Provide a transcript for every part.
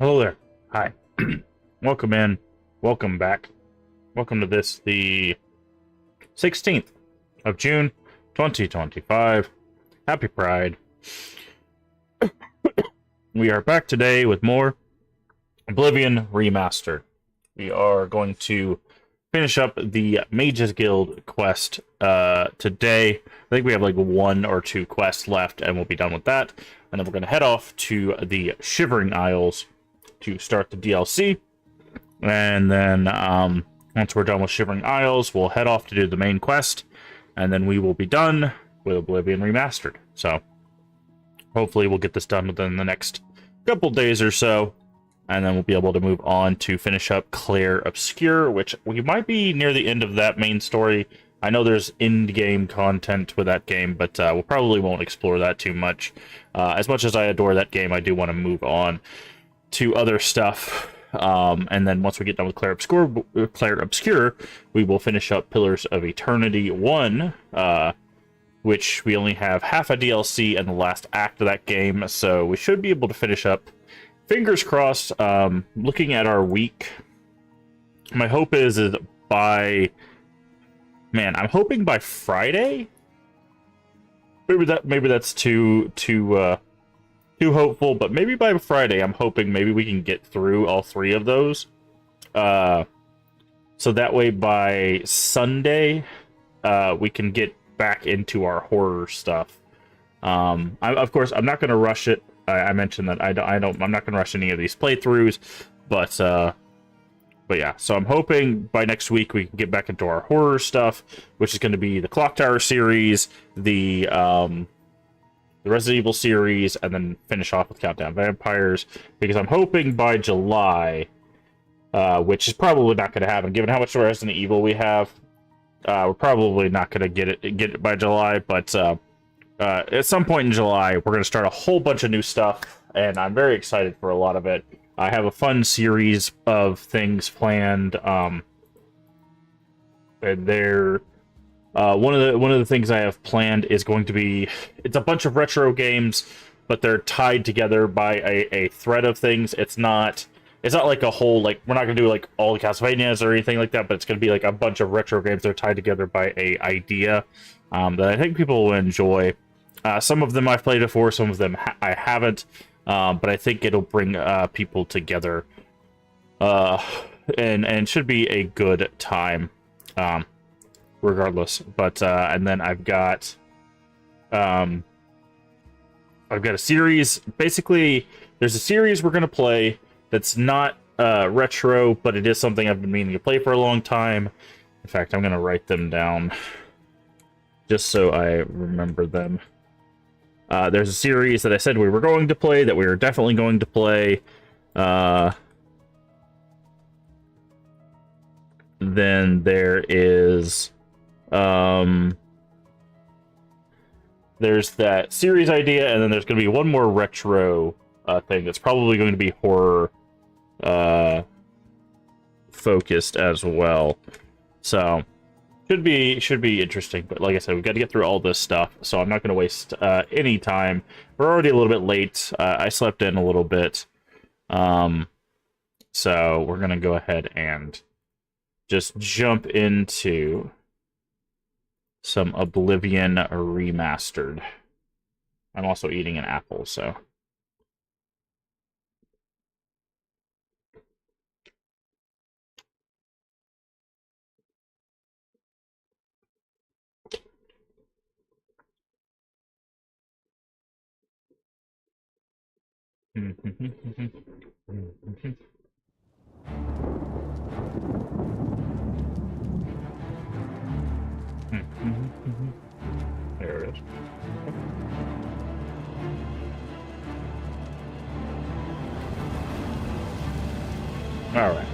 Hello there. Hi. Welcome in. Welcome back. Welcome to this, the 16th of June, 2025. Happy Pride. We are back today with more Oblivion Remastered. We are going to finish up the Mages Guild quest today. I think we have like one or two quests left, and we'll be done with that. And then we're going to head off to the Shivering Isles to start the DLC. And then once we're done with Shivering Isles, we'll head off to do the main quest. And then we will be done with Oblivion Remastered. So hopefully we'll get this done within the next couple days or so. And then we'll be able to move on to finish up Clair Obscure, which we might be near the end of that main story. I know there's in-game content with that game, but we probably won't explore that too much. As much as I adore that game, I do want to move on to other stuff. And then once we get done with Clair Obscure, we will finish up Pillars of Eternity 1, which we only have half a DLC and the last act of that game, so we should be able to finish up. Fingers crossed. Looking at our week, my hope is by... Man, I'm hoping by Friday? Maybe that's too hopeful, but maybe by Friday, I'm hoping maybe we can get through all three of those. So that way by Sunday, we can get back into our horror stuff. Of course, I'm not going to rush it. I mentioned that I'm not going to rush any of these playthroughs, but yeah. So I'm hoping by next week we can get back into our horror stuff, which is going to be the Clock Tower series, the Resident Evil series, and then finish off with Countdown Vampires, because I'm hoping by July, which is probably not going to happen, given how much Resident Evil we have. We're probably not going to get it by July, but at some point in July, we're going to start a whole bunch of new stuff, and I'm very excited for a lot of it. I have a fun series of things planned, and they're... one of the things I have planned is going to be, it's a bunch of retro games, but they're tied together by a thread of things. It's not like a whole, like, we're not going to do like all the Castlevanias or anything like that, but it's going to be like a bunch of retro games that are tied together by a idea that I think people will enjoy. Some of them I've played before, some of them I haven't, but I think it'll bring people together, and should be a good time. Regardless, but and then I've got a series. Basically, there's a series we're gonna play that's not retro, but it is something I've been meaning to play for a long time. In fact, I'm gonna write them down just so I remember them. There's a series that I said we were going to play, that we were definitely going to play. Then there is there's that series idea, and then there's going to be one more retro thing that's probably going to be horror focused as well. So should be interesting. But like I said, we've got to get through all this stuff, so I'm not going to waste any time. We're already a little bit late. I slept in a little bit, so we're going to go ahead and just jump into some Oblivion Remastered. I'm also eating an apple, so... There it is. Alright.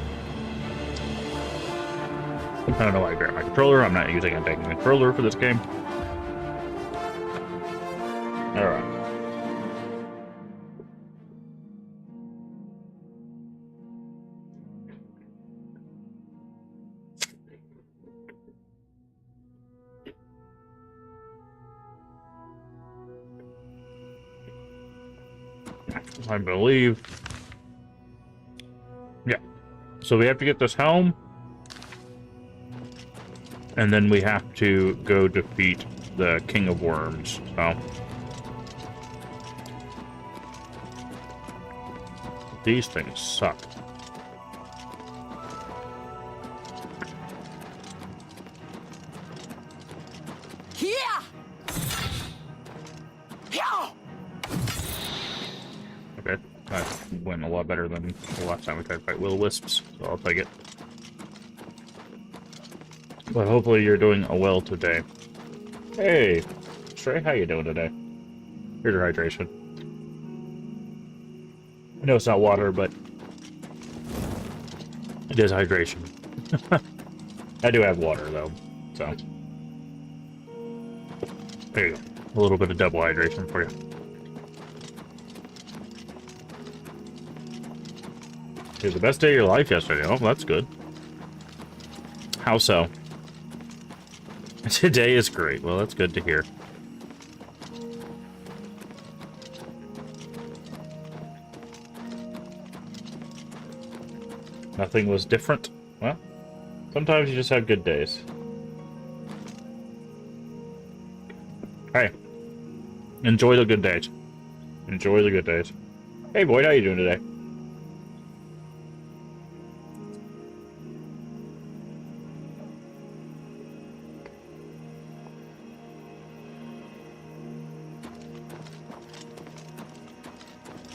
I don't know why I grabbed my controller. I'm not using a dang controller for this game. Alright. I believe Yeah. So we have to get this helm. And then we have to go defeat the King of Worms. So these things suck. Okay, that went a lot better than the last time we tried to fight will-o-wisps, so I'll take it. But hopefully you're doing well today. Hey, Stray, how you doing today? Here's your hydration. I know it's not water, but it is hydration. I do have water, though, so... There you go. A little bit of double hydration for you. It was the best day of your life yesterday. Oh, that's good. How so? Today is great. Well, that's good to hear. Nothing was different? Well, sometimes you just have good days. Hey, enjoy the good days. Enjoy the good days. Hey, Boyd, how you doing today?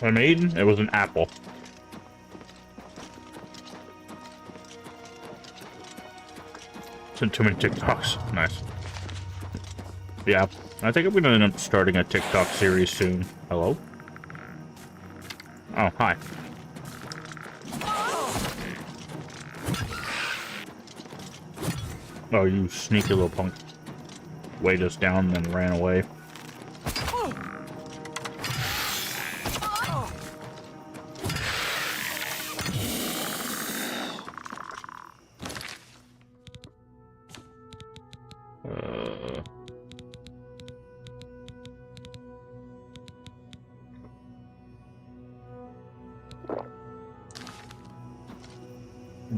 I'm eating. It was an apple. Too many TikToks. Nice. Yeah, I think I'm gonna end up starting a TikTok series soon. Hello? Oh, hi. Oh, you sneaky little punk. Weighed us down and then ran away.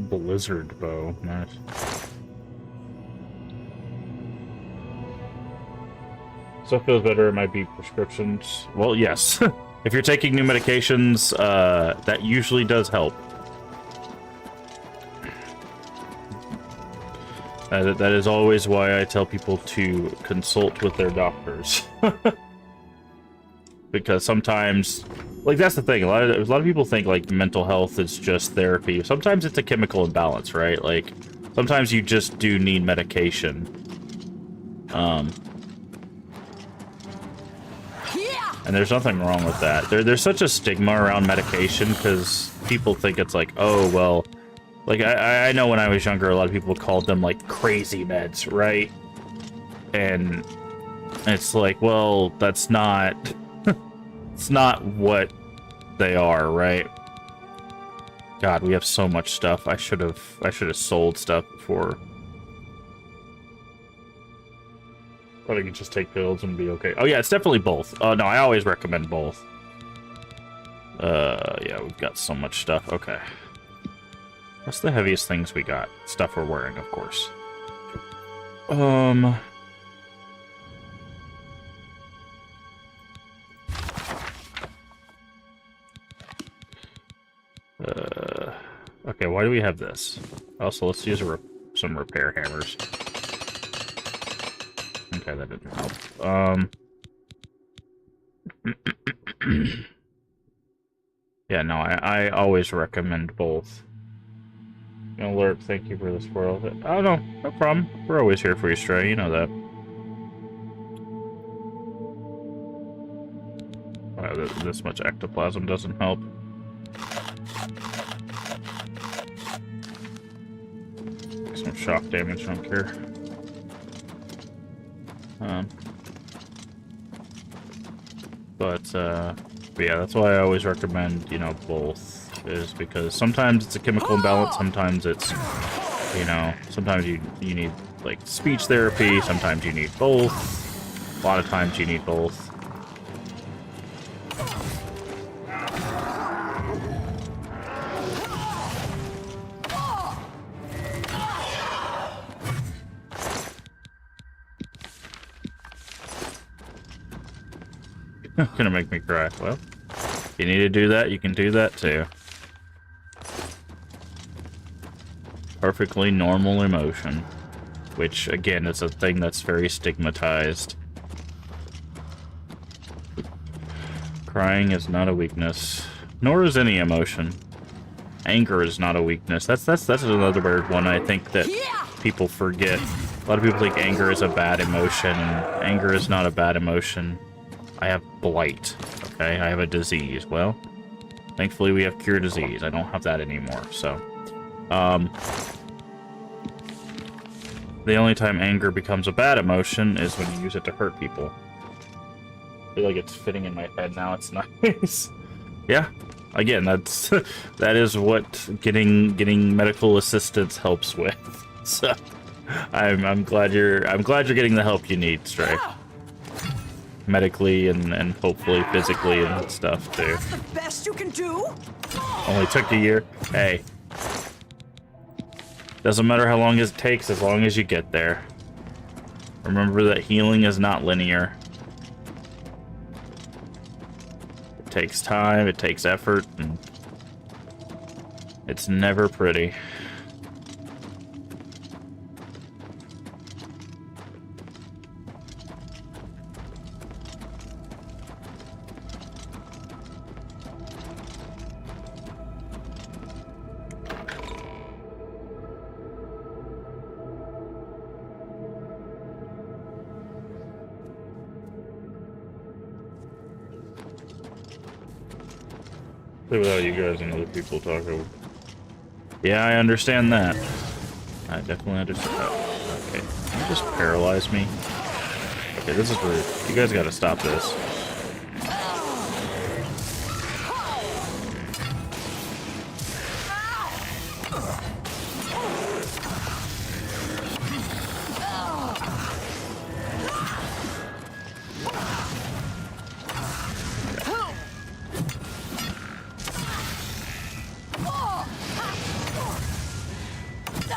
Blizzard bow, nice. Stuff feels better, it might be prescriptions. Well, yes. If you're taking new medications, that usually does help. That is always why I tell people to consult with their doctors. Because sometimes, like, that's the thing. A lot of people think like mental health is just therapy. Sometimes it's a chemical imbalance, right? Like, sometimes you just do need medication. And there's nothing wrong with that. There's such a stigma around medication because people think it's like, oh well, like I know when I was younger, a lot of people called them like crazy meds, right? And it's like, well, that's not. It's not what they are, right? God, we have so much stuff. I should have sold stuff before. But I could just take pills and be okay. Oh yeah, it's definitely both. No, I always recommend both. Yeah, we've got so much stuff. Okay. What's the heaviest things we got? Stuff we're wearing, of course. Okay, why do we have this? Also, let's use some repair hammers. Okay, that didn't help. Yeah, no, I always recommend both. Alert, thank you for the spoil. Oh, no problem. We're always here for you, Stray, you know that. This much ectoplasm doesn't help. Some shock damage, I don't care. But yeah, that's why I always recommend, you know, both. Is because sometimes it's a chemical imbalance, sometimes it's, you know, sometimes you need, like, speech therapy, sometimes you need both. A lot of times you need both. Gonna make me cry. Well, if you need to do that, you can do that too. Perfectly normal emotion. Which, again, is a thing that's very stigmatized. Crying is not a weakness. Nor is any emotion. Anger is not a weakness. That's another weird one I think that people forget. A lot of people think anger is a bad emotion. Anger is not a bad emotion. I have blight. Okay, I have a disease. Well, thankfully we have cure disease. I don't have that anymore, so... the only time anger becomes a bad emotion is when you use it to hurt people. I feel like it's fitting in my head now. It's nice. Yeah. Again, that is what getting medical assistance helps with. So I'm glad you're getting the help you need, Stray. Medically and hopefully physically and stuff too. That's the best you can do. Only took a year. Hey. Doesn't matter how long it takes, as long as you get there. Remember that healing is not linear. It takes time, it takes effort, and it's never pretty. Without you guys and other people talking. Yeah, I understand that. I definitely understand that. Okay, can you just paralyze me? Okay, this is rude. You guys gotta stop this.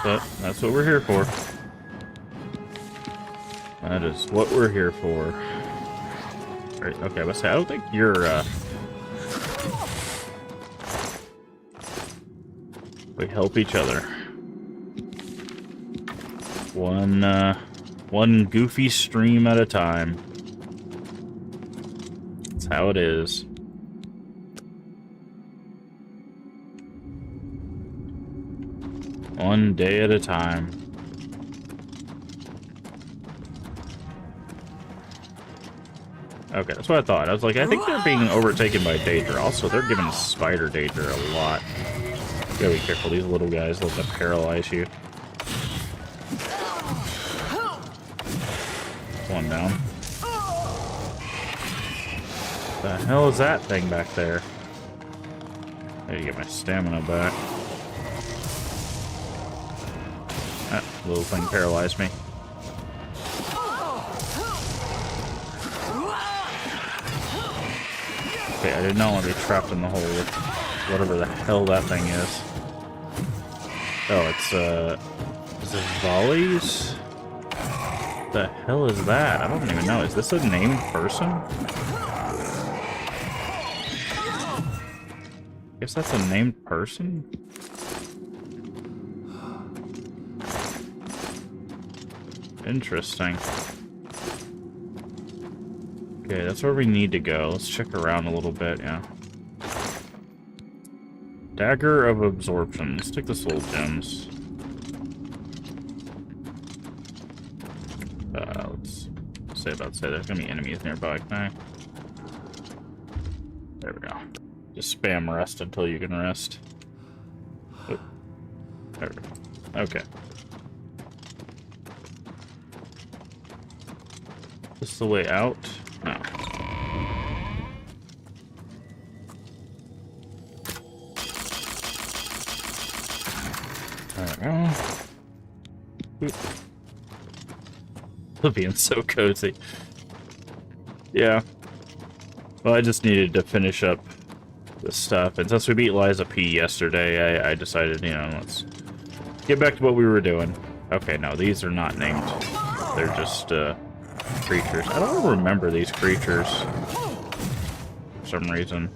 But that's what we're here for. That is what we're here for. Right, okay, let's say I don't think you're we help each other. One goofy stream at a time. That's how it is. One day at a time. Okay, that's what I thought. I was like, I think they're being overtaken by Daedra. Also, they're giving Spider Daedra a lot. You gotta be careful. These little guys let them paralyze you. One down. The hell is that thing back there? I gotta get my stamina back. That little thing paralyzed me. Okay, I did not want to be trapped in the hole with whatever the hell that thing is. Oh, it's, is it volleys? What the hell is that? I don't even know. Is this a named person? Guess that's a named person? Interesting. Okay, that's where we need to go. Let's check around a little bit, yeah. Dagger of Absorption. Let's take the soul gems. Let's say there's gonna be enemies nearby. Okay. There we go. Just spam rest until you can rest. Oh. There we go. Okay. This the way out? No. There we go. Oop. Oblivion's so cozy. Yeah. Well, I just needed to finish up this stuff, and since we beat Liza P yesterday, I decided, you know, let's get back to what we were doing. Okay, no, these are not named. They're just, creatures. I don't remember these creatures. some reason.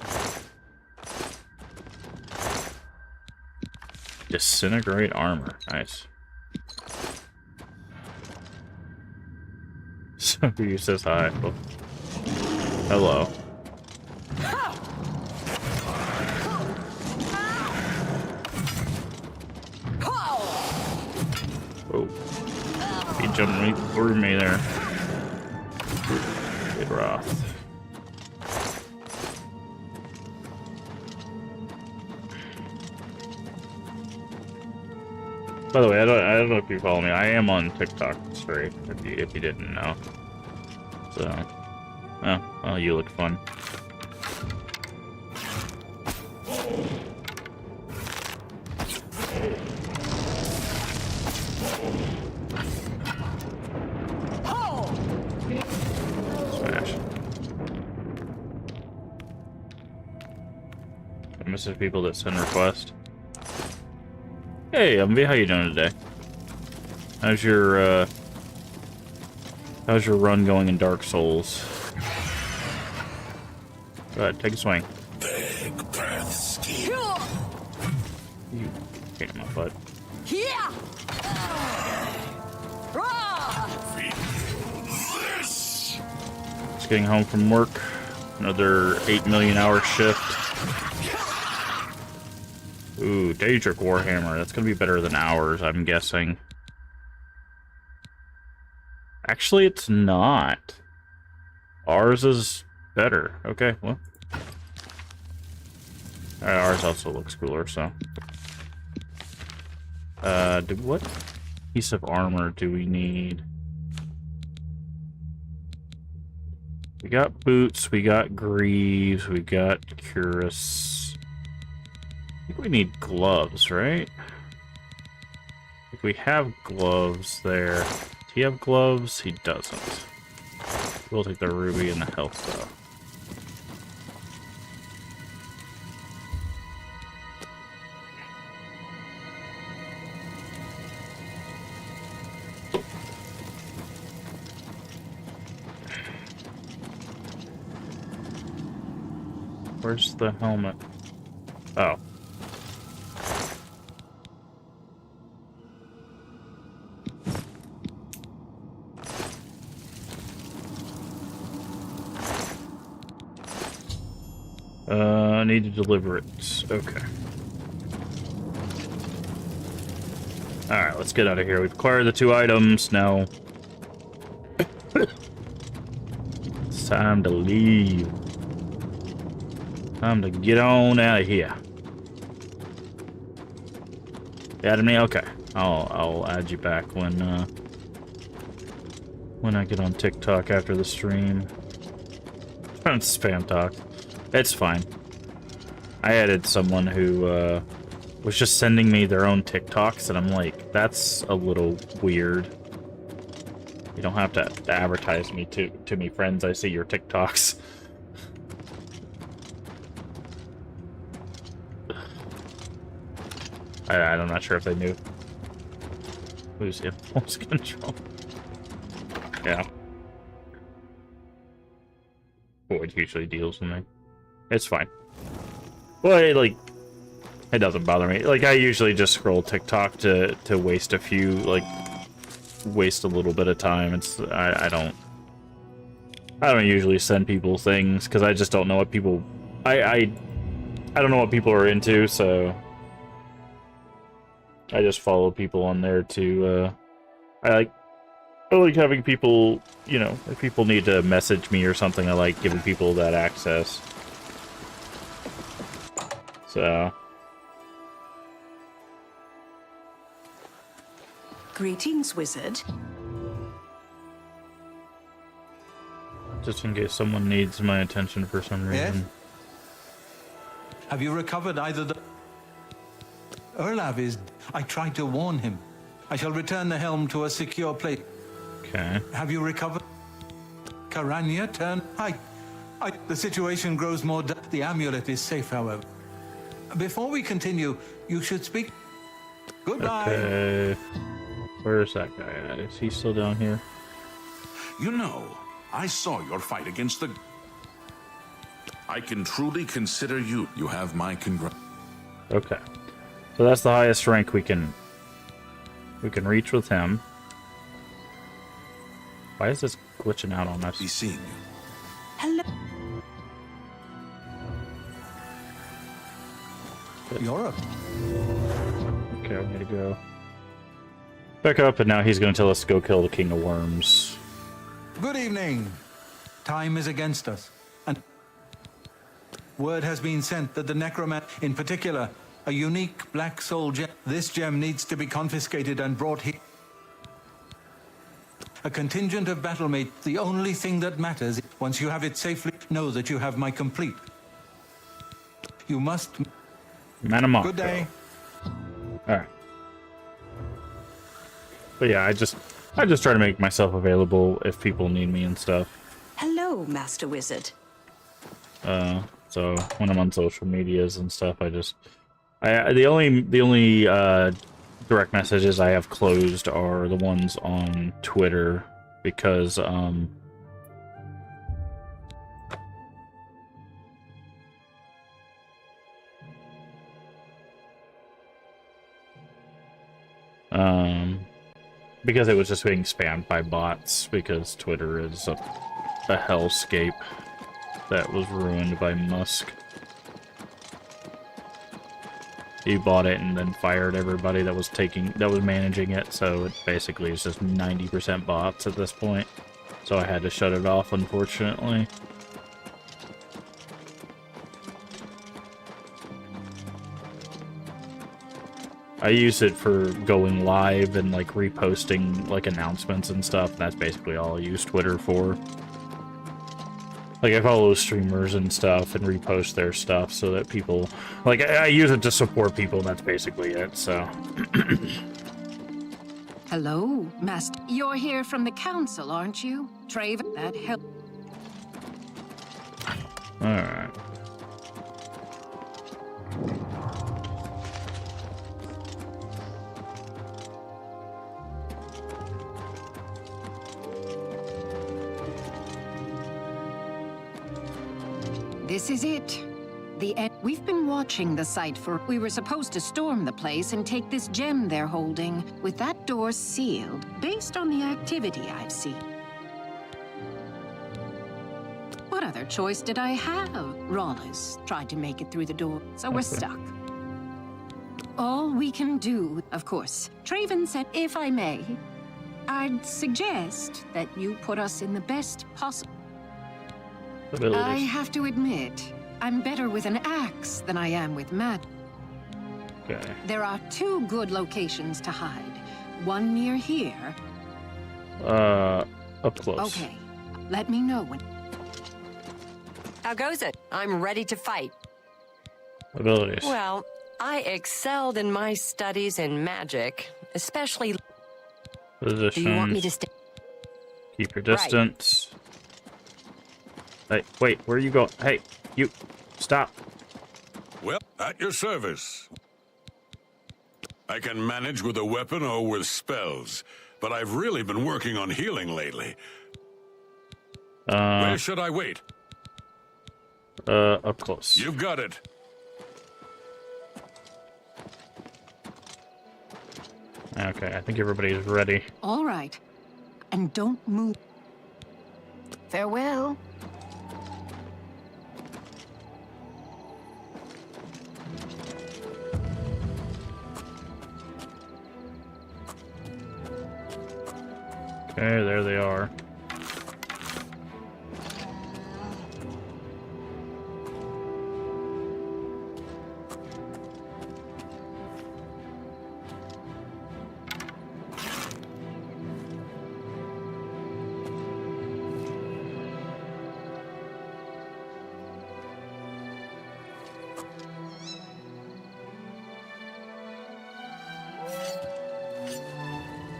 Disintegrate armor. Nice. Somebody says hi. Well, hello. Oh. He jumped right through me there. Good Roth. By the way, I don't know if you follow me. I am on TikTok straight, if you didn't know. So, oh, well, you look fun. Smash. I miss the people that send requests. Hey, Umby, how you doing today? How's your run going in Dark Souls? Go ahead, take a swing. Big breath scheme. You kick my butt. Yeah. This. Just getting home from work. Another 8 million hour shift. Ooh, Daedric Warhammer. That's gonna be better than ours, I'm guessing. Actually, it's not. Ours is better. Okay, well. Ours also looks cooler, so. What piece of armor do we need? We got boots, we got greaves, we got cuirass. I think we need gloves, right? If we have gloves there. Does he have gloves? He doesn't. We'll take the ruby and the health, though. Where's the helmet? Oh. I need to deliver it. Okay. Alright, let's get out of here. We've acquired the 2 items. Now it's time to leave. Time to get on out of here. Added me? Okay. I'll add you back when I get on TikTok after the stream. Spam talk. It's fine. I added someone who was just sending me their own TikToks, and I'm like, that's a little weird. You don't have to advertise me to me friends. I see your TikToks. I'm not sure if they knew. Who's impulse control? Yeah. Void usually deals with me. It's fine. Well, it doesn't bother me. Like, I usually just scroll TikTok to waste a few, waste a little bit of time. I don't usually send people things because I just don't know what people I don't know what people are into, so I just follow people on there to I like having people, you know, if people need to message me or something, I like giving people that access. So Greetings, wizard. just in case someone needs my attention for some reason. Yes? Have you recovered either the... Erlav is... I tried to warn him. I shall return the helm to a secure place. Okay. Have you recovered? Karanya, turn... The situation grows more... The amulet is safe, however. Before we continue, you should speak... Goodbye. Okay. Where's that guy at? Is he still down here? You know, I saw your fight against the... I can truly consider you. You have my Okay. So that's the highest rank we can reach with him. Why is this glitching out on us? be seeing you. Hello. You're up. Okay, I'm gonna go back up, and now he's gonna tell us to go kill the King of Worms. Good evening. Time is against us, and word has been sent that the necromancer, in particular, a unique black soul gem. This gem needs to be confiscated and brought here. A contingent of battlemates. The only thing that matters, once you have it safely, know that you have my complete. You must. Manamako. Good day. Alright. But yeah, I just try to make myself available if people need me and stuff. Hello, Master Wizard. So when I'm on social medias and stuff, the only direct messages I have closed are the ones on Twitter, because because it was just being spammed by bots, because Twitter is a hellscape that was ruined by Musk. He bought it and then fired everybody that was managing it, so it basically is just 90% bots at this point. So I had to shut it off, unfortunately. I use it for going live and like reposting like announcements and stuff, and that's basically all I use Twitter for. Like, I follow streamers and stuff and repost their stuff so that people... Like, I use it to support people, and that's basically it, so... Hello, Master. You're here from the council, aren't you? Traven, that help. Alright. This is it. The end. We've been watching the site for... We were supposed to storm the place and take this gem they're holding, with that door sealed, based on the activity I've seen. What other choice did I have? Rawless tried to make it through the door, so we're stuck. All we can do, of course. Traven said, if I may, I'd suggest that you put us in the best possible... I have to admit, I'm better with an axe than I am with magic. Okay. There are 2 good locations to hide. One near here. Up close. Okay, let me know when... How goes it? I'm ready to fight. Abilities. Well, I excelled in my studies in magic, especially... Position. Do you want me to stay? Keep your distance. Right. Hey, wait, where are you going? Hey, you, stop. Well, at your service. I can manage with a weapon or with spells, but I've really been working on healing lately. Where should I wait? Up close. You've got it. Okay, I think everybody's ready. All right. And don't move. Farewell. Okay, there they are.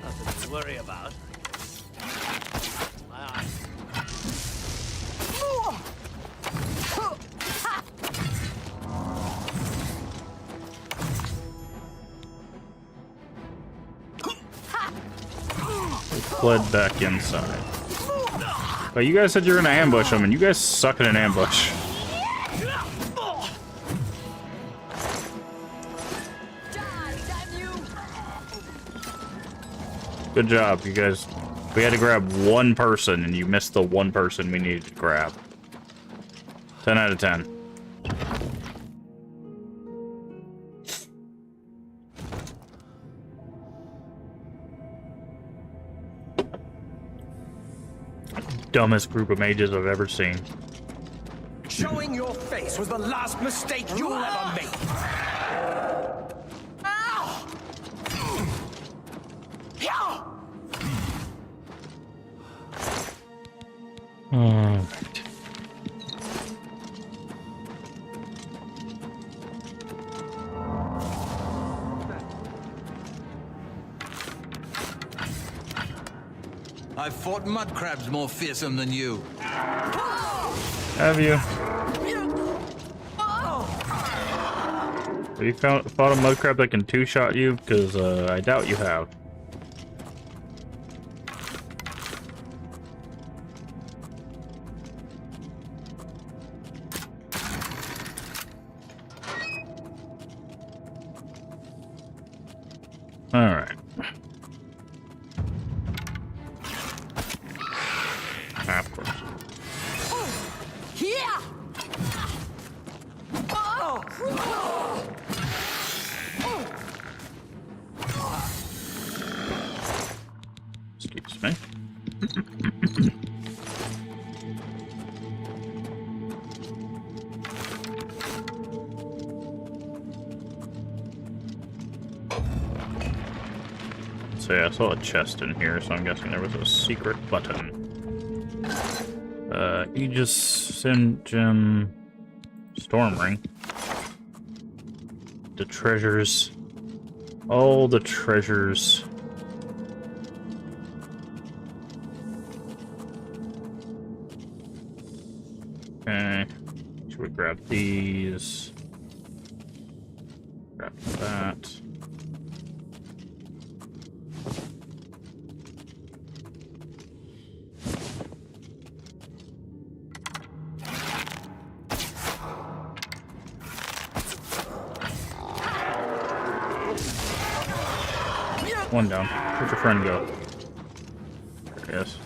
Nothing to worry about. My eyes. Fled back inside. But you guys said you were gonna ambush them, and you guys suck at an ambush. Good job, you guys. We had to grab one person, and you missed the one person we needed to grab. 10 out of 10. Dumbest group of mages I've ever seen. Showing your face was the last mistake you'll ever make. Alright. I've fought mud crabs more fearsome than you. Have you? Have you fought a mud crab that can two-shot you? Because I doubt you have. Alright. Of course. Excuse me. So yeah, I saw a chest in here, so I'm guessing there was a secret button. Aegis, Sim Gem, Storm Ring. The treasures. All the treasures. Okay. Should we grab these? Grab that. One down. Where'd your friend go? There he is.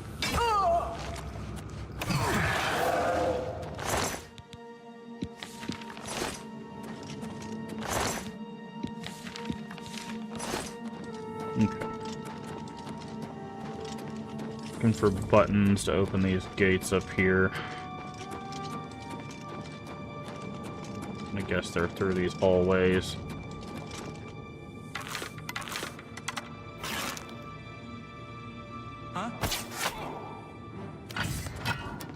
Okay. Looking for buttons to open these gates up here. I guess they're through these hallways.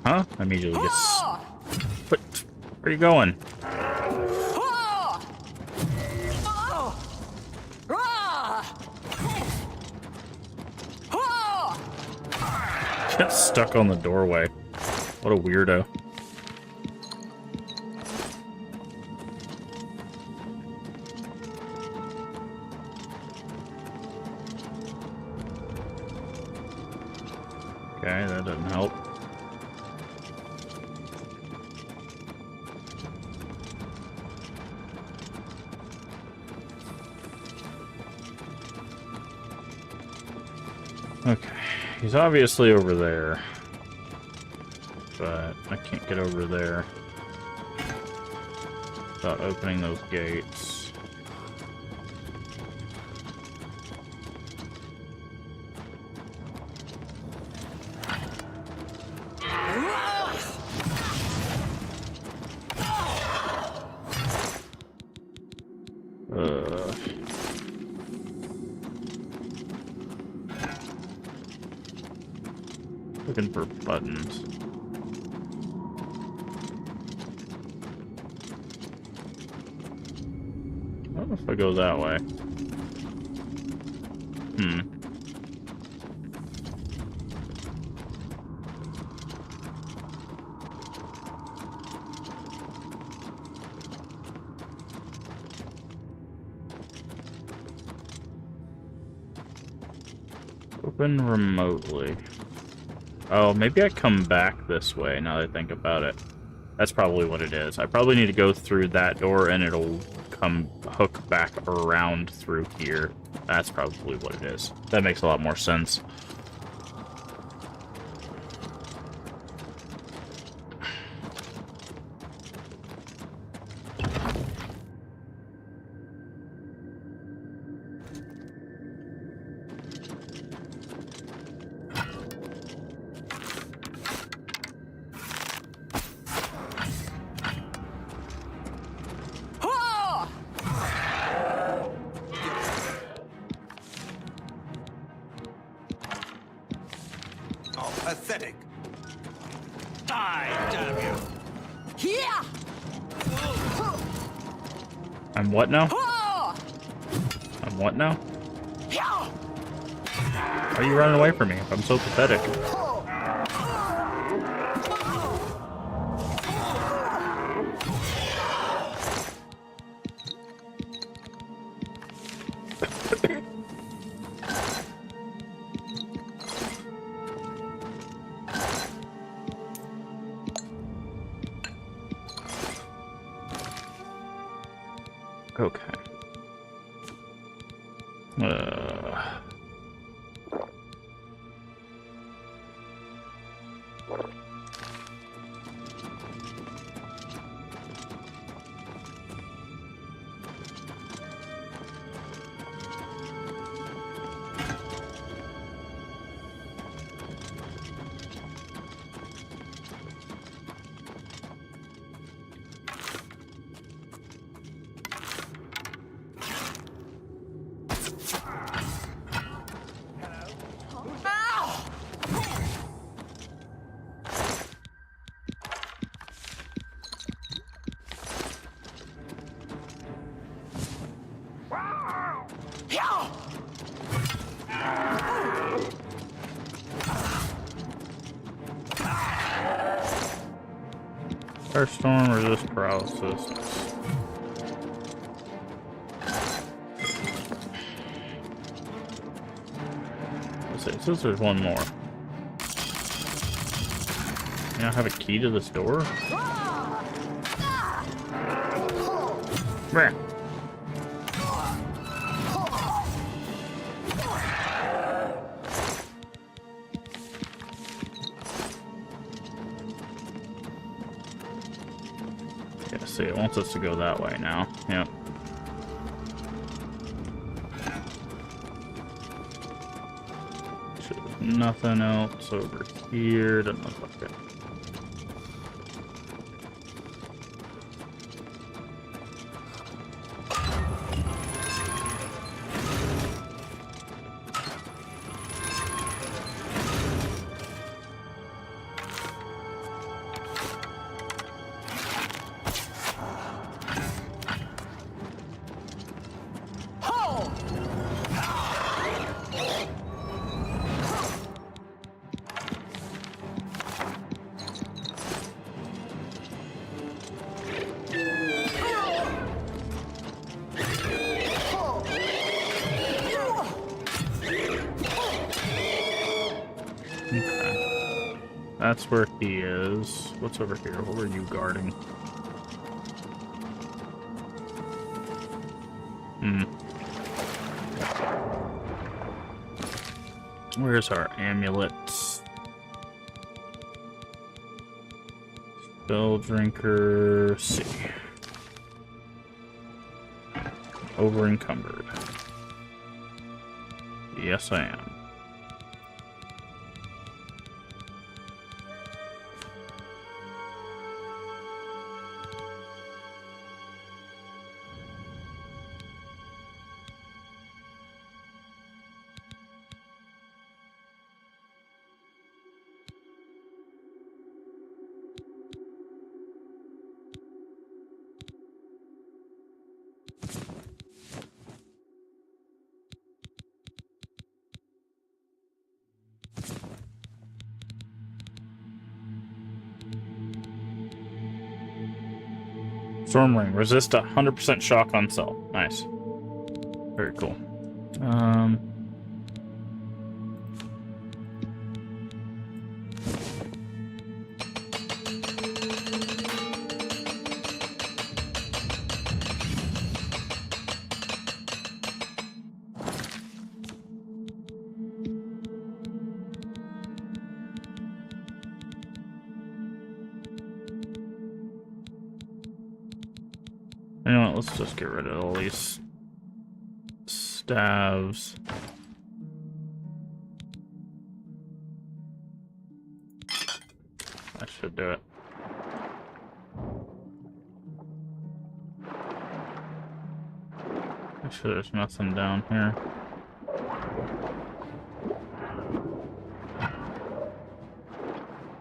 Huh? I immediately just... What? Where are you going? Get stuck on the doorway. What a weirdo. Okay, that doesn't help. Okay, he's obviously over there, but I can't get over there without opening those gates. Looking for buttons. I don't know if I go that way. Open remotely. Oh, maybe I come back this way now that I think about it. That's probably what it is. I probably need to go through that door and it'll come hook back around through here. That's probably what it is. That makes a lot more sense. Oh, pathetic. Die, damn you. Here! I'm what now? I'm what now? Why are you running away from me if I'm so pathetic? Okay. Firestorm, resist paralysis. Let's see, it says there's one more. You don't have a key to this door? Meh. See, it wants us to go that way now. Yep. Nothing else over here. Doesn't look like it. Okay. That's where he is. What's over here? What were you guarding? Where's our amulet? Spell drinker. C. Over encumbered. Yes, I am. Storm Ring. Resist 100% shock on cell. Nice. Very cool. You know what? Let's just get rid of all these staves. That should do it. Make sure there's nothing down here.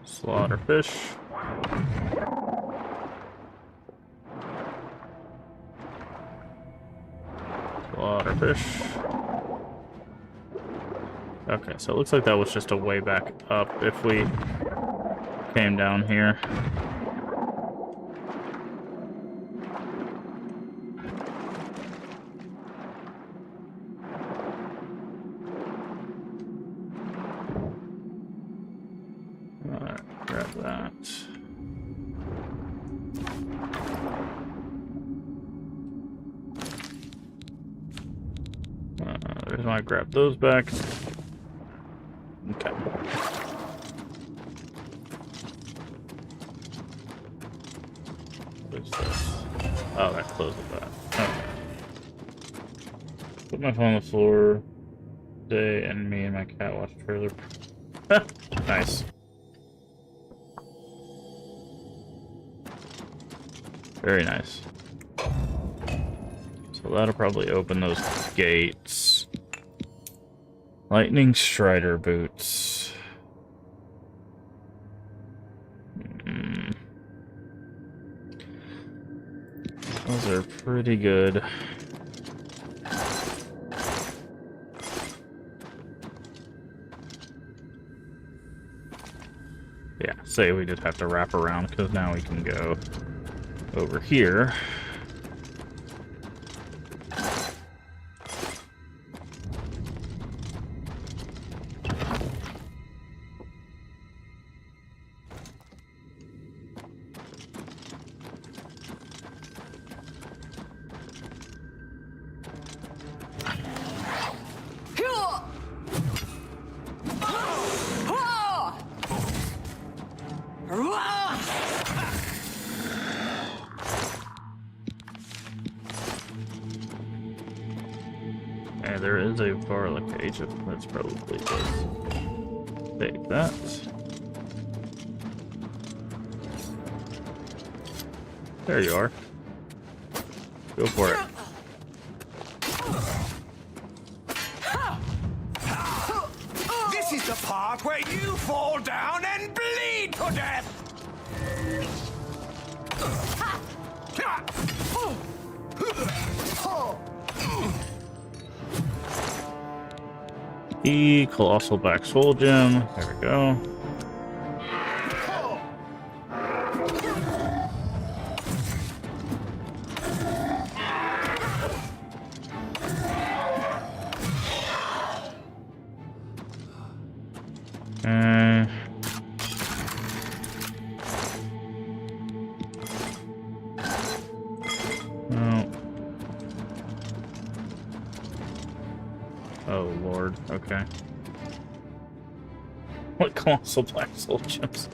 Slaughter fish. Slaughter fish. Okay, so it looks like that was just a way back up if we came down here. Alright, grab that. There's my grab those back. Okay. What's this? Oh, that closes that. Okay. Put my phone on the floor today, and me and my cat watch trailer. Nice. Very nice. So that'll probably open those gates. Lightning Strider boots. Those are pretty good. Yeah, say we just have to wrap around because now we can go over here. And there is a varlock agent. That's probably good. Take that. There you are. Go for it. This is the part where you fall down and bleed to death! E Colossal Black Soul Gem. There we go. No. Oh Lord. Okay. What Colossal Black Soul Gems?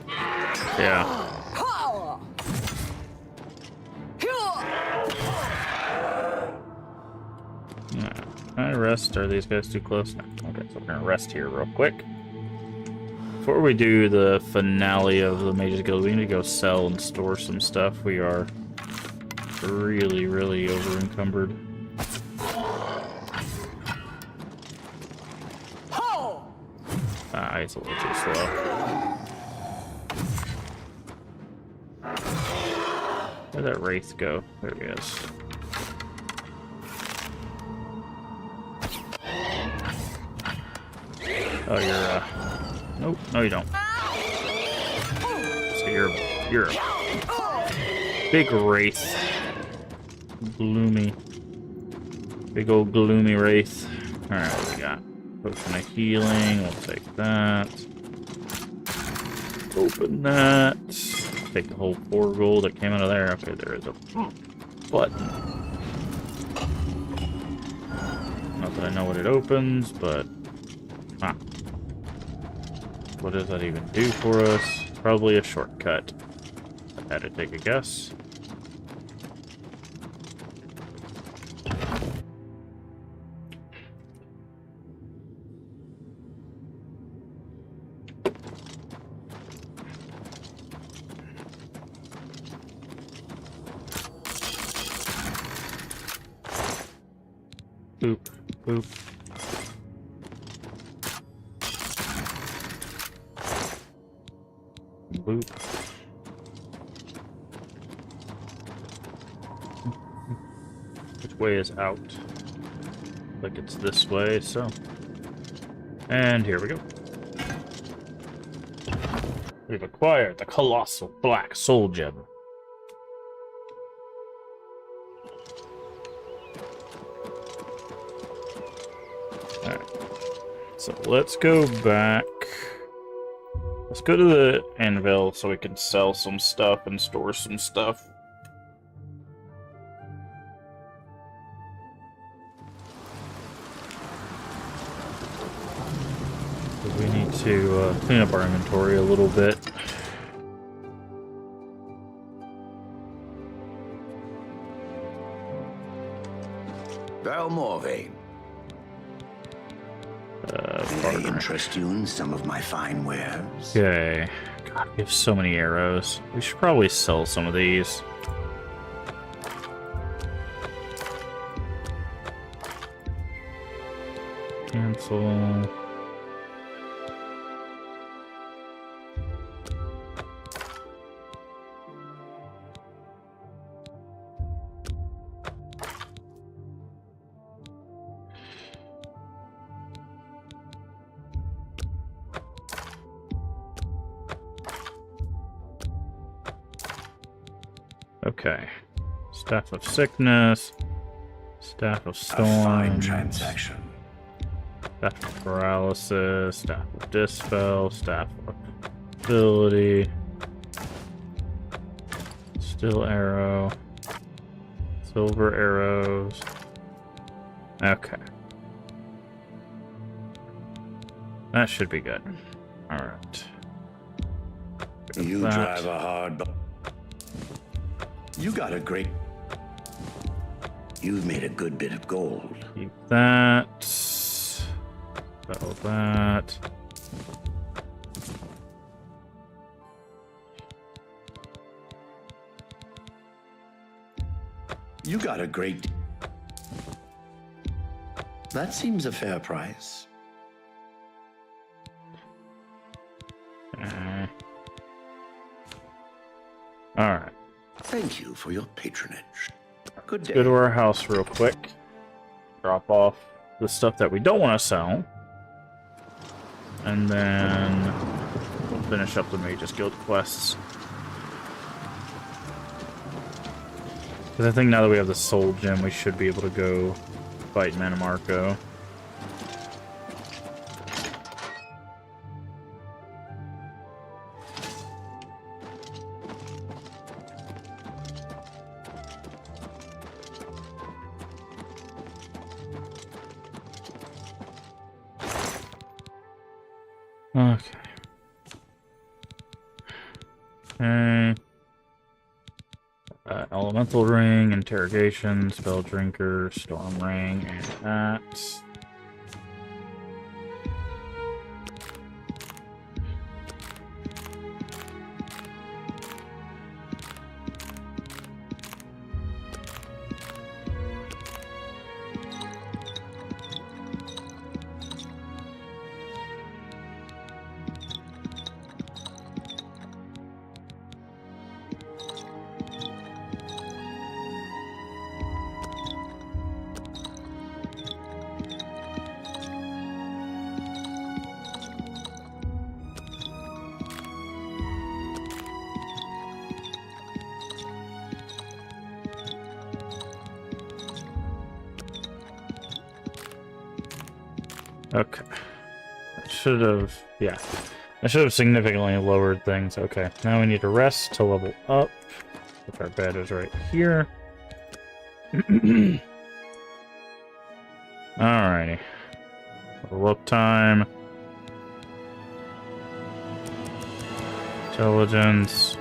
Yeah. Can I rest? Are these guys too close? No. Okay, so we're gonna rest here real quick. Before we do the finale of the Mages Guild, we need to go sell and store some stuff. We are really over encumbered. It's a little too slow. Where'd that Wraith go? There he is. Oh, you're nope, no you don't. So you're a big Wraith. Gloomy. Big old gloomy Wraith. Alright, what do we got? Potion of healing, we'll take that. Open that. Take the whole 4 gold that came out of there. Okay, there is a button. Not that I know what it opens, but... Ah. What does that even do for us? Probably a shortcut. I had to take a guess. Boop, boop. Boop. Which way is out? Like it's this way, so. And here we go. We've acquired the colossal black soul gem. Alright. So let's go back. Let's go to the anvil so we can sell some stuff and store some stuff. We need to clean up our inventory a little bit. Valmorvain. May I interest you in some of my fine wares? Okay. God, we have so many arrows. We should probably sell some of these. Cancel. Okay. Staff of Sickness. Staff of Storm. A fine transaction. Staff of Paralysis. Staff of Dispel. Staff of Ability. Steel Arrow. Silver Arrows. Okay. That should be good. Alright. You drive a hard... You got a great... You've made a good bit of gold. Keep that. Sell that. You got a great... That seems a fair price. Alright. Thank you for your patronage. Good day. Go to our house real quick. Drop off the stuff that we don't want to sell. And then we'll finish up the Mage's Guild quests. Because I think now that we have the Soul Gem, we should be able to go fight Mannimarco. Okay. Okay. Elemental Ring, Interrogation, Spell Drinker, Storm Ring, and that. Okay. I should have, yeah. I should have significantly lowered things. Okay, now we need to rest to level up. If our bed is right here. Alrighty. Level up time. Intelligence.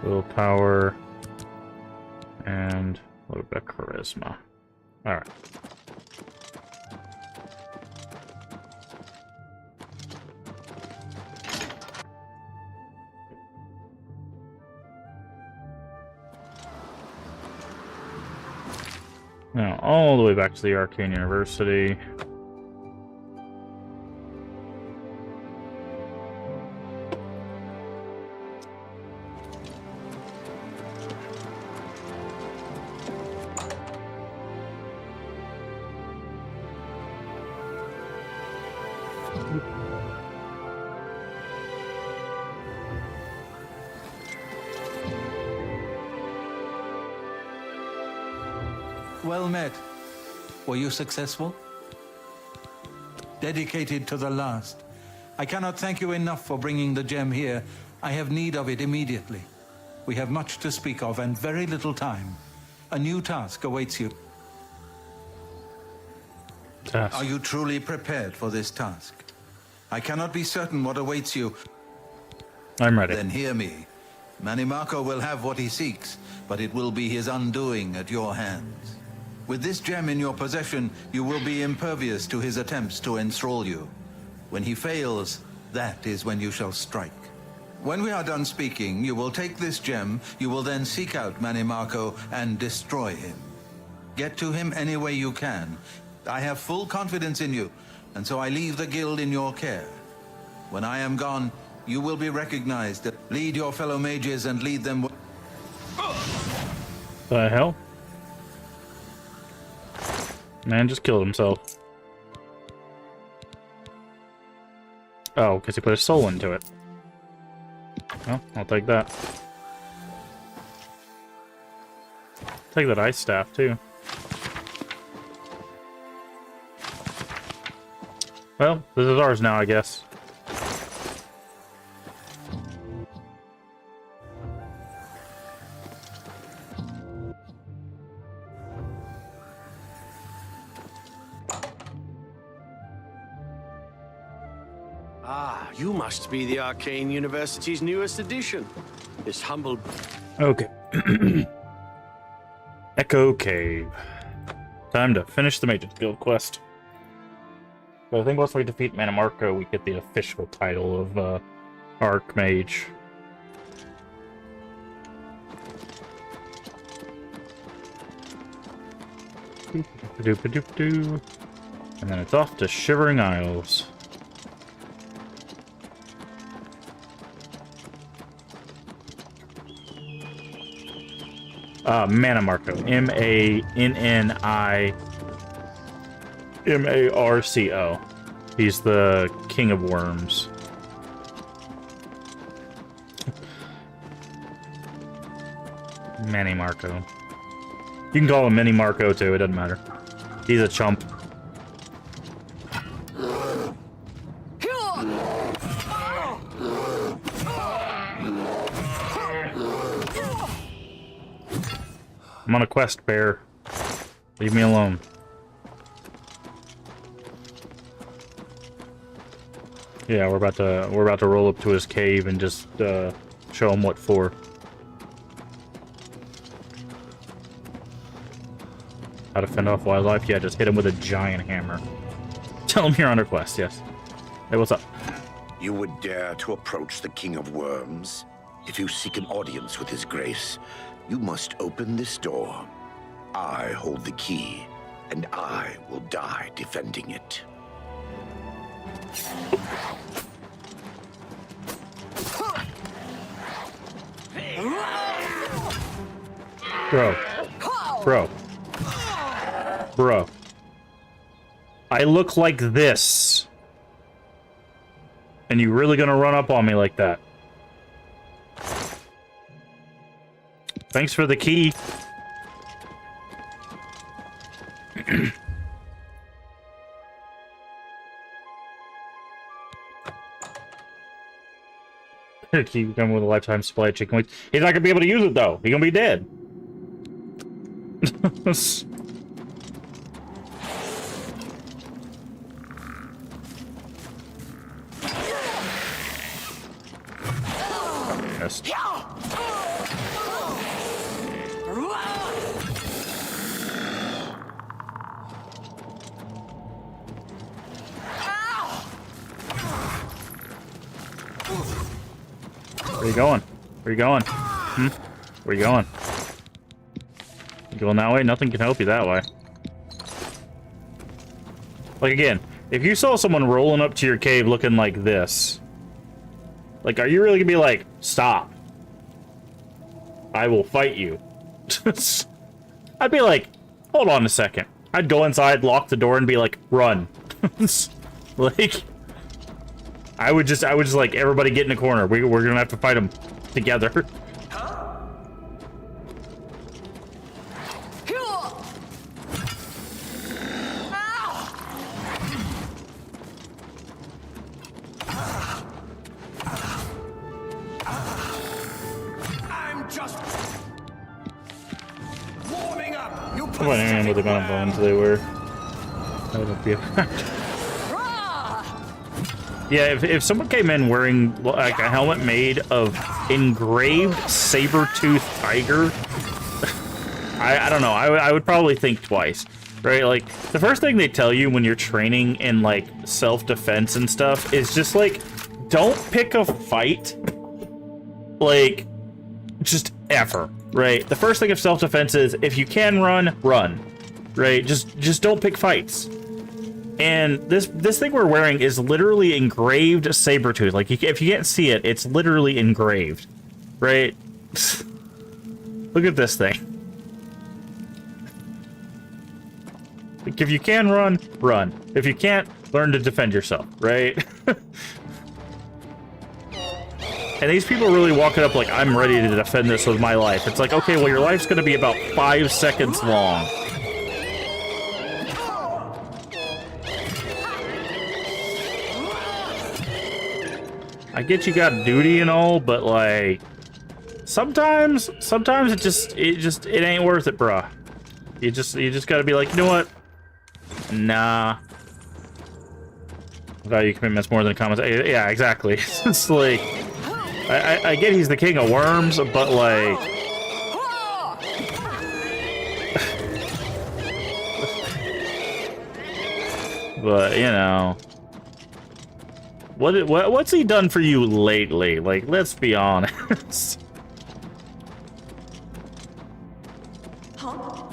Willpower. And a little bit of charisma. Alright. Now, all the way back to the Arcane University. Well met. Were you successful? Dedicated to the last. I cannot thank you enough for bringing the gem here. I have need of it immediately. We have much to speak of and very little time. A new task awaits you. Task. Are you truly prepared for this task? I cannot be certain what awaits you. I'm ready. Then hear me. Manimarco will have what he seeks, but it will be his undoing at your hands. With this gem in your possession, you will be impervious to his attempts to enthrall you. When he fails, that is when you shall strike. When we are done speaking, you will take this gem, you will then seek out Manimarco and destroy him. Get to him any way you can. I have full confidence in you, and so I leave the guild in your care. When I am gone, you will be recognized. Lead your fellow mages and lead them. The hell? Man just killed himself. Oh, because he put his soul into it. Well, I'll take that. Take that ice staff, too. Well, this is ours now, I guess. Ah, you must be the Arcane University's newest addition. This humble... Okay. Echo Cave. Time to finish the Mages Guild quest. But I think once we defeat Manimarco, we get the official title of Archmage. Doop-a-doop-doo. And then it's off to Shivering Isles. Manimarco. M-A-N-N-I-M-A-R-C-O. He's the king of worms. Manimarco. You can call him Mini Marco too, it doesn't matter. He's a chump. I'm on a quest, bear. Leave me alone. Yeah, we're about to roll up to his cave and just show him what for. How to fend off wildlife? Yeah, just hit him with a giant hammer. Tell him you're on a quest, yes. Hey, what's up? You would dare to approach the King of Worms? If you seek an audience with his grace, you must open this door. I hold the key, and I will die defending it. Bro. I look like this. And you really gonna run up on me like that? Thanks for the key. Keep coming with a lifetime supply of chicken wings. He's not gonna be able to use it though. He's gonna be dead. Yes. Where you going? Where you going? Where you going? You going that way? Nothing can help you that way. Like, again, if you saw someone rolling up to your cave looking like this, like, are you really gonna be like, stop? I will fight you. I'd be like, hold on a second. I'd go inside, lock the door, and be like, run. Like, I would just like, everybody get in a corner. We're gonna have to fight them together. I'm just warming up. You I wouldn't remember the amount of bones they were. That would be a fact. Yeah, if someone came in wearing like a helmet made of engraved saber-toothed tiger, I don't know. I would probably think twice, right? Like, the first thing they tell you when you're training in like self-defense and stuff is just like, don't pick a fight, like, just ever, right? The first thing of self-defense is if you can run, run, right? Just don't pick fights. And this thing we're wearing is literally engraved saber-tooth. Like, if you can't see it, it's literally engraved, right? Look at this thing. Like, if you can run, run. If you can't, learn to defend yourself, right? And these people really walk it up like, I'm ready to defend this with my life. It's like, okay, well, your life's gonna be about 5 seconds long. I get you got duty and all, but like, sometimes it ain't worth it, bruh. You just gotta be like, you know what? Nah. Value commitment's more than comments. Yeah, exactly. It's like, I get he's the king of worms, but like, but you know, what's he done for you lately? Like, let's be honest. Hello?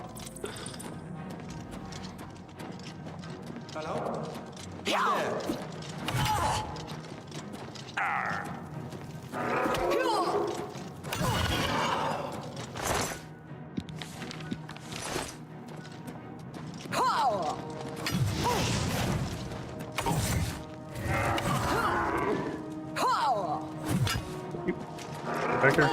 Becker?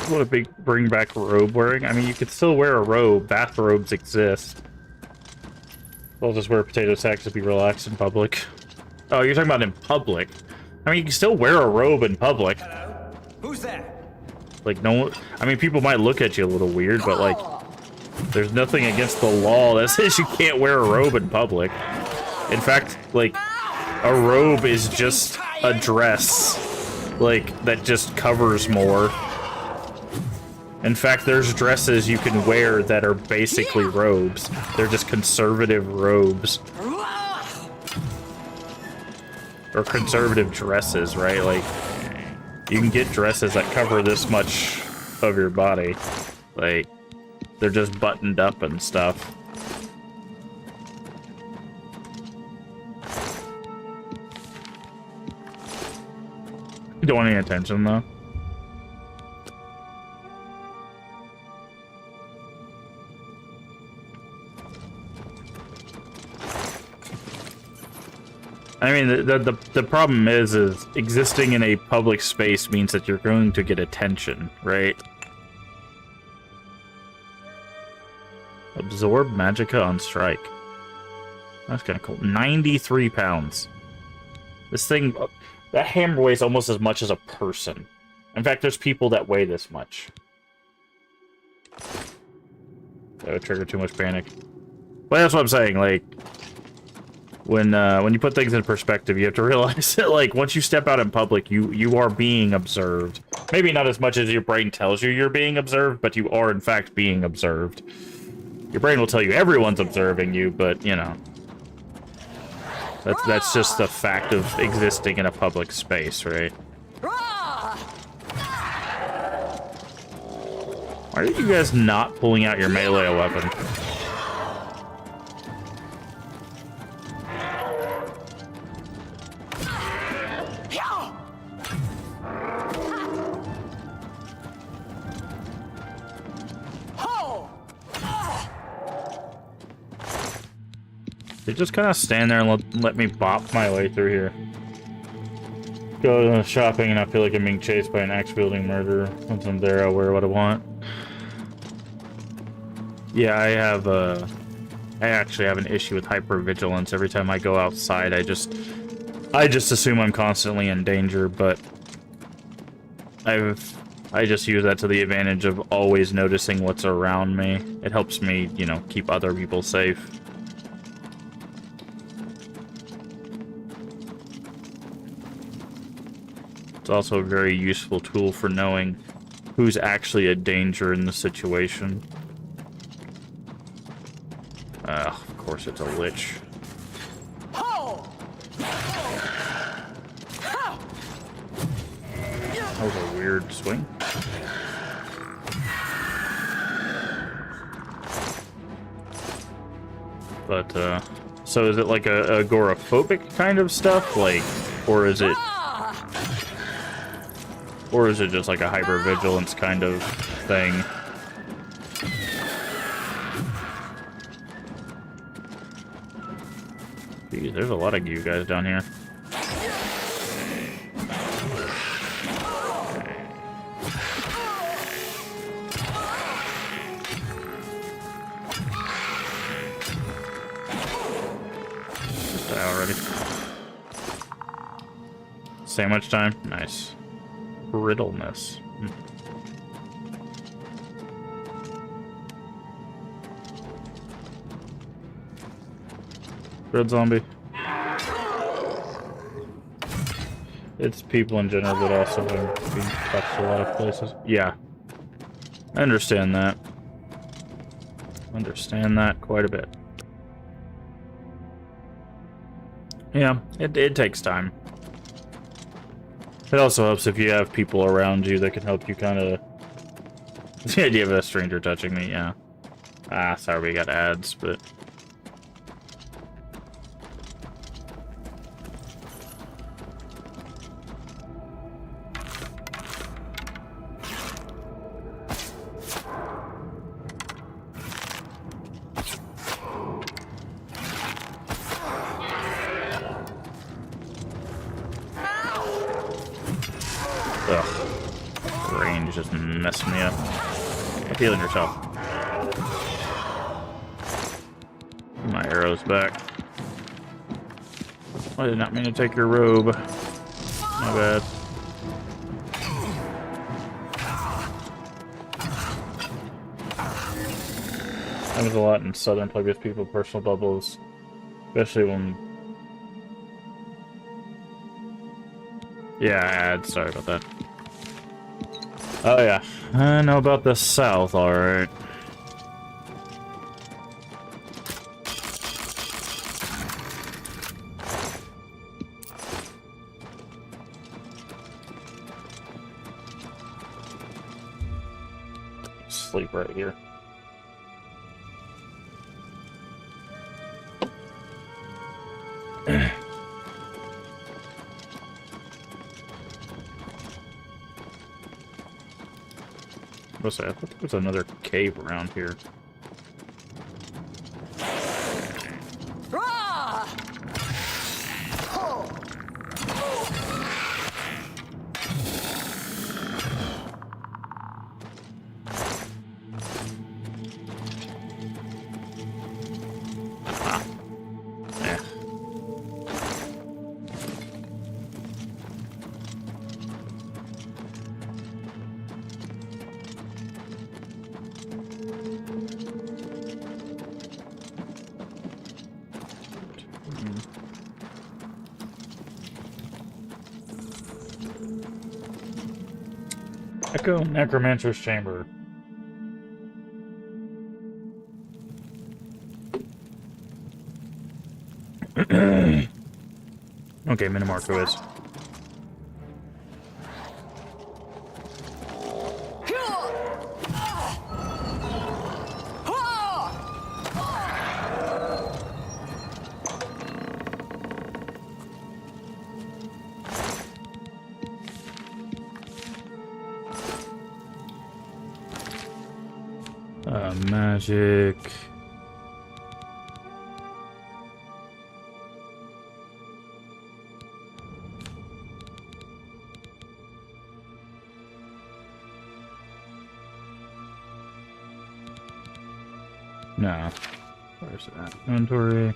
What a big bring back robe wearing. I mean, you could still wear a robe. Bathrobes exist. I'll just wear potato sacks to be relaxed in public. Oh, you're talking about in public. I mean, you can still wear a robe in public. Hello? Who's there? Like, no, I mean, people might look at you a little weird, but like, there's nothing against the law that says you can't wear a robe in public. In fact, like, a robe is just a dress, like, that just covers more. In fact, there's dresses you can wear that are basically robes. They're just conservative robes. Or conservative dresses, right? Like, you can get dresses that cover this much of your body. Like, they're just buttoned up and stuff. You don't want any attention, though. I mean, the problem is existing in a public space means that you're going to get attention, right? Absorb Magicka on strike. That's kind of cool. 93 pounds. This thing, that hammer weighs almost as much as a person. In fact, there's people that weigh this much. That would trigger too much panic. But that's what I'm saying, like, when you put things in perspective, you have to realize that, like, once you step out in public, you are being observed. Maybe not as much as your brain tells you you're being observed, but you are, in fact, being observed. Your brain will tell you everyone's observing you, but, you know. That's just the fact of existing in a public space, right? Why are you guys not pulling out your melee weapon? They just kind of stand there and let me bop my way through here. Go shopping and I feel like I'm being chased by an axe-wielding murderer. Once I'm there, I'll wear what I want. Yeah, I actually have an issue with hypervigilance. Every time I go outside, I just assume I'm constantly in danger, but I just use that to the advantage of always noticing what's around me. It helps me, you know, keep other people safe. It's also a very useful tool for knowing who's actually a danger in the situation. Of course it's a lich. That was a weird swing. But, so is it like a agoraphobic kind of stuff? Like, or is it just like a hypervigilance kind of thing? Jeez, there's a lot of you guys down here. Just die already. Sandwich time? Nice. Brittleness. Red zombie. It's people in general, but also being touched a lot of places. Yeah. I understand that. Understand that quite a bit. Yeah, it takes time. It also helps if you have people around you that can help you kind of... The idea of a stranger touching me, yeah. Ah, sorry we got ads, but... Ugh. Range just messed me up. Keep healing yourself. My arrow's back. I did not mean to take your robe. My bad. Happens a lot in southern plague people, personal bubbles. Especially when... Yeah, ads. Sorry about that. Oh yeah, I know about the south, alright. Sleep right here. I thought there was another cave around here. Echo Necromancer's Chamber. Okay, Minimarco is. Magic. No. Where's that? Inventory.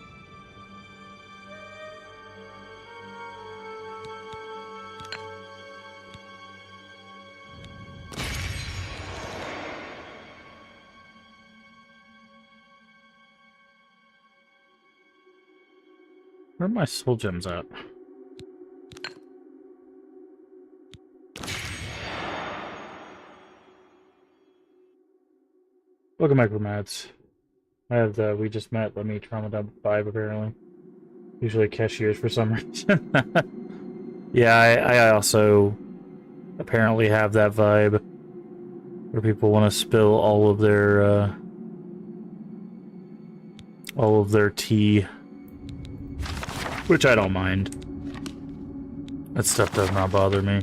Where are my soul gems at? Welcome back, Mads. I have the We Just Met, Let Me Trauma Dump 5, apparently. Usually cashiers for some reason. Yeah, I also apparently have that vibe where people want to spill all of their tea, which I don't mind. That stuff does not bother me.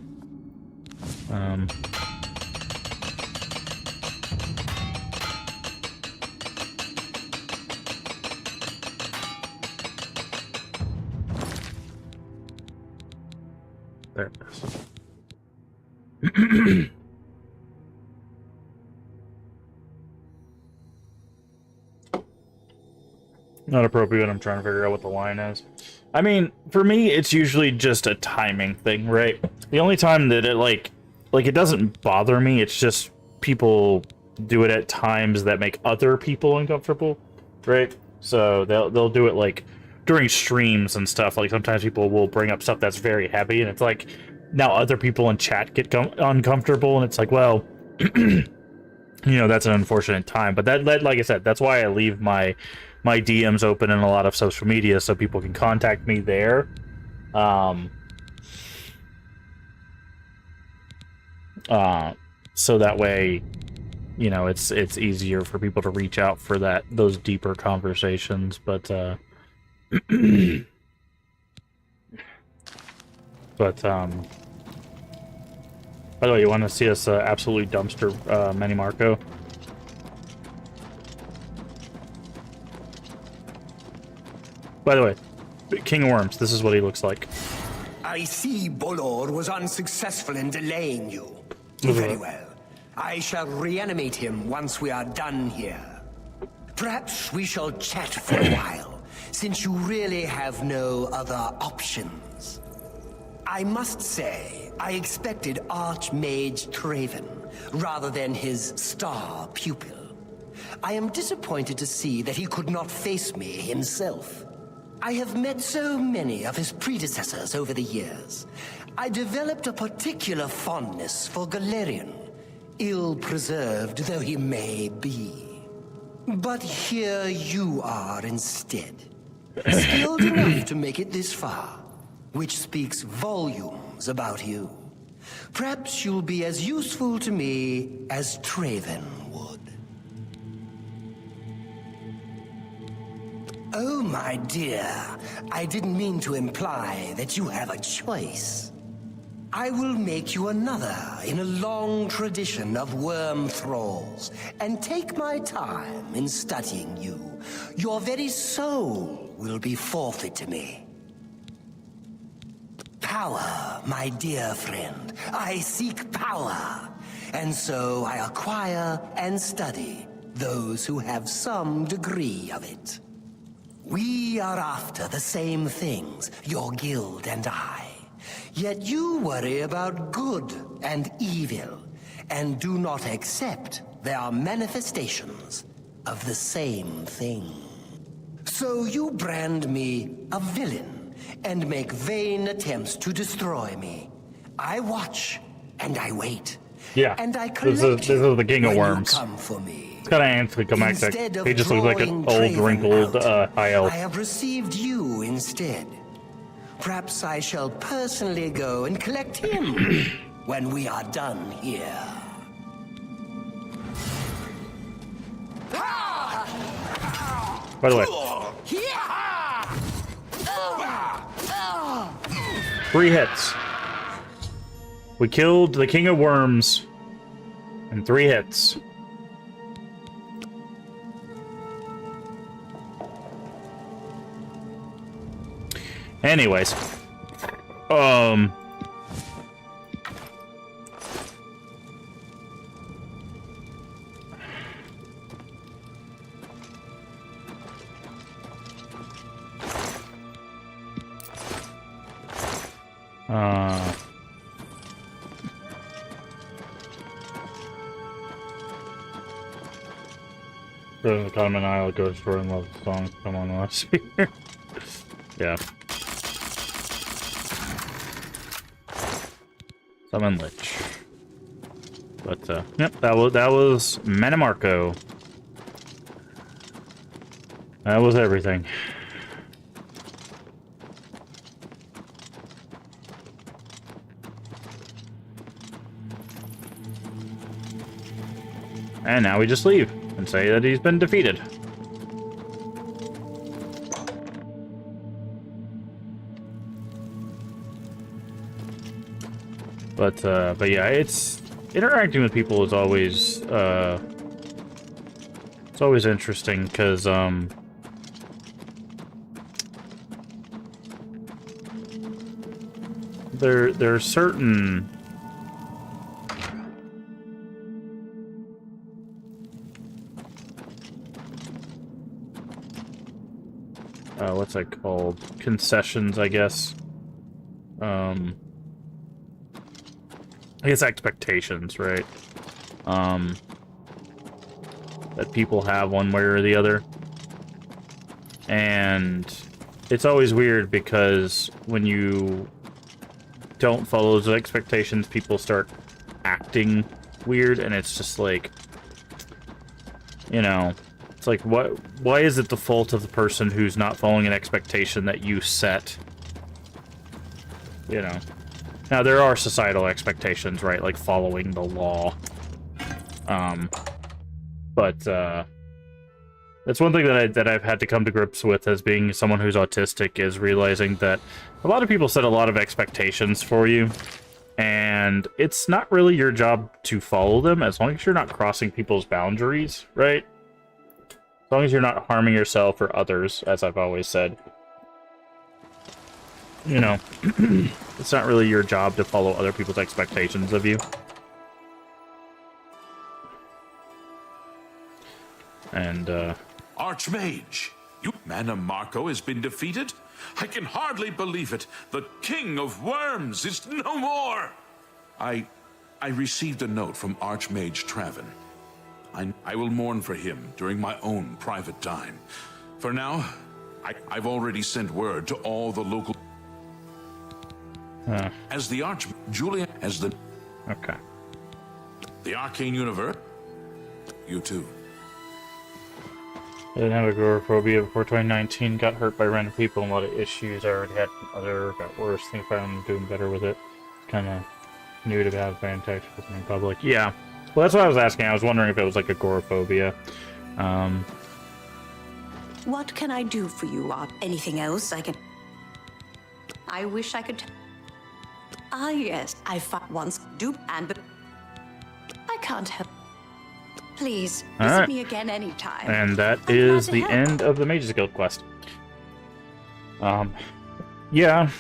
There it is. Not appropriate. I'm trying to figure out what the line is. I mean, for me, it's usually just a timing thing, right? The only time that it like it doesn't bother me, it's just people do it at times that make other people uncomfortable, right? So they'll do it like during streams and stuff. Like sometimes people will bring up stuff that's very heavy, and it's like now other people in chat get uncomfortable, and it's like, well, you know, that's an unfortunate time. But that, like I said, that's why I leave my DMs open in a lot of social media so people can contact me there. So that way, you know, it's easier for people to reach out for those deeper conversations. But by the way, you want to see us absolutely dumpster Manny Marco? By the way, King of Worms, this is what he looks like. I see Bolor was unsuccessful in delaying you. Very well. I shall reanimate him once we are done here. Perhaps we shall chat for a while, since you really have no other options. I must say, I expected Archmage Traven, rather than his star pupil. I am disappointed to see that he could not face me himself. I have met so many of his predecessors over the years. I developed a particular fondness for Galerion, ill-preserved though he may be. But here you are instead, skilled enough to make it this far, which speaks volumes about you. Perhaps you'll be as useful to me as Traven would. Oh, my dear, I didn't mean to imply that you have a choice. I will make you another in a long tradition of worm thralls, and take my time in studying you. Your very soul will be forfeit to me. Power, my dear friend. I seek power, and so I acquire and study those who have some degree of it. We are after the same things, your guild and I. Yet you worry about good and evil, and do not accept their manifestations of the same thing. So you brand me a villain, and make vain attempts to destroy me. I watch, and I wait. Yeah, and I this is the King of Worms. Come for me. It's kind of anticlimactic. He just looks like an old, wrinkled high elf. I have received you instead. Perhaps I shall personally go and collect him when we are done here. By the way, 3 hits. We killed the King of Worms in 3 hits. Anyways. The common aisle goes for and loves the song. Come on, let's see here. Yeah. Summon Lich. But yep, that was Manimarco. That was everything. And now we just leave and say that he's been defeated. But yeah, it's interacting with people is always it's always interesting because there are certain what's that called? Concessions, I guess. I guess expectations, right? That people have one way or the other. And it's always weird because when you don't follow those expectations, people start acting weird, and it's just like, you know, it's like, why is it the fault of the person who's not following an expectation that you set? You know. Now, there are societal expectations, right? Like following the law. But that's one thing that I've had to come to grips with as being someone who's autistic, is realizing that a lot of people set a lot of expectations for you, and it's not really your job to follow them as long as you're not crossing people's boundaries, right? As long as you're not harming yourself or others, as I've always said. You know, it's not really your job to follow other people's expectations of you. And, Archmage, Manimarco has been defeated? I can hardly believe it. The King of Worms is no more! I received a note from Archmage Traven. I will mourn for him during my own private time. For now, I've already sent word to all the local... As the Julian, as the... Okay. The Arcane Universe? You too. I didn't have agoraphobia before 2019. Got hurt by random people and a lot of issues. I already had other, got worse. Think I'm doing better with it. Kind of new to have bad attacks with me in public. Yeah. Well, that's what I was asking. I was wondering if it was like agoraphobia. What can I do for you? Anything else I can... I wish I could... Ah, yes. I fought once. Dupe and... I can't help... Please, visit me again anytime. And that is the end of the Mage's Guild quest. Yeah.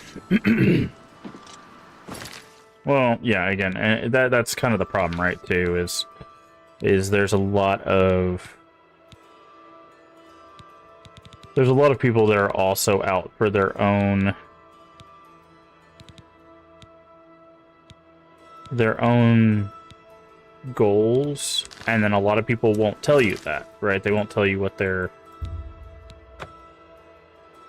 Well, yeah, again, that's kind of the problem, right, too, is there's a lot of people that are also out for their own goals, and then a lot of people won't tell you that, right? They won't tell you what they're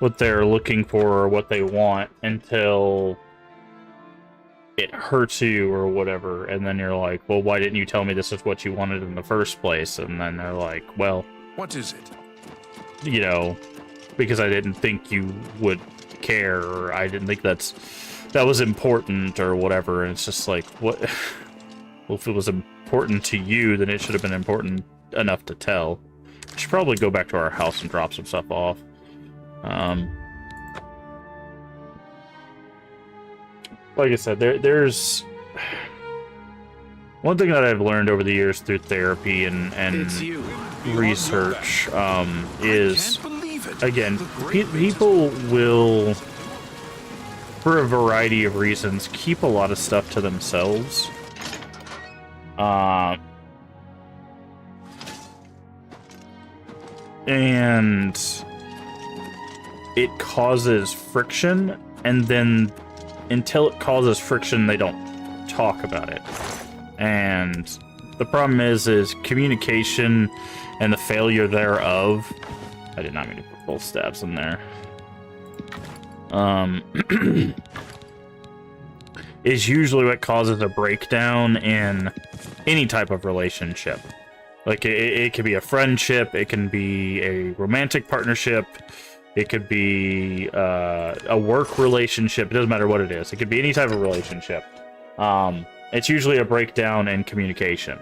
looking for or what they want until it hurts you or whatever, and then you're like, well, why didn't you tell me this is what you wanted in the first place? And then they're like, well, what is it? You know, because I didn't think you would care, or I didn't think that was important or whatever. And it's just like, what? Well, if it was important to you, then it should have been important enough to tell. I should probably go back to our house and drop some stuff off. Like I said, there's one thing that I've learned over the years through therapy and research is, again, people will for a variety of reasons, keep a lot of stuff to themselves. And it causes friction, and then until it causes friction, they don't talk about it. And the problem is communication and the failure thereof. I did not mean to put both stabs in there. Is usually what causes a breakdown in any type of relationship. Like, it could be a friendship, it can be a romantic partnership, it could be a work relationship, it doesn't matter what it is. It could be any type of relationship. It's usually a breakdown in communication.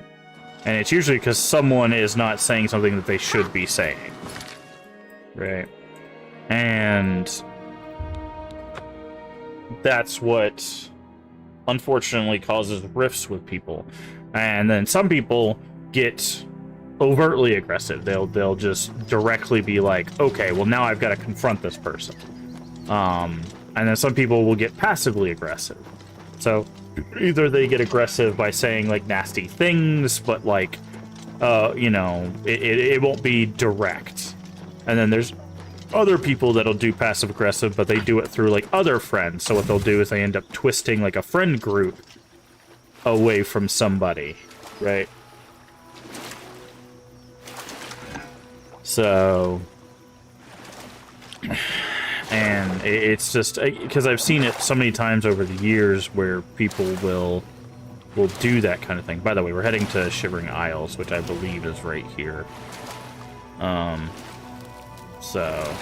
And it's usually because someone is not saying something that they should be saying. Right? And that's what unfortunately causes rifts with people. And then some people get overtly aggressive. They'll just directly be like, okay, well, now I've got to confront this person. And then some people will get passively aggressive. So either they get aggressive by saying like nasty things, but like, you know, it won't be direct. And then there's other people that'll do passive aggressive, but they do it through like other friends. So what they'll do is they end up twisting like a friend group away from somebody, right? So, and it's just because I've seen it so many times over the years where people will do that kind of thing. By the way, we're heading to Shivering Isles, which I believe is right here. So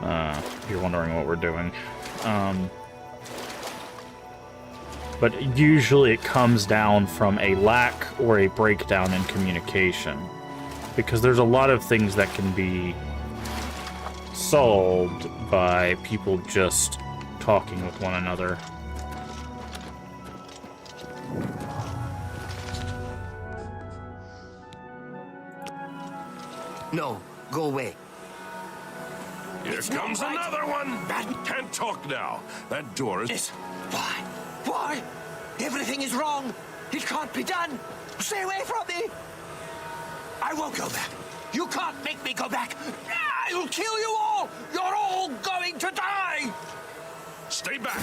if you're wondering what we're doing. But usually it comes down from a lack or a breakdown in communication. Because there's a lot of things that can be solved by people just talking with one another. No, go away. Here comes another one! That can't talk now. That door is... Yes. Why? Why? Everything is wrong. It can't be done. Stay away from me. I won't go back. You can't make me go back. I'll kill you all. You're all going to die. Stay back.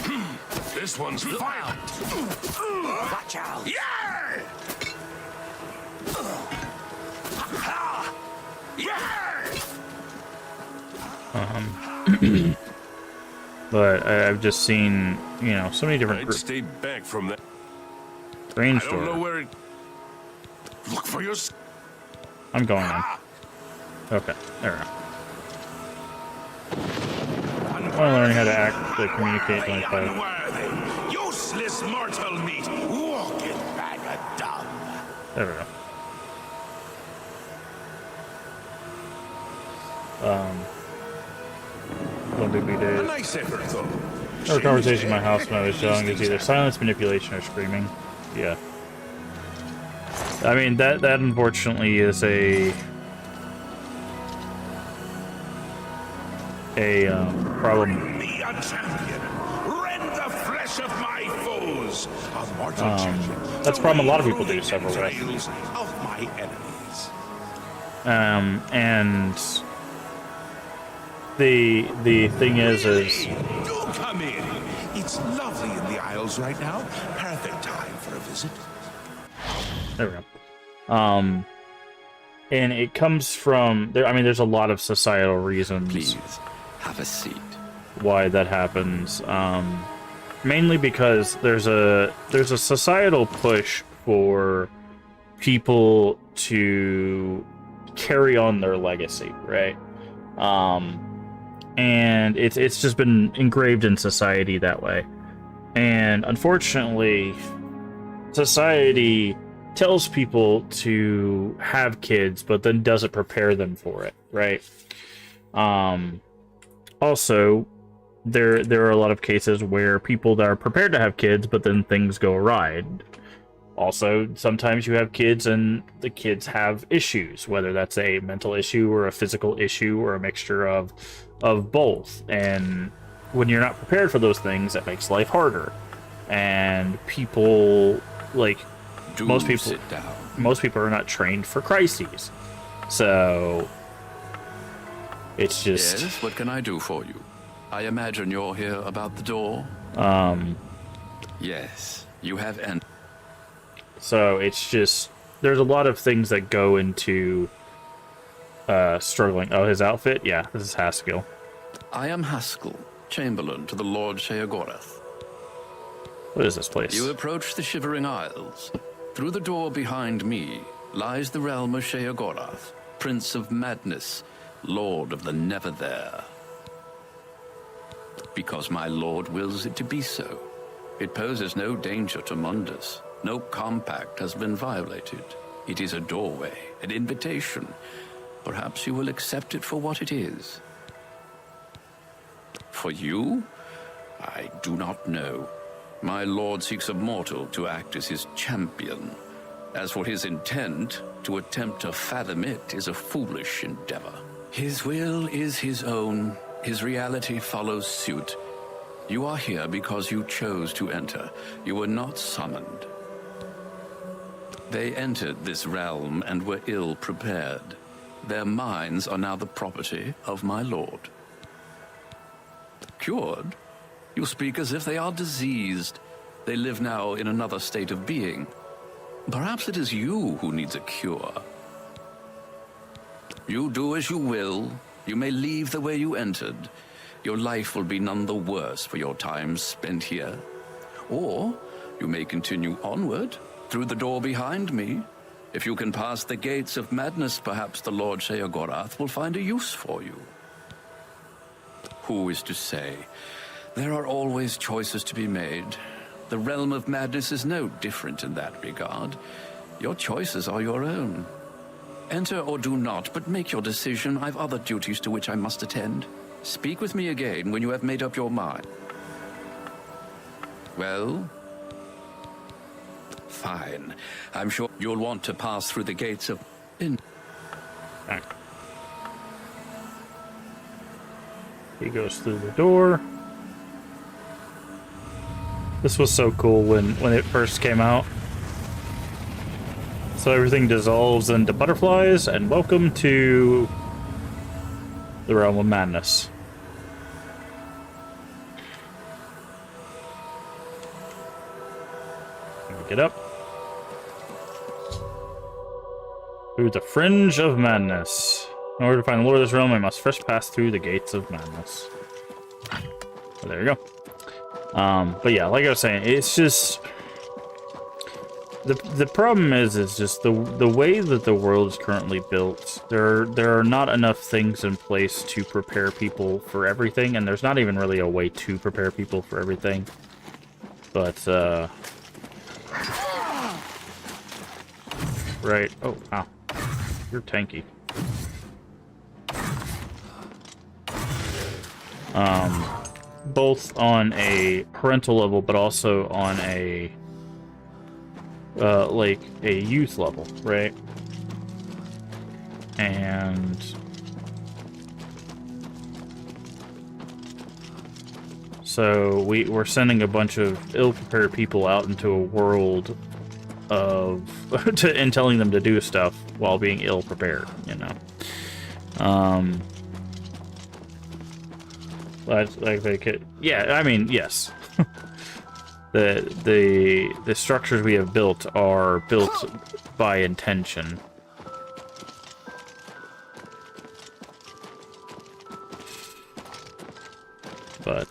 This one's violent. Watch out. Yeah! But I've just seen, you know, so many different I'd stay back from that. range I don't know door. where it... Look for your... I'm going in. Okay, there we go. I'm learning how to act, to communicate like that. Unworthy, useless mortal meat, walking bag of dung. There we go. What did we A do? nice effort, though. Our conversation in my house when I was young is either silence, manipulation, or screaming. Yeah. I mean, that unfortunately is a problem. Me a champion. Rend the flesh of my foes. A mortal champion. That's a problem a lot of people do several ways. Trails of my enemies. And the thing is Do come in. It's lovely in the Isles right now. Perfect time for a visit. there we go. And it comes from there. I mean, there's a lot of societal reasons. Please have a seat. Why that happens. Mainly because there's a societal push for people to carry on their legacy, right? And it's just been engraved in society that way. And unfortunately, society tells people to have kids, but then doesn't prepare them for it, right? Also, there are a lot of cases where people that are prepared to have kids, but then things go awry. Also, sometimes you have kids and the kids have issues, whether that's a mental issue or a physical issue or a mixture of both. And when you're not prepared for those things, it makes life harder. And people, like, most people are not trained for crises. So it's just... Yes, what can I do for you? I imagine you're here about the door? Yes, you have entered. So it's just... There's a lot of things that go into struggling. Oh, his outfit? Yeah, this is Haskell. I am Haskell, Chamberlain to the Lord Sheogorath. What is this place? You approach the Shivering Isles. Through the door behind me lies the realm of Sheogorath, Prince of Madness, Lord of the Never There. Because my lord wills it to be so. It poses no danger to Mundus. No compact has been violated. It is a doorway, an invitation. Perhaps you will accept it for what it is. For you? I do not know. My lord seeks a mortal to act as his champion. As for his intent, to attempt to fathom it is a foolish endeavor. His will is his own. His reality follows suit. You are here because you chose to enter. You were not summoned. They entered this realm and were ill prepared. Their minds are now the property of my lord. Cured? You speak as if they are diseased. They live now in another state of being. Perhaps it is you who needs a cure. You do as you will. You may leave the way you entered. Your life will be none the worse for your time spent here. Or you may continue onward through the door behind me. If you can pass the gates of madness, perhaps the Lord Sheogorath will find a use for you. Who is to say? There are always choices to be made. The realm of madness is no different in that regard. Your choices are your own. Enter or do not, but make your decision. I've other duties to which I must attend. Speak with me again when you have made up your mind. Well? Fine. I'm sure you'll want to pass through the gates of... Right. He goes through the door. This was so cool when it first came out. So everything dissolves into butterflies, and welcome to the realm of madness. Get up. Through the fringe of madness. In order to find the Lord of this realm, I must first pass through the gates of madness. So there you go. But yeah, like I was saying, it's just the problem is just the way that the world is currently built. There are not enough things in place to prepare people for everything, and there's not even really a way to prepare people for everything. But right. Oh, wow. You're tanky. Both on a parental level, but also on a like a youth level, right? And so we're sending a bunch of ill-prepared people out into a world of and telling them to do stuff while being ill-prepared, you know. Like they could, yeah. I mean, yes. the structures we have built are built by intention. But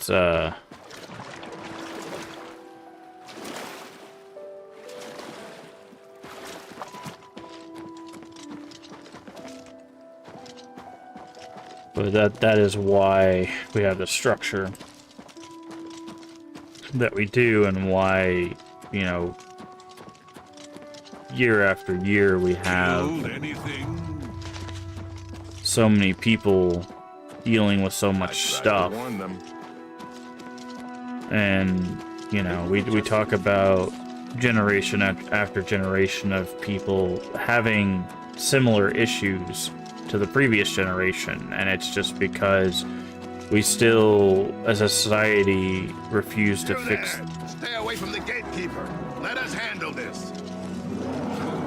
that is why we have the structure that we do, and why, you know, year after year we have so many people dealing with so much stuff. And, you know, we talk about generation after generation of people having similar issues to the previous generation, and it's just because we still, as a society, refuse to Stay away from the gatekeeper. Let us handle this.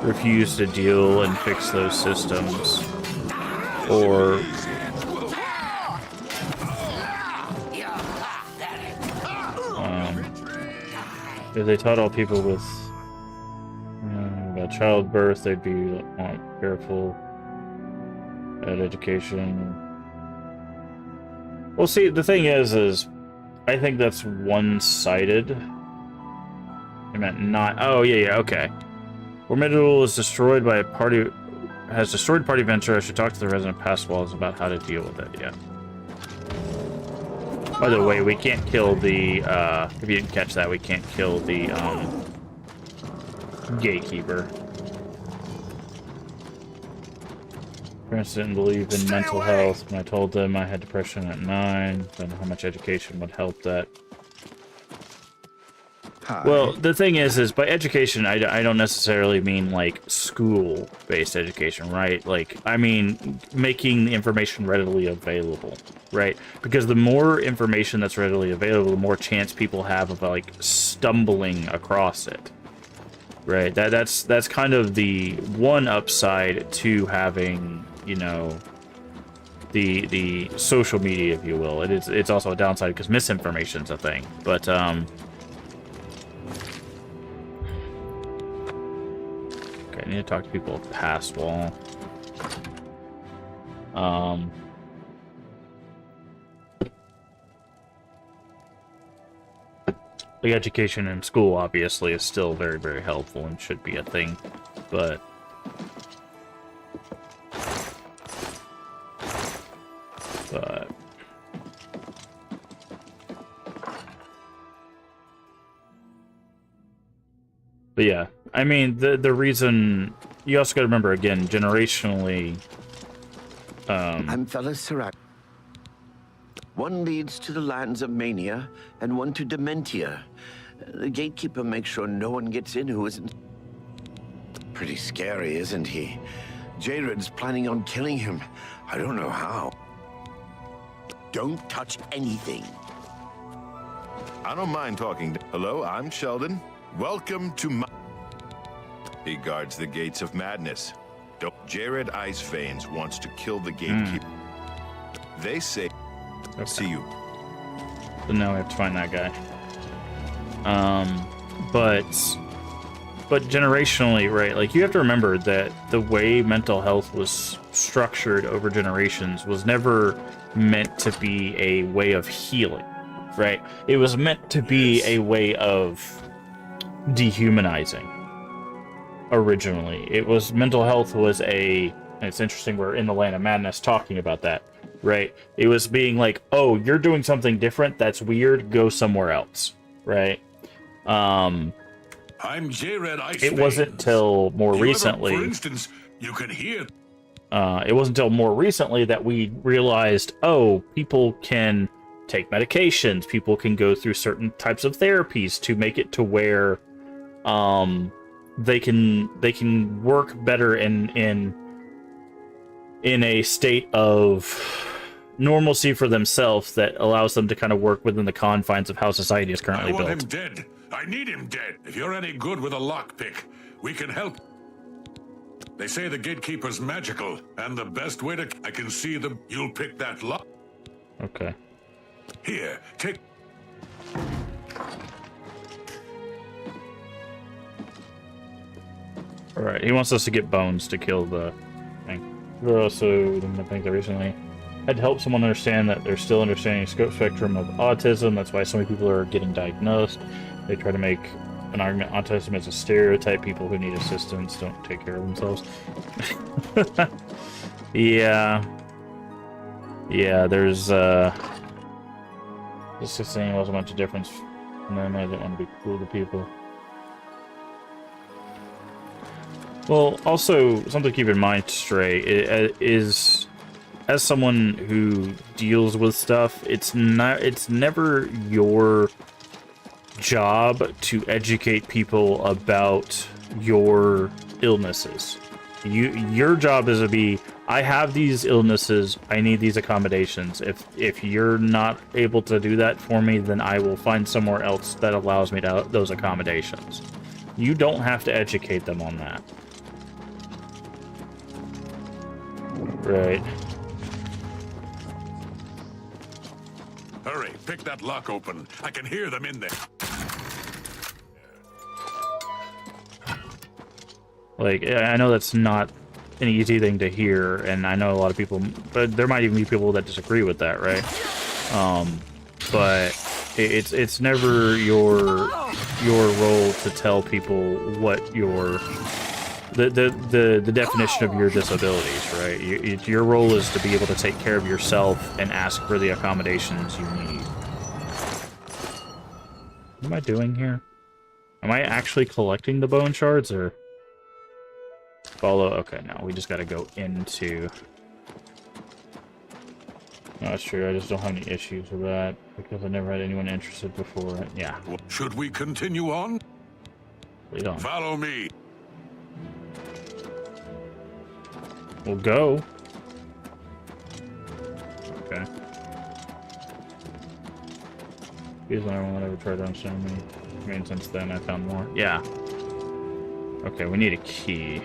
refuse to deal and fix those systems, or if they taught all people with about childbirth, they'd be more careful at education. Well, see, the thing is I think that's one-sided. I meant not. Oh, yeah, okay. Formidable is destroyed by a party. Has destroyed party venture. I should talk to the resident past walls about how to deal with it. Yeah. By the way, we can't kill the. If you didn't catch that, we can't kill the gatekeeper. Parents didn't believe in mental health. When I told them I had depression at 9, then how much education would help that. Well, the thing is by education, I don't necessarily mean, like, school-based education, right? Like, I mean, making the information readily available, right? Because the more information that's readily available, the more chance people have of, like, stumbling across it, right? That's kind of the one upside to having, you know, the social media, if you will. It's also a downside because misinformation's a thing, but, I need to talk to people past wall. The education in school obviously is still very, very helpful and should be a thing, but yeah, I mean, the reason, you also got to remember, again, generationally, I'm Fellas Sirac. One leads to the lands of Mania, and one to Dementia. The gatekeeper makes sure no one gets in who isn't... Pretty scary, isn't he? Jared's planning on killing him. I don't know how. Don't touch anything. I don't mind talking. Hello, I'm Sheldon. Welcome to my... He guards the gates of madness. Jared Iceveins wants to kill the gatekeeper. They say... Okay. See you. So now we have to find that guy. But generationally, right, like, you have to remember that the way mental health was structured over generations was never meant to be a way of healing, right? It was meant to be a way of dehumanizing. Originally, it was, mental health was and it's interesting we're in the land of madness talking about that, right? It was being like, oh, you're doing something different, that's weird, go somewhere else, right? I'm Jared Iceveins. It wasn't until more recently, for instance, you can hear... it wasn't until more recently that we realized, oh, people can take medications, people can go through certain types of therapies to make it to where they can work better in a state of normalcy for themselves that allows them to kind of work within the confines of how society is currently built. I want him dead. I need him dead. If you're any good with a lockpick, we can help. They say the gatekeeper's magical, and the best way to... I can see them. You'll pick that lock. Okay. Here, take... Alright, he wants us to get bones to kill the thing. We're also, I think that recently had to help someone understand that they're still understanding scope spectrum of autism. That's why so many people are getting diagnosed. They try to make an argument autism is a stereotype. People who need assistance don't take care of themselves. Yeah, there's this is saying was a bunch of difference, and then I didn't want to be cruel to people. Well, also something to keep in mind, Stray, is as someone who deals with stuff, it's never your job to educate people about your illnesses. Your job is to be, I have these illnesses, I need these accommodations. If you're not able to do that for me, then I will find somewhere else that allows me to those accommodations. You don't have to educate them on that. Right. Hurry, pick that lock open. I can hear them in there. Like, I know that's not an easy thing to hear, and I know a lot of people, but there might even be people that disagree with that, right? But it's never your role to tell people what the definition of your disabilities, right? Your role is to be able to take care of yourself and ask for the accommodations you need. What am I doing here? Am I actually collecting the bone shards, or follow? Okay, no, we just gotta go into... Not sure, I just don't have any issues with that, because I never had anyone interested before. Yeah. Should we continue on? We don't. Follow me. We'll go. Okay. Here's another one that I ever tried to understand me. I mean, since then I found more. Yeah. Okay, we need a key.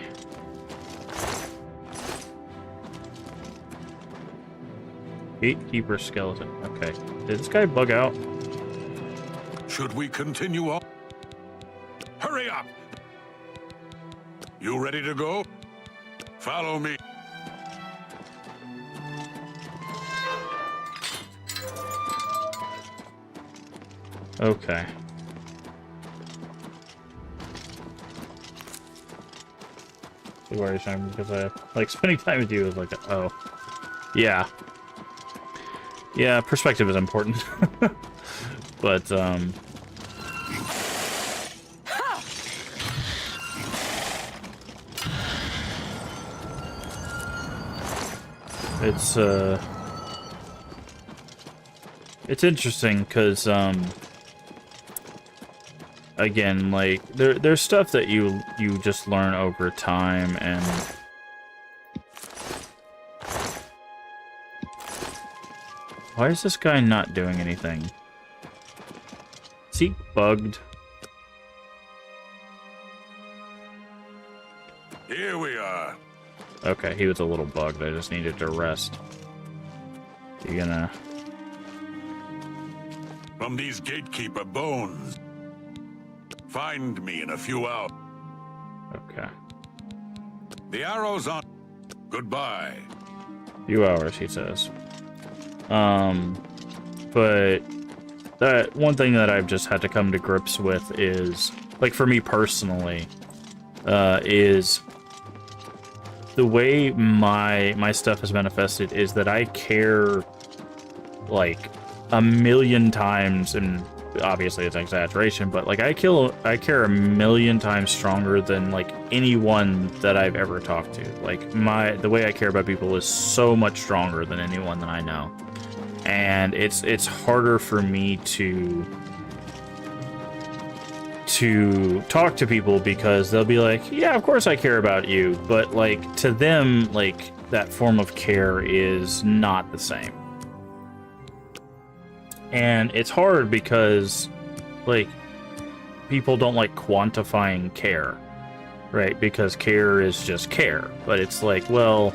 Gatekeeper skeleton. Okay. Did this guy bug out? Should we continue on? Hurry up! You ready to go? Follow me. Okay. See where you're saying, because I like spending time with you is like, oh, yeah. Yeah, perspective is important. But, it's interesting, because, again, like, there's stuff that you just learn over time, and... Why is this guy not doing anything? Is he bugged? Here we are. Okay, he was a little bugged. I just needed to rest. You gonna... From these gatekeeper bones. Find me in a few hours. Okay. The arrow's on. Goodbye. Few hours, he says. But that one thing that I've just had to come to grips with is, like, for me personally, is the way my stuff is manifested is that I care, like, 1,000,000 times, and obviously it's an exaggeration, but, like, I care 1,000,000 times stronger than, like, anyone that I've ever talked to. Like, the way I care about people is so much stronger than anyone that I know. And it's harder for me to talk to people, because they'll be like, yeah, of course I care about you, but, like, to them, like, that form of care is not the same. And it's hard because, like, people don't like quantifying care, right? Because care is just care. But it's like, well,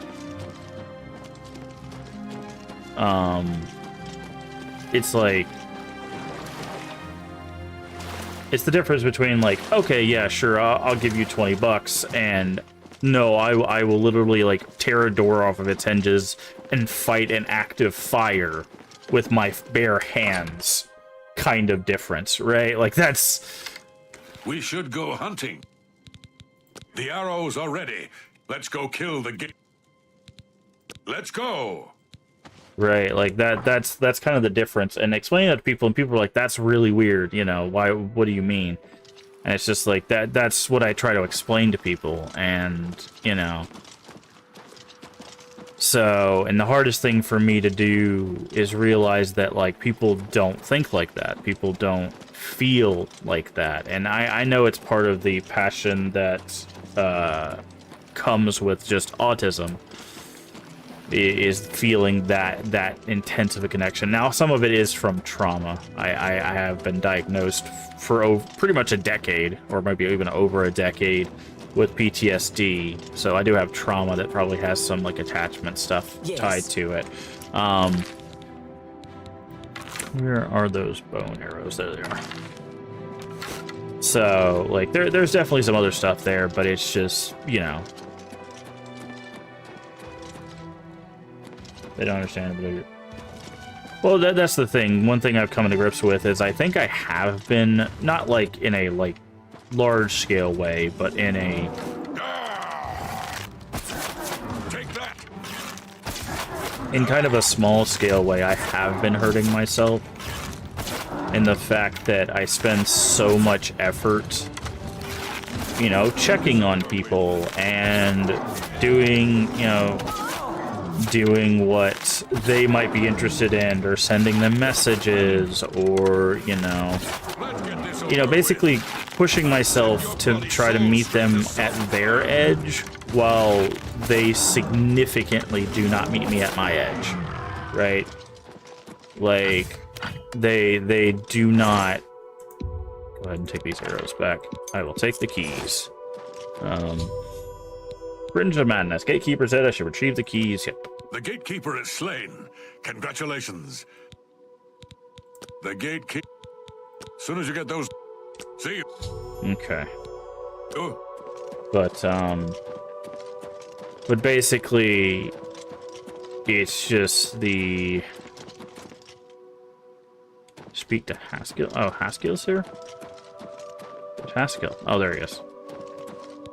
it's like, it's the difference between, like, okay, yeah, sure, I'll give you $20, and no, I will literally, like, tear a door off of its hinges and fight an active fire with my bare hands kind of difference, right? Like, that's... We should go hunting. The arrows are ready. Let's go kill the gate. Let's go. Right, like, that's kind of the difference. And explaining that to people, and people are like, that's really weird, you know, what do you mean? And it's just like, that's what I try to explain to people, and, you know... So, and the hardest thing for me to do is realize that, like, people don't think like that. People don't feel like that. And I know it's part of the passion that comes with just autism, is feeling that intense of a connection. Now, some of it is from trauma. I have been diagnosed for pretty much a decade, or maybe even over a decade, with PTSD, so I do have trauma that probably has some like attachment stuff tied to it. Where are those bow and arrows? There they are. So like there's definitely some other stuff there, but it's just, you know, they don't understand. Well, that's the thing. One thing I've come to grips with is I think I have been, not like in a like large scale way, but in a kind of a small scale way, I have been hurting myself in the fact that I spend so much effort, you know, checking on people and doing, you know, doing what they might be interested in, or sending them messages, or, you know, basically pushing myself to try to meet them at their edge, while they significantly do not meet me at my edge, right? Like, they do not... Go ahead and take these arrows back. I will take the keys. Fringe of Madness. Gatekeeper said I should retrieve the keys. Yep. The gatekeeper is slain. Congratulations. The gatekeeper... As soon as you get those... See you. Okay. Oh. But basically, it's just the... Speak to Haskell. Oh, Haskell's here? There's Haskell. Oh, there he is.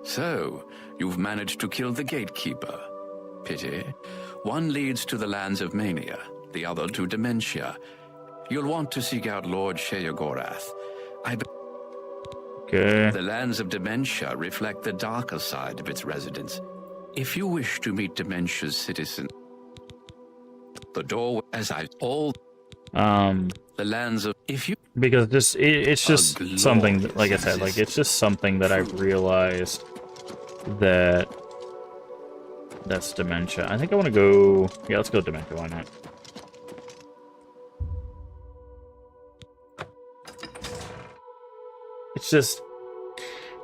So, you've managed to kill the gatekeeper. Pity. One leads to the lands of Mania, the other to Dementia. You'll want to seek out Lord Sheogorath. Okay. The lands of Dementia reflect the darker side of its residents. If you wish to meet Dementia's citizens, the door, as I all, the lands of, if you, because it's just something that, like I said, like it's just something that I've realized that that's Dementia. I think I want to go. Yeah, let's go Dementia. Why not?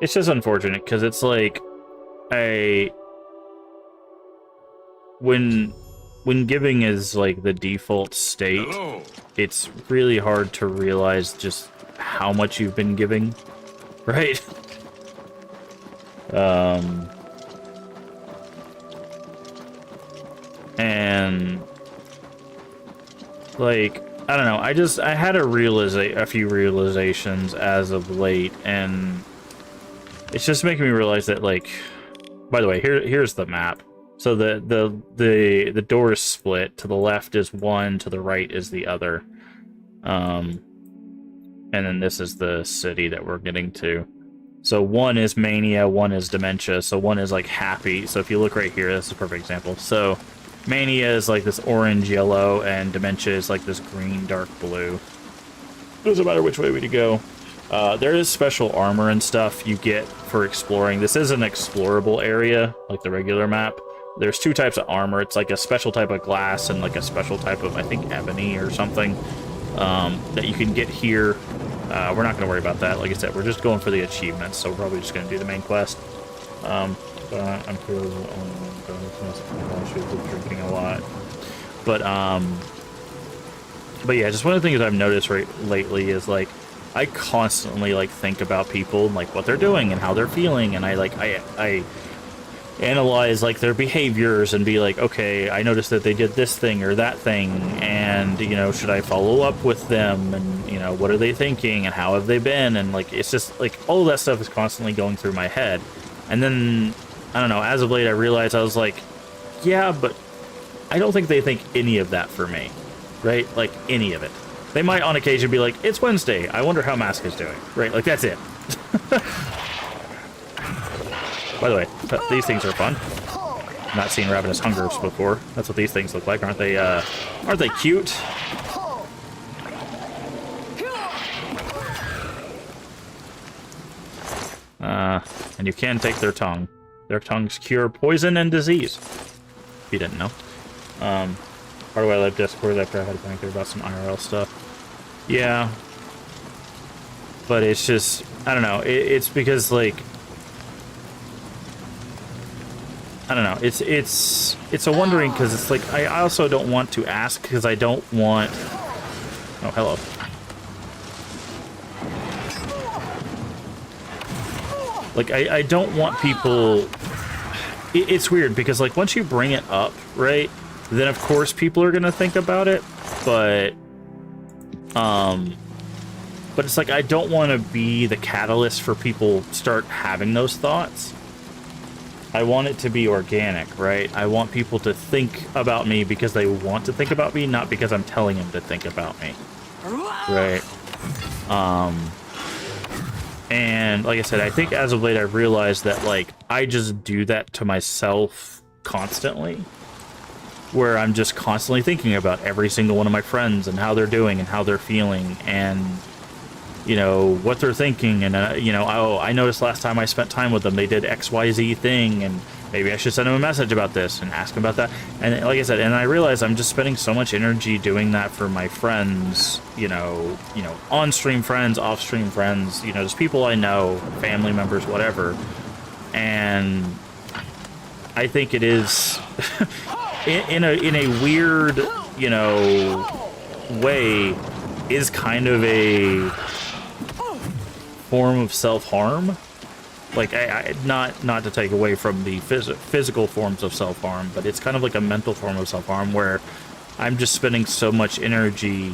It's just unfortunate because it's like when giving is like the default state, it's really hard to realize just how much you've been giving, right? And like, I don't know, I had a few realizations as of late, and it's just making me realize that, like, by the way, here's the map. So the door is split. To the left is one, to the right is the other. And then this is the city that we're getting to. So one is Mania, one is Dementia. So one is like happy. So if you look right here, this is a perfect example. So Mania is like this orange yellow, and Dementia is like this green dark blue. Doesn't matter which way we go. There is special armor and stuff you get for exploring. This is an explorable area, like the regular map. There's two types of armor. It's like a special type of glass and like a special type of, I think, ebony or something, that you can get here. We're not going to worry about that. Like I said, we're just going for the achievements, so we're probably just going to do the main quest. I'm feeling drinking a lot. But yeah, just one of the things I've noticed lately is, like, I constantly, like, think about people and, like, what they're doing and how they're feeling, and I analyze, like, their behaviors and be like, okay, I noticed that they did this thing or that thing, and, you know, should I follow up with them, and, you know, what are they thinking, and how have they been, and, like, it's just, like, all of that stuff is constantly going through my head. And then, I don't know, as of late I realized, I was like, yeah, but I don't think they think any of that for me, right? Like, any of it. They might on occasion be like, it's Wednesday, I wonder how Mask is doing, right? Like, that's it. By the way, these things are fun. not seen ravenous hungers before. That's what these things look like, aren't they? Aren't they cute? And you can take their tongue. Their tongues cure poison and disease. If you didn't know. Part of why I left Discord after I had to think about some IRL stuff. Yeah. But it's just, I don't know. It's because, like, I don't know. It's a wondering because it's like I also don't want to ask because I don't want. Oh, hello. Like I don't want people. It's weird because like once you bring it up, right? Then of course people are gonna think about it, but it's like I don't want to be the catalyst for people start having those thoughts. I want it to be organic, right? I want people to think about me because they want to think about me, not because I'm telling them to think about me. Right? And like I said, I think as of late I've realized that like I just do that to myself constantly. Where I'm just constantly thinking about every single one of my friends and how they're doing and how they're feeling and you know, what they're thinking, and, you know, oh, I noticed last time I spent time with them, they did XYZ thing, and maybe I should send them a message about this and ask them about that. And like I said, and I realize I'm just spending so much energy doing that for my friends, you know, on-stream friends, off-stream friends, you know, just people I know, family members, whatever. And I think it is, in a weird, you know, way, is kind of a form of self-harm. Like not to take away from the physical forms of self-harm, but it's kind of like a mental form of self-harm where I'm just spending so much energy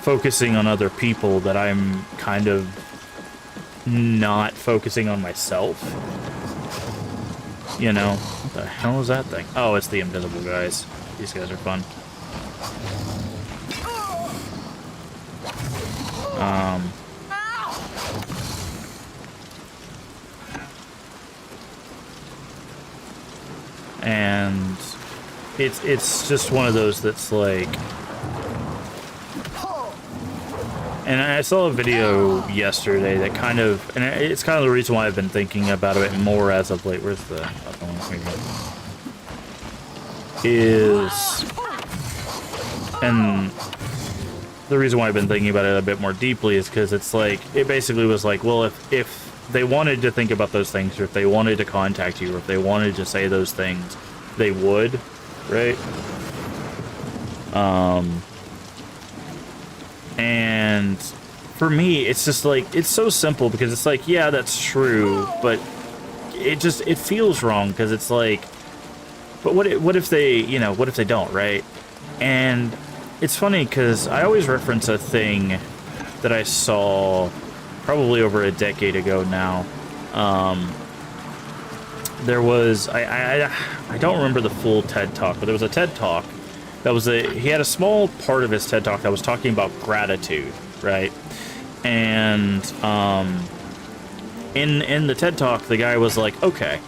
focusing on other people that I'm kind of not focusing on myself. You know, what the hell is that thing? Oh, it's the invisible guys. These guys are fun. And it's just one of those that's like, and I saw a video yesterday that kind of, and it's kind of the reason why I've been thinking about it more as of late. Where's the other one? Is, and the reason why I've been thinking about it a bit more deeply is because it's like, it basically was like, well, if they wanted to think about those things, or if they wanted to contact you, or if they wanted to say those things, they would, right? And for me, it's just like, it's so simple because it's like, yeah, that's true, but it feels wrong because it's like, but what if they, you know, what if they don't, right? And it's funny because I always reference a thing that I saw probably over a decade ago now. There was, I don't remember the full TED Talk, but there was a TED Talk that was he had a small part of his TED Talk that was talking about gratitude, right? And in the TED Talk, the guy was like, okay,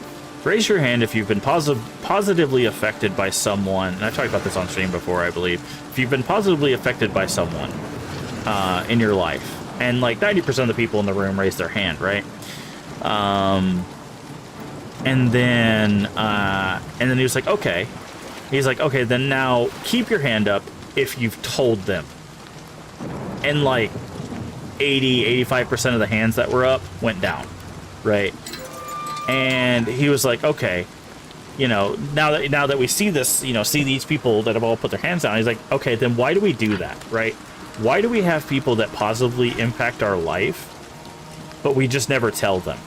raise your hand if you've been positively affected by someone, and I talked about this on stream before, I believe, if you've been positively affected by someone in your life. And like 90% of the people in the room raised their hand, right? And then he was like, okay. He's like, okay, then now keep your hand up if you've told them. And like 85% of the hands that were up went down, right? And he was like, okay, you know, now that we see this, you know, see these people that have all put their hands down, he's like, okay, then why do we do that, right? Why do we have people that positively impact our life, but we just never tell them,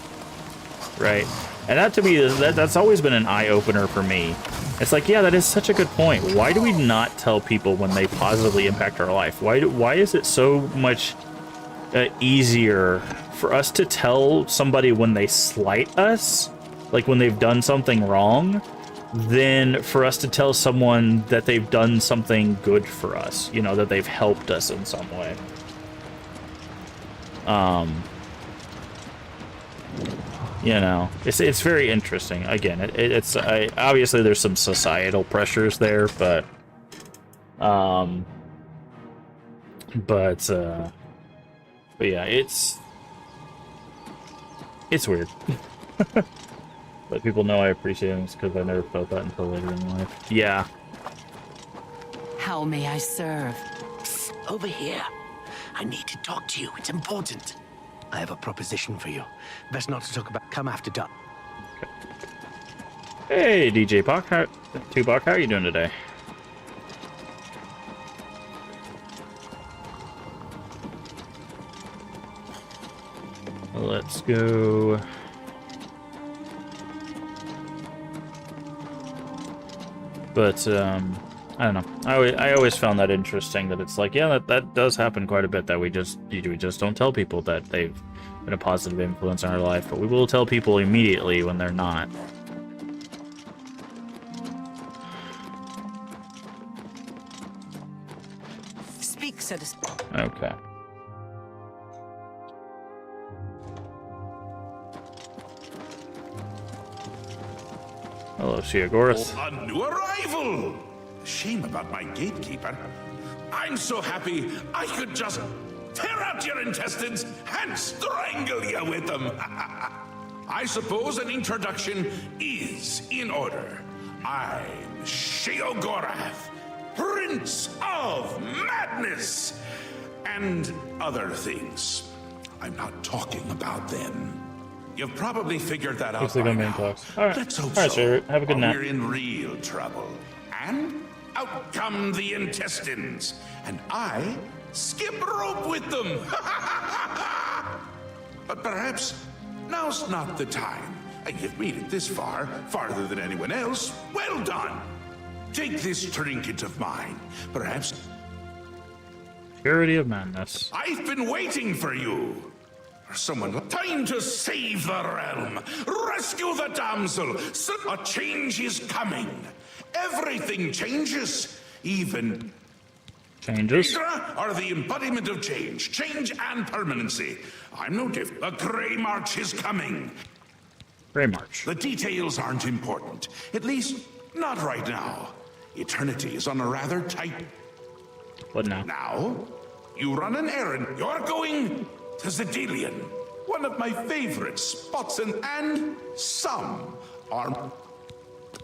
right? And that to me, that's always been an eye-opener for me. It's like, yeah, that is such a good point. Why do we not tell people when they positively impact our life? Why is it so much easier for us to tell somebody when they slight us, like when they've done something wrong, than for us to tell someone that they've done something good for us, you know, that they've helped us in some way. you know, it's very interesting. Again, it's obviously there's some societal pressures there, but yeah, it's weird. But people know I appreciate it because I never felt that until later in life. Yeah. How may I serve? Over here. I need to talk to you. It's important. I have a proposition for you. Best not to talk about. Come after dark. Hey, DJ Bach, Tupac, how are you doing today? Let's go. But I don't know. I always found that interesting. That it's like, yeah, that does happen quite a bit. That we just don't tell people that they've been a positive influence in our life, but we will tell people immediately when they're not. Speak, citizen. Okay. Hello, Shiagoras. A new arrival! Shame about my gatekeeper. I'm so happy I could just tear out your intestines and strangle you with them. I suppose an introduction is in order. I'm Sheogorath, Prince of Madness, and other things. I'm not talking about them. You've probably figured that out by now. Alright, Let's hope alright, so. Have a good night. We're in real trouble. And out come the intestines. And I skip rope with them. But perhaps now's not the time. And you've made it this far, farther than anyone else. Well done. Take this trinket of mine. Perhaps... Purity of Madness. I've been waiting for you. Someone, time to save the realm, rescue the damsel. A change is coming. Everything changes, even changes. Hydra are the embodiment of change and permanency. I'm no different. The Grey March is coming. Grey March. The details aren't important, at least not right now. Eternity is on a rather tight. What now? Now, you run an errand. You're going to Zedilian, one of my favorite spots, and some are...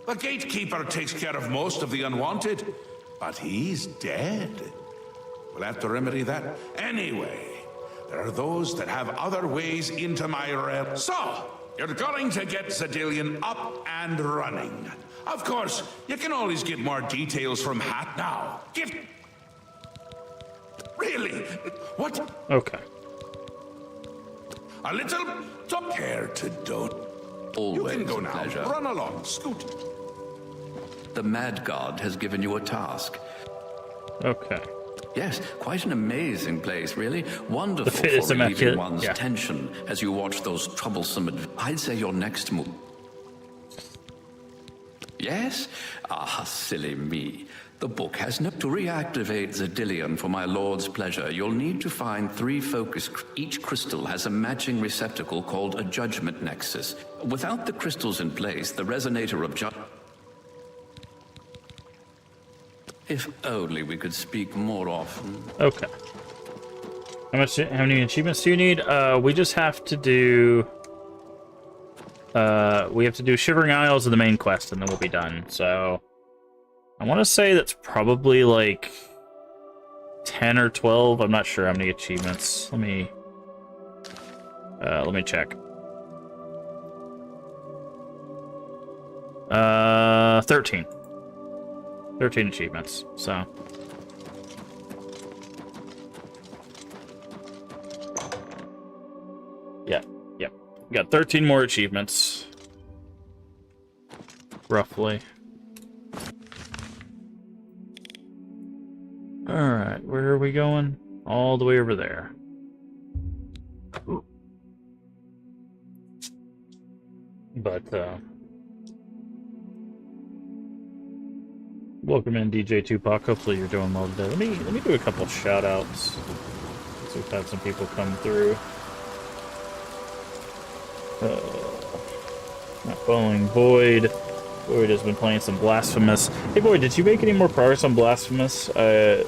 The gatekeeper takes care of most of the unwanted, but he's dead. We'll have to remedy that anyway. There are those that have other ways into my realm. So, you're going to get Zedilian up and running. Of course, you can always get more details from Hat now. Really? What? Okay. A little took care to don't. Always you can go a now. pleasure. Run along, scoot. The Mad God has given you a task. Okay. Yes, quite an amazing place, really. Wonderful The fit is for relieving immaculate. one's Yeah. tension as you watch those troublesome... I'd say your next move... Yes? Ah, silly me. The book has no... To reactivate Zedilian for my lord's pleasure, you'll need to find 3 focus... Each crystal has a matching receptacle called a judgment nexus. Without the crystals in place, the resonator of If only we could speak more often. Okay. How many achievements do you need? We just have to do... we have to do Shivering Isles of the main quest, and then we'll be done. So, I want to say that's probably like 10 or 12. I'm not sure how many achievements. Let me check. 13. 13 achievements. So. Yeah. We got 13 more achievements. Roughly. Alright, where are we going? All the way over there. Ooh. But, welcome in, DJ Tupac. Hopefully you're doing well today. Let me do a couple shout-outs. So we've had some people come through. Not following Boyd. Boyd has been playing some Blasphemous. Hey Boyd, did you make any more progress on Blasphemous? I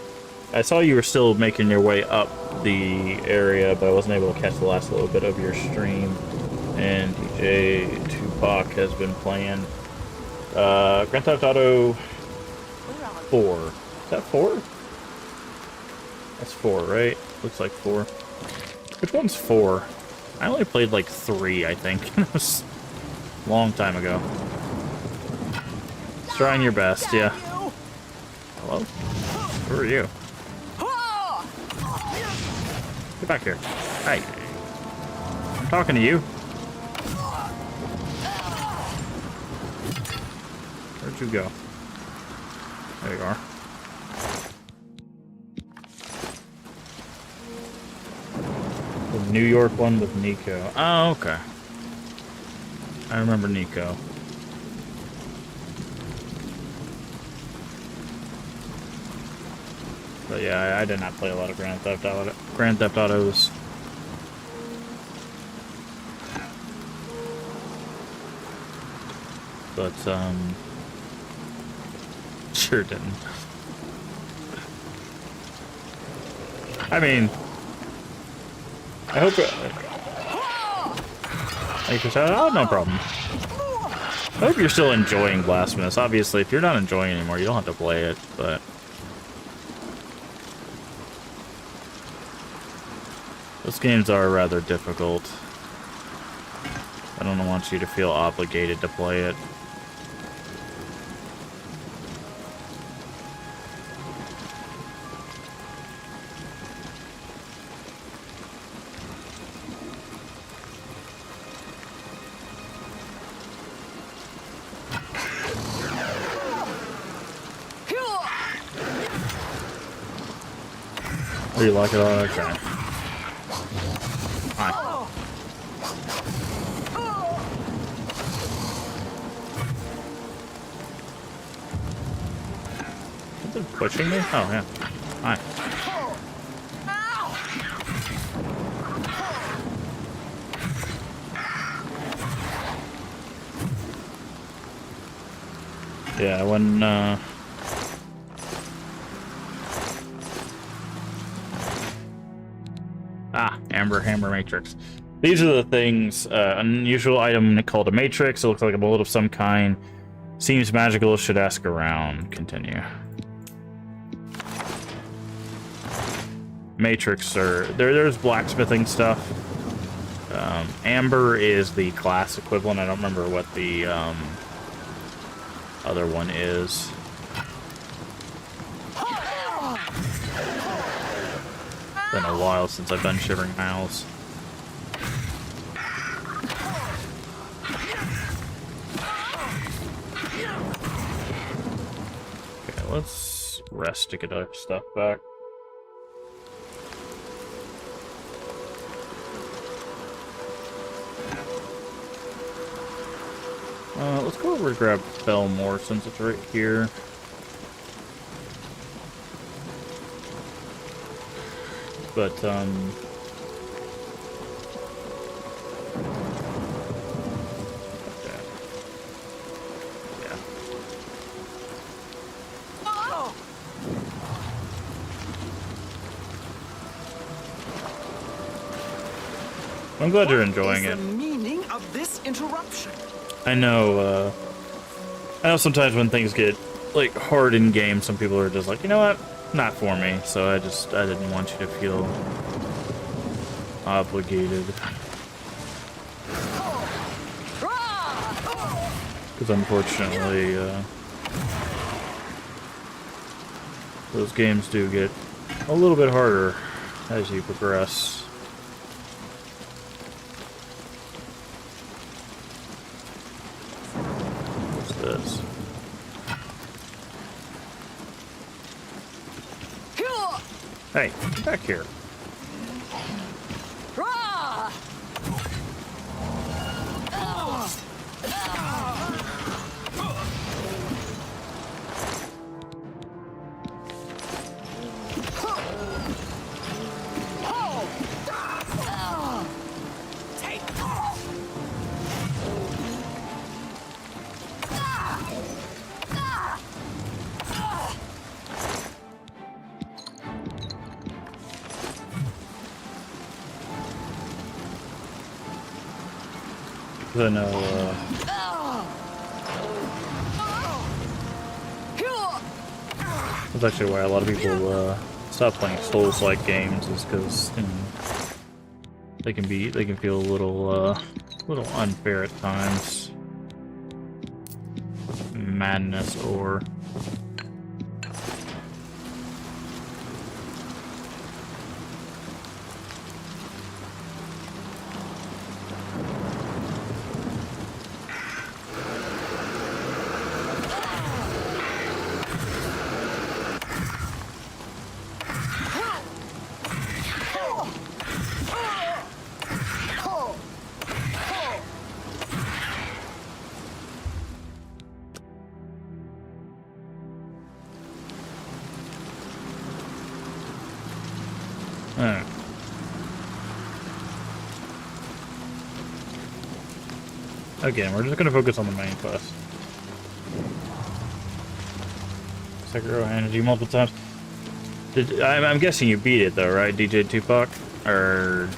saw you were still making your way up the area, but I wasn't able to catch the last little bit of your stream. And DJ Tupac has been playing Grand Theft Auto 4. Is that 4? That's 4, right? Looks like 4. Which one's 4? I only played like 3, I think. It was a long time ago. Trying your best, yeah. Hello? Who are you? Get back here. Hey. I'm talking to you. Where'd you go? There you are. The New York one with Nico. Oh, okay. I remember Nico. But yeah, I did not play a lot of Grand Theft Autos. But, sure didn't. I mean, I hope like you said, oh, no problem. I hope you're still enjoying Blasphemous. Obviously, if you're not enjoying it anymore, you don't have to play it, but those games are rather difficult. I don't want you to feel obligated to play it. Oh, you like it all? Okay. Hi. Is it pushing me? Oh, yeah. Hi. Yeah, when, Amber Hammer Matrix. These are the things. Unusual item called a matrix. It looks like a bullet of some kind. Seems magical. Should ask around. Continue. Matrix there's blacksmithing stuff. Amber is the class equivalent. I don't remember what the other one is. Been a while since I've done Shivering Isles. Okay, let's rest to get our stuff back. Let's go over and grab Belmore since it's right here. But, okay. Yeah. I'm glad you're enjoying it. What is the meaning of this interruption? I know sometimes when things get, like, hard in game, some people are just like, you know what? Not for me, so I didn't want you to feel obligated. Because unfortunately, those games do get a little bit harder as you progress. What's this? Hey, get back here. I know, that's actually why a lot of people stop playing Souls-like games, is because they can feel a little unfair at times. Madness or. Alright. Again, we're just gonna focus on the main quest. Sekiro energy multiple times. I'm guessing you beat it though, right, DJ Tupac? Or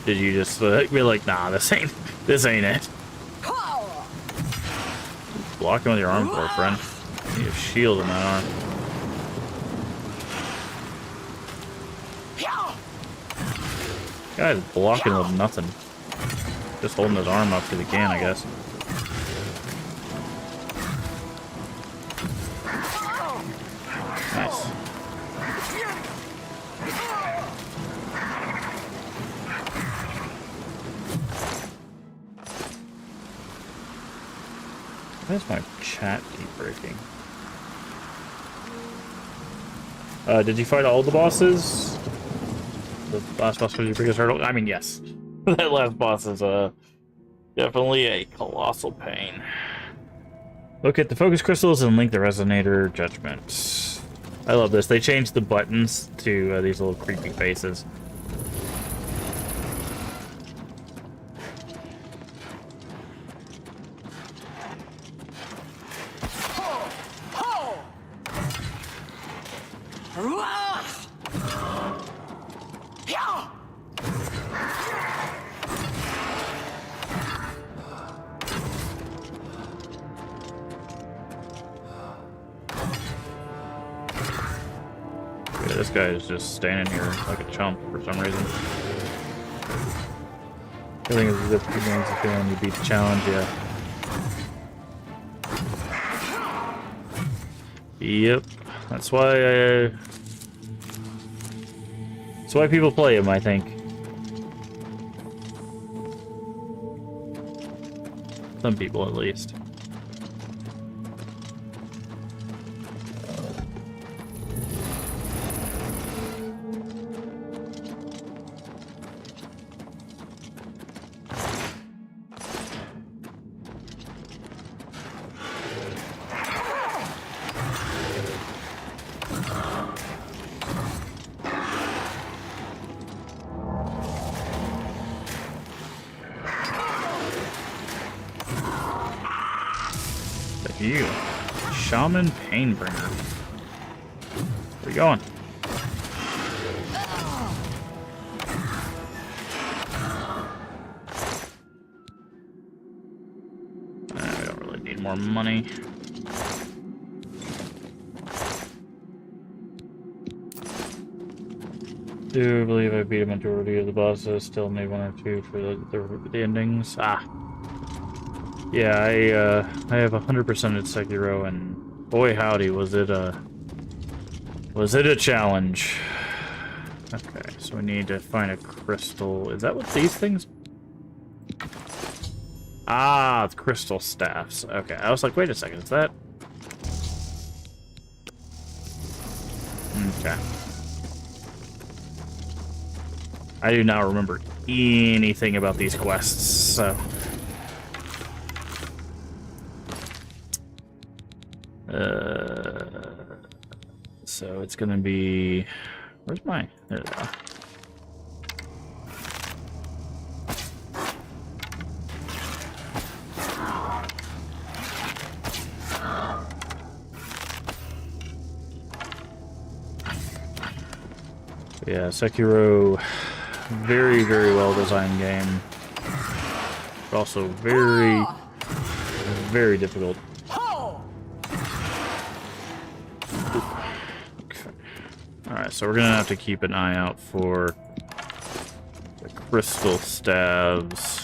did you just be like, nah, this ain't it? Blocking with your arm for friend. You have shield in that arm. Guy's blocking with nothing. Just holding his arm up because he can, I guess. Nice. Why does my chat keep breaking? Did you fight all the bosses? The last boss was your biggest hurdle? I mean, yes. That last boss is definitely a colossal pain. Look at the focus crystals and link the resonator judgment. I love this. They changed the buttons to these little creepy faces. Yeah, this guy is just standing here like a chump for some reason. Feeling as if you're going to feeling you beat the challenge, yeah. Yep, that's why people play him, I think. Some people, at least. You, Shaman Painbringer. Where you going? We don't really need more money. Do believe I beat a majority of the bosses. Still need one or two for the endings. Ah. Yeah, I have 100% at Sekiro, and boy howdy, was it a challenge. Okay, so we need to find a crystal. Is that what these things? Ah, it's crystal staffs. Okay, I was like, wait a second, is that? Okay. I do not remember anything about these quests, so. So it's gonna be, where's my, there we go. Yeah, Sekiro, very, very well designed game. but also very, very difficult. Okay. Alright, so we're gonna have to keep an eye out for the crystal staves.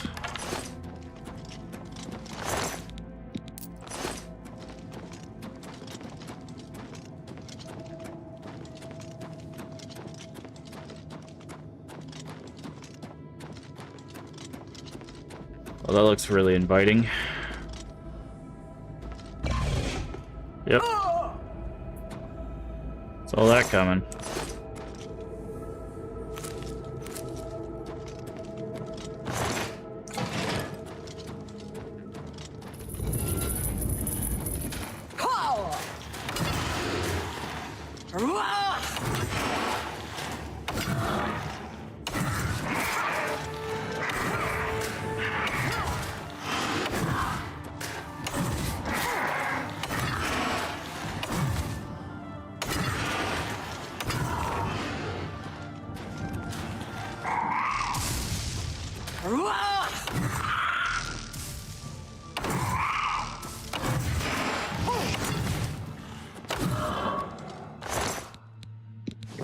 Well, that looks really inviting. Yep. Saw that coming.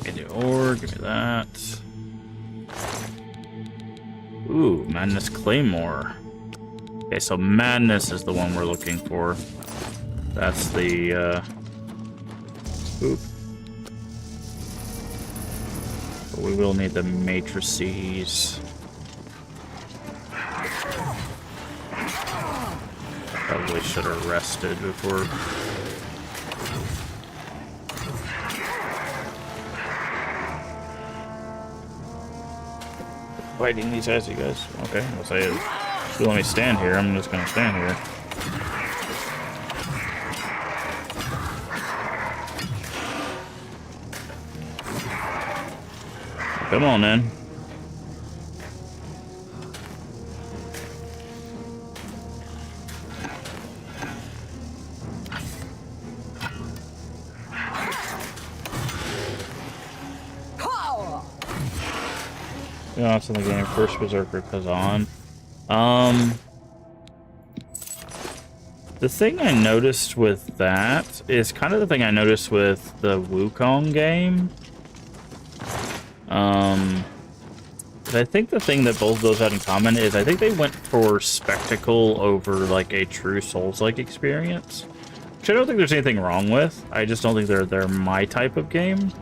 Give me the ore, give me that. Ooh, Madness Claymore. Okay, so Madness is the one we're looking for. That's the, Oop. But we will need the matrices. Probably should have rested before. Fighting these guys, you guys. Okay, I'll say if you let me stand here, I'm just gonna stand here. Come on, then. Yeah, it's in the game. First Berserker Kazan. The thing I noticed with that is kind of the thing I noticed with the Wukong game. I think the thing that both of those had in common is I think they went for spectacle over like a true Souls-like experience, which I don't think there's anything wrong with. I just don't think they're my type of game.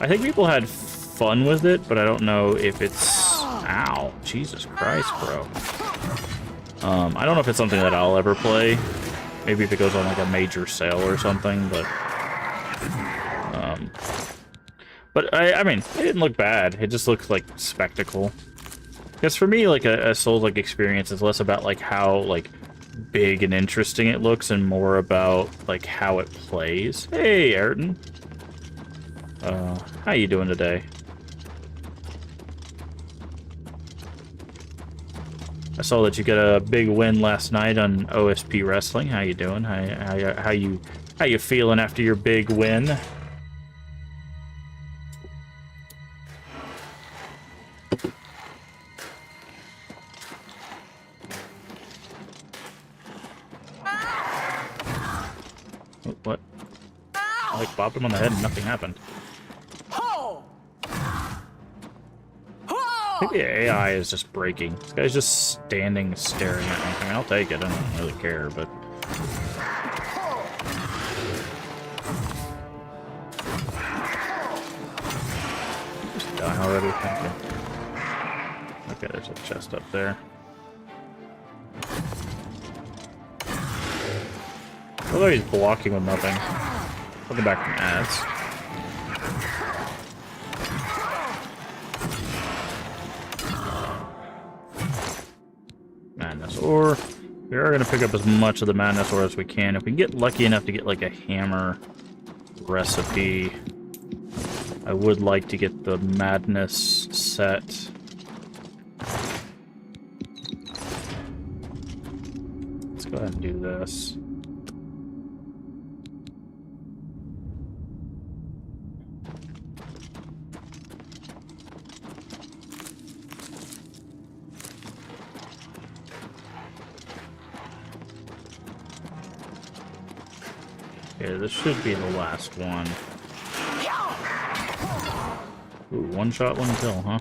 I think people had fun with it, but I don't know if it's... Ow. Jesus Christ, bro. I don't know if it's something that I'll ever play. Maybe if it goes on like a major sale or something, but... But I mean, it didn't look bad. It just looked like spectacle. Because for me, like a Souls-like experience is less about like how like big and interesting it looks, and more about like how it plays. Hey, Ayrton. How you doing today? I saw that you got a big win last night on OSP Wrestling. How you doing? How you feeling after your big win? What? I like bopped him on the head and nothing happened. I think the AI is just breaking. This guy's just standing, staring at me. I mean, I'll take it. I don't really care, but... Just die already. Thank you. Okay, there's a chest up there. Although he's blocking with nothing. Looking back from ads. Madness ore. We are going to pick up as much of the madness ore as we can. If we get lucky enough to get like a hammer recipe, I would like to get the madness set. Let's go ahead and do this. Okay, this should be the last one. Ooh, one shot, one kill, huh?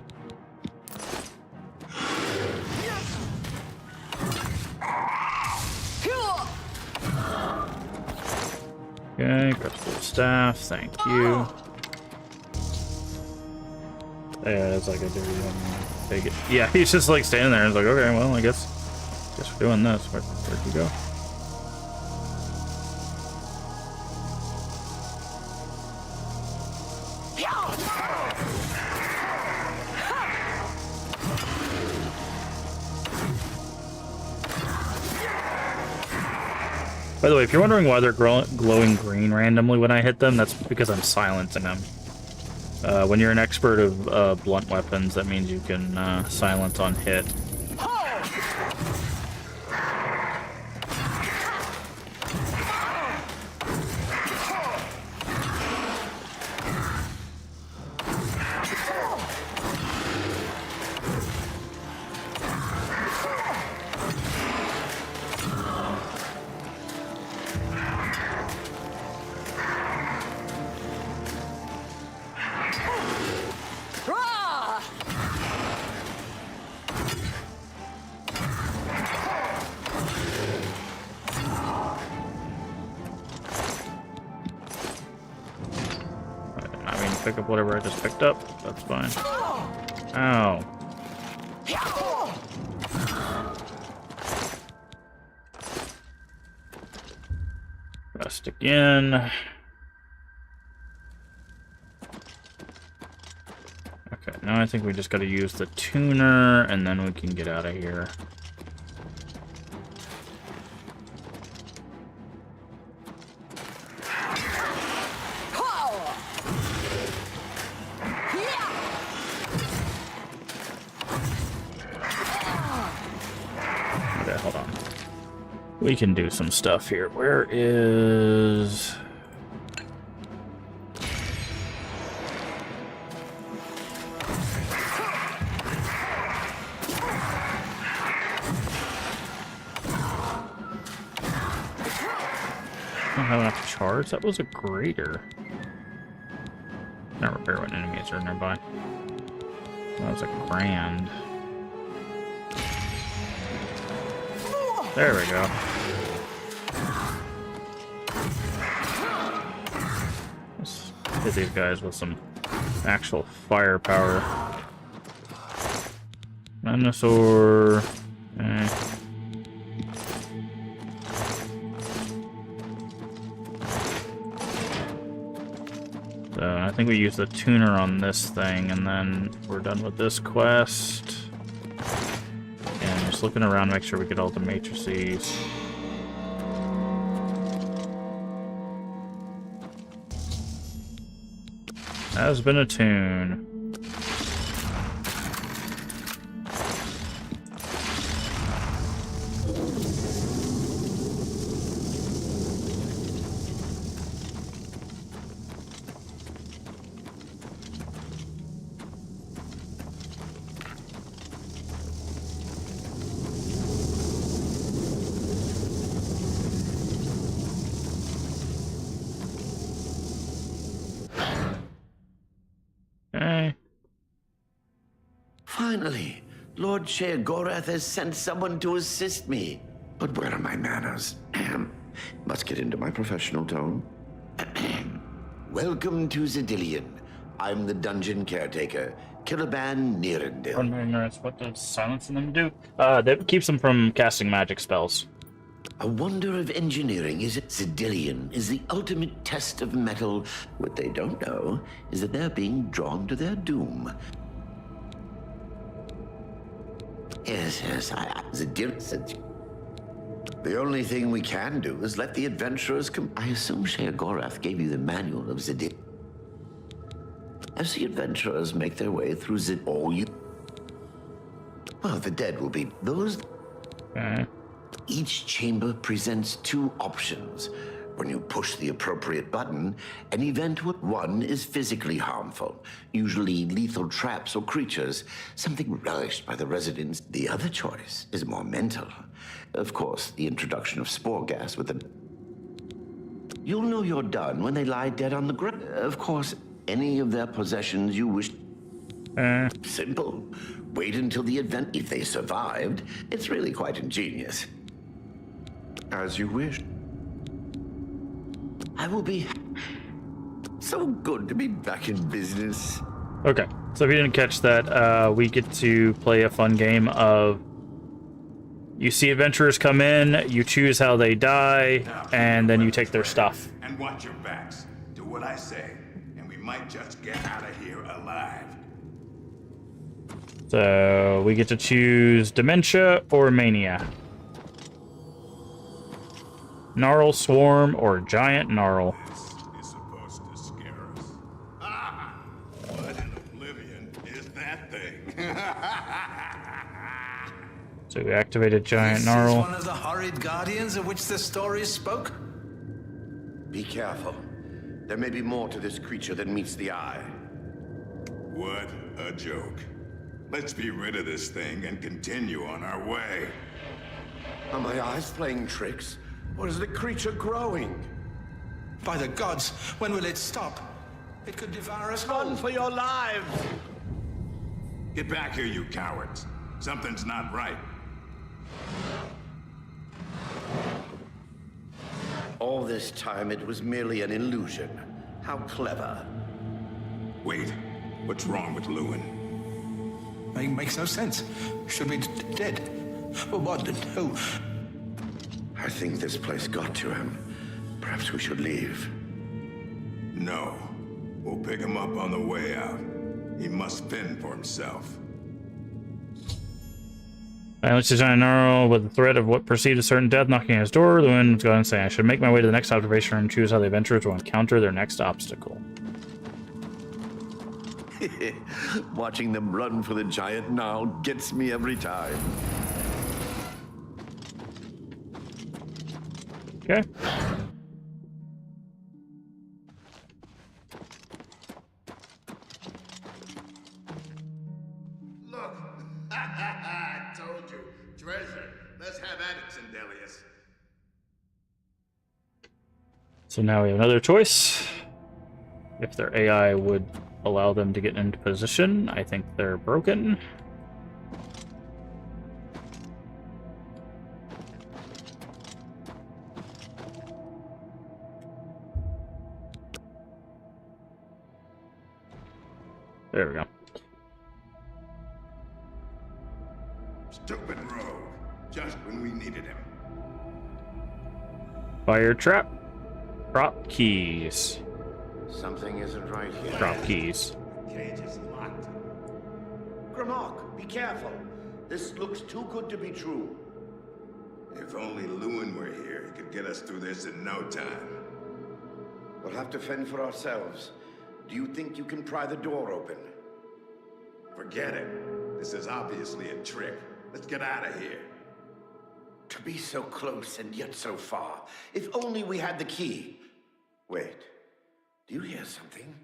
Okay, crystal staff, thank you. Yeah, that's like a dirty one. Take it. Yeah, he's just like standing there and like, okay, well, I guess we're doing this. Where'd you go? By the way, if you're wondering why they're glowing green randomly when I hit them, that's because I'm silencing them. When you're an expert of blunt weapons, that means you can silence on hit. Pick up whatever I just picked up. That's fine. Ow. Rest again. Okay, now I think we just gotta use the tuner and then we can get out of here. We can do some stuff here. Where is... I don't have enough charge? That was a greater. Not repair when enemies are nearby. That was a grand. There we go. Let's hit these guys with some actual firepower. Dinosaur. So I think we use the tuner on this thing, and then we're done with this quest. Just looking around, make sure we get all the matrices. Has been attuned. Finally, Lord Sheogorath has sent someone to assist me. But where are my manners? Must get into my professional tone. Welcome to Zidillion. I'm the dungeon caretaker, Killaban Nirendil. Pardon my ignorance, what does silencing them do? That keeps them from casting magic spells. A wonder of engineering is that Zidillion is the ultimate test of metal. What they don't know is that they're being drawn to their doom. Yes, Zidillion. The only thing we can do is let the adventurers come. I assume Sheogorath gave you the manual of Zidillion. As the adventurers make their way through Zidillion, well, the dead will be those. Each chamber presents two options. When you push the appropriate button, an event with one is physically harmful, usually lethal traps or creatures, something relished by the residents. The other choice is more mental. Of course, the introduction of spore gas with the... You'll know you're done when they lie dead on the ground. Of course, any of their possessions you wish. Simple. Wait until the event. If they survived, it's really quite ingenious. As you wish. I will be so good to be back in business. Okay, so if you didn't catch that, we get to play a fun game of you see adventurers come in, you choose how they die, and then you take their stuff. And watch your backs. Do what I say, and we might just get out of here alive. So we get to choose Dementia or Mania. Gnarl, Swarm, or Giant Gnarl. This is supposed to scare us. Ah! What in Oblivion is that thing? So we activated Giant This Gnarl. is one of the horrid guardians of which the stories spoke? Be careful. There may be more to this creature than meets the eye. What a joke. Let's be rid of this thing and continue on our way. Are my eyes playing tricks? Or is the creature growing? By the gods, when will it stop? It could devour us Run all. for your lives! Get back here, you cowards. Something's not right. All this time it was merely an illusion. How clever. Wait, what's wrong with Lewin? It makes no sense. Should be dead. But what? Who? I think this place got to him. Perhaps we should leave. No. We'll pick him up on the way out. He must fend for himself. I unleashed the Giant Gnarl with the threat of what perceived a certain death knocking at his door. The wind was going saying, I should make my way to the next observation room and choose how the adventurers will encounter their next obstacle. Watching them run for the Giant Gnarl gets me every time. Okay. Look! I told you. Treasure. Let's have at it, Sindelius. So now we have another choice. If their AI would allow them to get into position, I think they're broken. There we go. Stupid rogue. Just when we needed him. Fire trap. Drop keys. Something isn't right here. Drop keys. The cage is locked. Grimok, be careful. This looks too good to be true. If only Lewin were here, he could get us through this in no time. We'll have to fend for ourselves. Do you think you can pry the door open? Forget it. This is obviously a trick. Let's get out of here. To be so close and yet so far. If only we had the key. Wait. Do you hear something?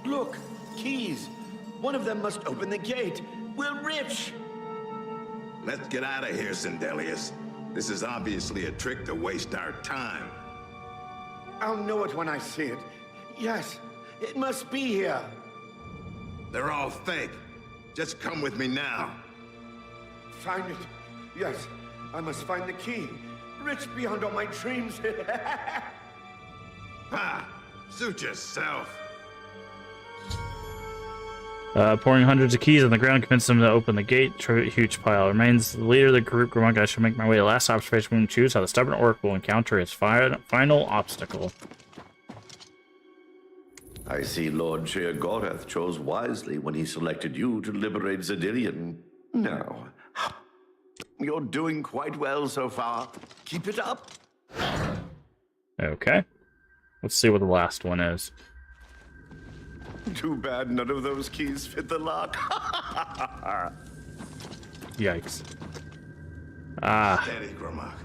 Look! Keys! One of them must open the gate. We're rich! Let's get out of here, Sindelius. This is obviously a trick to waste our time. I'll know it when I see it. Yes, it must be here. They're all fake. Just come with me now. Find it. Yes, I must find the key. Rich beyond all my dreams. Ha! Suit yourself. Pouring hundreds of keys on the ground convinced them to open the gate. Huge pile remains. The leader of the group, Grimok, I shall make my way to the last observation room and choose how the stubborn orc will encounter its final obstacle. I see Lord Sheer-Gorath chose wisely when he selected you to liberate Xedilian. Now, you're doing quite well so far. Keep it up. Okay. Let's see what the last one is. Too bad none of those keys fit the lock. Yikes. Ah. Steady, Grimok.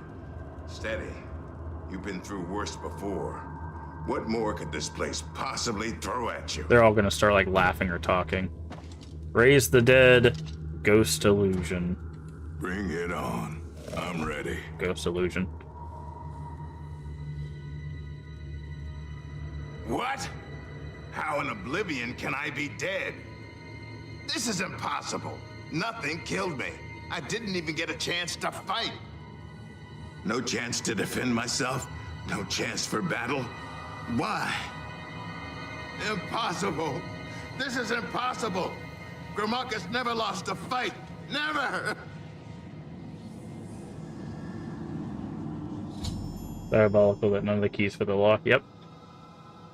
Steady. You've been through worse before. What more could this place possibly throw at you? They're all gonna start like laughing or talking. Raise the dead. Ghost illusion. Bring it on. I'm ready. Ghost illusion. What? How in Oblivion can I be dead? This is impossible. Nothing killed me. I didn't even get a chance to fight. No chance to defend myself. No chance for battle. Why? Impossible. This is impossible. Gromacus never lost a fight. Never! Diabolical that none of the keys for the lock. Yep.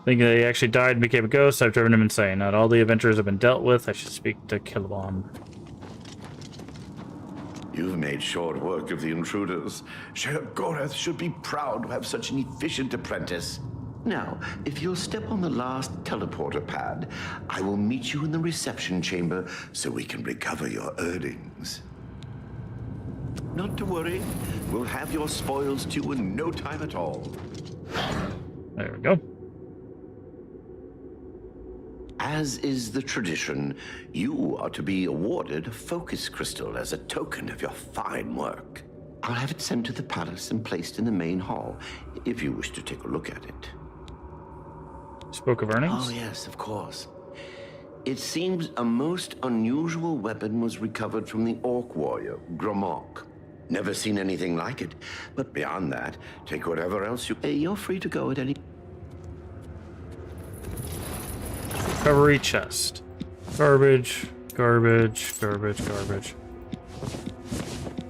Thinking that he actually died and became a ghost, I've driven him insane. Not all the adventurers have been dealt with. I should speak to Kilbon. You've made short work of the intruders. Sheogorath should be proud to have such an efficient apprentice. Now, if you'll step on the last teleporter pad, I will meet you in the reception chamber so we can recover your earnings. Not to worry. We'll have your spoils to you in no time at all. There we go. As is the tradition, you are to be awarded a focus crystal as a token of your fine work. I'll have it sent to the palace and placed in the main hall, if you wish to take a look at it. Spoke of earnings? Oh, yes, of course. It seems a most unusual weapon was recovered from the orc warrior, Gromok. Never seen anything like it, but beyond that, take whatever else you're free to go at any... Recovery chest. Garbage, garbage, garbage, garbage.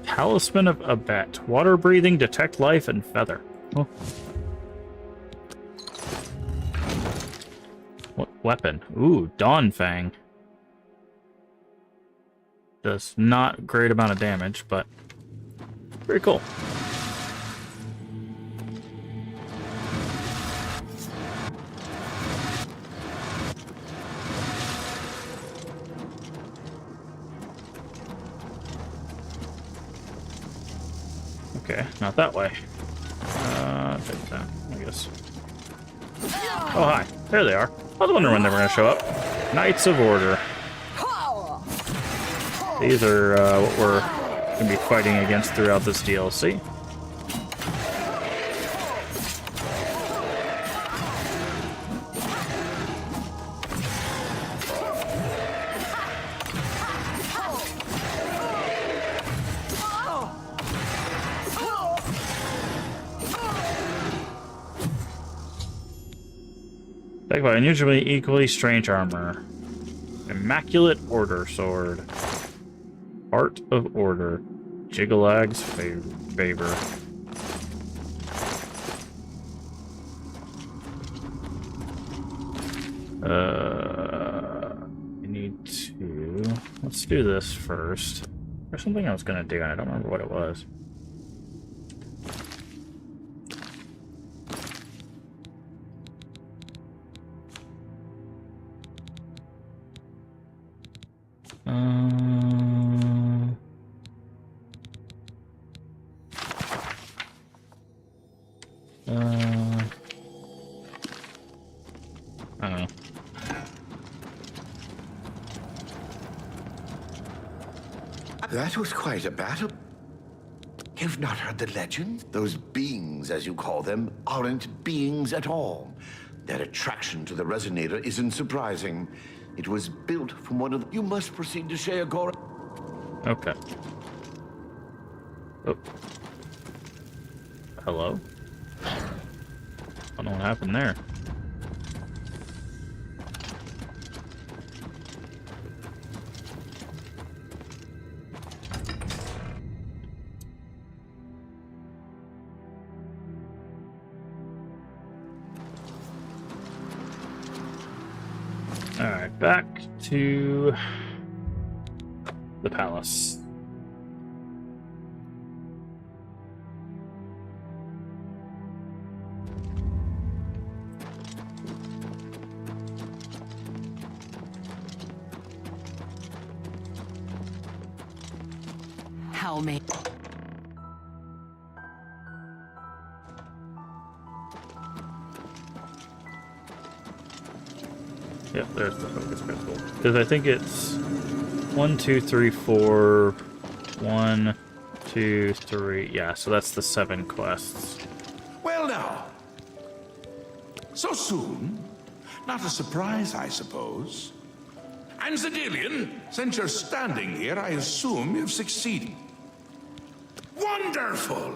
Talisman of Abet. Water breathing, detect life, and feather. Oh. What weapon? Ooh, Dawn Fang. Does not great amount of damage, but very cool. Okay, not that way. Take that, I guess. Oh, hi. There they are. I was wondering when they were going to show up. Knights of Order. These are what we're going to be fighting against throughout this DLC. Backed by unusually equally strange armor. Immaculate Order Sword. Heart of Order. Jiggalag's favor. We need to... Let's do this first. There's something I was gonna do, and I don't remember what it was. I don't know. That was quite a battle. You've not heard the legend? Those beings, as you call them, aren't beings at all. Their attraction to the resonator isn't surprising. It was built from one of the... You must proceed to Sheogorath. Okay. Oh. Hello? I don't know what happened there. Alright, back to the palace. How may... Yep, there's the focus crystal. Because I think it's 1, 2, 3, 4, 1, 2, 3. Yeah, so that's the 7 quests. Well now. So soon? Not a surprise, I suppose. And Zedilian, since you're standing here, I assume you've succeeded. Wonderful!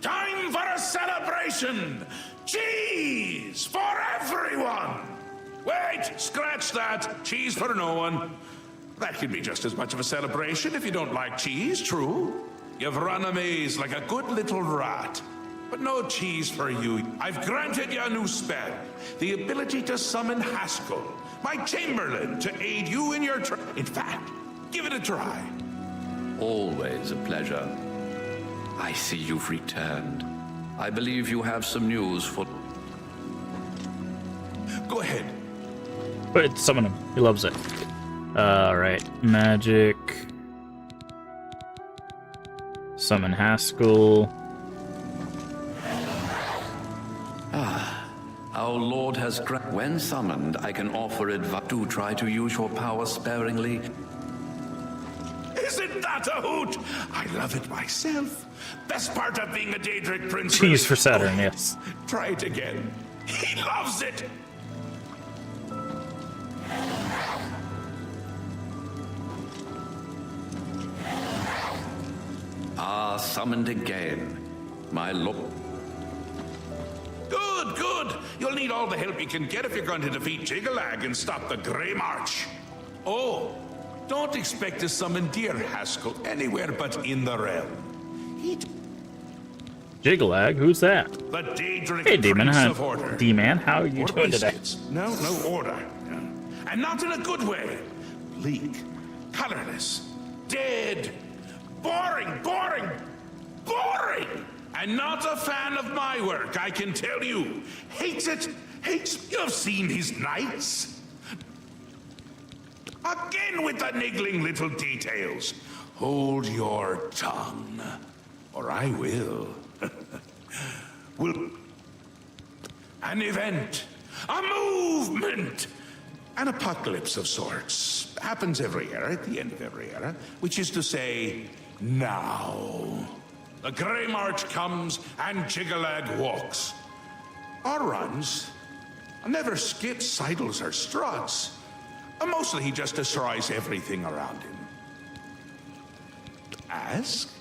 Time for a celebration! Cheese for everyone! Wait, scratch that. Cheese for no one. That could be just as much of a celebration if you don't like cheese, true? You've run a maze like a good little rat. But no cheese for you. I've granted you a new spell. The ability to summon Haskell, my chamberlain, to aid you in your In fact, give it a try. Always a pleasure. I see you've returned. I believe you have some news for... Go ahead. But summon him. He loves it. Alright. Magic. Summon Haskell. Our Lord has when summoned, I can offer advice. Do try to use your power sparingly. Isn't that a hoot? I love it myself. Best part of being a Daedric prince. Cheese for Saturn, yes. Try it again. He loves it. Summoned again. My lord. Good, good. You'll need all the help you can get if you're going to defeat Jiggalag and stop the Grey March. Oh, don't expect to summon dear Haskell anywhere but in the realm. Jiggalag? Who's that? The Daedric Hey, Demon. Prince of Order. D-Man, how are you doing today? No order. And not in a good way. Bleak, colorless, dead, boring. And not a fan of my work, I can tell you. Hates it. You've seen his knights. Again with the niggling little details. Hold your tongue, or I will. An event, a movement, an apocalypse of sorts. Happens every era, at the end of every era, which is to say, now. The Grey March comes and Jiggalag walks. Or runs. Never skips, sidles, or struts. Mostly he just destroys everything around him. Ask?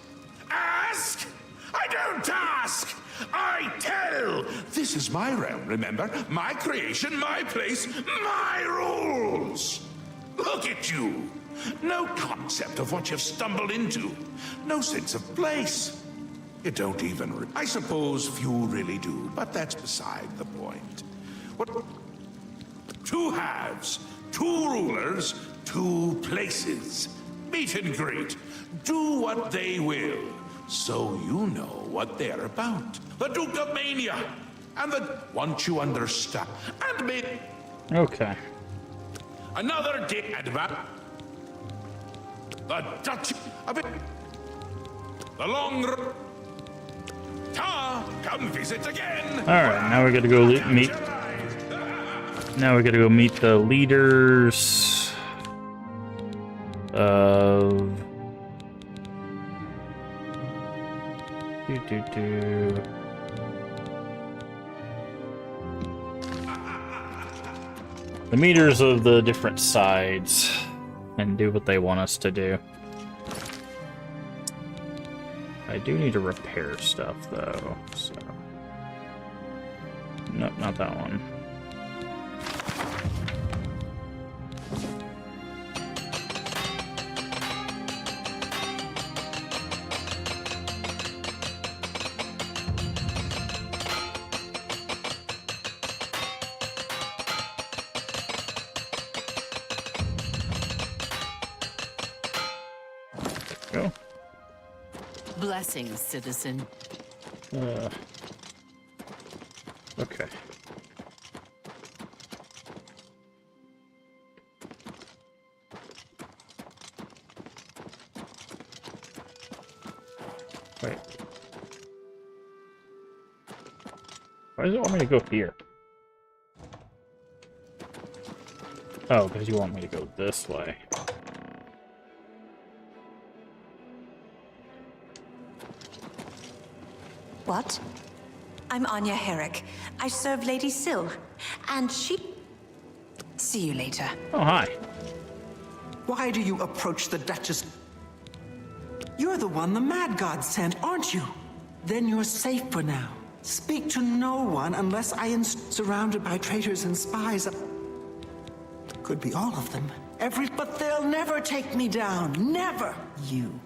Ask? I don't ask! I tell! This is my realm, remember? My creation, my place, my rules! Look at you! No concept of what you've stumbled into. No sense of place. You don't even... I suppose few really do, but that's beside the point. What? 2 halves, 2 rulers, 2 places. Meet and greet. Do what they will, so you know what they're about. The Duke of Mania, and the... Once you understand, and me... Okay. Another day advance. The Dutch... A bit... The long... Come visit again. All right, now we're gonna go meet. Now we're gonna go meet the leaders of. The meters of the different sides, and do what they want us to do. I do need to repair stuff, though, so... Nope, not that one. There we go. Blessings, citizen. Okay. Wait. Why does it want me to go here? Oh, because you want me to go this way. What? I'm Anya Herrick. I serve Lady Syl, and she... See you later. Oh, hi. Why do you approach the Duchess? You're the one the Mad God sent, aren't you? Then you're safe for now. Speak to no one unless I am surrounded by traitors and spies. Could be all of them. But they'll never take me down. Never. You.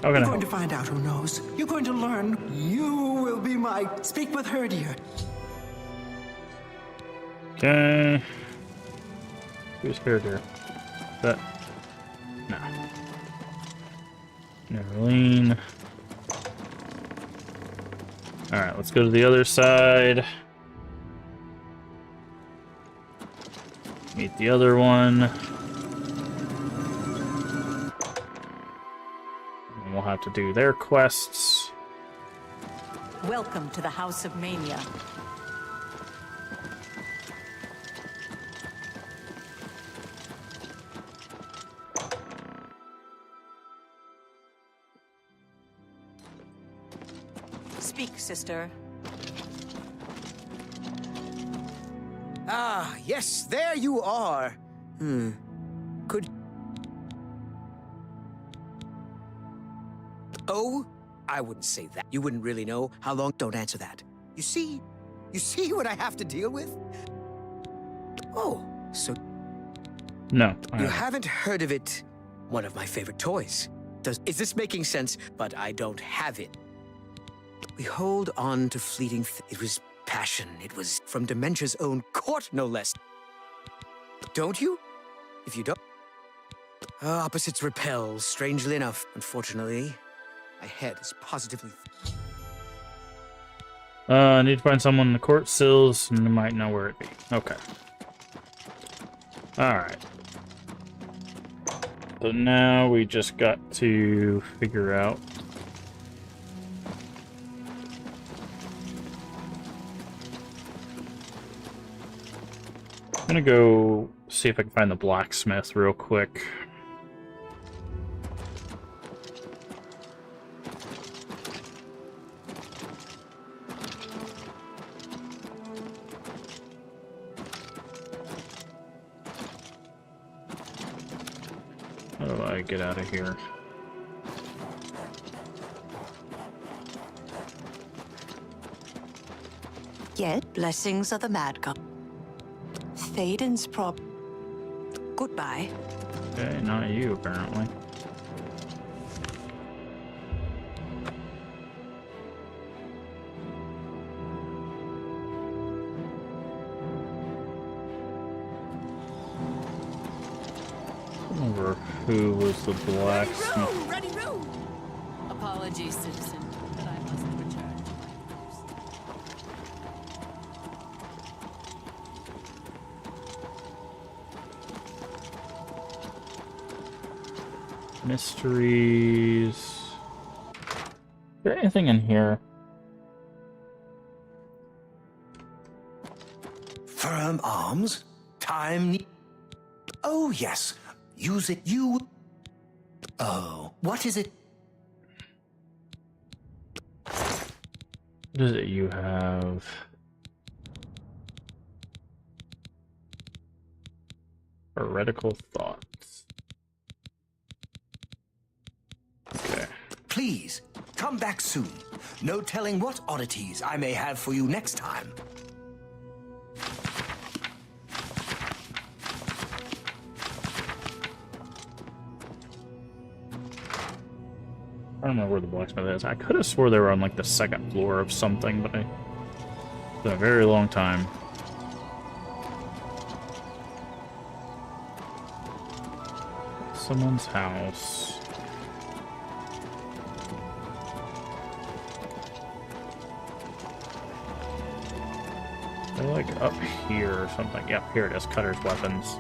You're going to find out who knows. You're going to learn. You will be my... Speak with her, dear. Okay. Who's here, dear? That... No. Nerlene. Alright, let's go to the other side. Meet the other one. And we'll have to do their quests. Welcome to the House of Mania. Speak, sister. Ah, yes, there you are. Could... Oh, I wouldn't say that. You wouldn't really know how long... Don't answer that. You see what I have to deal with? Oh, so... No. You haven't heard of it. One of my favorite toys. Is this making sense? But I don't have it. We hold on to fleeting... It was passion. It was from Dementia's own court, no less. Don't you? If you don't... opposites repel, strangely enough. Unfortunately, my head is positively... I need to find someone in the court sills, and you might know where it be. Okay. Alright. So now we just got to figure out... I'm gonna go see if I can find the blacksmith real quick. How do I get out of here? Yet, blessings of the Mad God. Thaden's prop. Goodbye. Okay, not you, apparently. Remember who was the blacksmith? Ready room! Apologies, citizen, but I must return to my post. Mysteries. Is there anything in here? Firm arms? Time... Oh, yes. Use it, you... Oh, what is it? What is it you have? Heretical thoughts. Okay. Please, come back soon. No telling what oddities I may have for you next time. I don't know where the blacksmith is. I could have swore they were on like the second floor of something, but it's been a very long time. Someone's house. They're like up here or something. Yep, here it is. Cutter's weapons.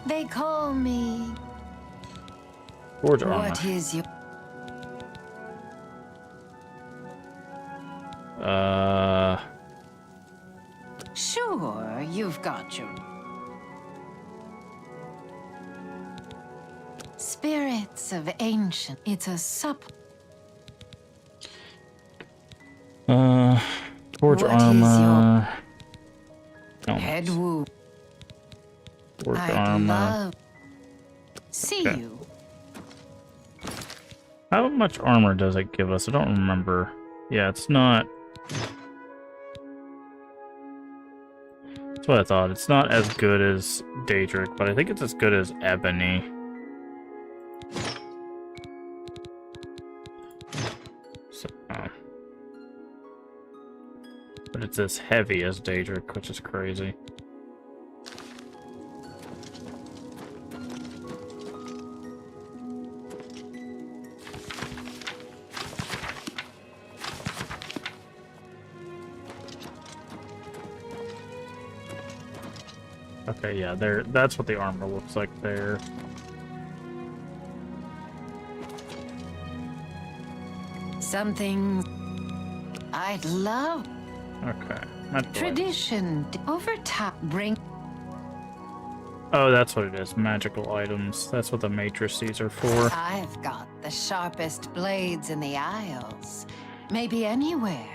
They call me... Forge armor. What is your... Sure, you've got your... spirits of ancient. It's a Forge What armor. head wound. Forge I'd armor. love see Okay. you. How much armor does it give us? I don't remember. Yeah, it's not. That's what I thought. It's not as good as Daedric, but I think it's as good as Ebony. So, but it's as heavy as Daedric, which is crazy. Okay, yeah, there. That's what the armor looks like there. Something I'd love. Okay. Not Tradition over top bring. Oh, that's what it is. Magical items. That's what the matrices are for. I've got the sharpest blades in the Isles. Maybe anywhere.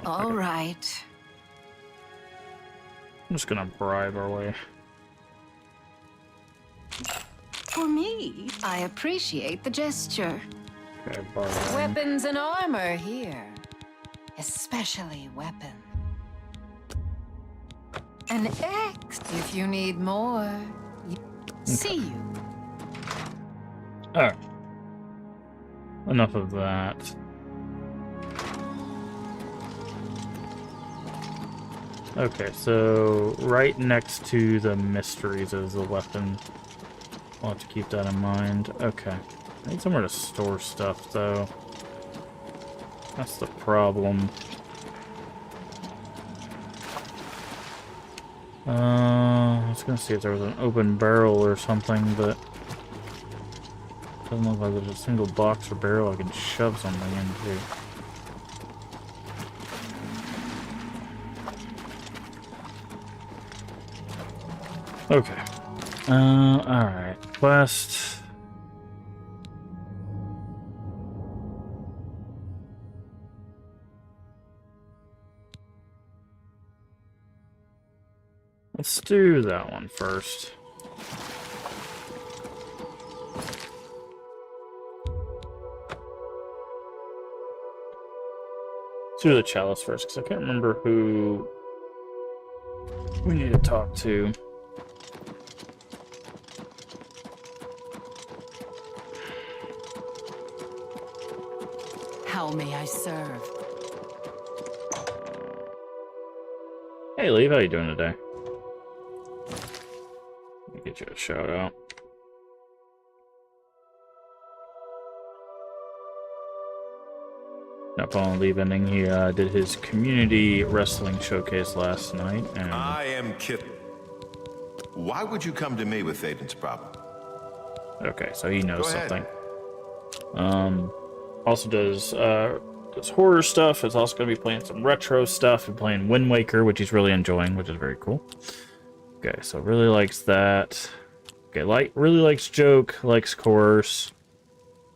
All right. I'm just gonna bribe our way. For me, I appreciate the gesture. Okay, barter. Weapons and armor here. Especially weapon. An X if you need more. See you. Alright. Enough of that. Okay, so right next to the mysteries is the weapon. I'll have to keep that in mind. Okay. I need somewhere to store stuff, though. That's the problem. I was gonna see if there was an open barrel or something, but doesn't look like there's a single box or barrel I can shove something into. Okay. Alright. Quest. Let's do that one first. Let's do the chalice first, because I can't remember who we need to talk to. How may I serve? Hey, Leave, how you doing today? Let me get you a shout out. Not following Leave ending, he did his community wrestling showcase last night, and I am Kit. Why would you come to me with Thaden's problem? okay, so he knows Go ahead. something. Also does horror stuff. Is also going to be playing some retro stuff and playing Wind Waker, which he's really enjoying, which is very cool. Okay, so really likes that. Okay, really likes joke, likes coerce,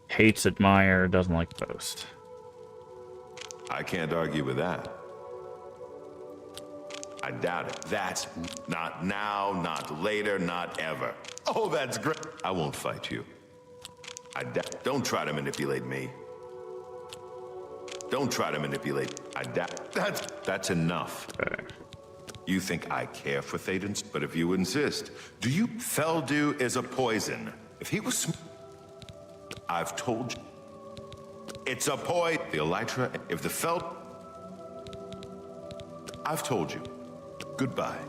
hates admire, doesn't like boast. I can't argue with that. I doubt it. That's not now, not later, not ever. Oh, that's great. I won't fight you. Don't try to manipulate me. Don't try to manipulate. That's enough. Okay. You think I care for Thaden's? But if you insist, do you? Feldew is a poison. If he was I've told you. It's a poison. The Elytra, if the I've told you. Goodbye.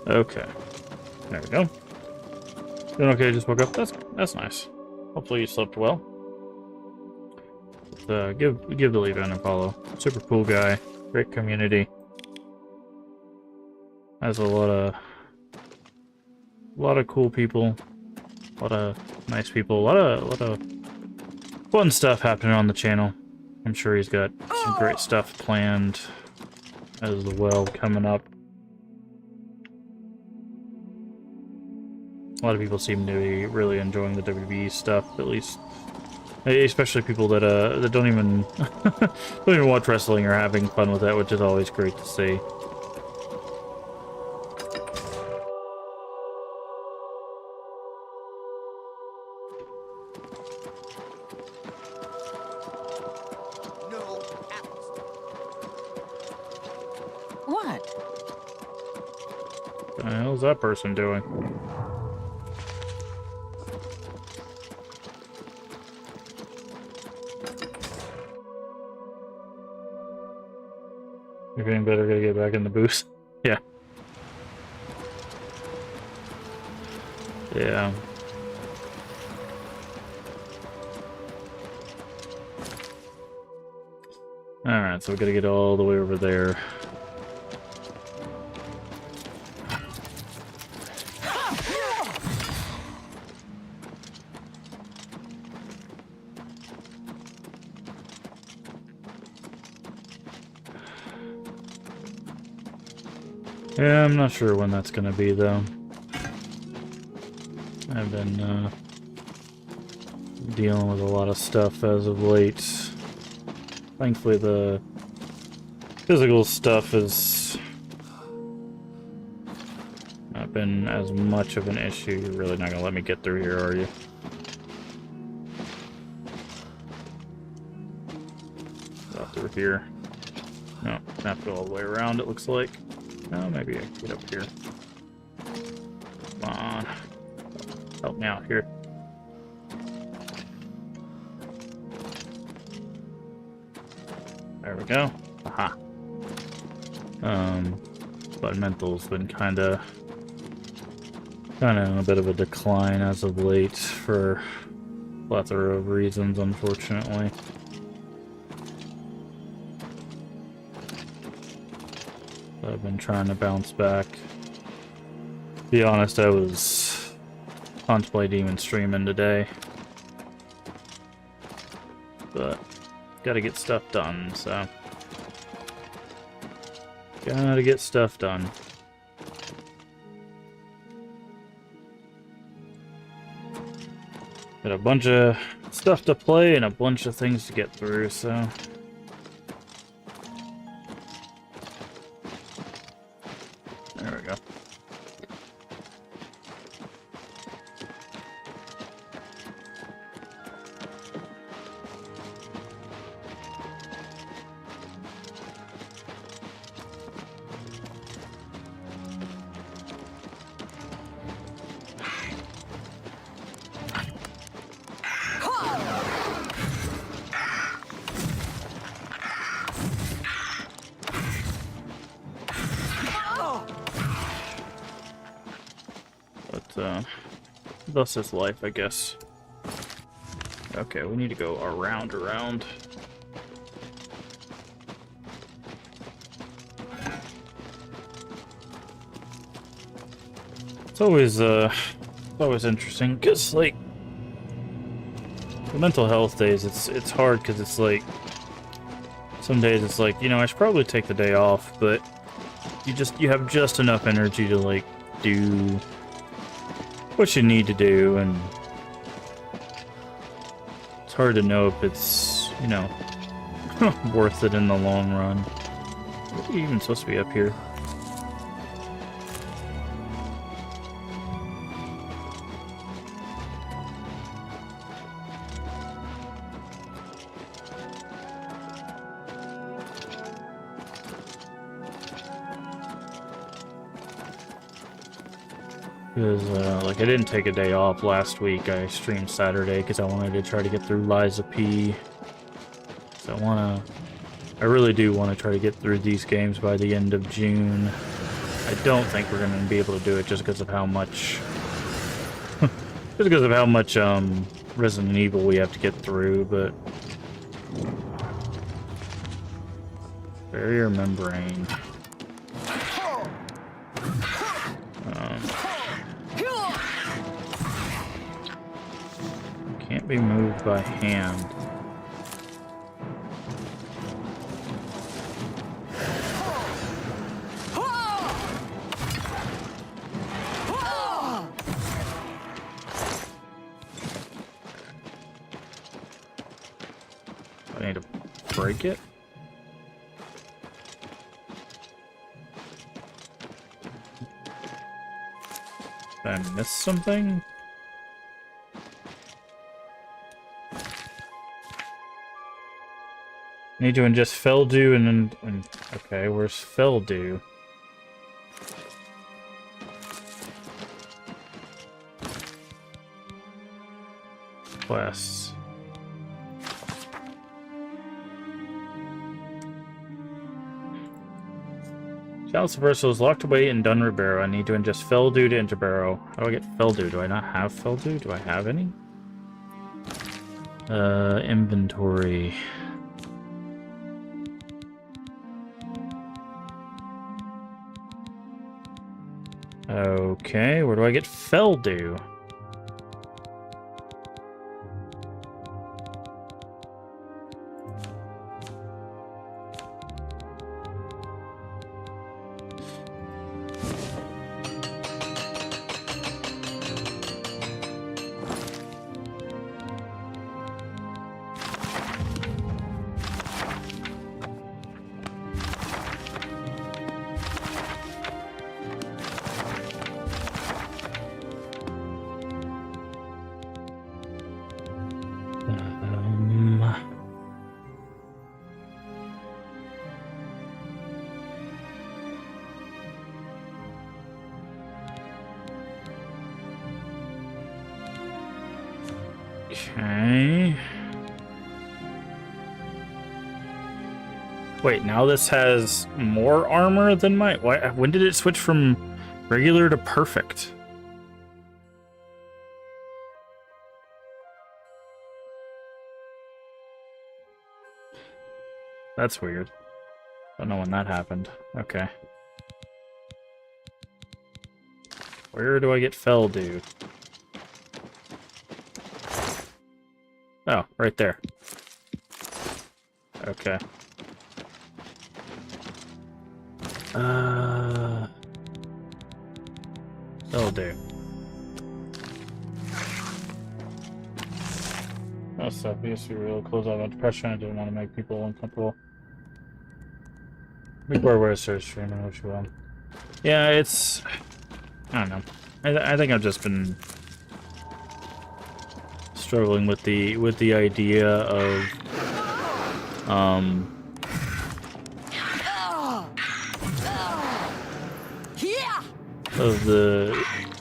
Okay. There we go. Doing okay, just woke up. That's nice. Hopefully you slept well. Give the Leave in a follow. Super cool guy. Great community. Has a lot of cool people. A lot of nice people. A lot of fun stuff happening on the channel. I'm sure he's got some great stuff planned as well coming up. A lot of people seem to be really enjoying the WWE stuff, at least, especially people that that don't even don't even watch wrestling are having fun with that, which is always great to see. What? What the hell is that person doing? You're getting better, gotta get back in the booth. Yeah. Yeah. Alright, so we gotta get all the way over there. Yeah, I'm not sure when that's gonna be, though. I've been, dealing with a lot of stuff as of late. Thankfully, the physical stuff has not been as much of an issue. You're really not gonna let me get through here, are you? Not through here. No, I have to go all the way around, it looks like. Oh, maybe I can get up here. Come on. Help me out here. There we go. Aha. But mental's been kinda in a bit of a decline as of late for a plethora of reasons, unfortunately. I've been trying to bounce back. To be honest, I was contemplating even streaming today. But gotta get stuff done, so. Gotta get stuff done. Got a bunch of stuff to play and a bunch of things to get through, so. There we go. Thus is life, I guess. Okay, we need to go around. It's always interesting, because, like, the mental health days, it's hard, because it's like, some days it's like, you know, I should probably take the day off, but you have just enough energy to, like, do what you need to do, and it's hard to know if it's, you know, worth it in the long run. What are you even supposed to be up here? Because, like, I didn't take a day off last week. I streamed Saturday because I wanted to try to get through Lies of P. So I really do want to try to get through these games by the end of June. I don't think we're going to be able to do it just because of how much... Resident Evil we have to get through, but... Barrier membrane. Can't be moved by hand. break it? Did I miss something? Need to ingest Feldew and okay, where's Feldew? Quests. Chalice of Verso is locked away in Dunrit Barrow. I need to ingest Feldew to enter Barrow. How do I get Feldew? Do I not have Feldew? Do I have any? Inventory. Okay, where do I get Feldew? Okay. Wait, now this has more armor than my... When did it switch from regular to perfect? That's weird. Don't know when that happened. Okay. Where do I get Feldew? Oh, right there. Okay. That'll do. Oh, stuff. We used to be real close out on depression. I didn't want to make people uncomfortable. Before wear a search stream, I know what you will. Yeah, it's... I don't know. I think I've just been struggling with the idea of I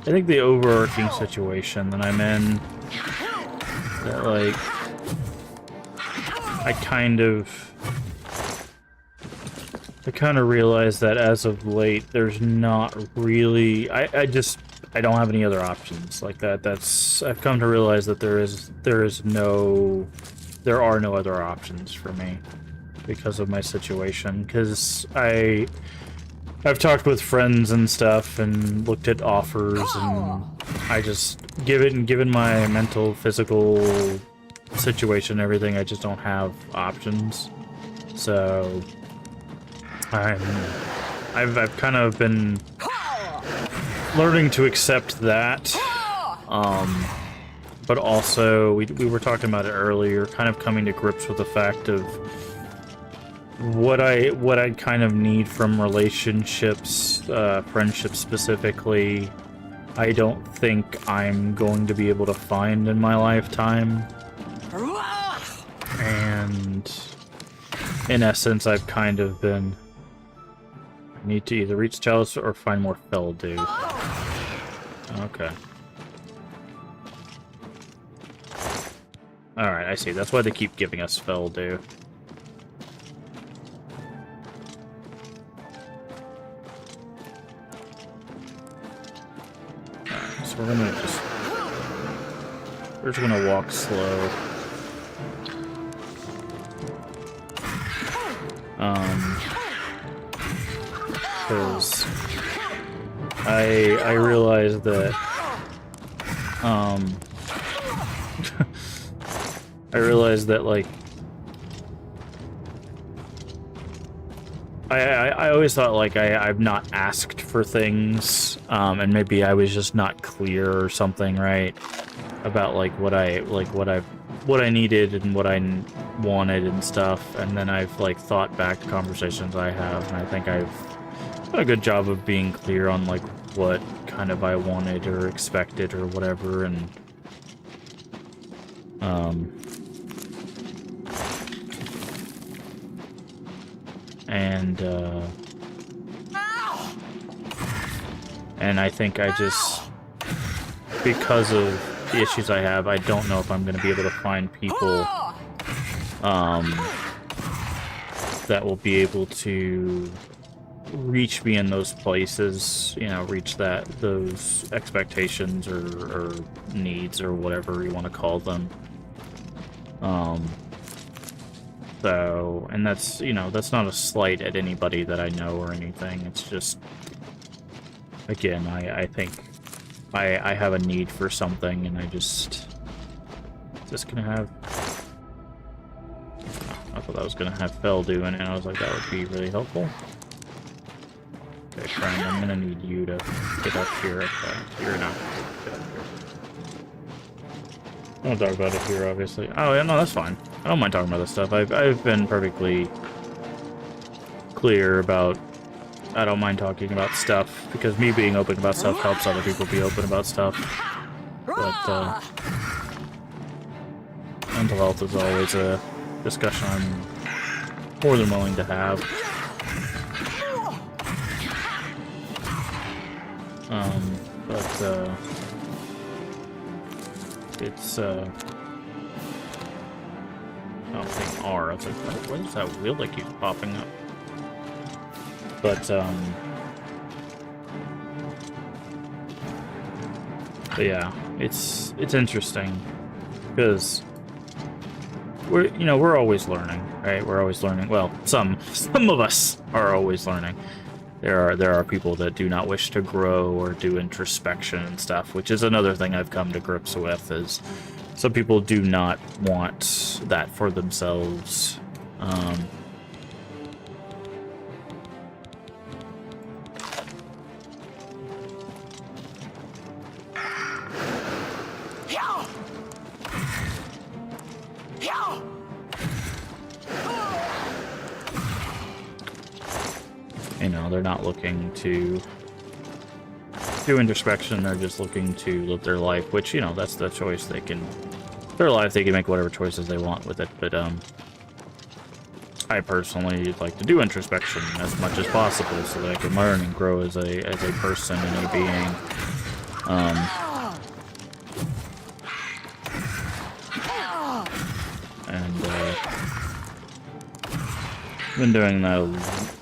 think the overarching situation that I'm in, that like I kind of realized that as of late there's not really I don't have any other options like that. I've come to realize that there are no other options for me because of my situation, because I've talked with friends and stuff and looked at offers, and I just given my mental, physical situation and everything, I just don't have options. So I've kind of been learning to accept that, but also we were talking about it earlier, kind of coming to grips with the fact of what I kind of need from relationships, friendships specifically. I don't think I'm going to be able to find in my lifetime, and in essence I've kind of been need to either reach Chalice or find more Feldew. Okay. Alright, I see. That's why they keep giving us Feldew. Alright, so we're just gonna walk slow. Because I realized that like I always thought like I've not asked for things, and maybe I was just not clear or something, right, about like what I've what I needed and what I wanted and stuff, and then I've like thought back to conversations I have, and I think I've done a good job of being clear on like what kind of I wanted or expected or whatever, and and I think I just, because of the issues I have, I don't know if I'm going to be able to find people that will be able to reach me in those places, you know, reach those expectations or needs or whatever you want to call them. So, and that's, you know, that's not a slight at anybody that I know or anything. It's just, again, I think I have a need for something, and I just gonna have, I thought I was gonna have Fell do it, and I was like, that would be really helpful. Okay, friend, I'm gonna need you to get up here. Okay, you're not. Get up here. I don't talk about it here, obviously. Oh, yeah, no, that's fine. I don't mind talking about this stuff. I've been perfectly clear about I don't mind talking about stuff, because me being open about stuff helps other people be open about stuff. But, mental health is always a discussion I'm more than willing to have. It's, oh, thing R. I was like, what is that wheel that keeps popping up? But yeah, it's interesting, because we're always learning, right? We're always learning. Well, some of us are always learning. There are people that do not wish to grow or do introspection and stuff, which is another thing I've come to grips with, is some people do not want that for themselves. You know, they're not looking to do introspection, they're just looking to live their life, which, you know, that's the choice. They can, their life, they can make whatever choices they want with it, but, I personally like to do introspection as much as possible so that I can learn and grow as a person and a being. Been doing that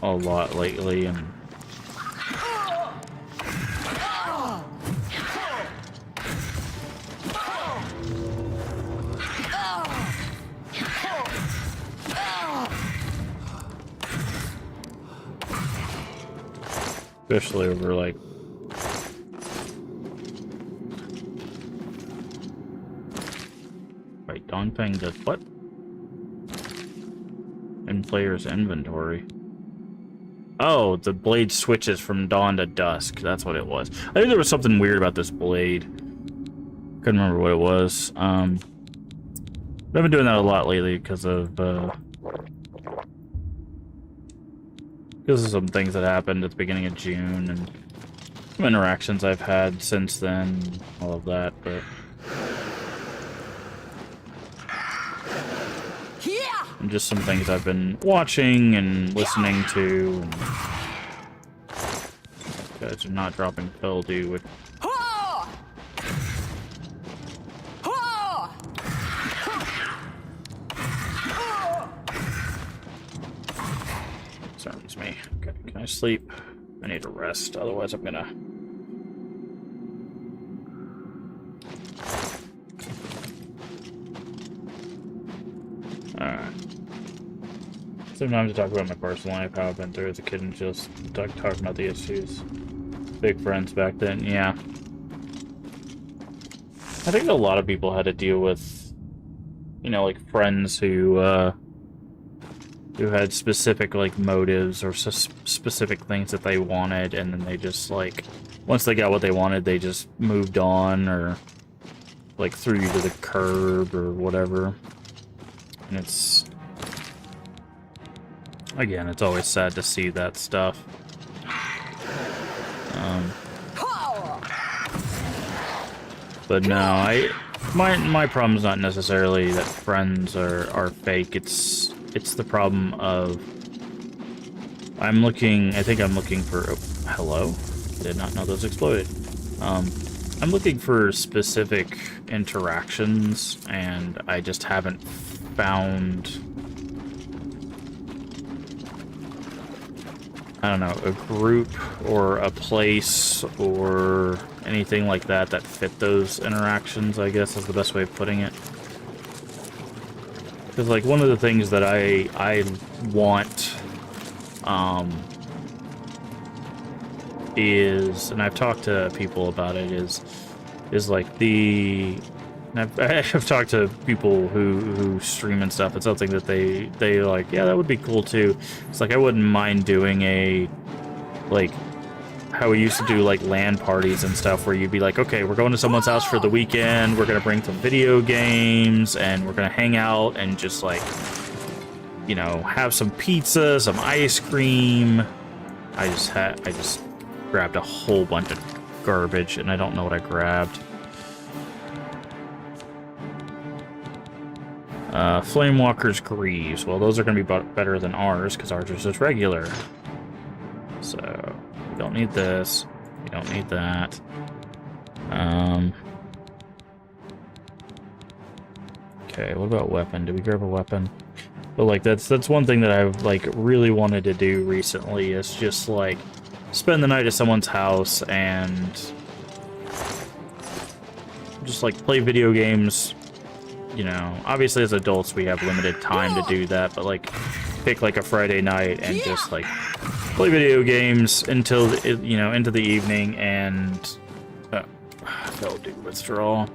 a lot lately, and especially over like wait, Dawn Fang does what? In player's inventory. Oh, the blade switches from dawn to dusk. That's what it was. I think there was something weird about this blade. Couldn't remember what it was. I've been doing that a lot lately because of some things that happened at the beginning of June and some interactions I've had since then, all of that, but and just some things I've been watching and listening to, and guys are not dropping pill, dude. With sorry, it's me. Okay, can I sleep? I need to rest, otherwise I'm gonna. Alright. Sometimes I talk about my personal life, how I've been through as a kid, and just talking about the issues. Big friends back then, yeah. I think a lot of people had to deal with, you know, like friends who had specific, like, motives or specific things that they wanted, and then they just, like, once they got what they wanted, they just moved on, or like threw you to the curb or whatever. And it's, again, it's always sad to see that stuff. But no, my problem's not necessarily that friends are fake. It's the problem of I think I'm looking for, oh, hello? Did not know those exploded. I'm looking for specific interactions, and I just haven't found, I don't know, a group or a place or anything like that that fit those interactions, I guess is the best way of putting it. Because, like, one of the things that I want is, and I've talked to people about it, is like I've talked to people who stream and stuff. It's something that they like, yeah, that would be cool too. It's like, I wouldn't mind doing a, like, how we used to do, like, LAN parties and stuff, where you'd be like, okay, we're going to someone's house for the weekend, we're gonna bring some video games, and we're gonna hang out and just, like, you know, have some pizza, some ice cream. I just grabbed a whole bunch of garbage, and I don't know what I grabbed. Flamewalker's Greaves. Well, those are going to be better than ours, because ours is just regular. So, we don't need this. We don't need that. Okay, what about weapon? Did we grab a weapon? But, like, that's one thing that I've, like, really wanted to do recently, is just, like, spend the night at someone's house and just, like, play video games. You know, obviously as adults we have limited time to do that, but, like, pick, like, a Friday night and just, like, play video games until, you know, into the evening, and they'll do withdrawal.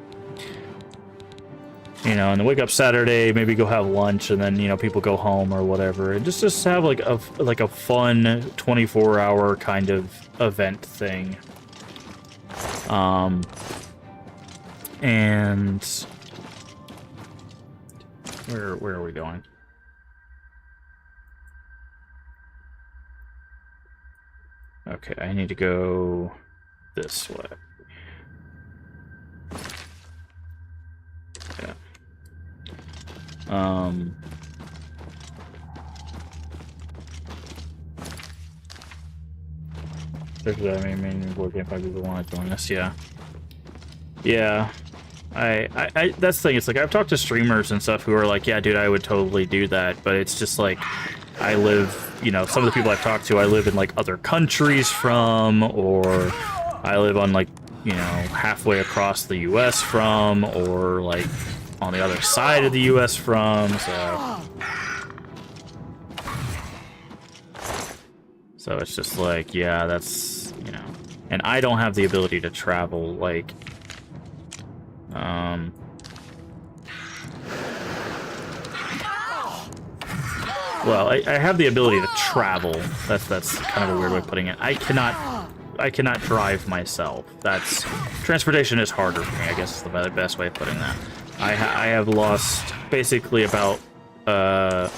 You know, and then wake up Saturday, maybe go have lunch, and then, you know, people go home or whatever, and just have like a fun 24-hour kind of event thing. And where are we going? Okay, I need to go this way. Yeah. I mean, board game people want to join us, yeah. Yeah. I that's the thing, it's like, I've talked to streamers and stuff who are like, yeah, dude, I would totally do that, but it's just like, I live, you know, some of the people I've talked to, I live in, like, other countries from, or I live on, like, you know, halfway across the US from, or, like, on the other side of the US from, so it's just like, yeah, that's, you know, and I don't have the ability to travel, like, well, I have the ability to travel. That's kind of a weird way of putting it. I cannot drive myself. That's, transportation is harder for me, I guess is the best way of putting that. I have lost basically about, I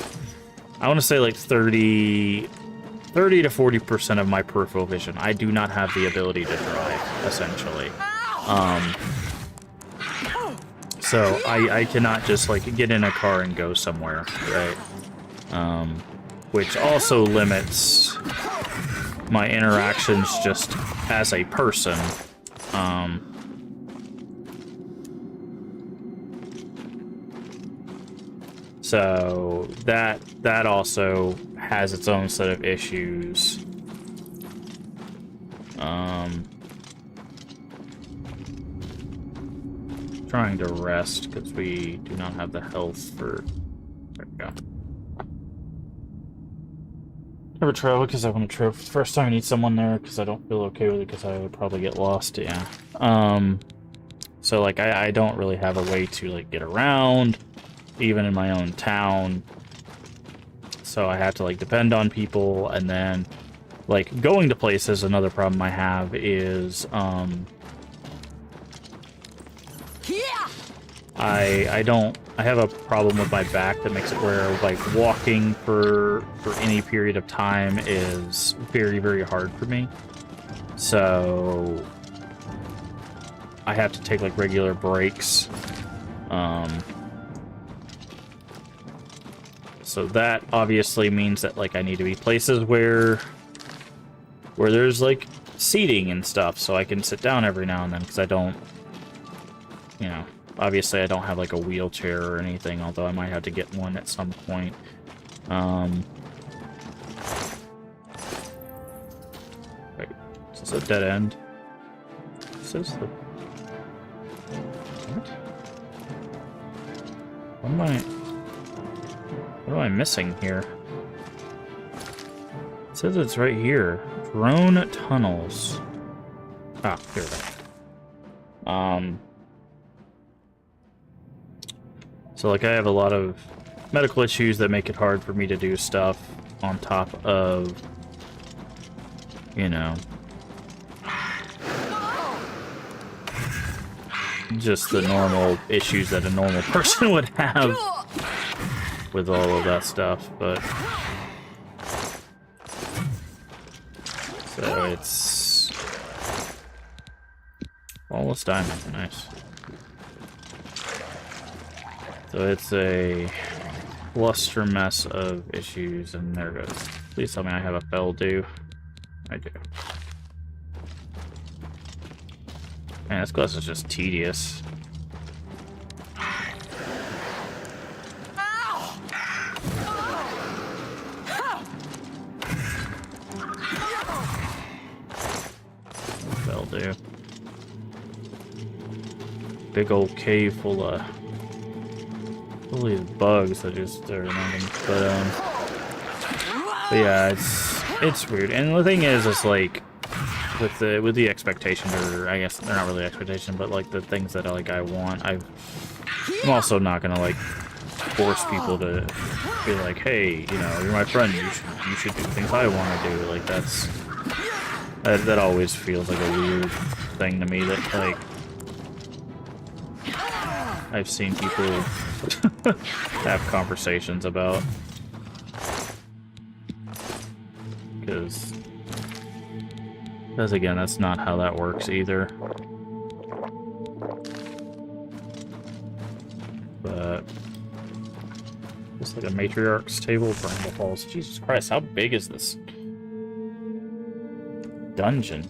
want to say like 30 to 40% of my peripheral vision. I do not have the ability to drive, essentially. So I cannot just, like, get in a car and go somewhere, right? Which also limits my interactions just as a person. So that also has its own set of issues. Trying to rest because we do not have the health for. There we go. Never travel because I want to travel. First time I need someone there because I don't feel okay with it because I would probably get lost. Yeah. So, like, I don't really have a way to, like, get around, even in my own town. So I have to, like, depend on people, and then, like, going to places. Another problem I have is I have a problem with my back that makes it where like walking for any period of time is very, very hard for me. So I have to take like regular breaks. So that obviously means that like I need to be places where there's like seating and stuff, so I can sit down every now and then, because I don't, you know, obviously I don't have like a wheelchair or anything, although I might have to get one at some point. Wait, is this a dead end? This is the... What am I missing here? It says it's right here. Drone tunnels. Ah, here we go. So like I have a lot of medical issues that make it hard for me to do stuff on top of, you know, just the normal issues that a normal person would have with all of that stuff, but so it's almost diamond, nice. So it's a cluster mess of issues, and there it goes. Please tell me I have a fell due. I do. Man, this quest is just tedious. Fell due. Big old cave full of these bugs that just are random. But yeah, it's weird. And the thing is like with the expectation, or I guess they're not really expectation, but like the things that I want, I'm also not gonna like force people to be like, hey, you know, you're my friend, you should do things I want to do. Like that always feels like a weird thing to me that like I've seen people have conversations about, because again, that's not how that works either. But it's like a matriarch's table for Bramble Halls. Jesus Christ, how big is this dungeon?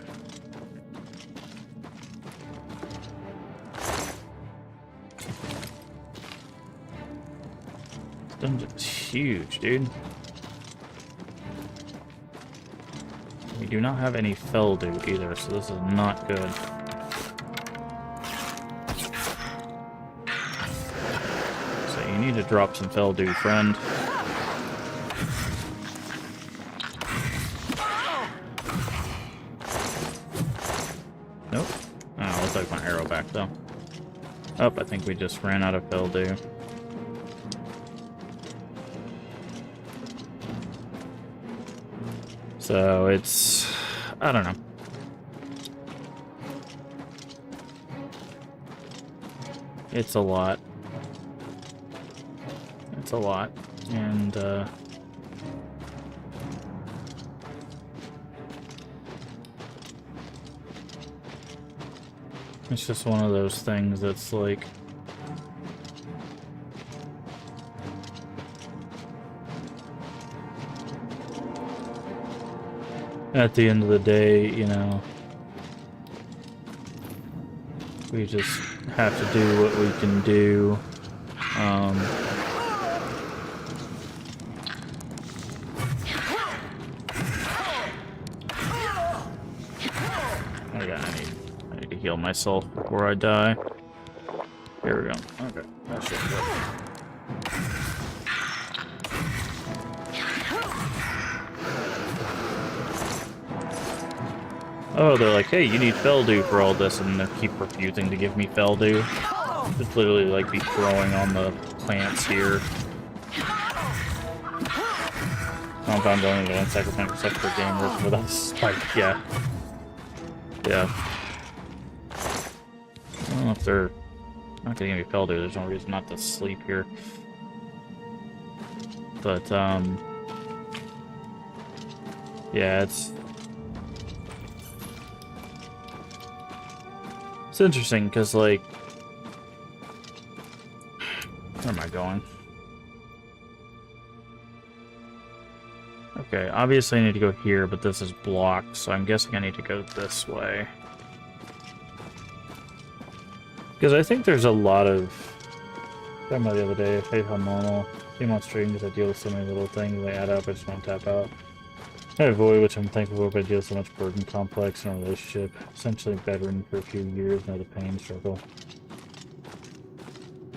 This dungeon's huge, dude. We do not have any fell dew either, so this is not good. So you need to drop some fell dew, friend. Nope. Oh, I'll take my arrow back though. Oh, I think we just ran out of fell dew. So it's, I don't know. It's a lot. It's a lot. And, it's just one of those things that's like, at the end of the day, you know, we just have to do what we can do. I need to heal myself before I die. Here we go. Okay, that should work. Oh, they're like, hey, you need fell dew for all this, and they keep refusing to give me fell dew. Just literally like be throwing on the plants here. Compound only the 1 second per game without spike, yeah. Yeah. I don't know if they're not getting any felder. There's no reason not to sleep here. But, yeah, it's interesting, because, like, where am I going? Okay, obviously I need to go here, but this is blocked, so I'm guessing I need to go this way. Because I think there's a lot of... Talking about the other day, I hate how normal. Team on stream because I deal with so many little things, they add up, I just want to tap out. I avoid, which I'm thankful for, but I deal with so much burden complex in a relationship. Essentially veteran for a few years, know the pain, struggle.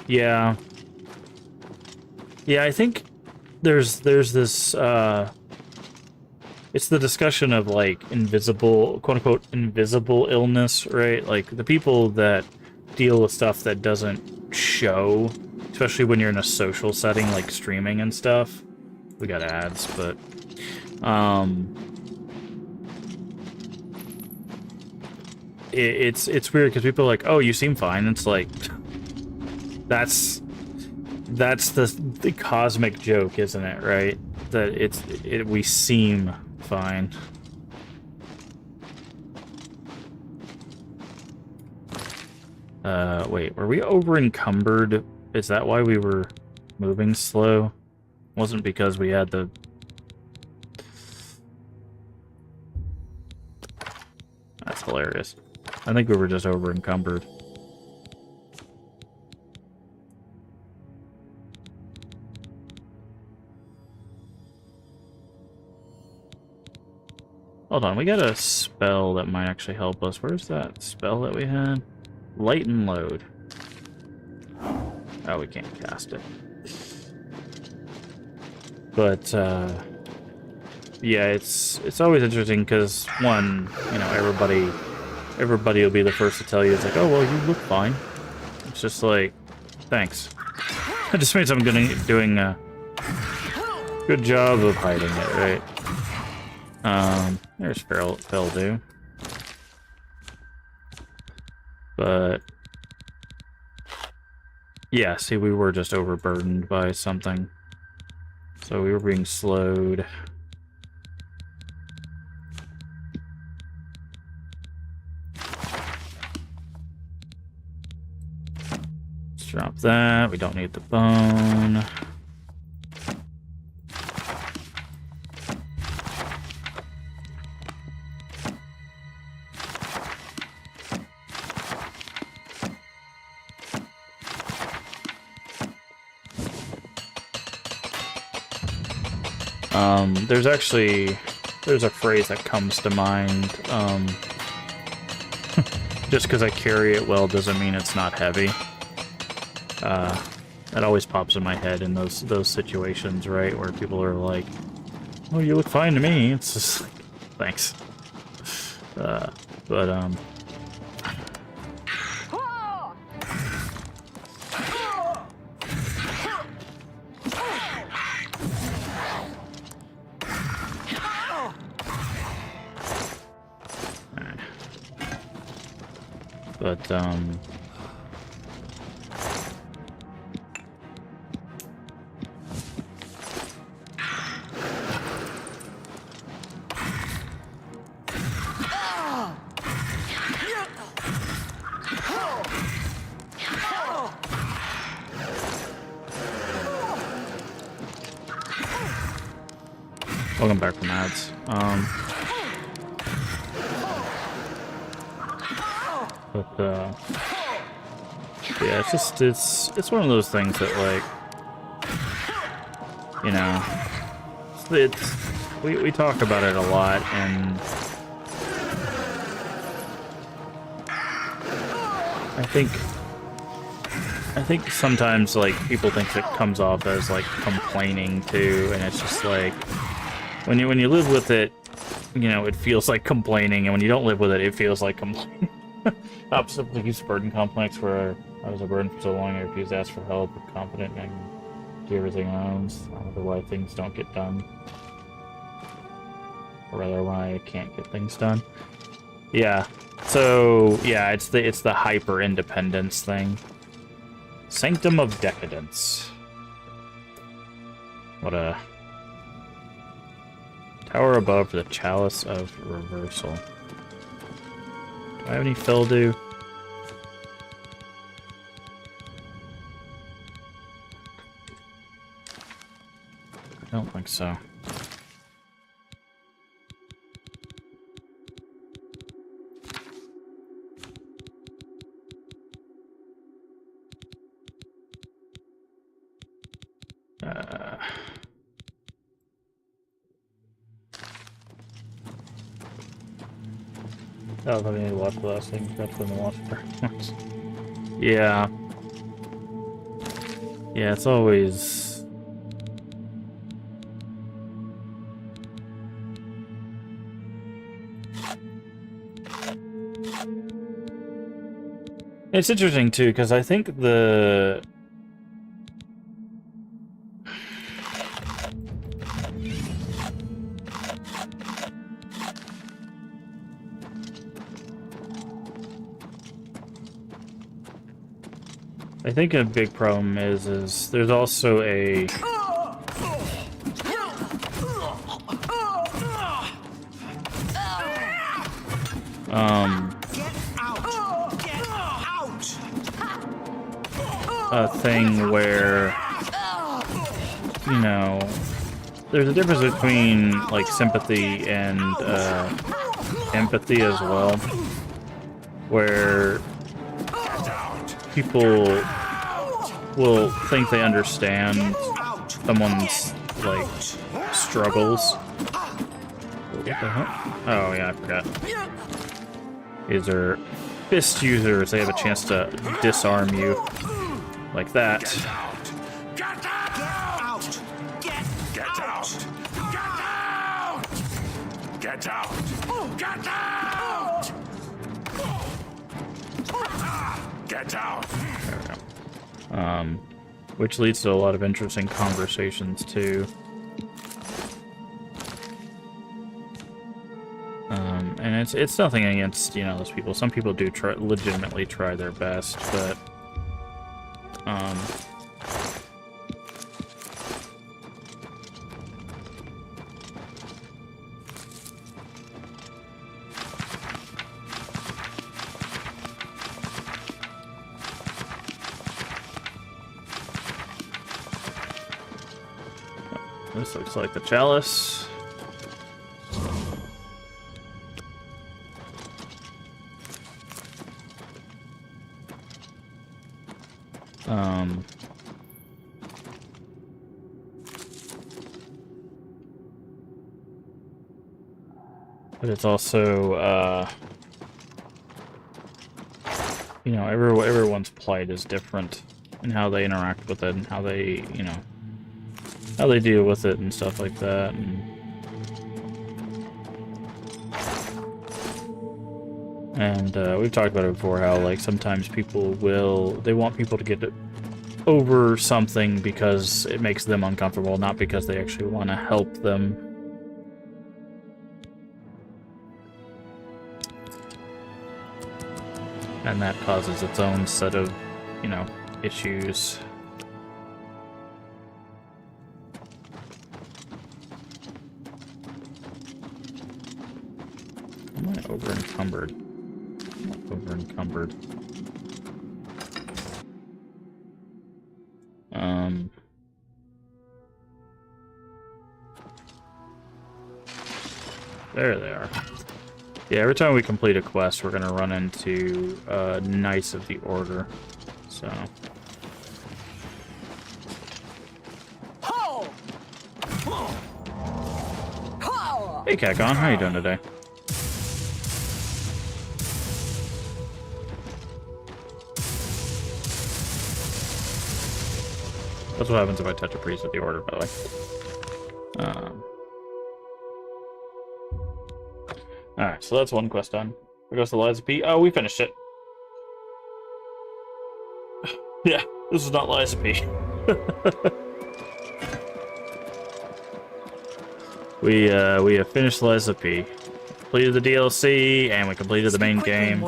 Yeah. Yeah, I think there's this, it's the discussion of, like, invisible, quote-unquote, invisible illness, right? Like, the people that deal with stuff that doesn't show, especially when you're in a social setting, like streaming and stuff. We got ads, but... It's weird, because people are like, oh, you seem fine. It's like... That's the cosmic joke, isn't it, right? That we seem fine. Wait, were we over encumbered? Is that why we were moving slow? Wasn't because we had the... That's hilarious. I think we were just over encumbered. Hold on, we got a spell that might actually help us. Where's that spell that we had? Light and load. Oh, we can't cast it. But, yeah, it's always interesting because, one, you know, everybody will be the first to tell you, it's like, oh, well, you look fine. It's just like, thanks. I just made someone doing a good job of hiding it, right? There's Feldu. But, yeah, see, we were just overburdened by something. So we were being slowed. Let's drop that. We don't need the bone. There's a phrase that comes to mind. Just because I carry it well doesn't mean it's not heavy. That always pops in my head in those situations, right, where people are like, "Oh, you look fine to me." It's just like, thanks. Welcome back from ads. Yeah, it's one of those things that, like, you know, we talk about it a lot, and I think sometimes, like, people think it comes off as, like, complaining too, and it's just like, when you live with it, you know, it feels like complaining, and when you don't live with it, it feels like complaining. Opposite of use burden complex, where I was a burden for so long, I refused to ask for help, but confident and I can do everything I own. I wonder why things don't get done. Or rather, why I can't get things done. Yeah. So, yeah, it's the hyper-independence thing. Sanctum of Decadence. What a... Tower above the Chalice of Reversal. Do I have any Fildu? I don't think so. Oh, I need to watch the last thing. That's when the watch first. Yeah. Yeah, it's always... It's interesting, too, because I think the... I think a big problem is there's also a... a thing where, you know, there's a difference between, like, sympathy and, empathy as well, where people will think they understand someone's, like, struggles. What the hell? Oh, yeah, I forgot. These are fist users. They have a chance to disarm you. Like that. Get out! Get out! Get out! Get out! Get out! There we go. Which leads to a lot of interesting conversations too. And it's nothing against, you know, those people. Some people do legitimately try their best, but this looks like the chalice. But it's also, you know, everyone's plight is different in how they interact with it and how they, you know, how they deal with it and stuff like that. And we've talked about it before, how, like, sometimes people they want people to get over something because it makes them uncomfortable, not because they actually want to help them. And that causes its own set of, you know, issues. Am I over-encumbered? I'm not over-encumbered. There they are. Yeah, every time we complete a quest, we're gonna run into Knights of the Order. So. Hey, Kakon, how you doing today? That's what happens if I touch a priest of the Order, by the way. Alright, so that's one quest done. There goes the Liza P. Oh, we finished it. Yeah, this is not Liza P. We have finished Liza P. Completed the DLC, and we completed the main game.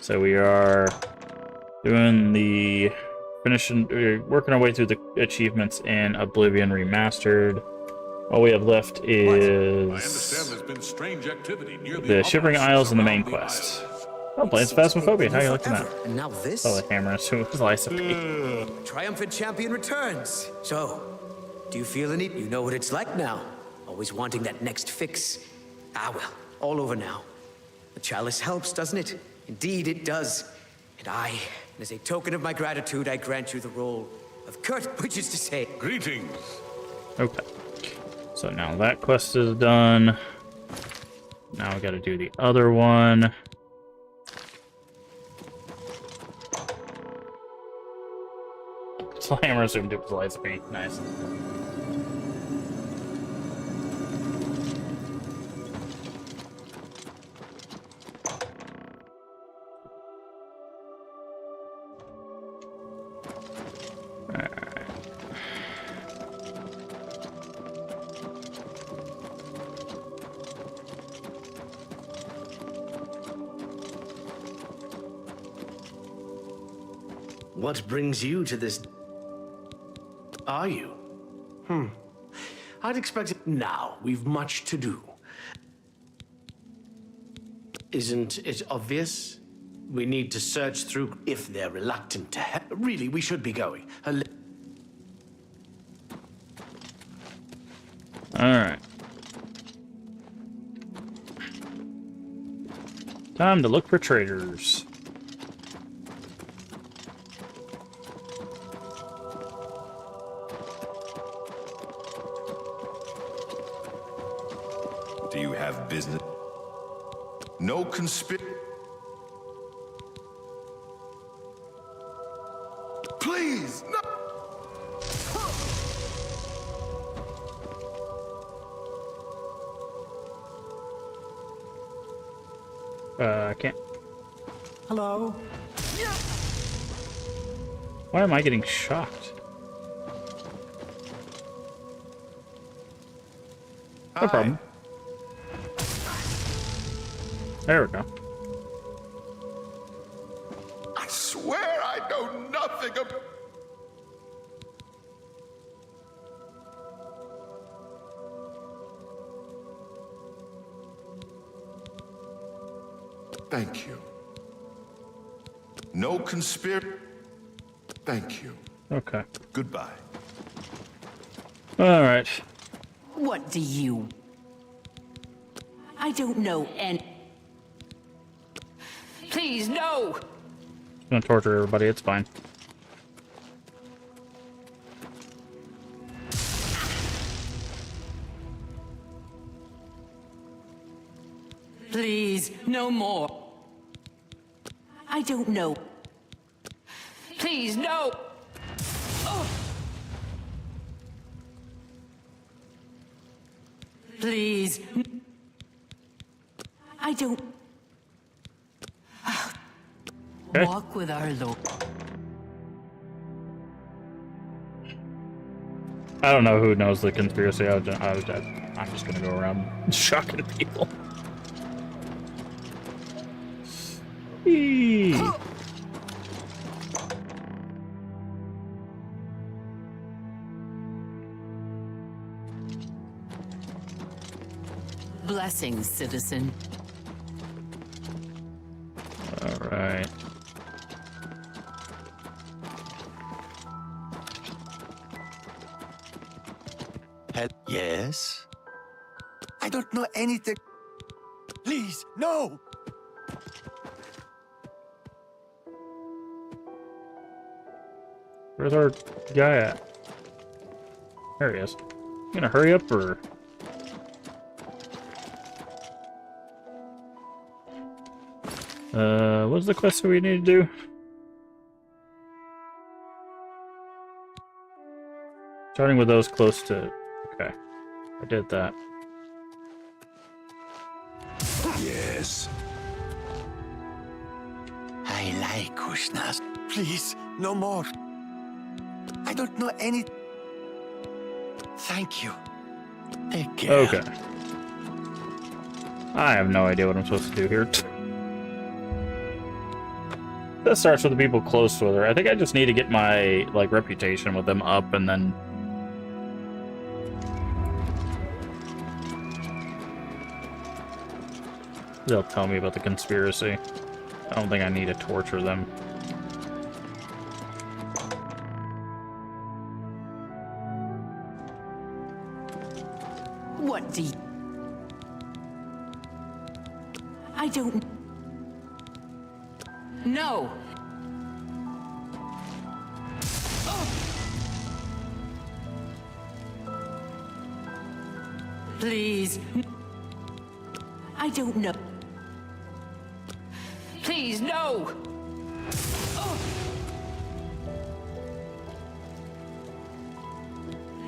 So we are doing the we're working our way through the achievements in Oblivion Remastered. All we have left is I understand there's been strange activity near the Shivering Isles and the main surround quest. Oh, playing Phasmophobia. How you liking that? And now this? Oh, the hammer. So it's Lysa. Triumphant champion returns. So, do you feel any? You know what it's like now. Always wanting that next fix. Ah, well, all over now. The chalice helps, doesn't it? Indeed, it does. And as a token of my gratitude, I grant you the role of Kurt, which is to say, greetings. Okay. So now that quest is done. Now we got to do the other one. Hammer assumed it was Lysa. Nice. What brings you to this? Are you? I'd expect it now. We've much to do. Isn't it obvious? We need to search through if they're reluctant to help. Really, we should be going. Alright. Time to look for traitors. Do you have business? No Please, no! I can't. Hello? Why am I getting shocked? No problem. There we go. I swear I know nothing of... Thank you. No conspiracy. Thank you. Okay. Goodbye. All right. What do you? I don't know and please, no! I'm gonna torture everybody, it's fine. Please, no more. I don't know. Please, no! Oh. Please. I don't... Okay. Walk with our Lord. I don't know who knows the conspiracy. I'm just gonna go around shocking people. Eee. Blessings, citizen. All right. Yes? I don't know anything. Please, no! Where's our guy at? There he is. You gonna hurry up or? What's the quest that we need to do? Starting with those close to... Okay. I did that. Yes. I like Kushnas. Please, no more. I don't know any... Thank you. Take care. Okay. I have no idea what I'm supposed to do here. That starts with the people close to her. I think I just need to get my like reputation with them up, and then they'll tell me about the conspiracy. I don't think I need to torture them. What do you... I don't... No! Please. I don't know. Please, no!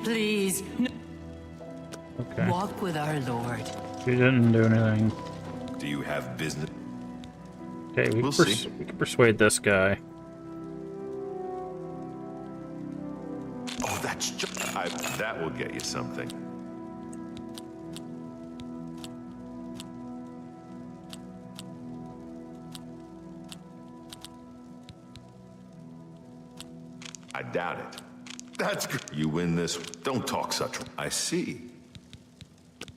Please. Okay. Walk with our Lord. She didn't do anything. Do you have business? Okay, we We'll can see. we can persuade this guy. Oh, that's just... that will get you something. I doubt it. That's good. You win this. Don't talk such... I see.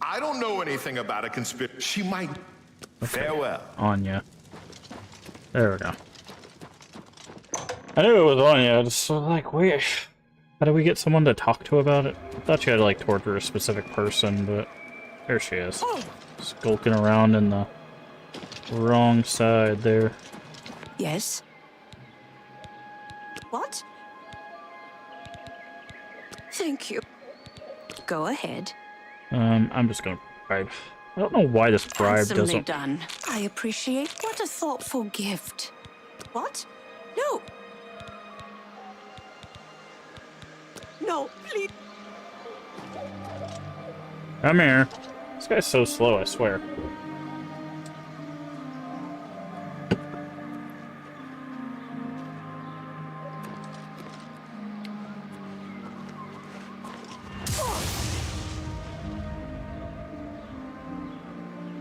I don't know anything about a conspiracy. She might... Okay. Farewell. Anya. There we go. I knew it was Anya. I just was like, wait, how do we get someone to talk to about it? I thought you had to like torture a specific person, but there she is, skulking around in the wrong side there. Yes? What? Thank you. Go ahead. I'm just gonna bribe. I don't know why this bribe Handsomely doesn't. done. I appreciate. What a thoughtful gift. What? No. No, please. Come here. This guy's so slow, I swear.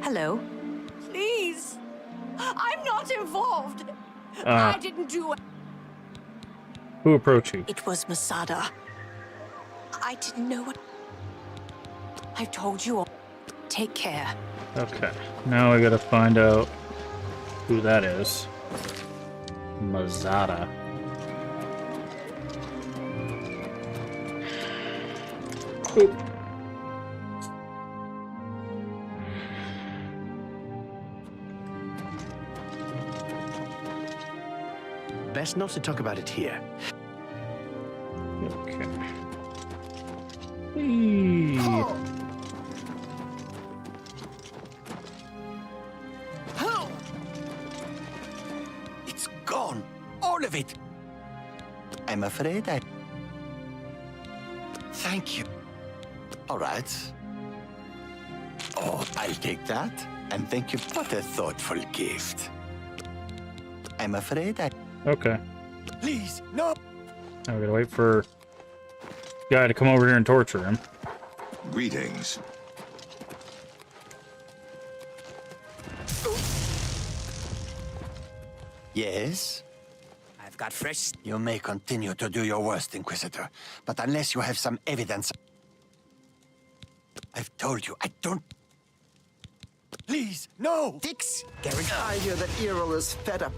Hello? Please. I'm not involved. I didn't do it. Who approached you? It was Masada. I didn't know what... I told you all. Take care. Okay, now we gotta find out who that is. Mazada. Boop. Best not to talk about it here. Okay. Hey. It's gone. All of it. I'm afraid I... Thank you. All right. Oh, I'll take that. And thank you. What a thoughtful gift. I'm afraid I... Okay. Please, no. Now we gotta wait for guy to come over here and torture him. Greetings. Yes? I've got fresh... You may continue to do your worst, Inquisitor. But unless you have some evidence... I've told you, I don't... Please, no! Dix! I hear that Errol is fed up.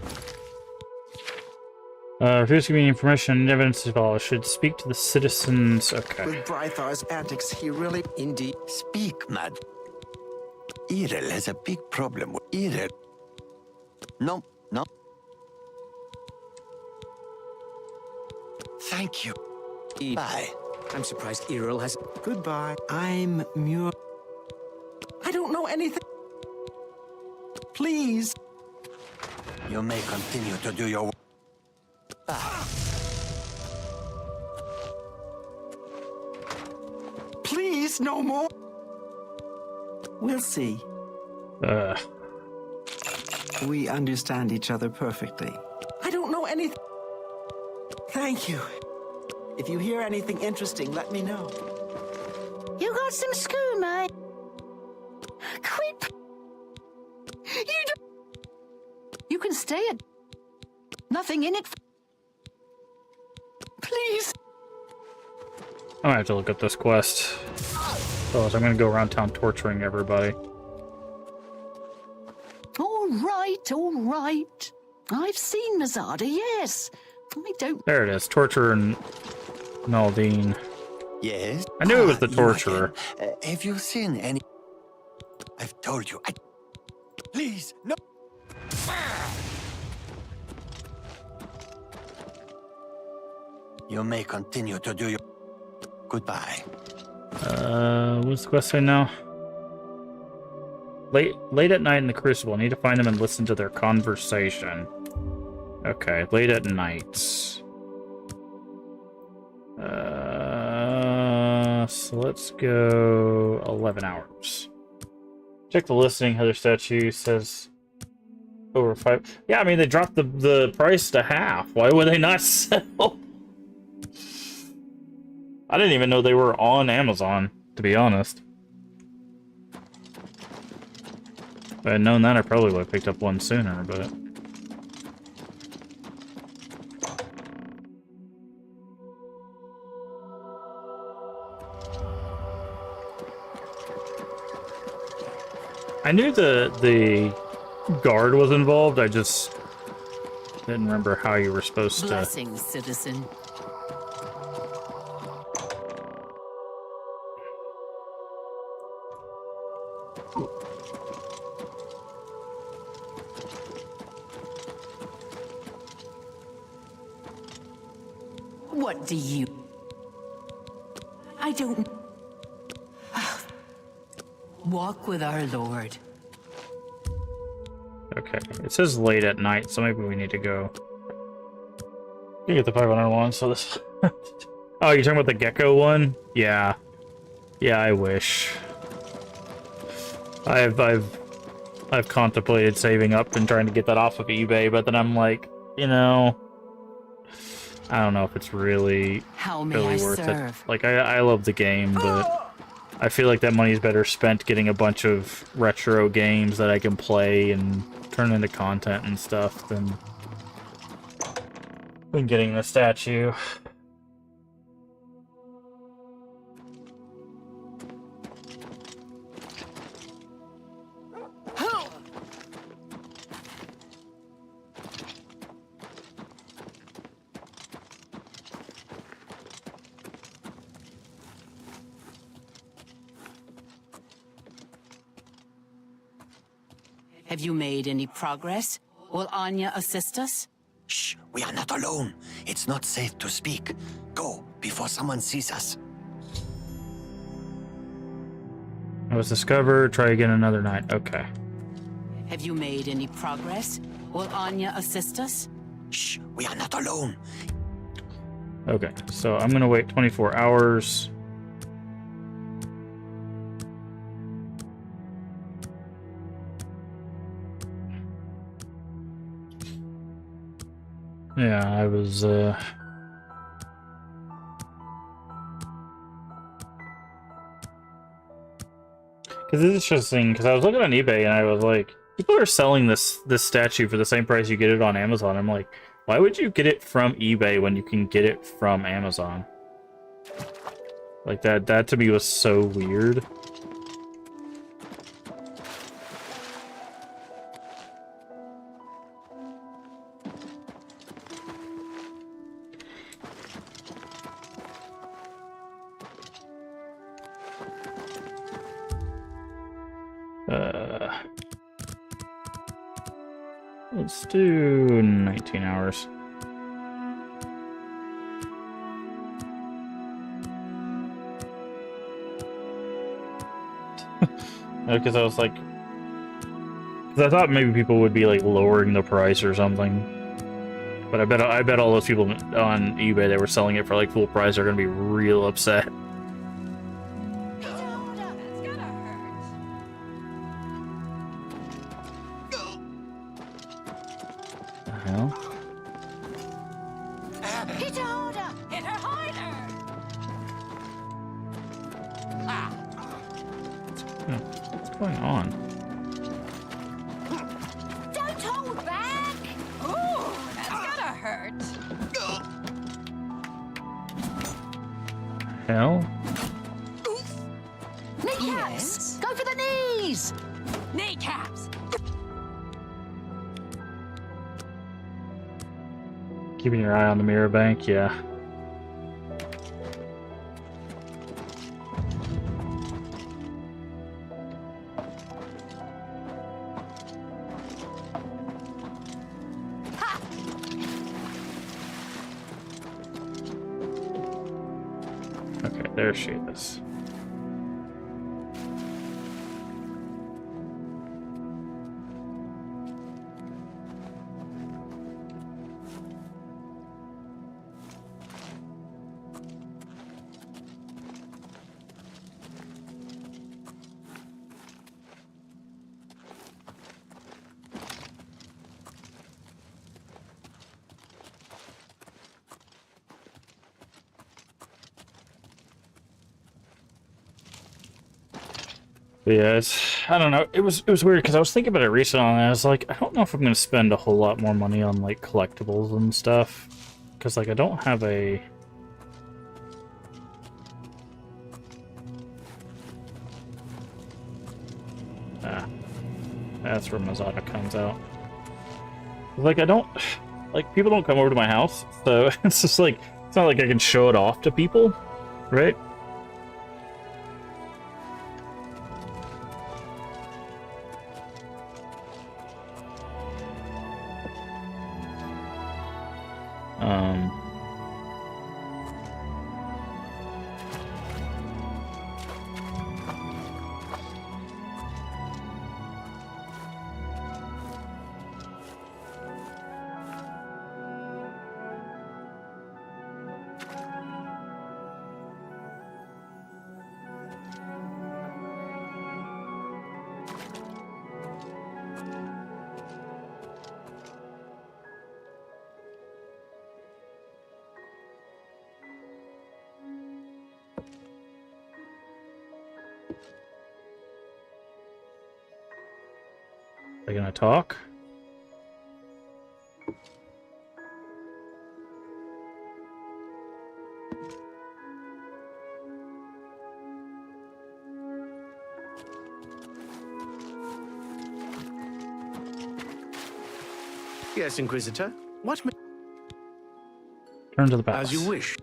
Refuse to give me information and evidence at all. Should speak to the citizens. Okay. With Brythar's antics, he really... Indeed. Speak, mad. Errol has a big problem with... Errol... No, no. Thank you. Bye. I'm surprised Errol has... Goodbye. I'm Muir. I don't know anything. Please. You may continue to do your... Please, no more. We'll see. We understand each other perfectly. I don't know anything. Thank you. If you hear anything interesting, let me know. You got some school, mate? Quit. You can stay at... nothing in it. Please. I'm gonna have to look at this quest. Otherwise, I'm gonna go around town torturing everybody. All right. I've seen Mazada, yes. I don't... There it is. Torturer and Naldine. Yes? I knew it was the torturer. Have you seen any... I've told you, Please, no! You may continue to do your... Goodbye. What's the quest say now? Late at night in the Crucible. I need to find them and listen to their conversation. Okay, late at night. So let's go 11 hours. Check the listing. Heather statue says over 5. Yeah, I mean, they dropped the price to half. Why would they not sell? I didn't even know they were on Amazon, to be honest. If I had known that, I probably would have picked up one sooner, but... I knew the guard was involved, I just didn't remember how you were supposed to... Blessings, citizen. What do you... I don't... Walk with our Lord. Okay, it says late at night, so maybe we need to go... You get the 500 one, so this... Oh, you're talking about the gecko one? Yeah. Yeah, I wish. I've contemplated saving up and trying to get that off of eBay, but then I'm like, you know... I don't know if it's really worth it. Like, I love the game, but I feel like that money's better spent getting a bunch of retro games that I can play and turn into content and stuff than getting the statue. Have you made any progress? Will Anya assist us? Shh, we are not alone. It's not safe to speak. Go, before someone sees us. I was discovered. Try again another night. Okay. Have you made any progress? Will Anya assist us? Shh, we are not alone. Okay, so I'm gonna wait 24 hours. Yeah, I was, Because it's interesting, because I was looking on eBay and I was like, people are selling this statue for the same price you get it on Amazon. I'm like, why would you get it from eBay when you can get it from Amazon? Like, that to me was so weird. Let's do 19 hours. Because I was like, I thought maybe people would be like lowering the price or something, but I bet all those people on eBay that were selling it for like full price are gonna be real upset. What's going on? Don't hold back! Ooh, that's gonna start. Hell? Kneecaps! Go for the knees! Kneecaps! Keeping your eye on the mirror bank, yeah. Okay, there she is. But yeah, I don't know. It was weird because I was thinking about it recently and I was like, I don't know if I'm gonna spend a whole lot more money on like collectibles and stuff. Because like I don't have a that's where Mazada comes out. Like I don't like people don't come over to my house, so it's just like it's not like I can show it off to people, right? Are they gonna talk? Yes, Inquisitor. What may... Turn to the palace. As you wish.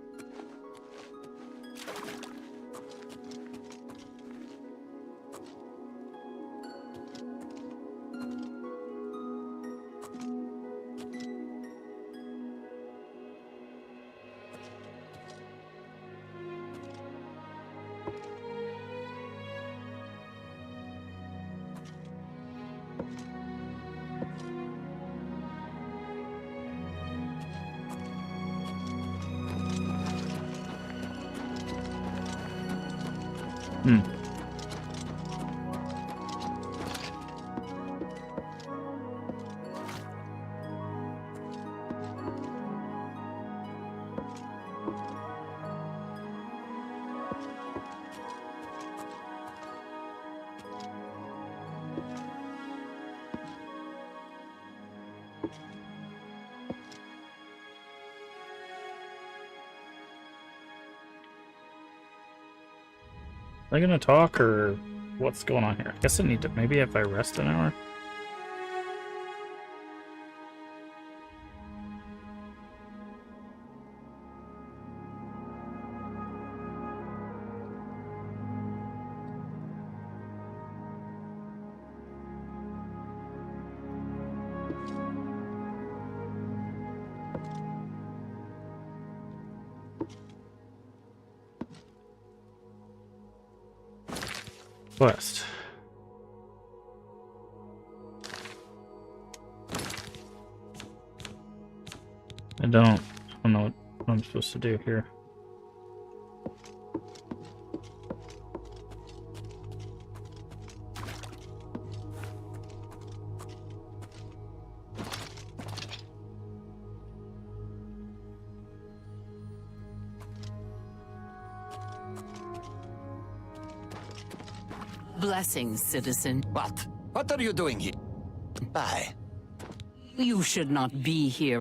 Are they gonna talk or what's going on here? I guess I need to maybe if I rest an hour. Quest. I don't know what I'm supposed to do here. Blessings, citizen. What? What are you doing here? Bye. You should not be here.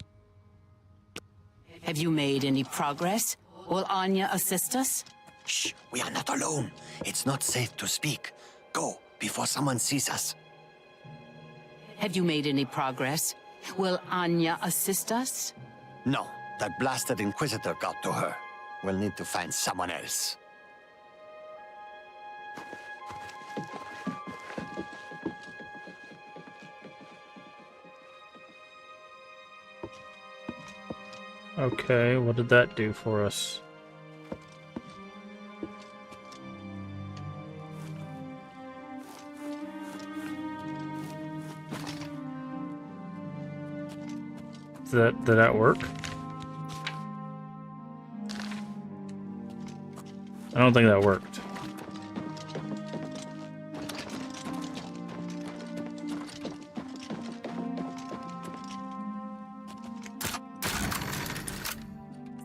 Have you made any progress? Will Anya assist us? Shh, we are not alone. It's not safe to speak. Go, before someone sees us. Have you made any progress? Will Anya assist us? No, that blasted Inquisitor got to her. We'll need to find someone else. Okay, what did that do for us? Did that work? I don't think that worked.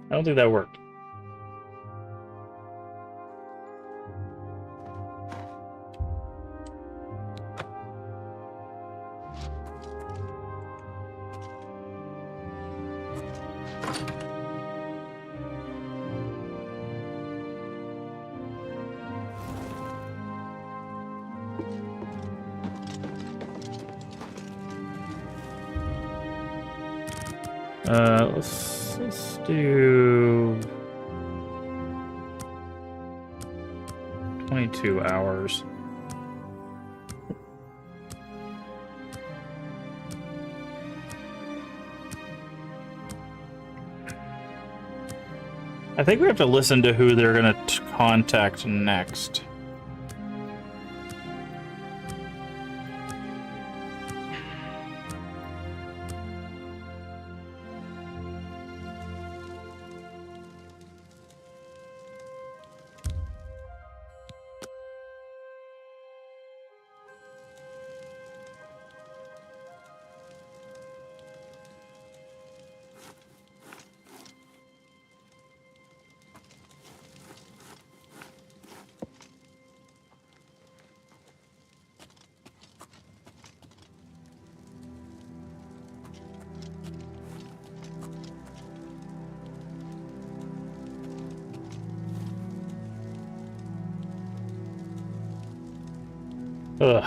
I don't think that worked. Let's do 22 hours. I think we have to listen to who they're gonna contact next. Ugh.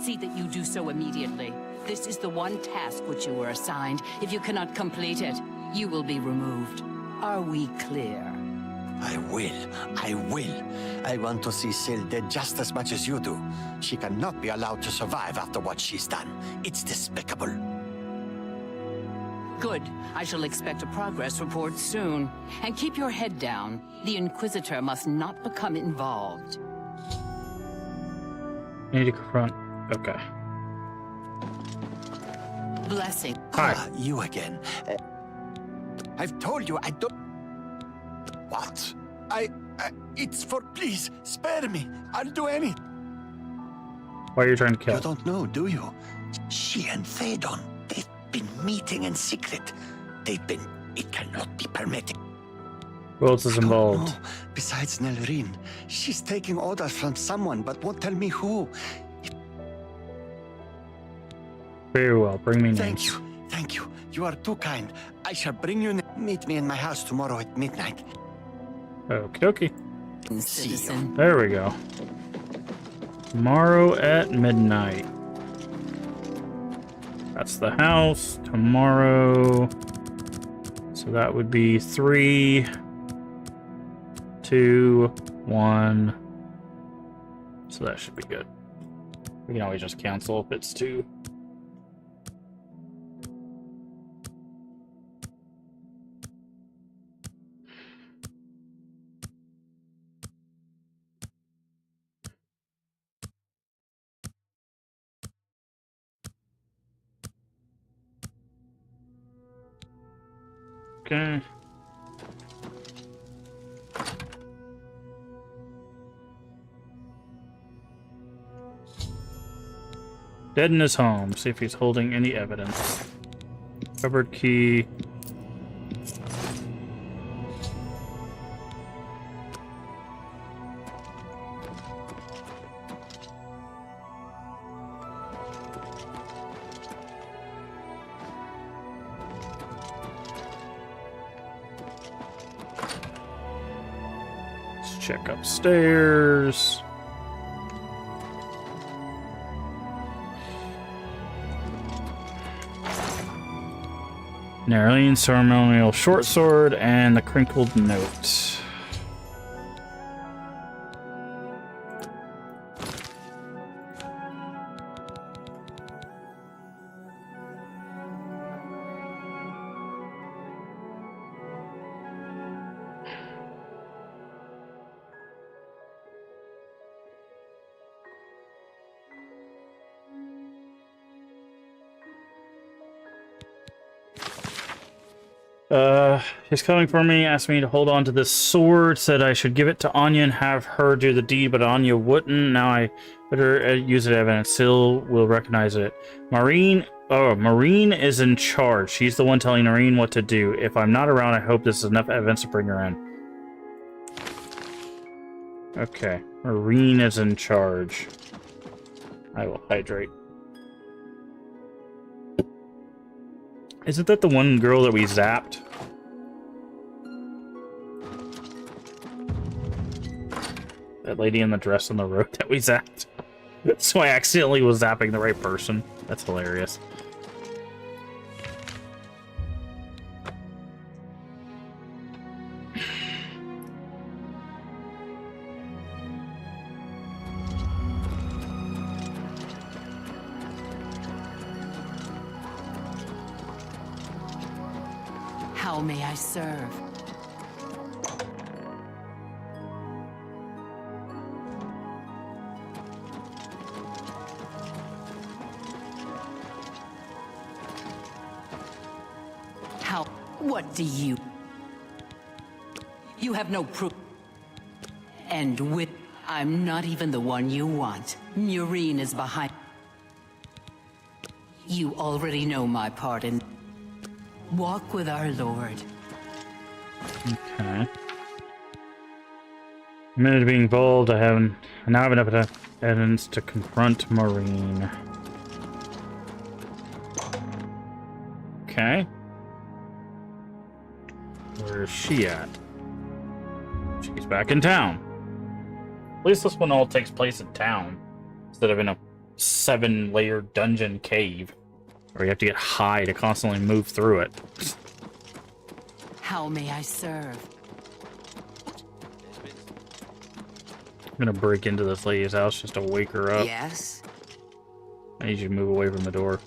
See that you do so immediately. This is the one task which you were assigned. If you cannot complete it, you will be removed. Are we clear? I will. I will. I want to see Syl dead just as much as you do. She cannot be allowed to survive after what she's done. It's despicable. Good. I shall expect a progress report soon. And keep your head down. The Inquisitor must not become involved. Need to confront. Okay. Blessing. Hi. You again. I've told you I don't... What? It's for... Please, spare me. I'll do anything. Why are you trying to kill? You don't know, do you? She and Théodon, they've been meeting in secret. They've been... It cannot be permitted. Who else is involved? No. Besides Nelrine, she's taking orders from someone, but won't tell me who. Very well. Bring me names. Thank you. Thank you. You are too kind. I shall bring you... Meet me in my house tomorrow at midnight. Okie dokie. Citizen. There we go. Tomorrow at midnight. That's the house. Tomorrow. So that would be 3, 2, 1. So that should be good. We can always just cancel if it's 2. Okay. Dead in his home. See if he's holding any evidence. Cupboard key. Let's check upstairs. Narlene ceremonial short sword and the crinkled note. He's coming for me, asked me to hold on to this sword, said I should give it to Anya and have her do the deed, but Anya wouldn't. Now I better use it as evidence. Syl will recognize it. Marine is in charge. She's the one telling Marine what to do. If I'm not around, I hope this is enough evidence to bring her in. Okay, Marine is in charge. I will hydrate. Isn't that the one girl that we zapped? That lady in the dress on the road that we zapped. So I accidentally was zapping the right person. That's hilarious. How may I serve? How? What do you? You have no proof. And with... I'm not even the one you want. Murine is behind. You already know my part in... Walk with our Lord. Okay. Admitted to being bold, I now have enough evidence to confront Marine. Okay. Where is she at? She's back in town. At least this one all takes place in town, instead of in a 7-layer dungeon cave, where you have to get high to constantly move through it. How may I serve? I'm gonna break into this lady's house just to wake her up. Yes? I need you to move away from the door.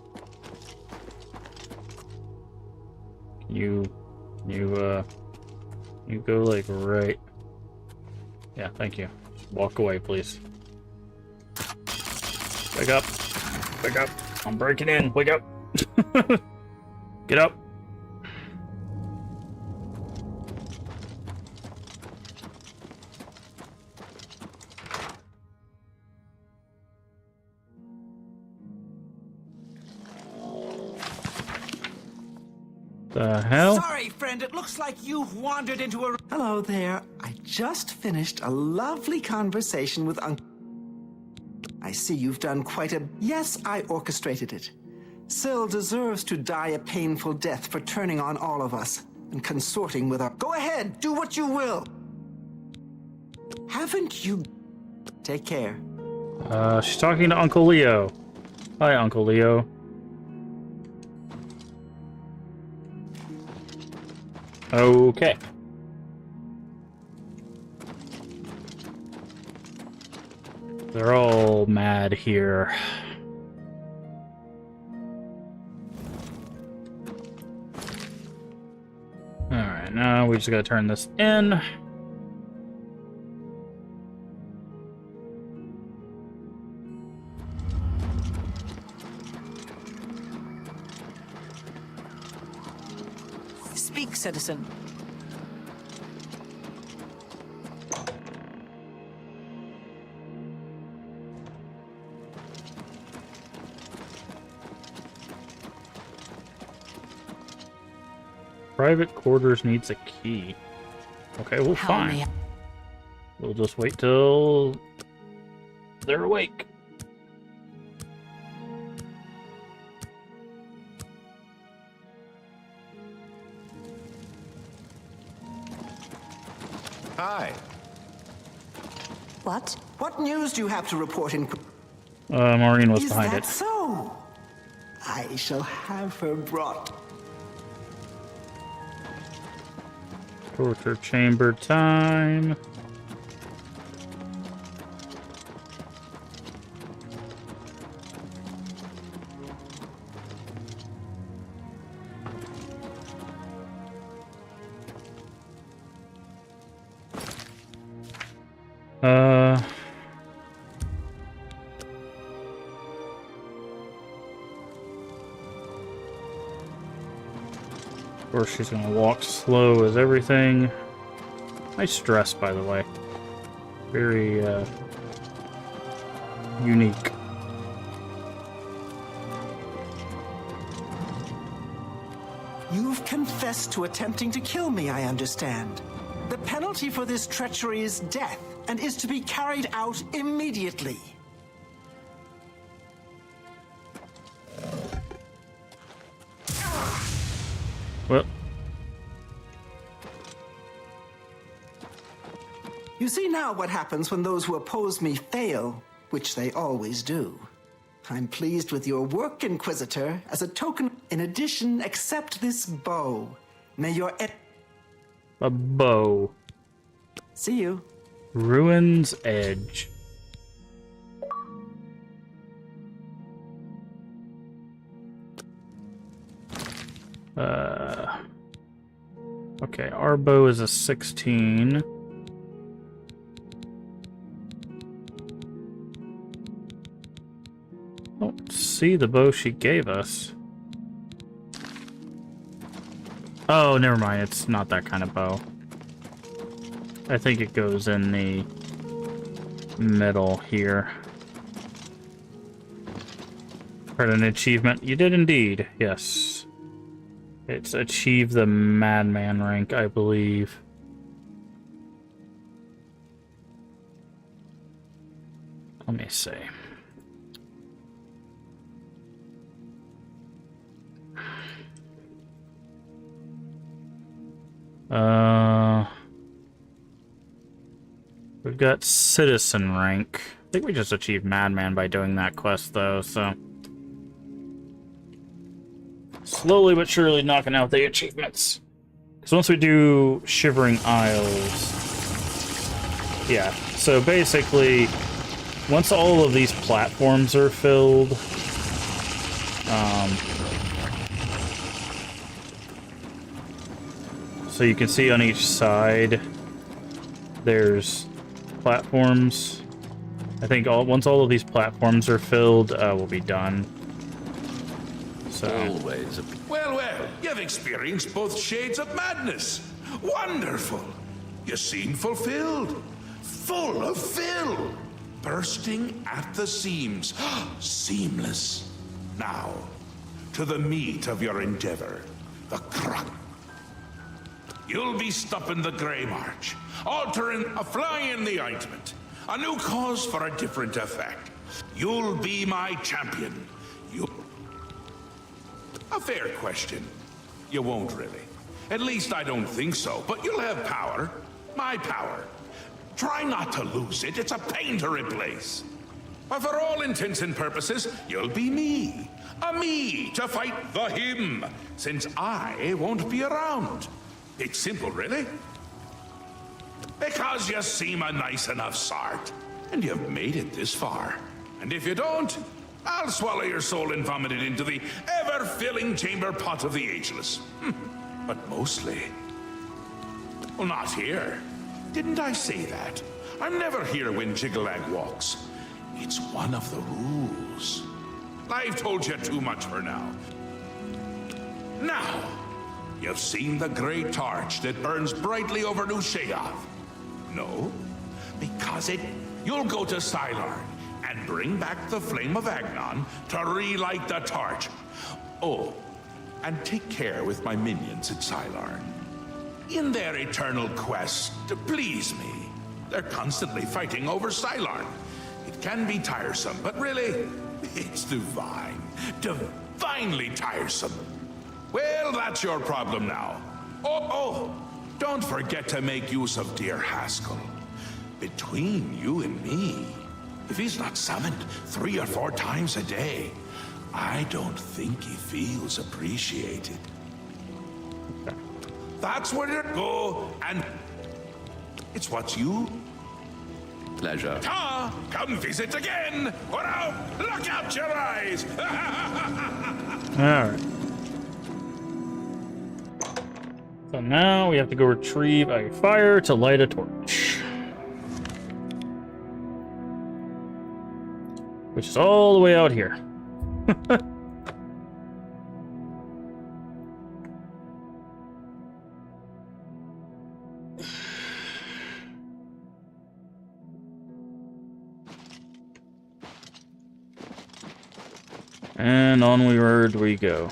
You go like right. Yeah, thank you. Walk away, please. Wake up. Wake up. I'm breaking in. Wake up. Get up. The hell? Sorry, friend. It looks like you've wandered into a... Hello there. I just finished a lovely conversation with Uncle... I see you've done quite a... Yes, I orchestrated it. Syl deserves to die a painful death for turning on all of us and consorting with our... Go ahead, do what you will. Haven't you... Take care. She's talking to Uncle Leo. Hi, Uncle Leo. Okay. They're all mad here. Alright, now we just gotta turn this in. Speak, citizen. Private quarters needs a key. Okay, well, fine. We'll just wait till they're awake. Hi. What? What news do you have to report in? Maureen was Is behind that it. so? I shall have her brought. Torture chamber time. Of course, she's gonna walk slow as everything. Nice dress, by the way. Very, unique. You've confessed to attempting to kill me, I understand. The penalty for this treachery is death, and is to be carried out immediately. Well. You see now what happens when those who oppose me fail, which they always do. I'm pleased with your work, Inquisitor. As a token, in addition, accept this bow. May your a bow. See you. Ruin's Edge. Okay, our bow is a 16. Don't see the bow she gave us. Oh, never mind. It's not that kind of bow. I think it goes in the middle here. Heard an achievement. You did indeed. Yes. It's achieve the Madman rank, I believe. Let me see. We've got Citizen rank. I think we just achieved Madman by doing that quest, though, so... Slowly but surely knocking out the achievements. Because once we do Shivering Isles... Yeah, so basically, once all of these platforms are filled... so you can see on each side, there's platforms. I think once all of these platforms are filled, we'll be done. So. Always. Well, you've experienced both shades of madness. Wonderful. You seem fulfilled. Full of fill. Bursting at the seams. Seamless. Now, to the meat of your endeavor. The crux. You'll be stopping the Grey March. Altering a fly in the ointment. A new cause for a different effect. You'll be my champion. A fair question. You won't really. At least I don't think so, but you'll have power. My power. Try not to lose it. It's a pain to replace. But for all intents and purposes, you'll be me. A me to fight the him, since I won't be around. It's simple, really. Because you seem a nice enough sort, and you've made it this far. And if you don't, I'll swallow your soul and vomit it into the ever-filling chamber pot of the ageless. But mostly... Well, not here. Didn't I say that? I'm never here when Jiggalag walks. It's one of the rules. I've told you too much for now. Now, you've seen the great torch that burns brightly over New Sheoth. No? Because you'll go to Cylorn and bring back the Flame of Agnon to relight the torch. Oh, and take care with my minions at Cylorn. In their eternal quest to please me, they're constantly fighting over Cylorn. It can be tiresome, but really, it's divine. Divinely tiresome. Well, that's your problem now. Oh, don't forget to make use of dear Haskell. Between you and me, if he's not summoned 3 or 4 times a day, I don't think he feels appreciated. That's where you go, and it's what you... Pleasure. Come visit again, or I'll look out your eyes! Alright. So now we have to go retrieve a fire to light a torch. Which is all the way out here. And onward we go.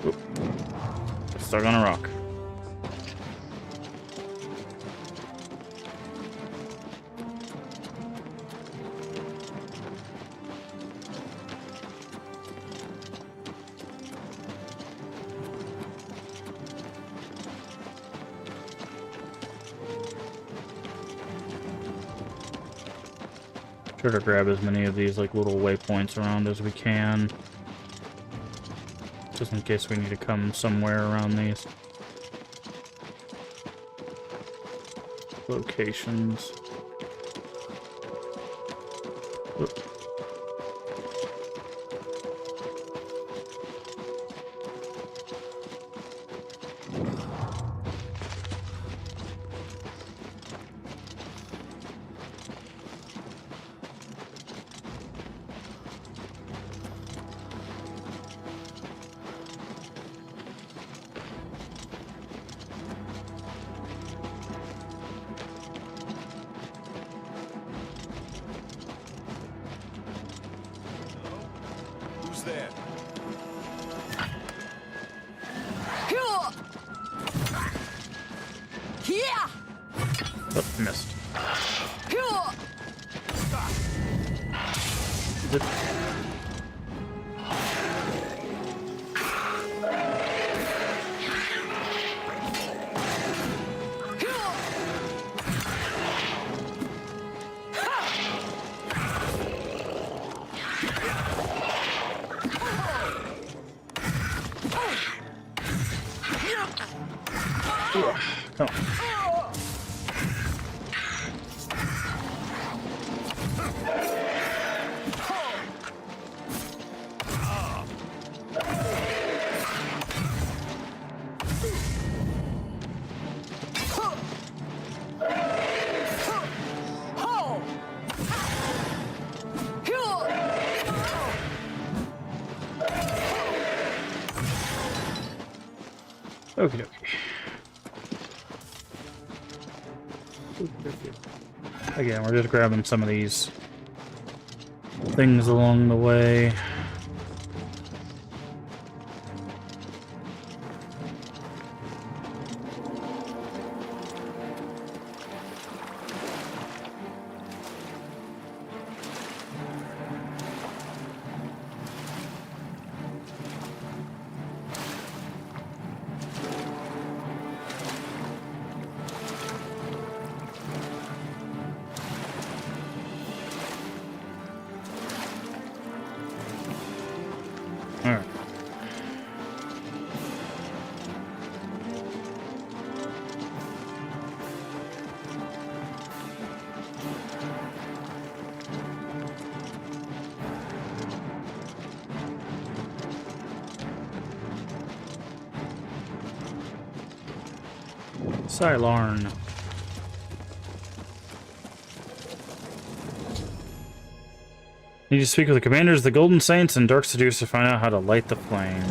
Oop. Stuck on a rock. Try to grab as many of these like little waypoints around as we can, just in case we need to come somewhere around these locations. Oop. Who's there? Oh, missed. Is it? Come on. Okie dokie. Again, we're just grabbing some of these things along the way. Alright. Silarn. Need to speak with the commanders of the Golden Saints and Dark Seducer to find out how to light the flame.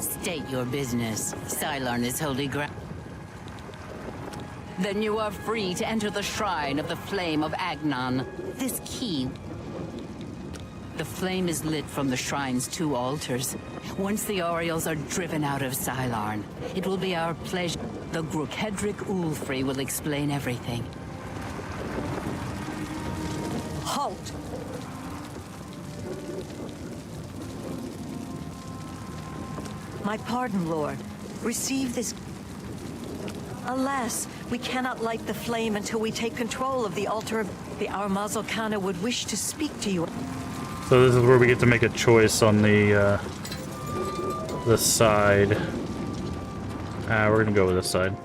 State your business. Silarn is holy ground. Then you are free to enter the shrine of the Flame of Agnon. This key... The flame is lit from the shrine's 2 altars. Once the Orioles are driven out of Silarn, it will be our pleasure. The Grukedric Ulfri will explain everything. Halt! My pardon, Lord. Receive this... Alas, we cannot light the flame until we take control of the altar. The Armazel Kana would wish to speak to you. So this is where we get to make a choice on the side. We're gonna go with this side.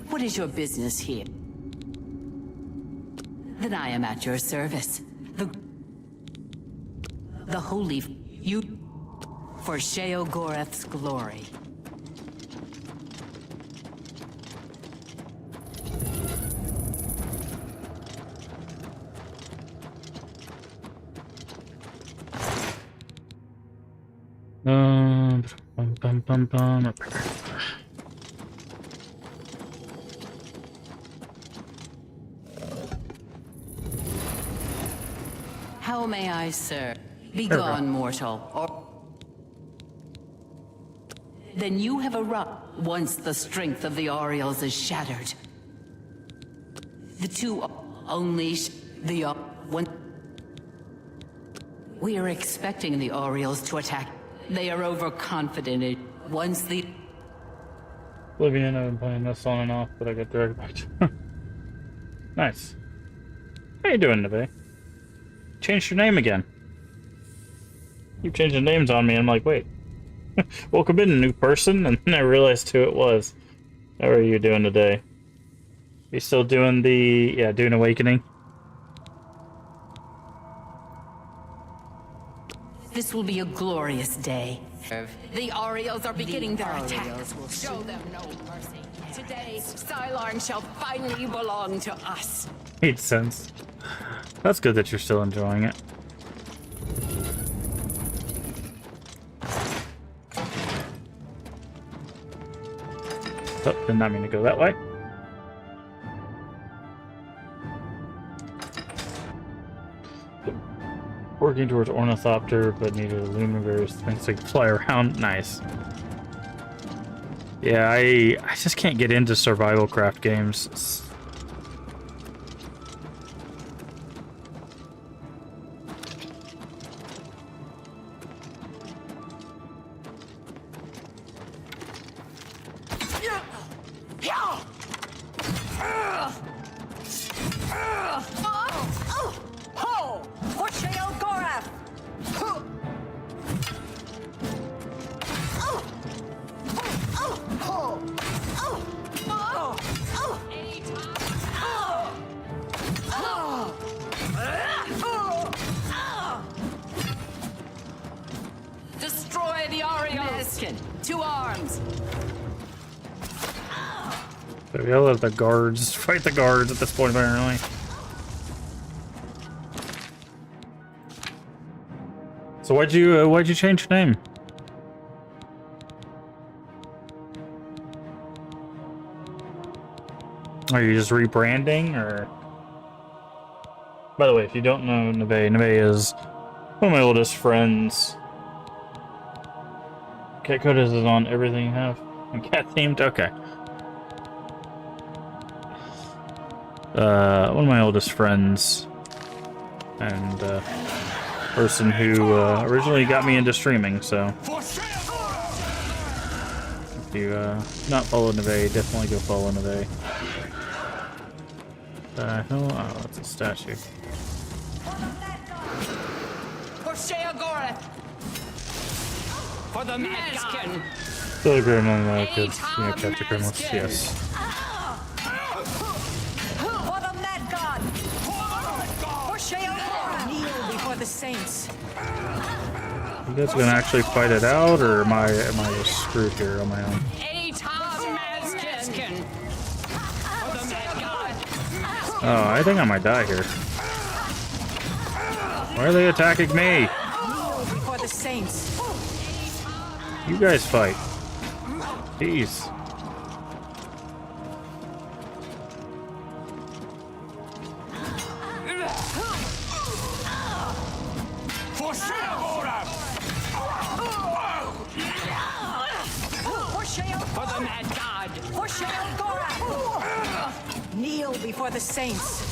What is your business here? Then I am at your service. The holy... You... For Sheogorath's glory. How may I serve? Begone, mortal, or... Then you have arrived once the strength of the Orioles is shattered. The 2 unleash the one. We are expecting the Orioles to attack. They are overconfident. Once the... Oblivion, I've been playing this on and off, but I got dragged back to... Nice. How you doing today? Changed your name again. You changing names on me, I'm like, wait. Welcome in, new person, and then I realized who it was. How are you doing today? You still doing the... yeah, doing Awakening? This will be a glorious day. The Orioles are beginning their attack. Show them no mercy. Today, Silarn shall finally belong to us. Makes sense. That's good that you're still enjoying it. Oh, did not mean to go that way. Working towards Ornithopter, but needed a Lumiberry's things to fly around. Nice. Yeah, I just can't get into survival craft games. Destroy the Orioles! To arms! So we gotta let the guards fight the guards at this point, apparently. So why'd you change your name? Are you just rebranding, or? By the way, if you don't know Neve is one of my oldest friends. Cat Codas is on everything you have. And cat themed? Okay. one of my oldest friends, and person who originally got me into streaming. So if you not follow Neve, definitely go follow Neve. Oh, that's a statue. For the Mexican. Still gremlin could, catch a gremlin. Yes. For the Mad God! For Sheol! Kneel before the saints. You guys gonna actually fight it out, or am I just screwed here on my own? Oh, I think I might die here. Why are they attacking me? Kneel before the saints. You guys fight. Jeez. For the Mad God! For Sheol! Kneel before the saints.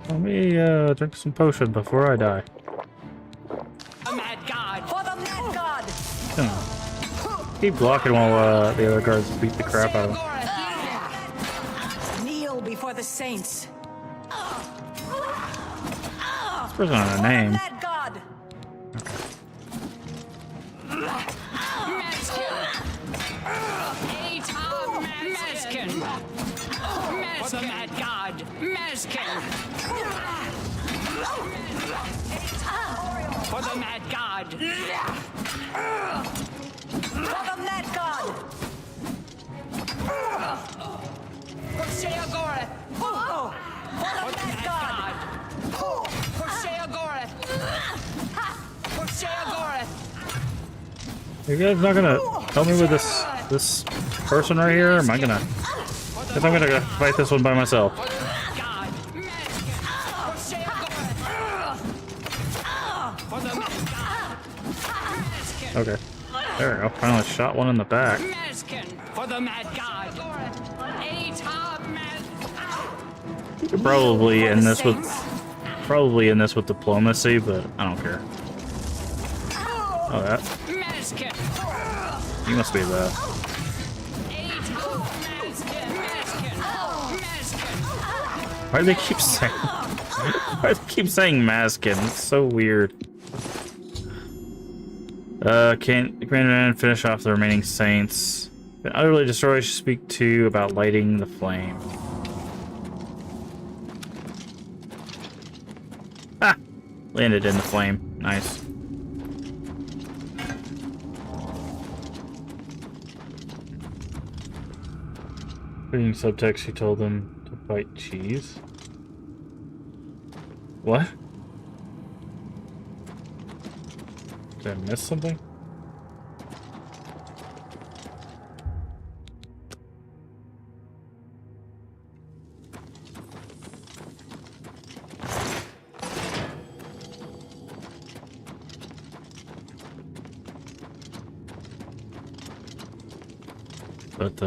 Let me drink some potion before I die. The Mad God! For the Mad God! Keep blocking while the other guards beat the crap out of him. Kneel before the saints. This person has a name. Mad God! For the Mad God! Meskin! For the Mad God! For the Mad God! For Sheagore! For the Mad God! For Sheagore! For Sheagore! You guys not gonna help me with this person right here? Or am I gonna? If I'm gonna fight this one by myself. Okay. There we go. Finally shot one in the back. For the Mad God! You could probably end this with diplomacy, but I don't care. Oh, that. You must be the. Why do they keep saying? Why do they keep saying Maskin? It's so weird. Can the Commander finish off the remaining saints? Been utterly destroyed. Should speak to about lighting the flame. Ah, landed in the flame. Nice. Reading subtext, she told them to bite cheese. What? Did I miss something? But,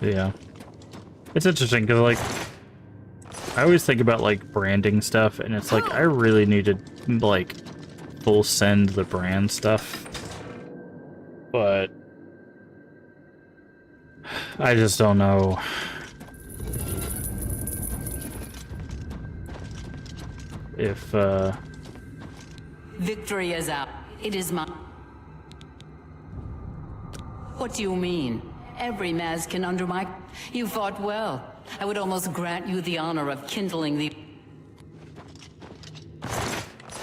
yeah. It's interesting, because, like, I always think about, like, branding stuff, and it's like, I really need to, like, full send the brand stuff. But I just don't know. If, Victory is out. It is mine. What do you mean? Every Mazkin under my... You fought well. I would almost grant you the honor of kindling the...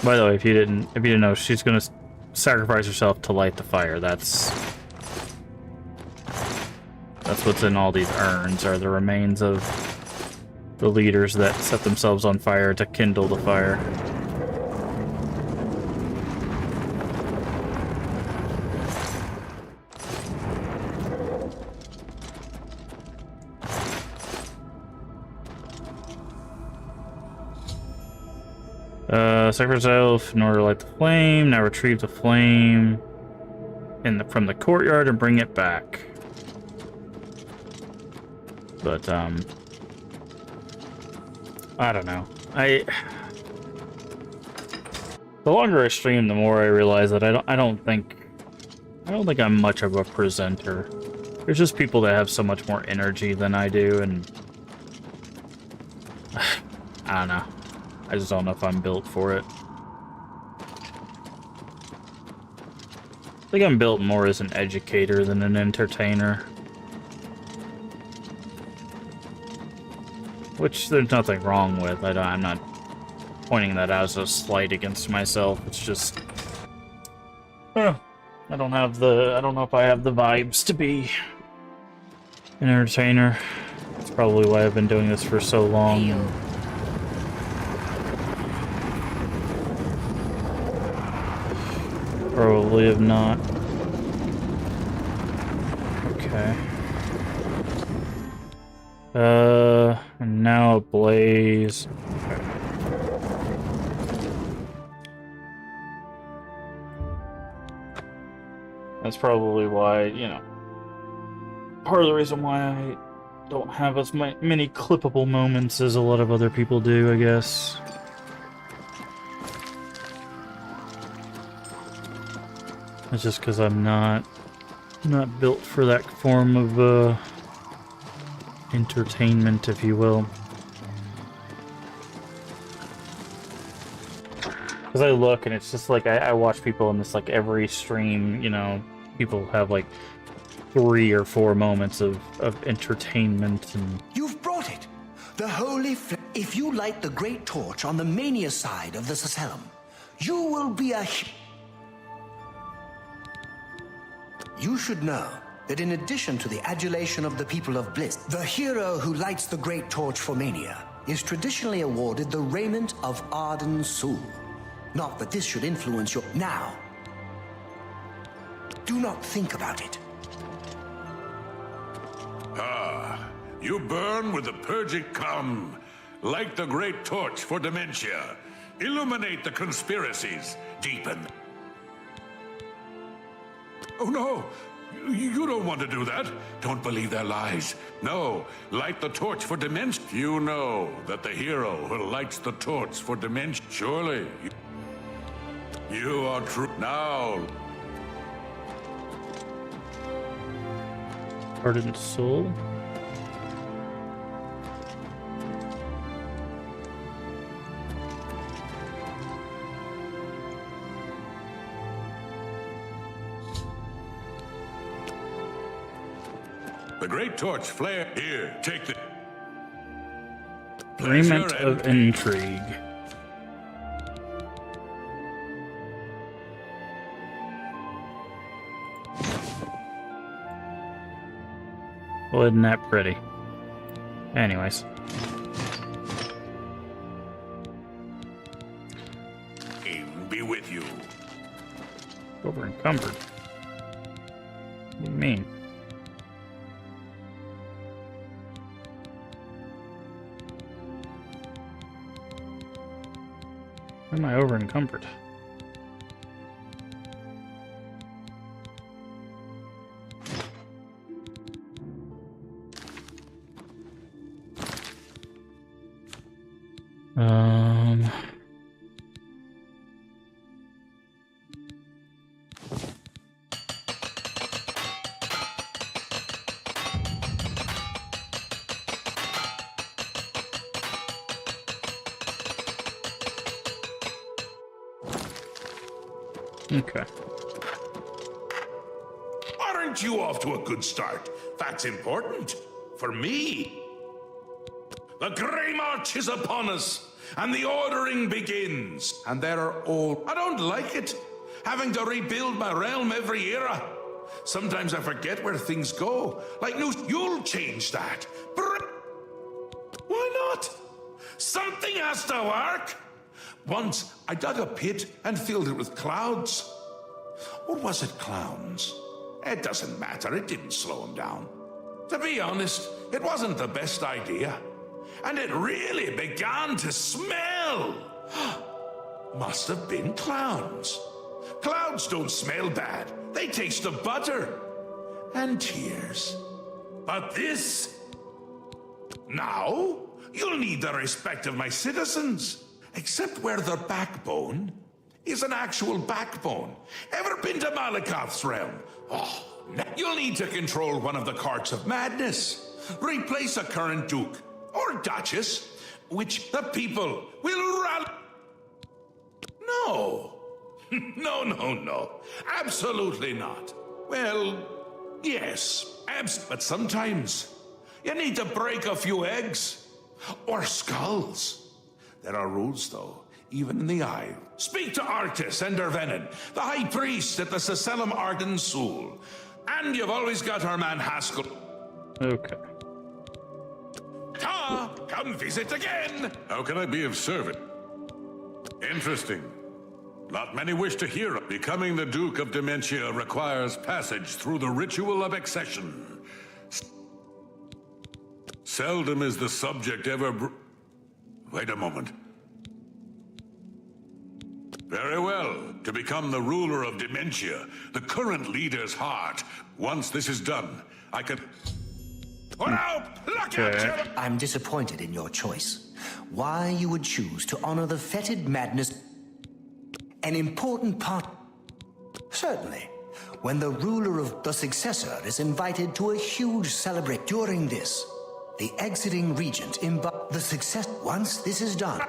By the way, if you didn't know, she's gonna sacrifice herself to light the fire. That's what's in all these urns, are the remains of the leaders that set themselves on fire to kindle the fire. Sacrifice yourself in order to light the flame. Now retrieve the flame. from the courtyard and bring it back. But I don't know. The longer I stream, the more I realize that I don't think I'm much of a presenter. There's just people that have so much more energy than I do, and I don't know. I just don't know if I'm built for it. I think I'm built more as an educator than an entertainer. Which there's nothing wrong with. I'm not pointing that out as a slight against myself. It's just, I don't know if I have the vibes to be an entertainer. That's probably why I've been doing this for so long. Probably have not. Okay. And now a blaze. Okay. That's probably why, you know, part of the reason why I don't have as many clippable moments as a lot of other people do, I guess. It's just because I'm not built for that form of entertainment, if you will. Because I look and it's just like I watch people in this, like, every stream, you know, people have like 3 or 4 moments of entertainment, and You've brought it. The holy if you light the great torch on the mania side of the Sacellum, you will be a You should know that in addition to the adulation of the people of Bliss, the hero who lights the great torch for Mania is traditionally awarded the raiment of Arden Sul. Not that this should influence your... Now, do not think about it. Ah, you burn with the purging come. Light the great torch for dementia. Illuminate the conspiracies. Deepen. Oh no! You don't want to do that. Don't believe their lies. No, light the torch for dementia. You know that the hero who lights the torch for dementia. Surely. You are true. Now. Ardent Soul. The great torch flare. Here, take the... Raiment of Intrigue. Well, isn't that pretty? Anyways. Be with you. Over encumbered. What do you mean? Why am I over encumbered? Okay. Aren't you off to a good start? That's important. For me. The Grey March is upon us, and the ordering begins. And there are all... I don't like it, having to rebuild my realm every era. Sometimes I forget where things go. Like, you'll change that. Why not? Something has to work. Once, I dug a pit and filled it with clouds. Or was it clowns? It doesn't matter, it didn't slow them down. To be honest, it wasn't the best idea. And it really began to smell. Must have been clowns. Clouds don't smell bad. They taste of butter and tears. But this? Now, you'll need the respect of my citizens. Except where the backbone is an actual backbone. Ever been to Malakoth's realm? Oh, you'll need to control one of the carts of madness. Replace a current duke or duchess, which the people will rally. No. No. Absolutely not. Well, yes, but sometimes you need to break a few eggs or skulls. There are rules, though, even in the Isle. Speak to Artis and Dervenin, the High Priest at the Seselam Arden Sul. And you've always got our man Haskell. Okay. Come visit again! How can I be of service? Interesting. Not many wish to hear it. Becoming the Duke of Dementia requires passage through the ritual of accession. Seldom is the subject ever Wait a moment. Very well. To become the ruler of Dementia, the current leader's heart. Once this is done, I could... Put out! Look at you! I'm disappointed in your choice. Why you would choose to honor the fetid madness... An important part... Certainly. When the ruler of the successor is invited to a huge celebration. During this, the exiting regent the success... Once this is done...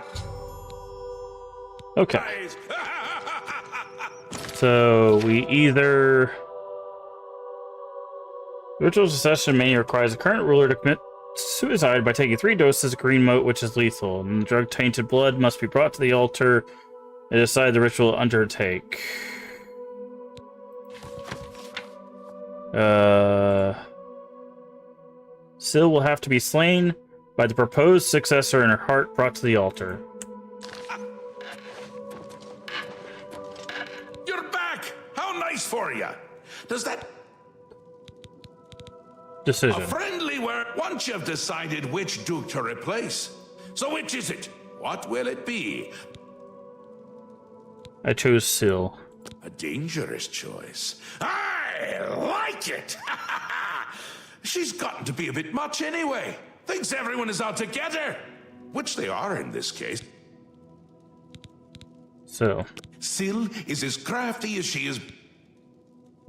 Okay. So we either... Ritual succession may requires the current ruler to commit suicide by taking 3 doses of green moat, which is lethal, and the drug-tainted blood must be brought to the altar and decide the ritual to undertake. Syl will have to be slain by the proposed successor and her heart brought to the altar. You're back! How nice for you! Does that... Decision. A friendly word once you've decided which duke to replace. So which is it? What will it be? I chose Syl. A dangerous choice. I like it! She's gotten to be a bit much anyway. Thinks everyone is out to get her. Which they are in this case. So. Syl is as crafty as she is.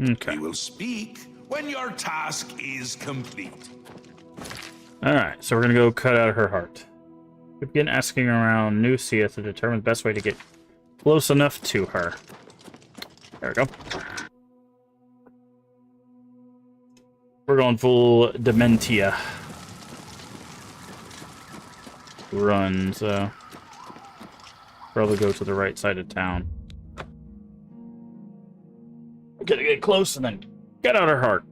Okay. We will speak when your task is complete. Alright, so we're gonna go cut out her heart. We begin asking around Nucia to determine the best way to get close enough to her. There we go. We're going full Dementia. Run, so... Probably go to the right side of town. Gotta get close and then get out her heart.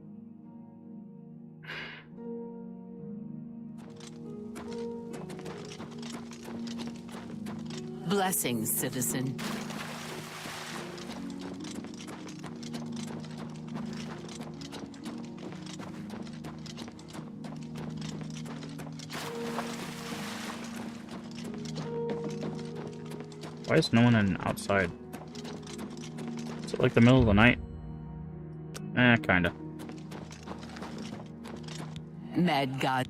Blessings, citizen. Why is no one outside? Is it like the middle of the night? Kinda. Mad God.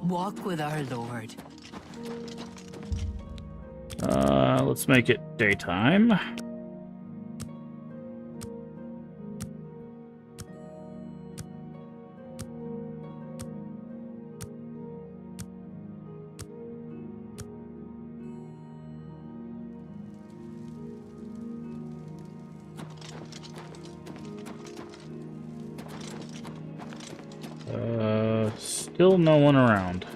Walk with our Lord. Let's make it daytime. Still no one around.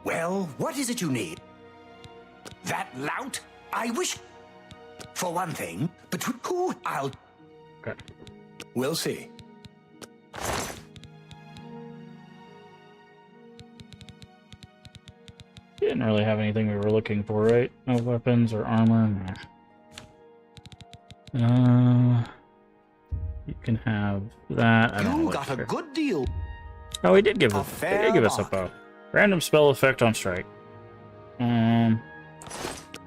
Well, what is it you need? That lout? I wish... For one thing, between who I'll... Okay. We'll see. Didn't really have anything we were looking for, right? No weapons or armor. Nah. You can have that. I don't You really got care. a good deal. Oh, he did give us. He did give us a bow. Random spell effect on strike.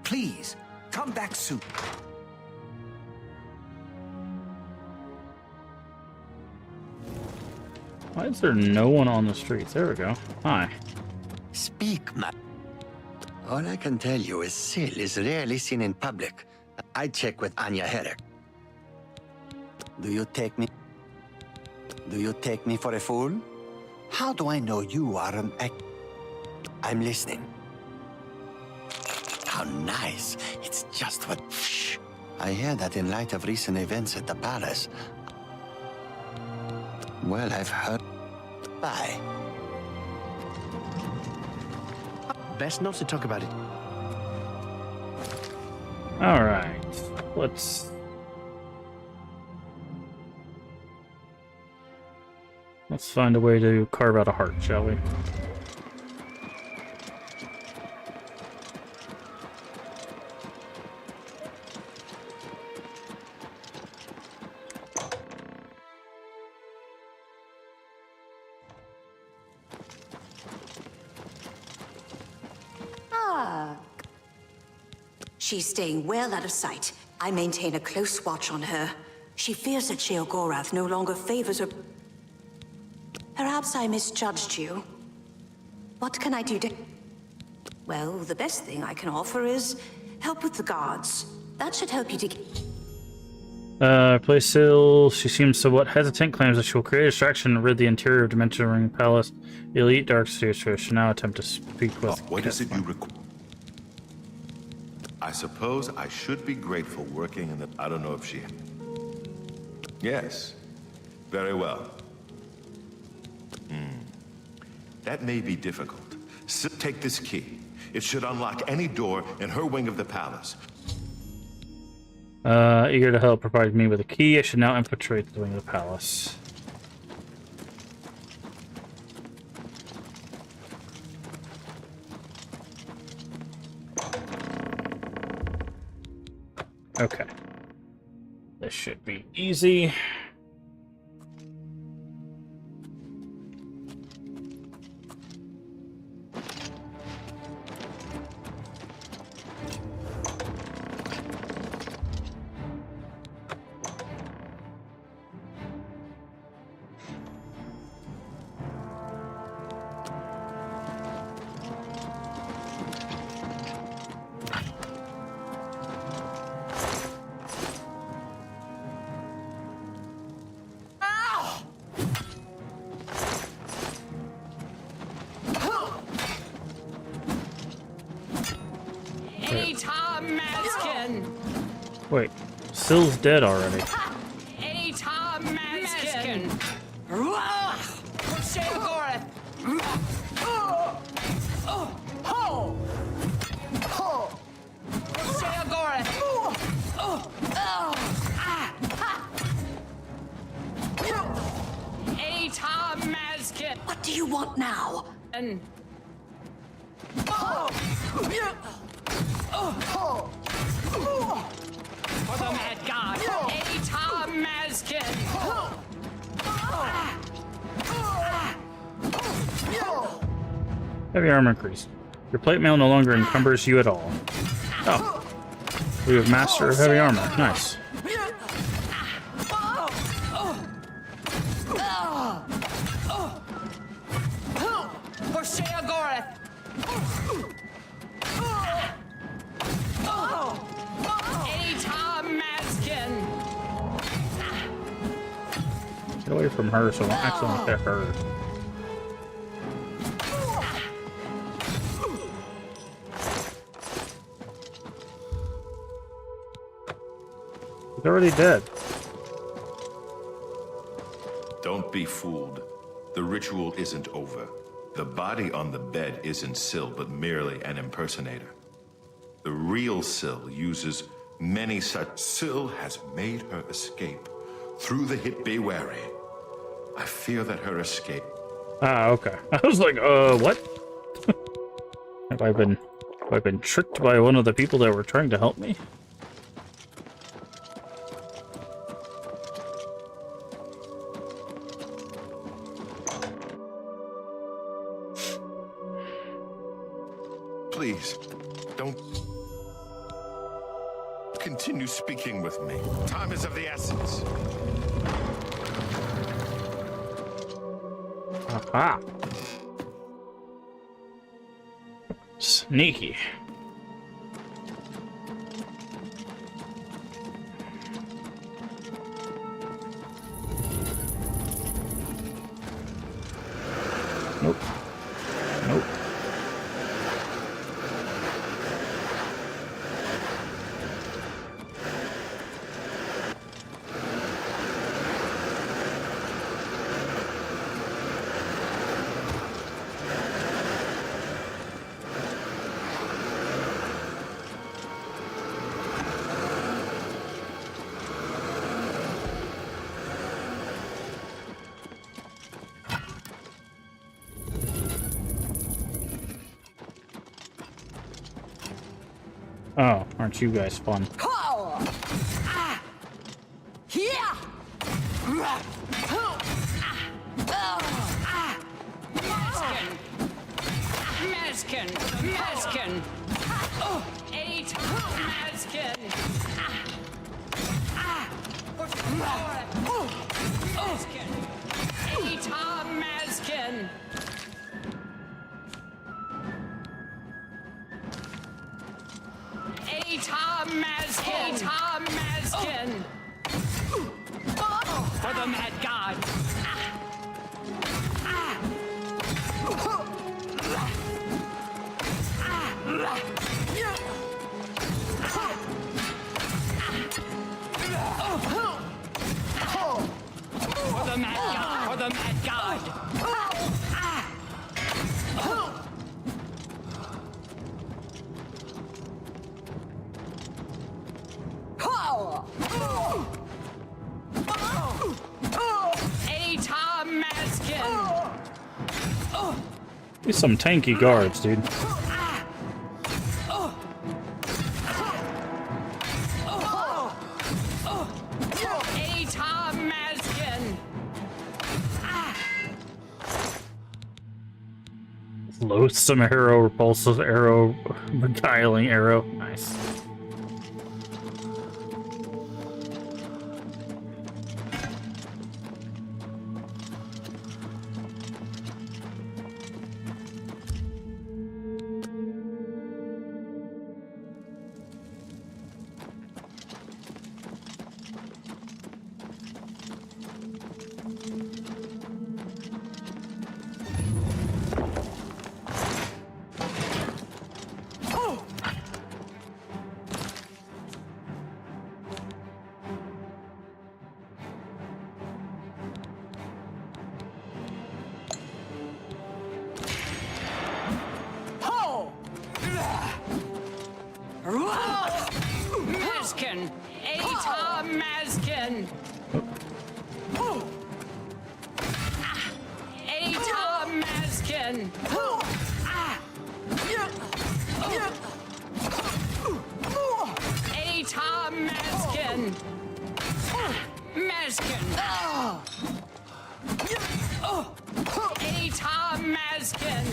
Please, come back soon. Why is there no one on the streets? There we go. Hi. Speak, man. All I can tell you is Syl is rarely seen in public. I check with Anya Herrick. Do you take me for a fool? How do I know you are an I'm listening. How nice. It's just what... Shh. I hear that in light of recent events at the palace. Well, I've heard... Bye. Best not to talk about it. Alright. Let's find a way to carve out a heart, shall we? She's staying well out of sight. I maintain a close watch on her. She fears that Sheogorath no longer favors her. Perhaps I misjudged you. What can I do to... Well, the best thing I can offer is help with the guards. That should help you to... Place Syl. She seems somewhat hesitant, claims that she will create a distraction and rid the interior of Dimension Ring Palace. The elite Darkseer should now attempt to speak with... What is it you require? I suppose I should be grateful working in the... I don't know if she... Yes. Very well. That may be difficult. Take this key. It should unlock any door in her wing of the palace. Eager to help provide me with a key. I should now infiltrate the wing of the palace. Okay. This should be easy. Wait, Syl's dead already. What do you want now? For the Mad God, Atar Mazkin! Heavy armor increased. Your plate mail no longer encumbers you at all. Oh. We have Master of Heavy Armor. Nice. For Sheogorath! Get away from her so I don't accidentally hit her. He's already dead. Don't be fooled. The ritual isn't over. The body on the bed isn't Syl, but merely an impersonator. The real Syl uses many such... Syl has made her escape through the hit. Be wary. I fear that her escape... Ah, okay. I was like, what? Have I been tricked by one of the people that were trying to help me? Please, don't continue speaking with me. Time is of the essence. Aha. Sneaky. Nope. Nope. Oh, aren't you guys fun? Mazkin! Mazkin! 8 Mazkin! Mazkin! 8 Mazkin! Mazkin! For the Mad God! For the Mad God! For the Mad God! These some tanky guards, dude. Loathsome arrow, repulsive arrow, beguiling arrow. Nice. Mazkin! 8 Mazkin! 8 Mazkin! 8 Mazkin! Mazkin! 8 Mazkin!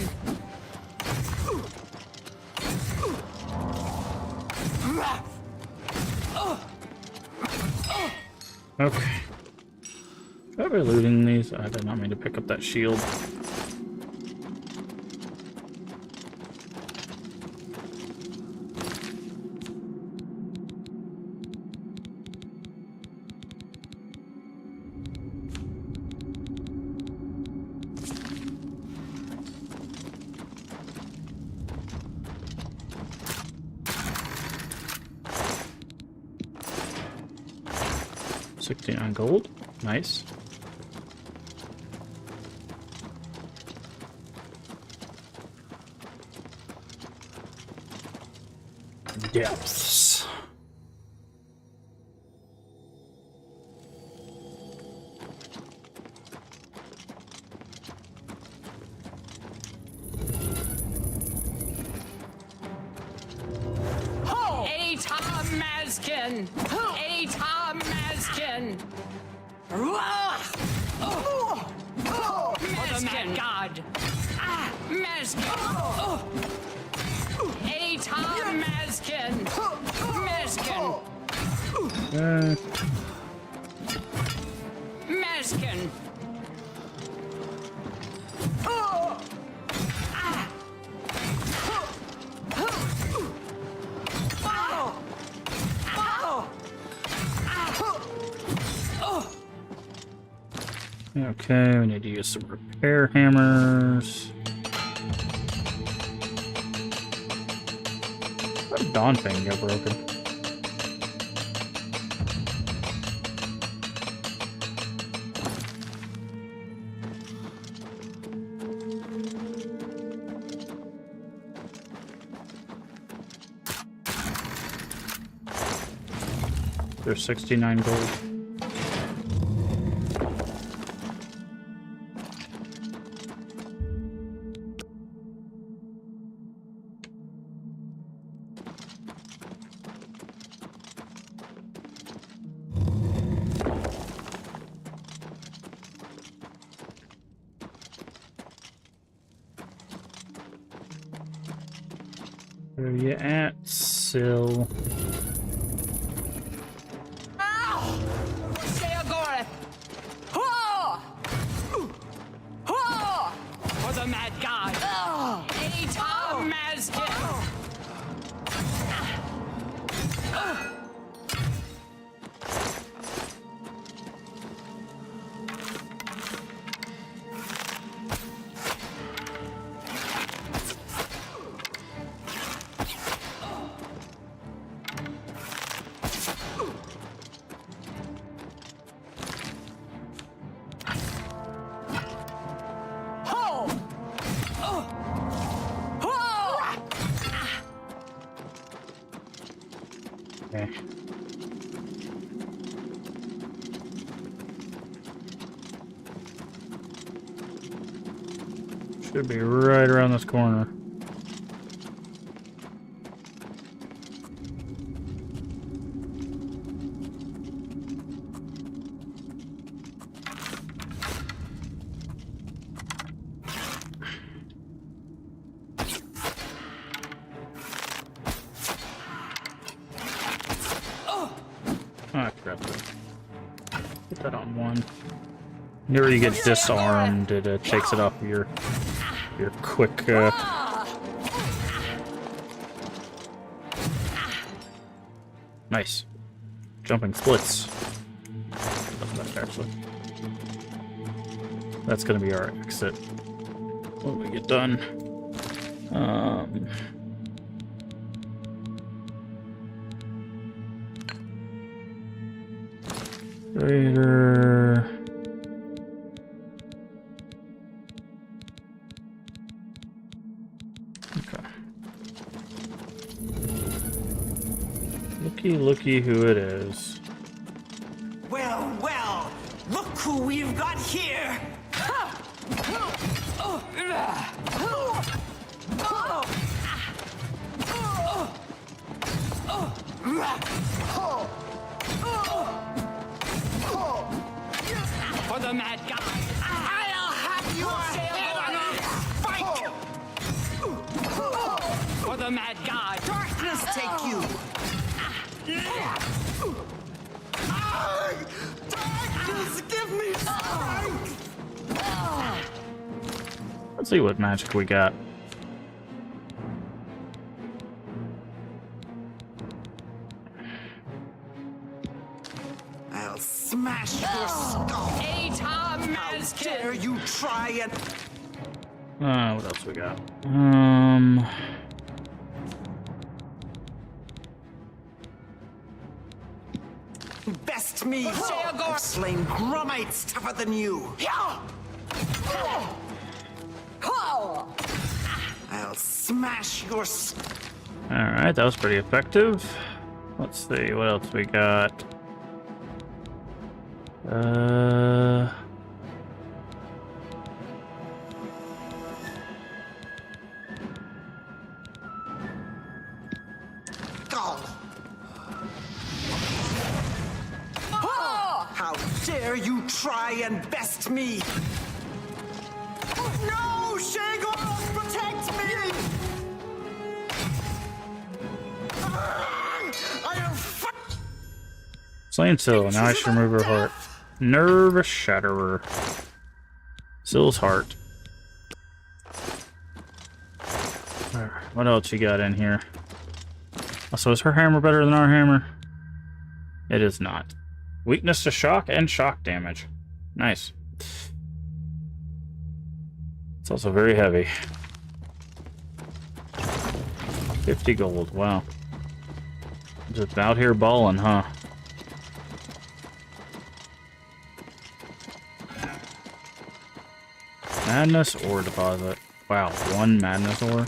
Okay. Should I be looting these? I did not mean to pick up that shield. $69 gold. Nice. Depths. Mazkin! 8 Mazkin! For the Mad God! Mazkin! Maskin! Okay, we need to use some repair hammers. That dawn thing got broken. There's 69 gold. Where are you at, Syl? For the mad god! Atar Mazkin! Okay. Should be right around this corner. I forgot to put that on one. Whenever you get disarmed, it takes it off your quick. Nice. Jumping splits. Actually, that's gonna be our exit when we get done. Raider. Okay. Looky who it is. Well, well, look who we've got here! For the mad god! I'll have your head on a spike! For the mad god! Darkness take you! Darkness, give me strength! Let's see what magic we got. I'll smash your skull! Atar How dare you try and... What else we got? Best me! I've slain Grumites tougher than you! I'll smash your... Alright, that was pretty effective. Let's see, what else we got? How dare you try and best me! No! Shagor, protect me! I'll fight! Slain Syl. Now I should remove her heart. Nerve Shatterer. Syl's heart. What else you got in here? Also, is her hammer better than our hammer? It is not. Weakness to shock and shock damage. Nice. It's also very heavy. 50 gold. Wow. Just out here balling, huh? Madness ore deposit. Wow, 1 madness ore.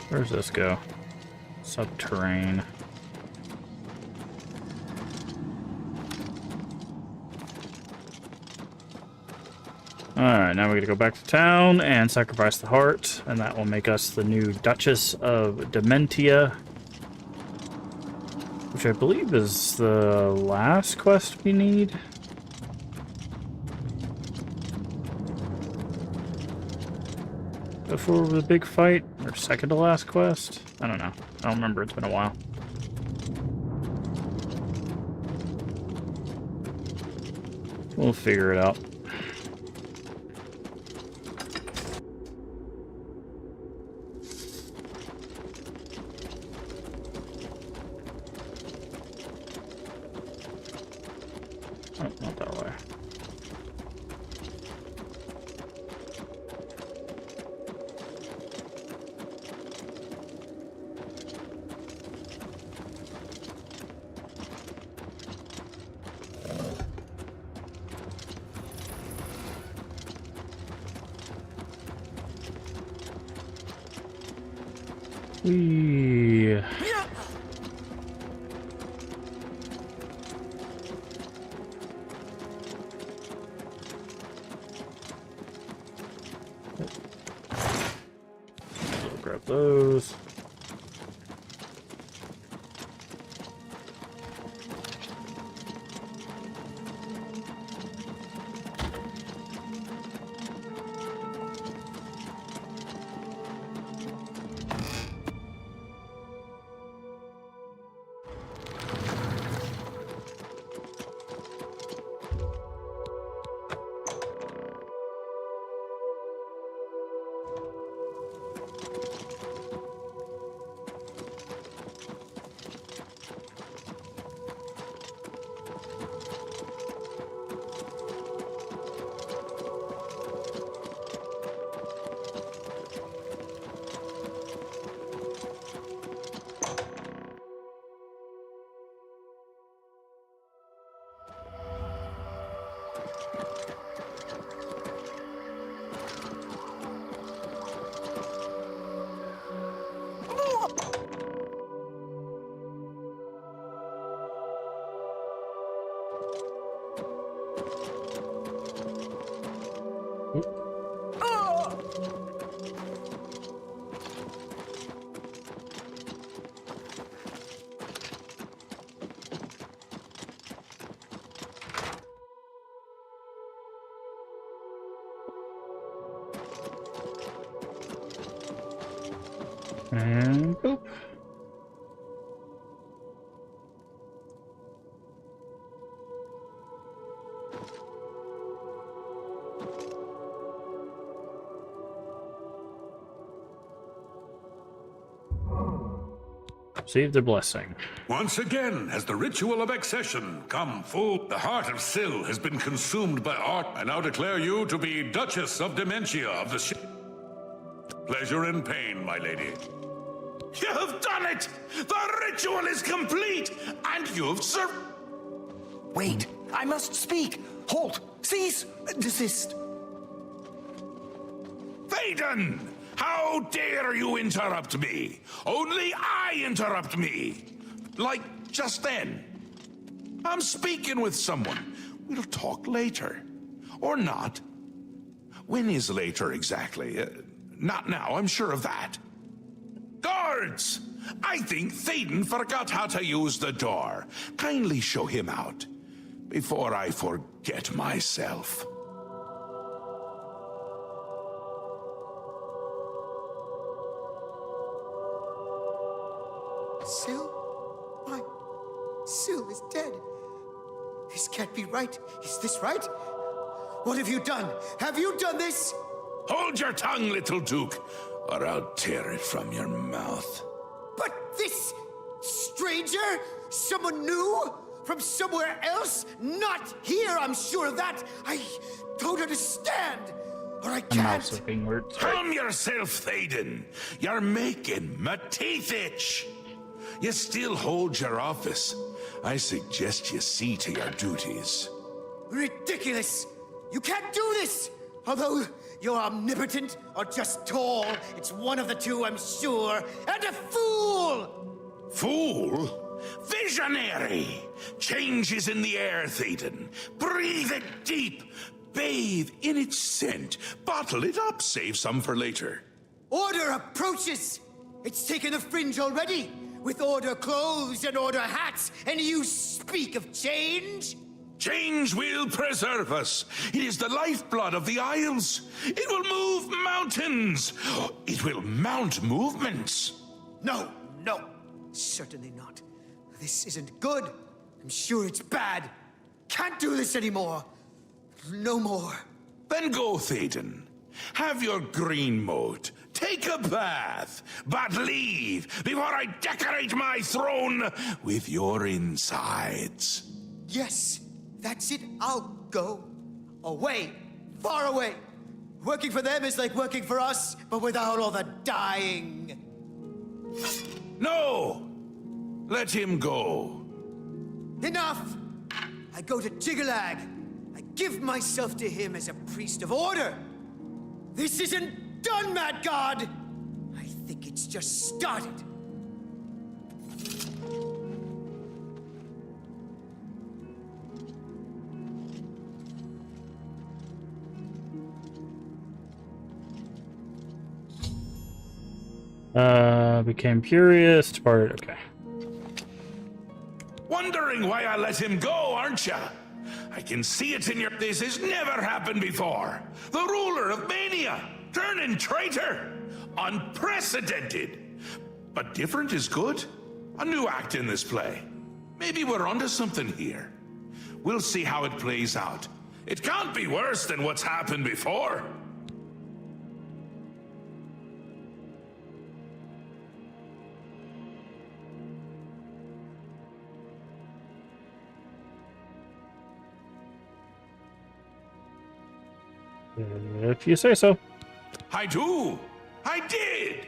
Where's this go? Subterrane. Alright, now we gotta go back to town and sacrifice the heart, and that will make us the new Duchess of Dementia, which I believe is the last quest we need. Before the big fight, or second to last quest? I don't know. I don't remember, it's been a while. We'll figure it out. Oh, not that way. Whee. Grab those. And boop. Receive the blessing. Once again has the ritual of accession come full. The heart of Syl has been consumed by art. I now declare you to be Duchess of Dementia of the ship. Pleasure and pain, my lady. You have done it! The ritual is complete, and you've served. Wait, I must speak. Halt! Cease! Desist! Thaden! How dare you interrupt me? Only I interrupt me. Like just then. I'm speaking with someone. We'll talk later. Or not. When is later exactly? Not now, I'm sure of that. Guards! I think Thaden forgot how to use the door. Kindly show him out. Before I forget myself. This can't be right. Is this right? What have you done? Have you done this? Hold your tongue, little Duke, or I'll tear it from your mouth. But this stranger? Someone new? From somewhere else? Not here, I'm sure of that. I don't understand. Or I can't. Calm yourself, Thaden. You're making my teeth itch. You still hold your office. I suggest you see to your duties. Ridiculous! You can't do this! Although you're omnipotent or just tall, it's one of the two, I'm sure. And a fool! Fool? Visionary! Change is in the air, Thaden. Breathe it deep. Bathe in its scent. Bottle it up. Save some for later. Order approaches! It's taken the fringe already, with order clothes and order hats, and you speak of change? Change will preserve us. It is the lifeblood of the Isles. It will move mountains. It will mount movements. No, certainly not. This isn't good. I'm sure it's bad. Can't do this anymore. No more. Then go, Thaden. Have your green moat. Take a bath. But leave before I decorate my throne with your insides. Yes, that's it. I'll go. Away. Far away. Working for them is like working for us, but without all the dying. No! Let him go. Enough! I go to Jiggalag. I give myself to him as a priest of order. This isn't done, Mad God! I think it's just started. Became curious, departed, okay. Wondering why I let him go, aren't ya? I can see it in your... This has never happened before. The ruler of Mania, turning traitor. Unprecedented. But different is good. A new act in this play. Maybe we're onto something here. We'll see how it plays out. It can't be worse than what's happened before. If you say so. I do. I did.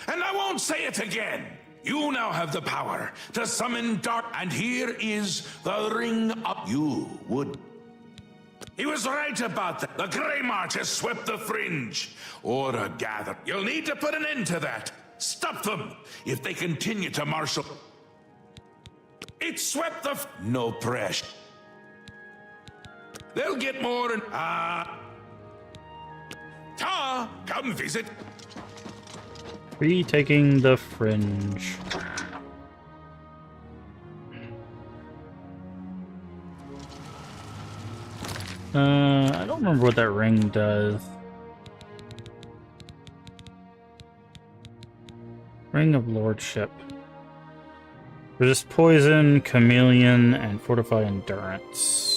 And I won't say it again. You now have the power to summon dark. And here is the ring up. You would. He was right about that. The Grey March has swept the fringe. Order gathered. You'll need to put an end to that. Stop them if they continue to marshal. It swept the... No pressure. They'll get more and... Ta! Come visit. Retaking the fringe. I don't remember what that ring does. Ring of Lordship. Resist poison, chameleon, and fortify endurance.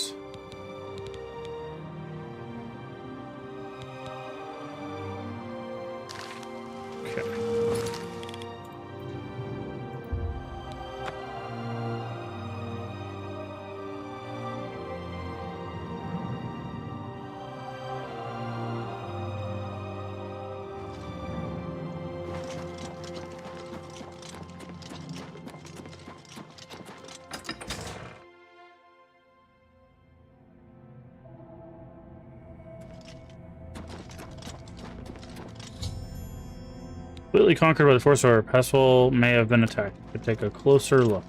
Completely conquered by the force of our pestle may have been attacked. Could take a closer look.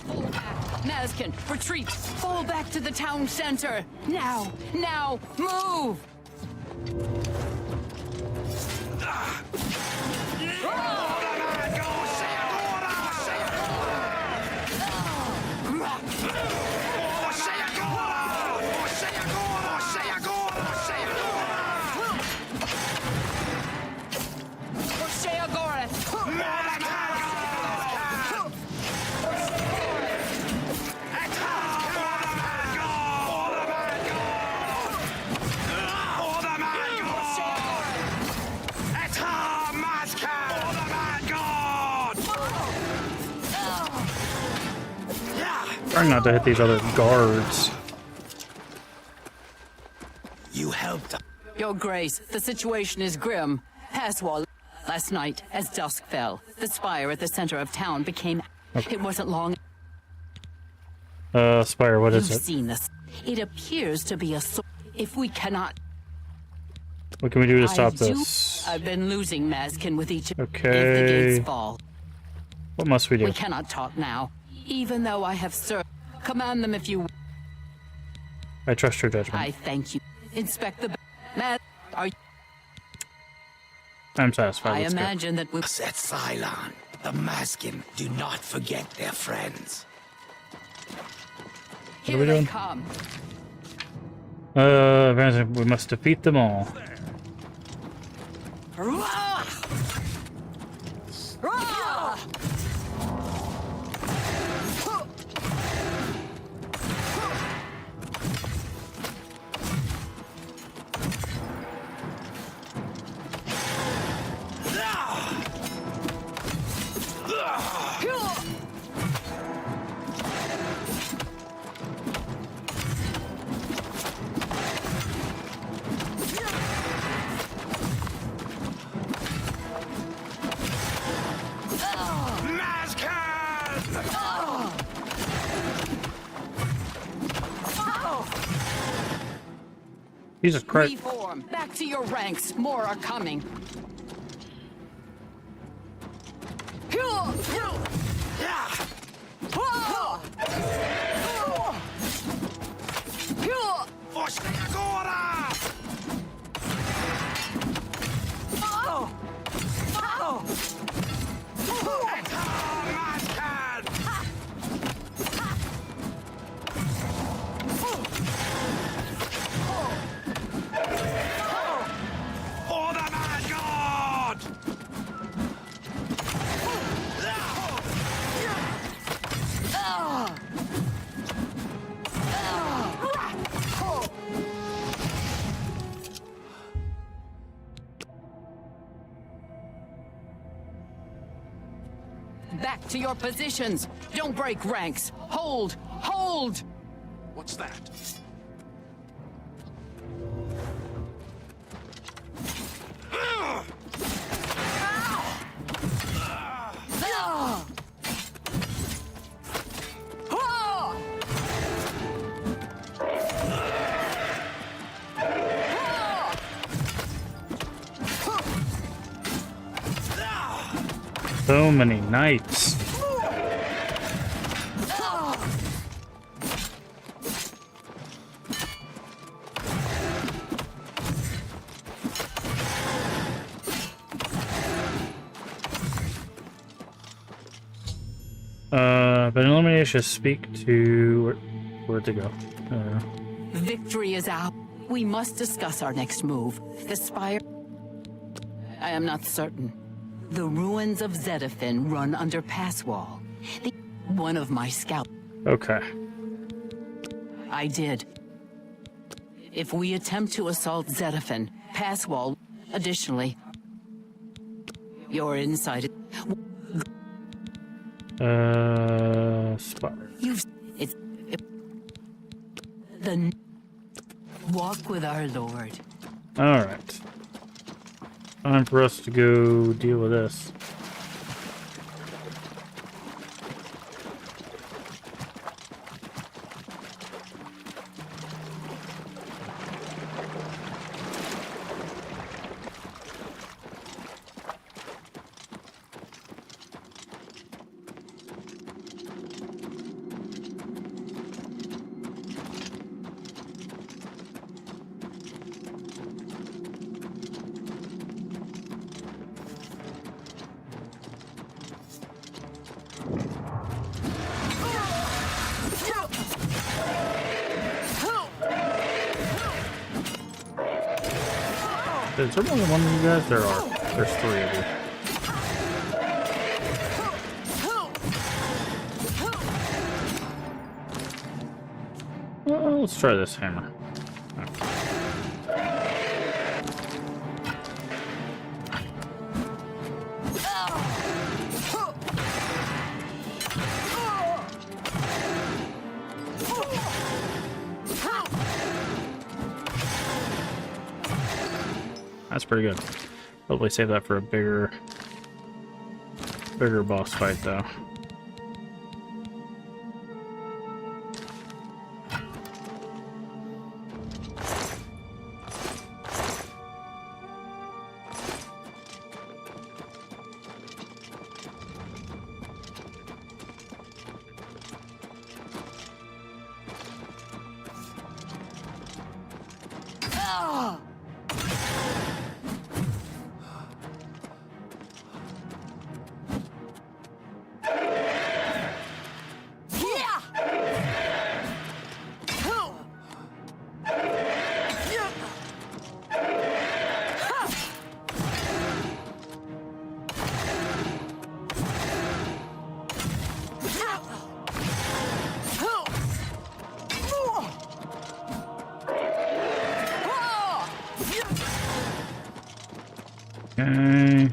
Fall back. Nazcan, retreat. Fall back to the town center. Now, move! Trying not to hit these other guards. You helped. Your Grace, the situation is grim. Passwall. Last night, as dusk fell, the spire at the center of town became... Okay. It wasn't long... Spire, what is You've it? seen this. It appears to be a... If we cannot... What can we do to stop I do- this? I've been losing Mazkin with each... If the Okay. gates fall. What must we do? We cannot talk now. Even though I have served... Command them if you... I trust your judgment. I thank you. Inspect the... Maz... Are you... I'm satisfied. I Let's go. imagine that we... At Cylon, the Maskin do not forget their friends. What are we Here they doing? come. We must defeat them all. Jesus Christ. Reform. Back to your ranks. More are coming. Back to your positions. Don't break ranks. Hold! Hold! What's that? So many knights. But elimination speak to where'd it go? Victory is out. We must discuss our next move. The spire... I am not certain. The ruins of Zedafin run under Passwall. One of my scouts... Okay. I did. If we attempt to assault Zedafin, Passwall... Additionally... Your insight... Spire. The... Walk with our Lord. Alright. Time for us to go deal with this. Is there more than one of you guys? There are. There's three of you. Well, let's try this hammer. That's pretty good. Probably save that for a bigger boss fight, though. Okay.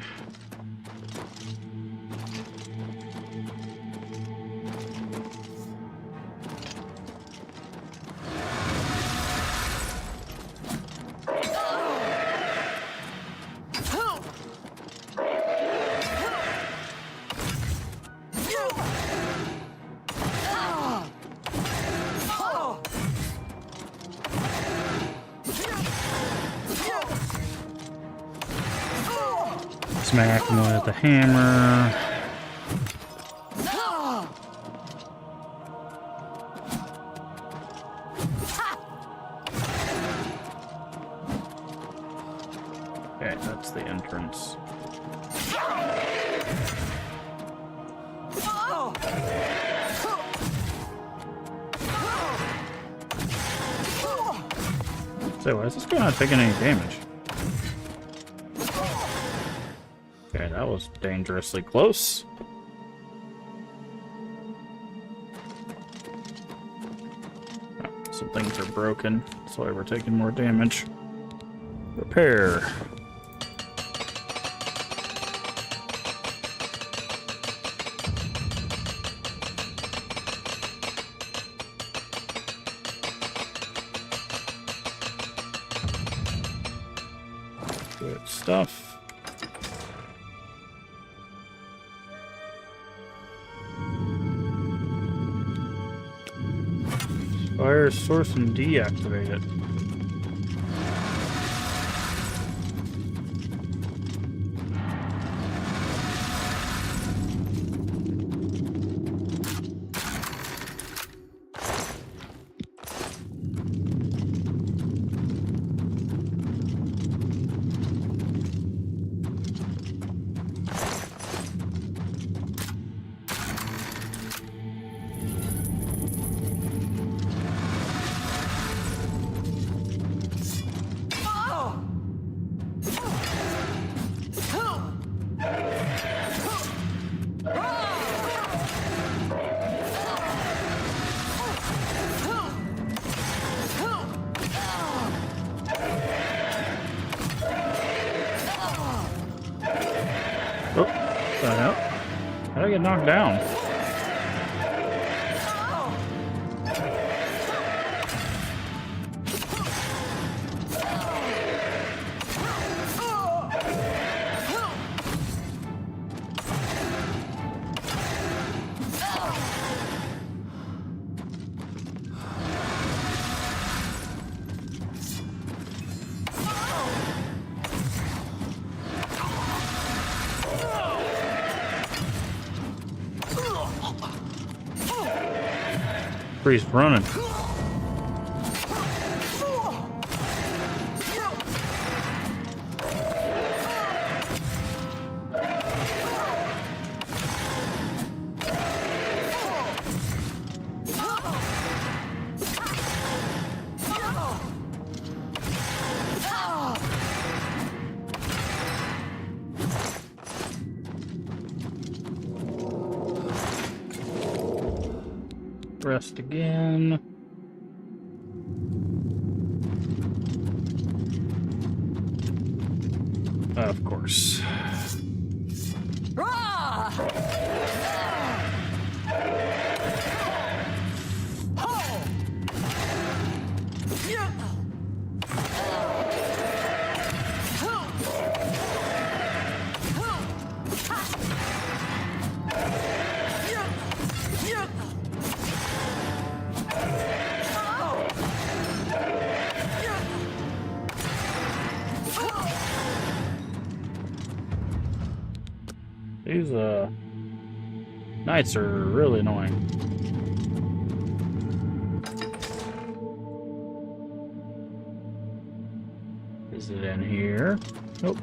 Smack him with the hammer. Okay, that's the entrance. So why is this guy not taking any damage? Okay, that was dangerously close. Oh, some things are broken, that's why we're taking more damage. Repair. Good stuff. Fire source and deactivate it. Oh, the hell? How'd I get knocked down? He's running. Rest again. Of course. These knights are really annoying. Is it in here? Nope.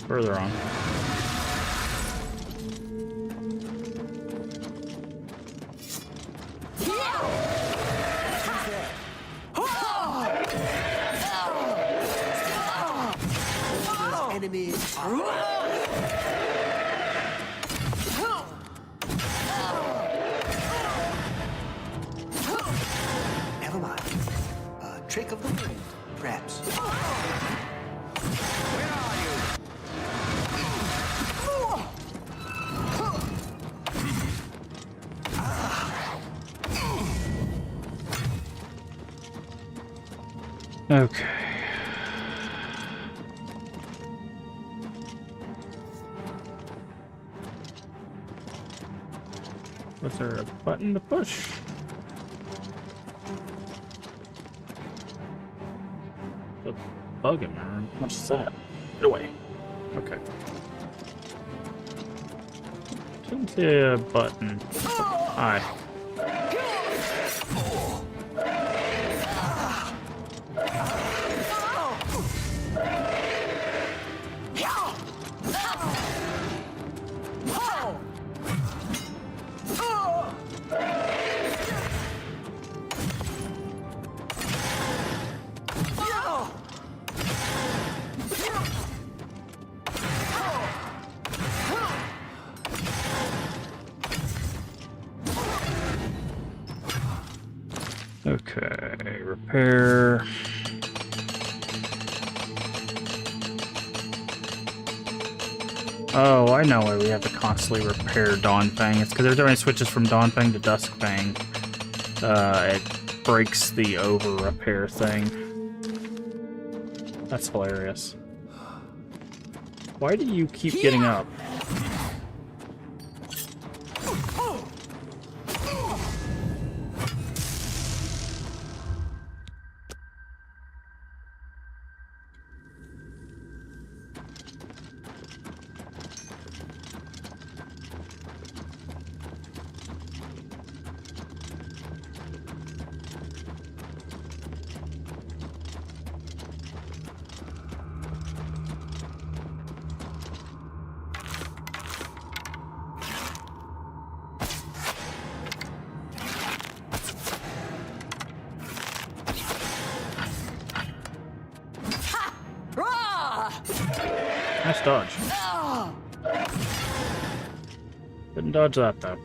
Further on. Enemies. Never mind. A trick of the wind, perhaps. Where are you? Okay. Was there a button to push? The bug in there. What's that? Get away. Okay. Didn't see a button. Hi. Okay, repair. Oh, I know why we have to constantly repair Dawnfang. It's because every time it switches from Dawnfang to Duskfang, it breaks the over-repair thing. That's hilarious. Why do you keep getting up? Nice dodge. Didn't dodge that though.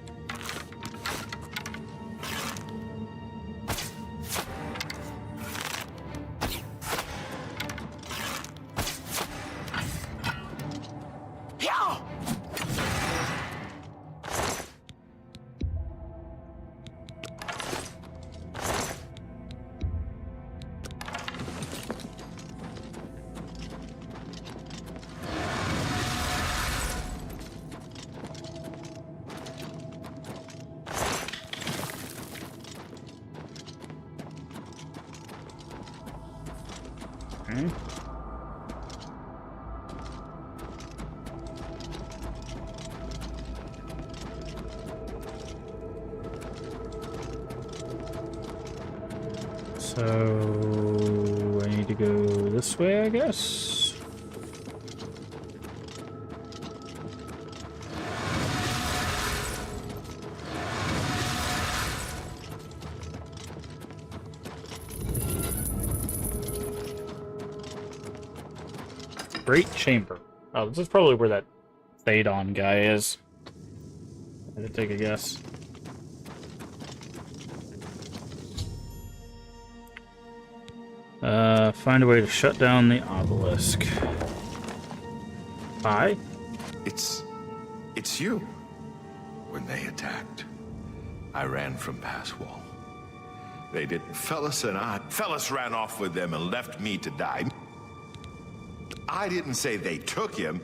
Okay. So I need to go this way, I guess. Great Chamber. Oh, this is probably where that Thaydon guy is. I had to take a guess. Find a way to shut down the obelisk. Hi? It's you. When they attacked, I ran from Passwall. They didn't. Fellas ran off with them and left me to die. I didn't say they took him.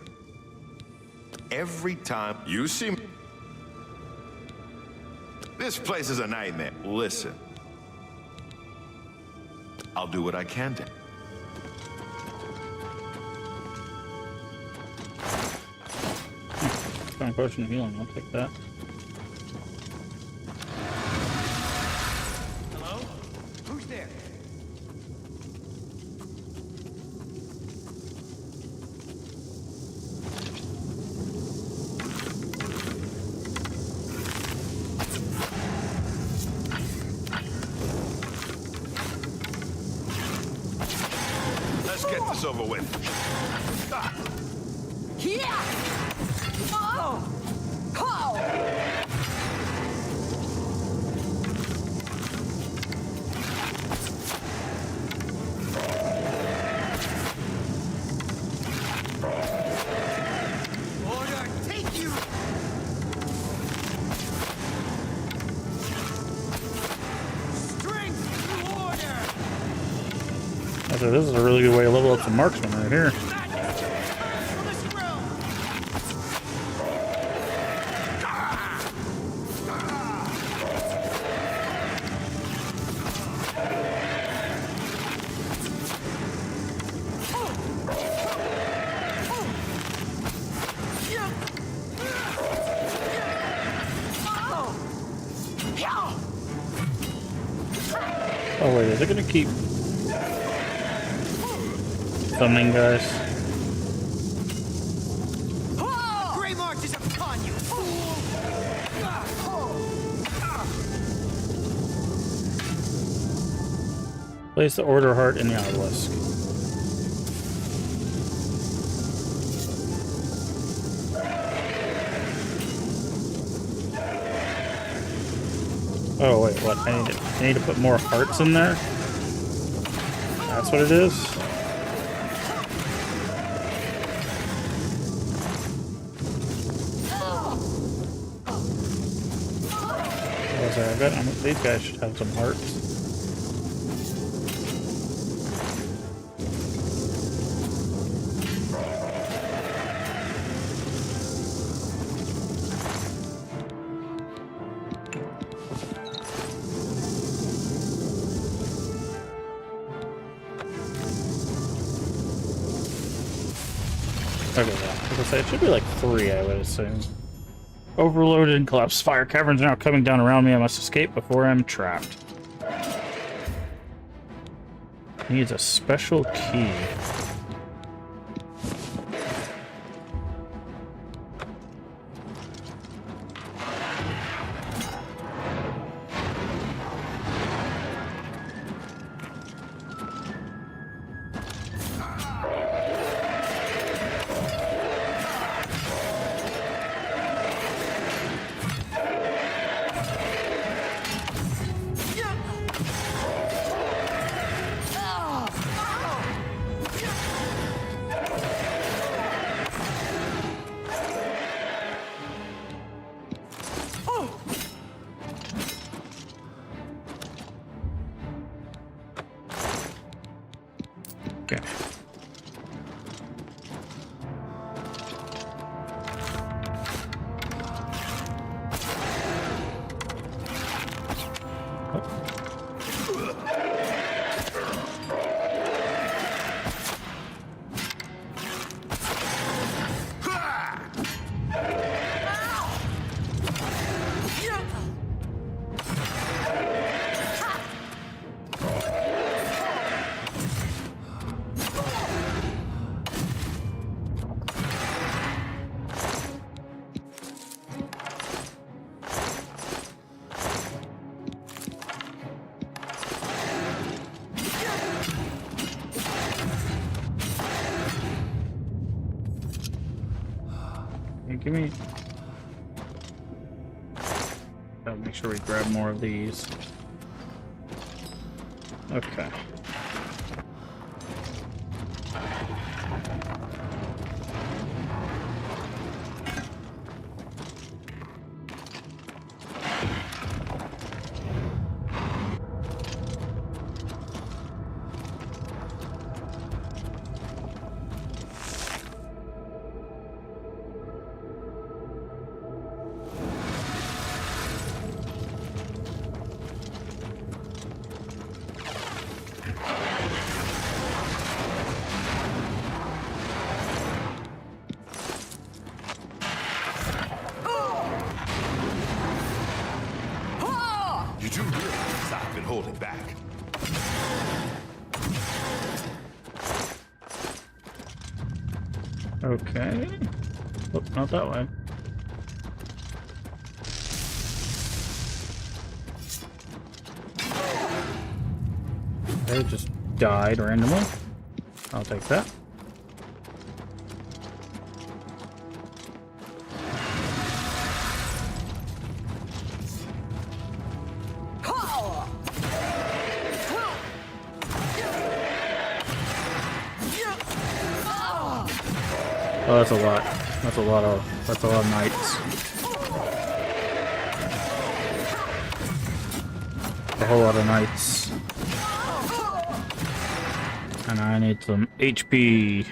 Every time you see me, this place is a nightmare. Listen, I'll do what I can to. Strong potion of healing. I'll take that. Hello? Who's there? Let's get this over with. Ah. Yeah! Oh! Oh! Order, take you! Strength to order! So this is a really good way to level up some marksman right here. Oh wait, is it gonna keep thumbing, guys? Grey March is upon you, fool! Place the order heart in the obelisk. Oh wait, what? I need to put more hearts in there? That's what it is? I bet these guys should have some hearts. Okay, yeah. As I say, it should be like 3, I would assume. Overloaded and collapsed fire caverns are now coming down around me. I must escape before I'm trapped. Needs a special key. Okay. Give me... Gotta make sure we grab more of these. Okay. Okay. Oh, not that way. They just died randomly. I'll take that. Oh, that's a lot. That's a lot of knights. A whole lot of knights. And I need some HP.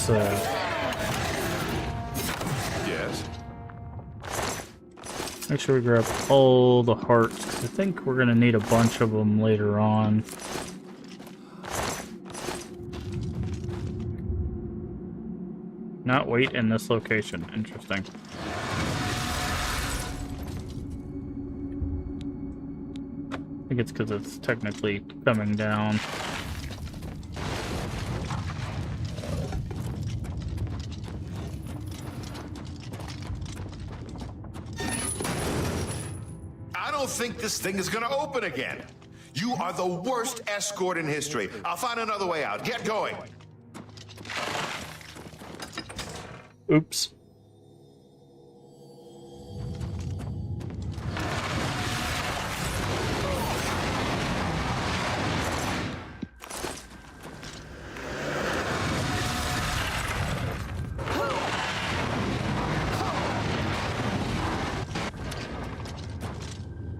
So let's Yes. make sure we grab all the hearts. I think we're gonna need a bunch of them later on. Not wait in this location. Interesting. I think it's because it's technically coming down. I don't think this thing is gonna open again. You are the worst escort in history. I'll find another way out. Get going. Oops.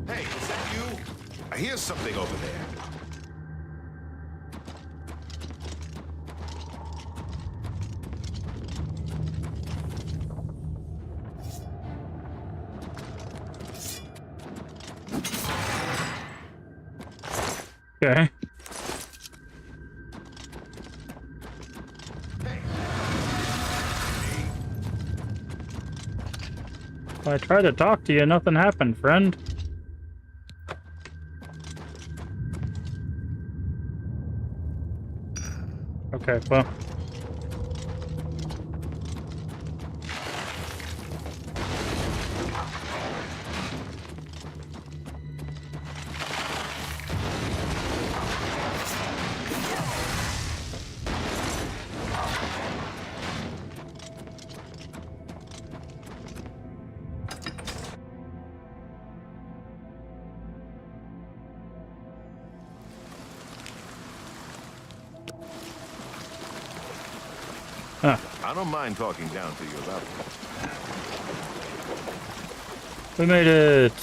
Hey, is that you? I hear something over there. Okay. I tried to talk to you, nothing happened, friend. Okay, well. Huh. I don't mind talking down to you about it. We made it.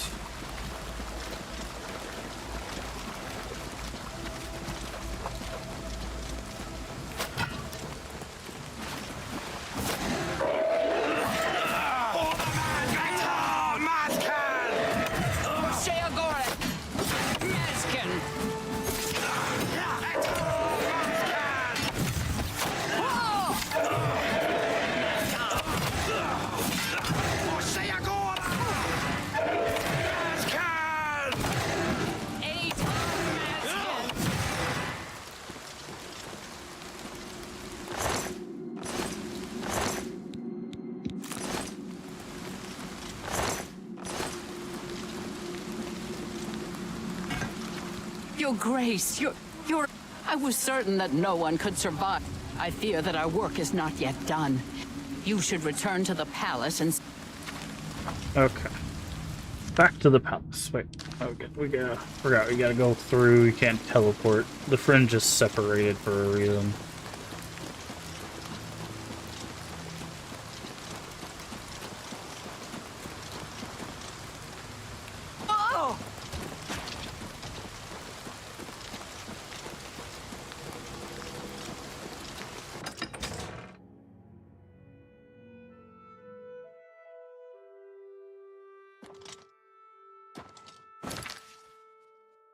Your Grace, you're... I was certain that no one could survive. I fear that our work is not yet done. You should return to the palace and... Okay. Back to the palace. Wait. Okay. Forgot we gotta go through. We can't teleport. The fringe is separated for a reason.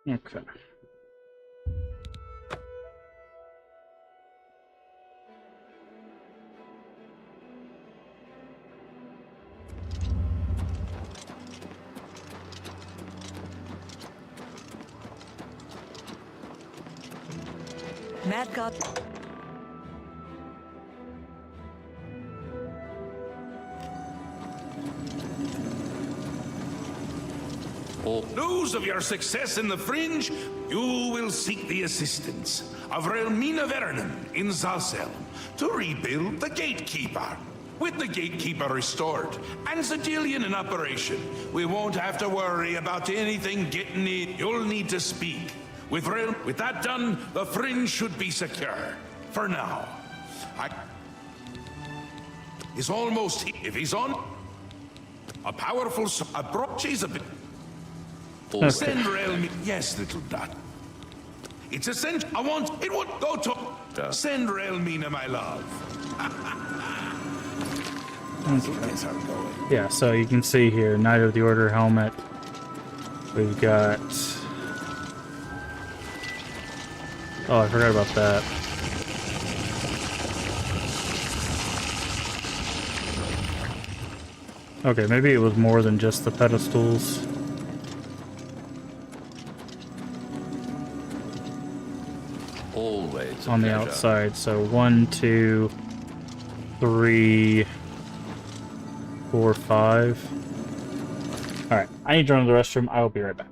Okay. Mad God. News of your success in the Fringe, you will seek the assistance of Relmina Vernon in Zalselm to rebuild the Gatekeeper. With the Gatekeeper restored and Zedillion in operation, we won't have to worry about anything getting in. You'll need to speak. With that done, the Fringe should be secure. For now. He's almost... If he's on... A powerful... She's a bit... Okay. Send Relmi... Yes, little dot. It's essential. I want... It would go to... Send Relmina my love. That's how it's going. Yeah, so you can see here, Knight of the Order helmet. We've got... Oh, I forgot about that. Okay, maybe it was more than just the pedestals. Always on the outside. So 1, 2, 3, 4, 5. Alright, I need to run to the restroom. I will be right back.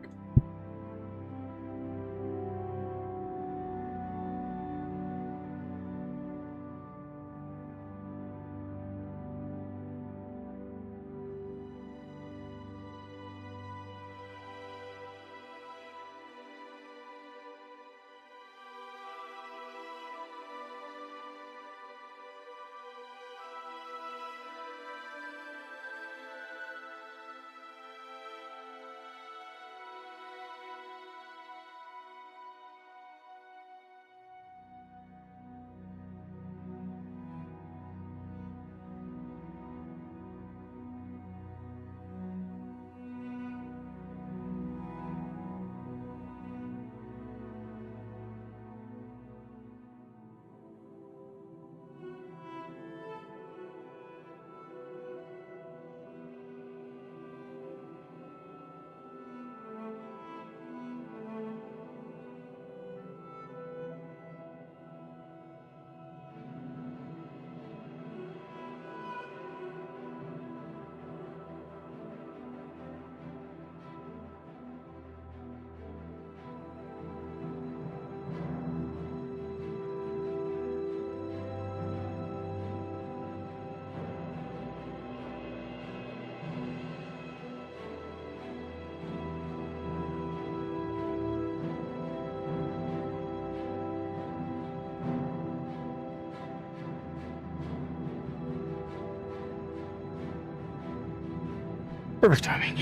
Perfect timing.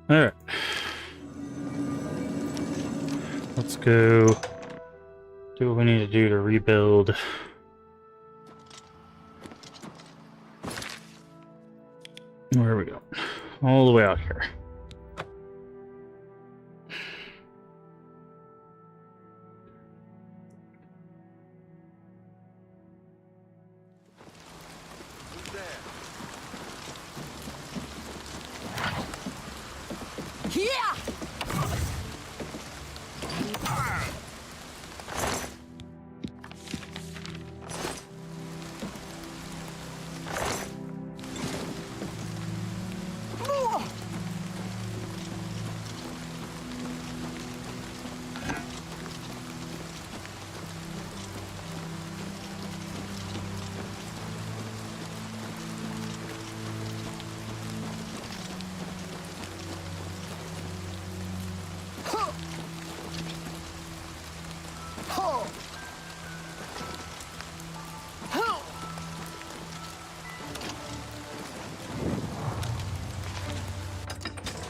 Alright. Let's go do what we need to do to rebuild. Where are we going? All the way out here.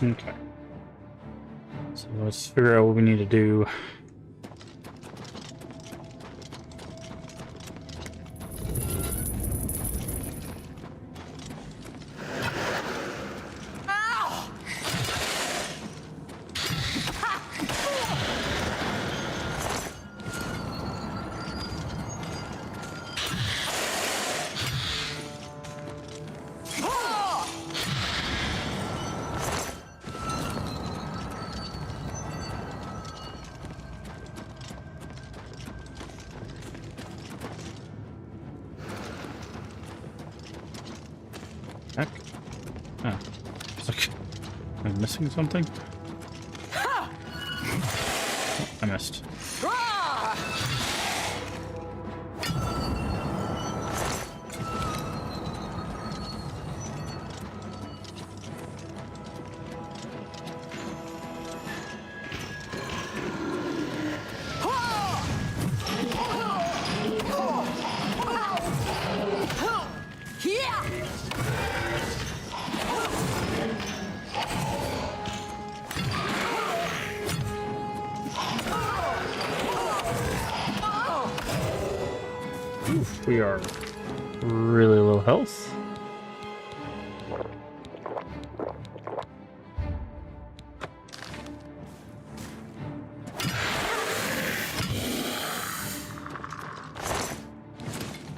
Okay. So let's figure out what we need to do. Heck? Oh. It's like, am I missing something? Oh, I missed. Oof, we are really low health.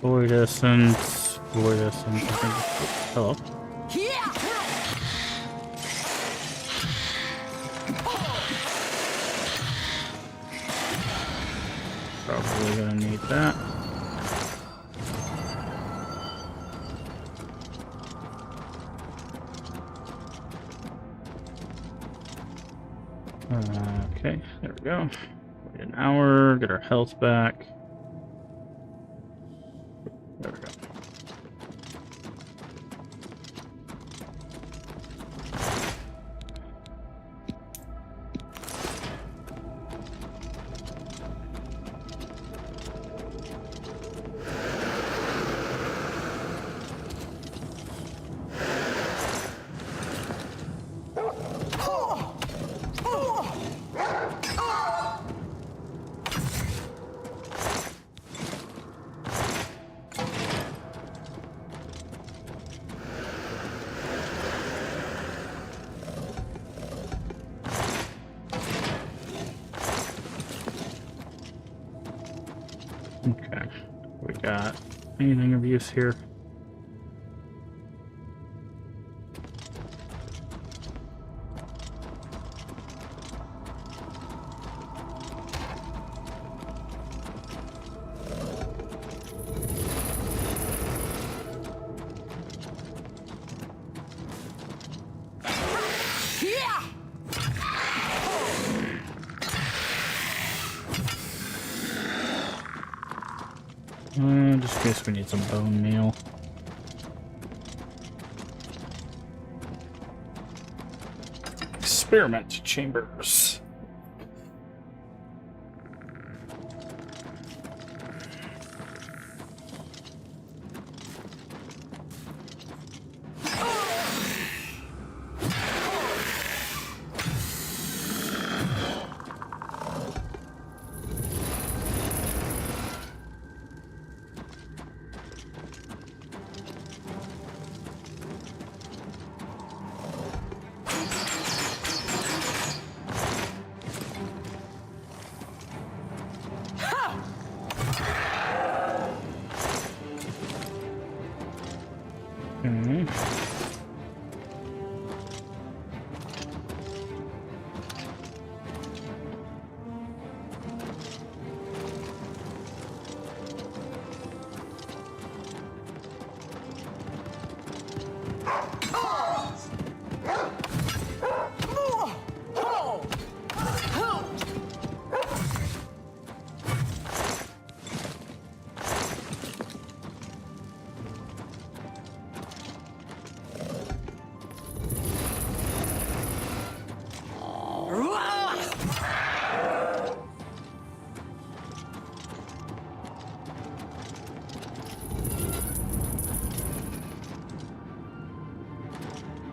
Void essence, void essence. Hello. Probably gonna need that. Okay, there we go. Wait an hour, get our health back. There we go. Okay, we got anything of use here? Just in case we need some bone meal. Experiment chambers. Okay.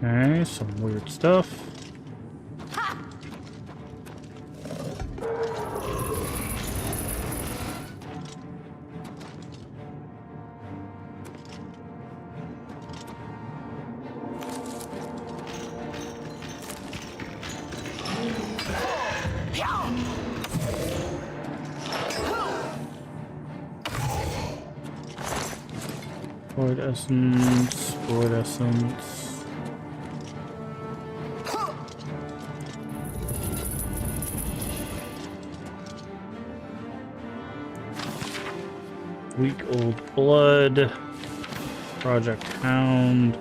Okay, some weird stuff. Void essence, void essence. Weak old blood. Project Hound.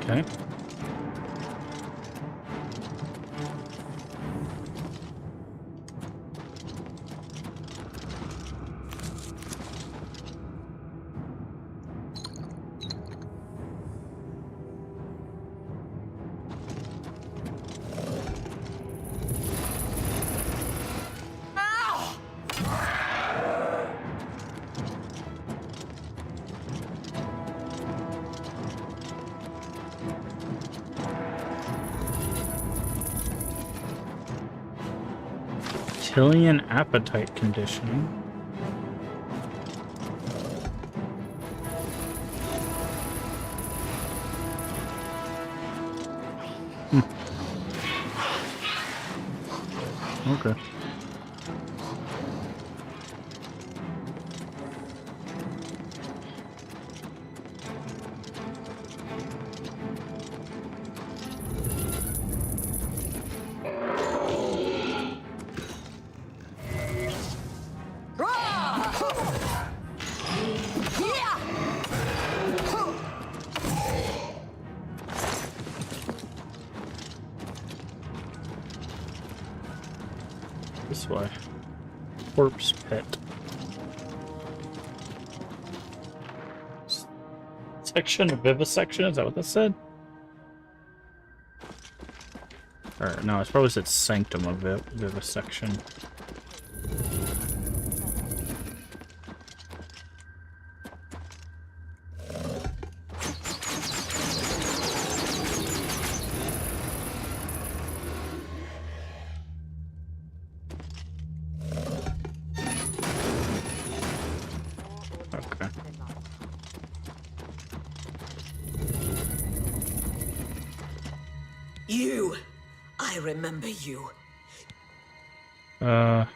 Okay. Reptilian appetite conditioning. Okay. This way. Corpse pit. Section of vivisection? Is that what that said? Or no, it's probably said sanctum of vivisection. You! I remember you. No,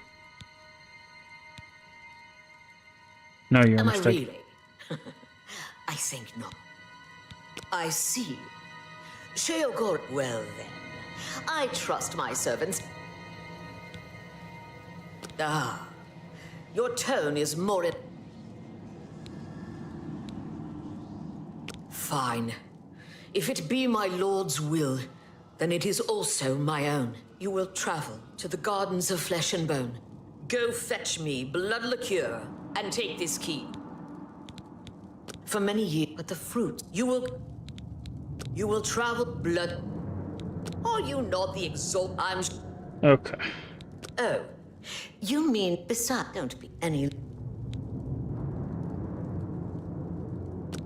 you're Am I mistaken. really? I think not. I see. Sheogor. Well then, I trust my servants. Ah, your tone is more. Fine. If it be my lord's will, then it is also my own. You will travel to the Gardens of Flesh and Bone. Go fetch me blood liqueur and take this key. For many years, but the fruit, you will travel blood. Are you not the I'm... Okay. Oh, you mean beside, don't be any...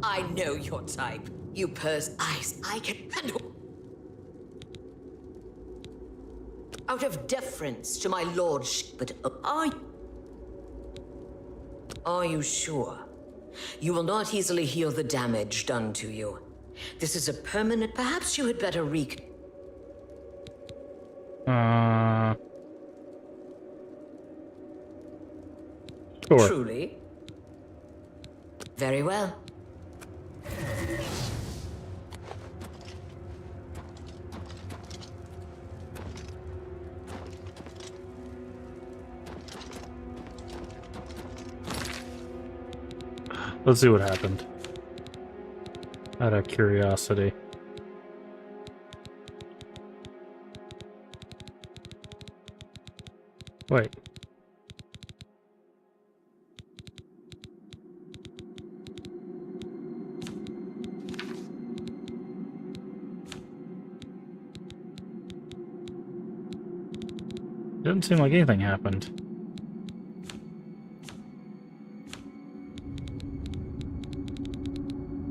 I know your type. You purse eyes, I can handle. Out of deference to my lordship, but are you sure? You will not easily heal the damage done to you. This is a permanent. Perhaps you had better Sure. Truly? Very well. Let's see what happened. Out of curiosity. Wait. Doesn't seem like anything happened.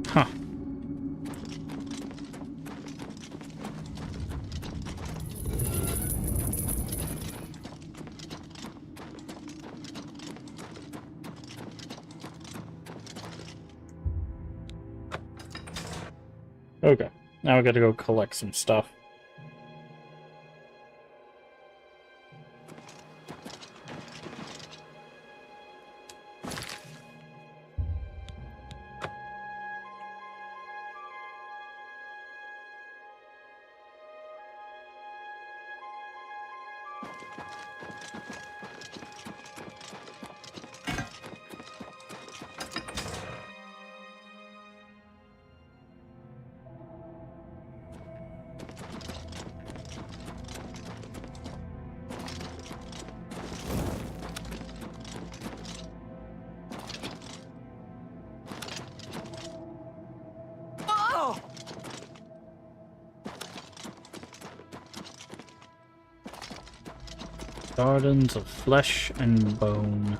Huh. Okay, now we gotta go collect some stuff. Gardens of Flesh and Bone.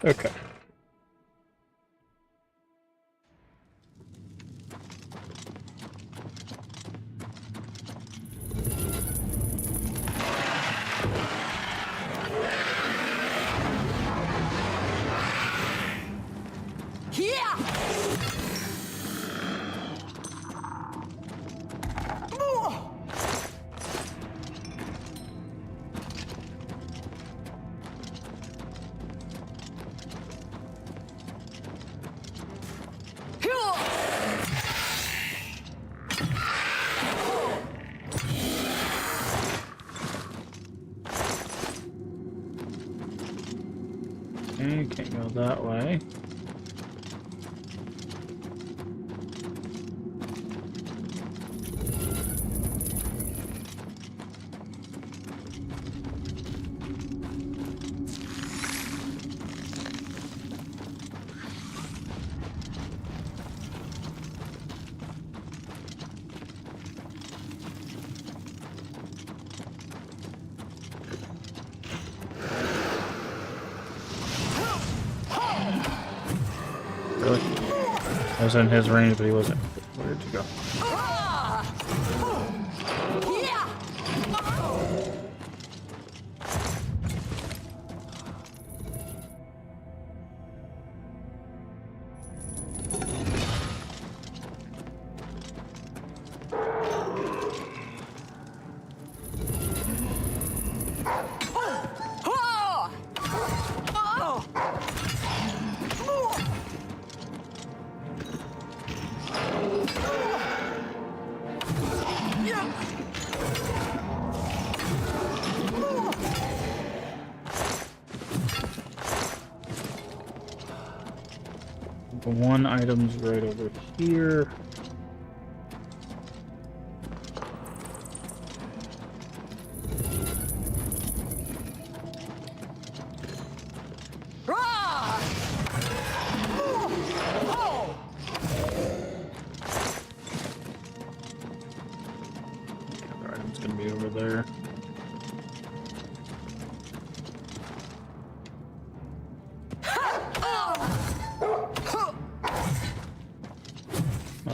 Okay. Okay, can't go that way. Really? I was in his range, but he wasn't. Where did you go? The one item's right over here. The other item's gonna be over there.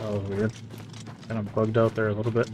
Oh, weird. Kind of bugged out there a little bit.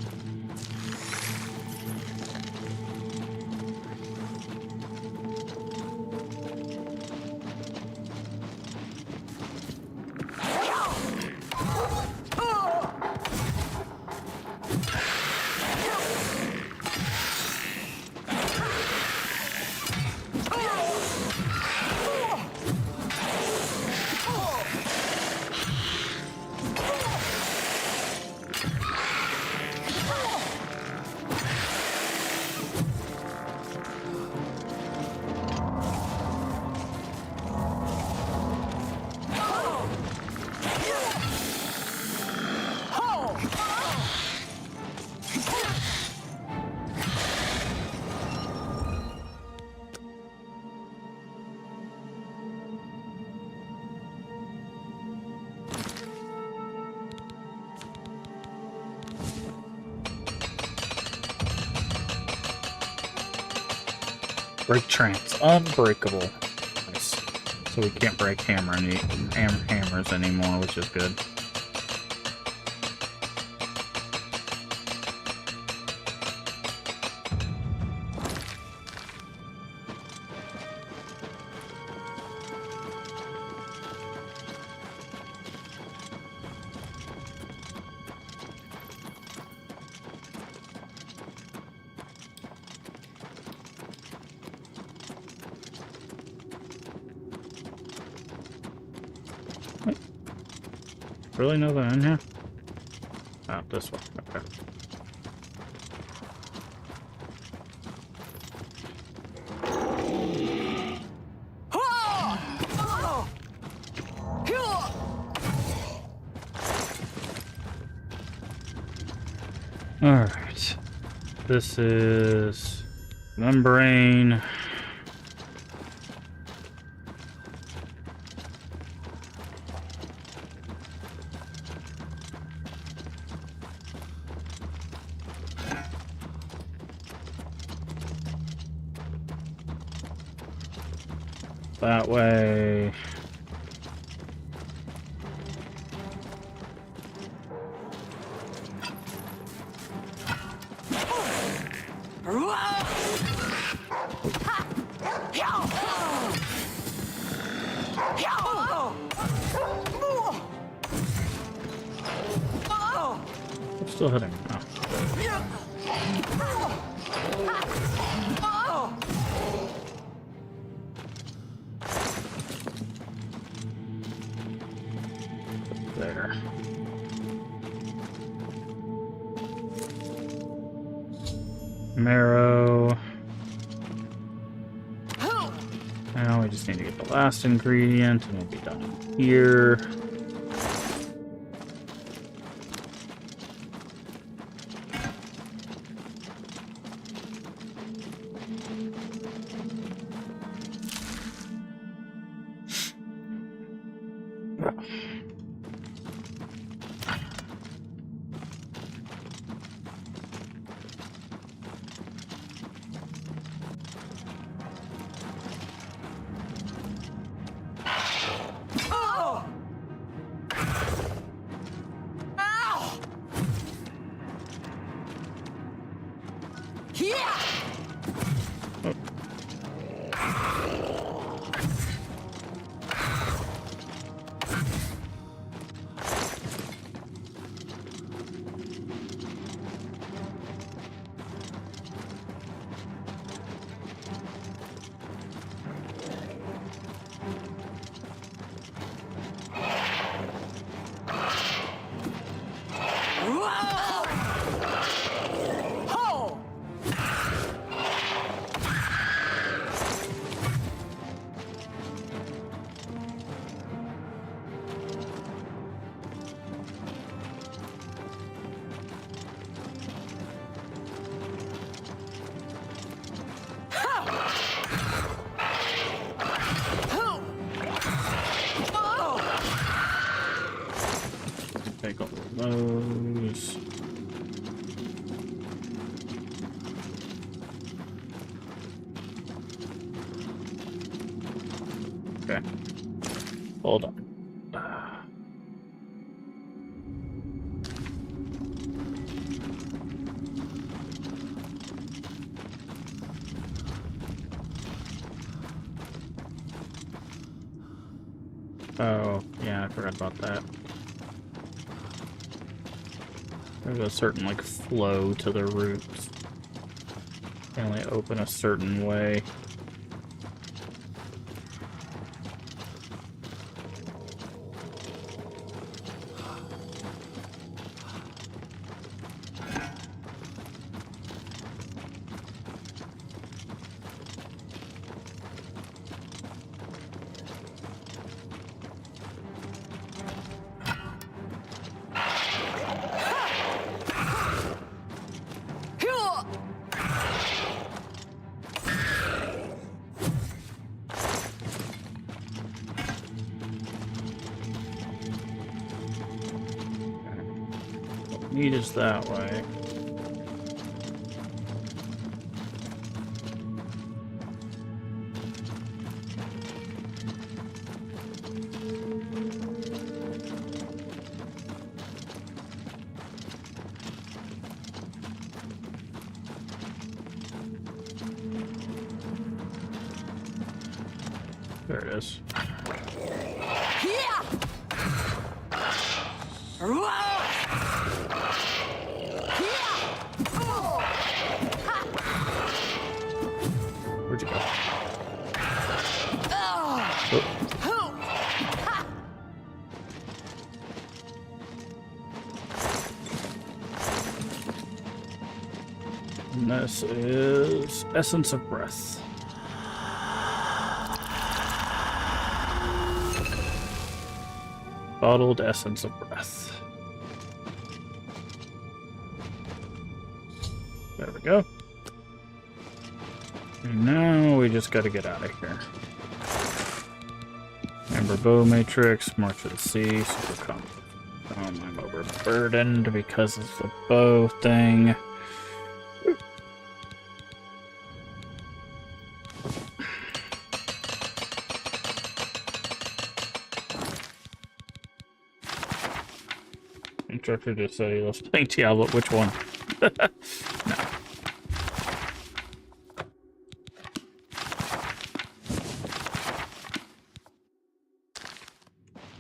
Break trance. Unbreakable. Nice. So we can't break hammers anymore, which is good. really nothing in here? Oh, this one. Okay. Alright. This is membrane. That way. I'm still hitting. Oh. There. Marrow. Now we just need to get the last ingredient and we'll be done here. Take all of those. Okay. Hold on. Oh, yeah, I forgot about that. There's a certain, like, flow to the roots. They only open a certain way. Meat is that way. There it is. Where'd you go? Oh. And this is Essence of Breath. Bottled Essence of Breath. There we go. And now we just gotta get out of here. Amber Bow Matrix, March of the Sea, Super Comp. I'm overburdened because of the bow thing. Instructor just said he loves playing Diablo. Which one? No.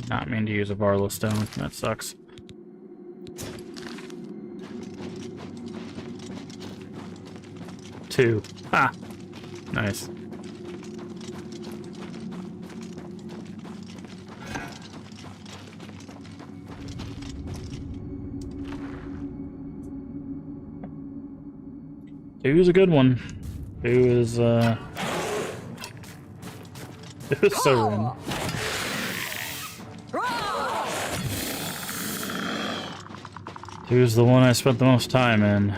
Not mean to use a Varla stone. That sucks. Two. Ha! Nice. Two is a good one. Two is, it was so random. Two's the one I spent the most time in.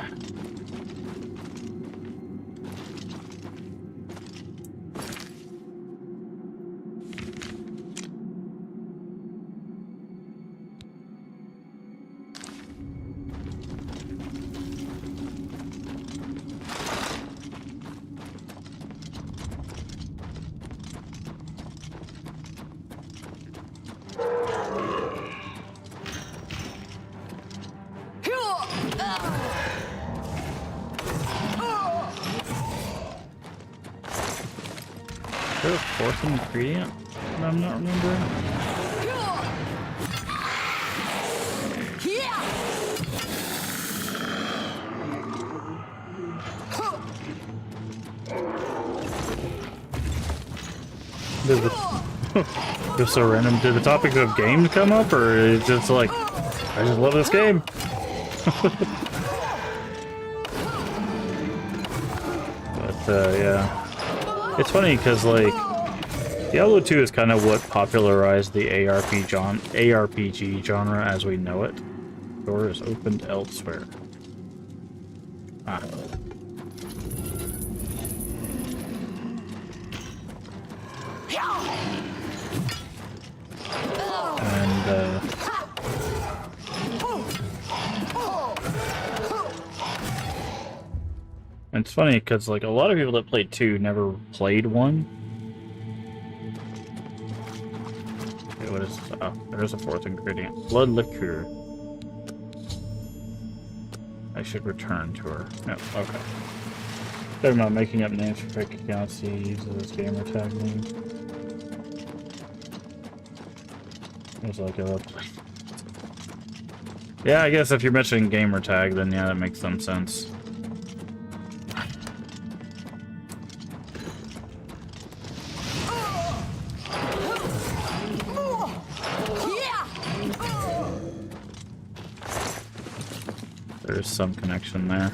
Is there a fourth ingredient that I'm not remembering? Just so random. Did the topic of games come up, or is it just like, I just love this game? But yeah. It's funny because, like, Diablo 2 is kind of what popularized the ARPG genre as we know it. Door is opened elsewhere. Ah. And, it's funny because, like, a lot of people that played 2 never played 1. Okay, what is... Oh, there's a fourth ingredient. Blood liqueur. I should return to her. No, okay. Talking about making up names for fake accounts he uses gamer tag names. There's like a... Yeah, I guess if you're mentioning gamer tag, then yeah, that makes some sense. There's some connection there.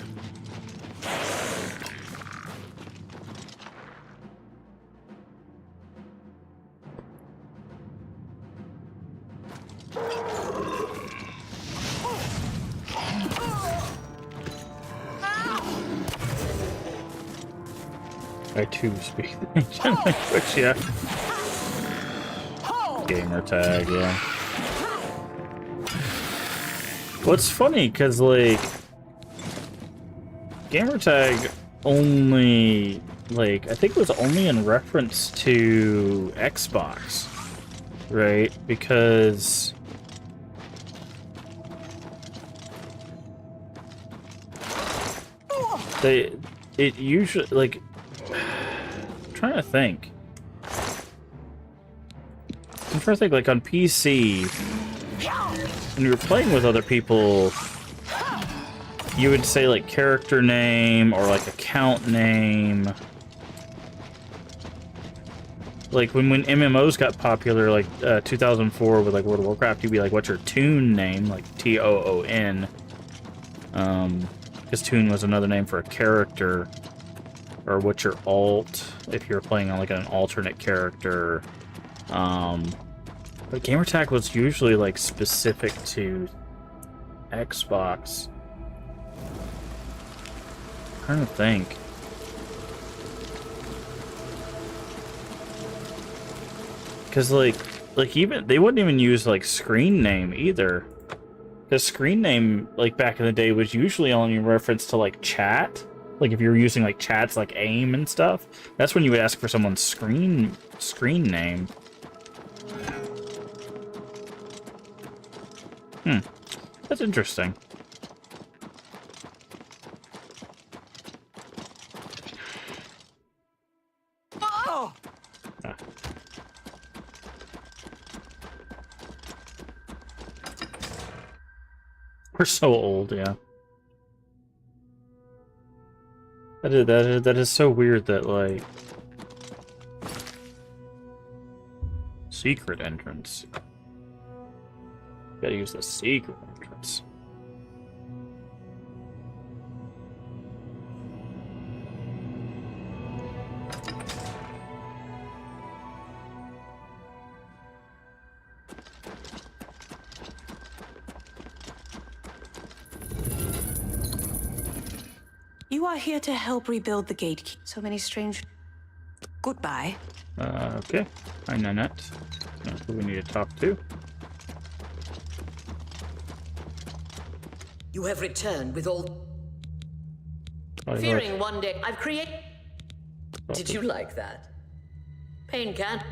I too speak the ancient language, yeah. Gamer tag, yeah. What's funny, because, like, gamertag only, like, I think it was only in reference to Xbox, right? Because it usually, like, I'm trying to think. I'm trying to think, like, on PC, when you were playing with other people, you would say, like, character name or, like, account name. Like, when MMOs got popular, like, 2004 with, like, World of Warcraft, you'd be like, what's your toon name? Like, Toon. because Toon was another name for a character, or what's your alt if you're playing on like an alternate character. But gamertag was usually like specific to Xbox. I'm trying to think. Because like even they wouldn't even use like screen name either. Because screen name, like back in the day, was usually only in reference to like chat. Like if you were using like chats like AIM and stuff, that's when you would ask for someone's screen name. That's interesting. Oh! Ah. We're so old, yeah. That is so weird that, like... Secret entrance. Gotta use the secret entrance. You are here to help rebuild the gatekeep. So many strange... Goodbye. Okay. Hi, Nanette. That's who we need to talk to. You have returned with all... Fearing one day I've created... Did you like that? Pain can.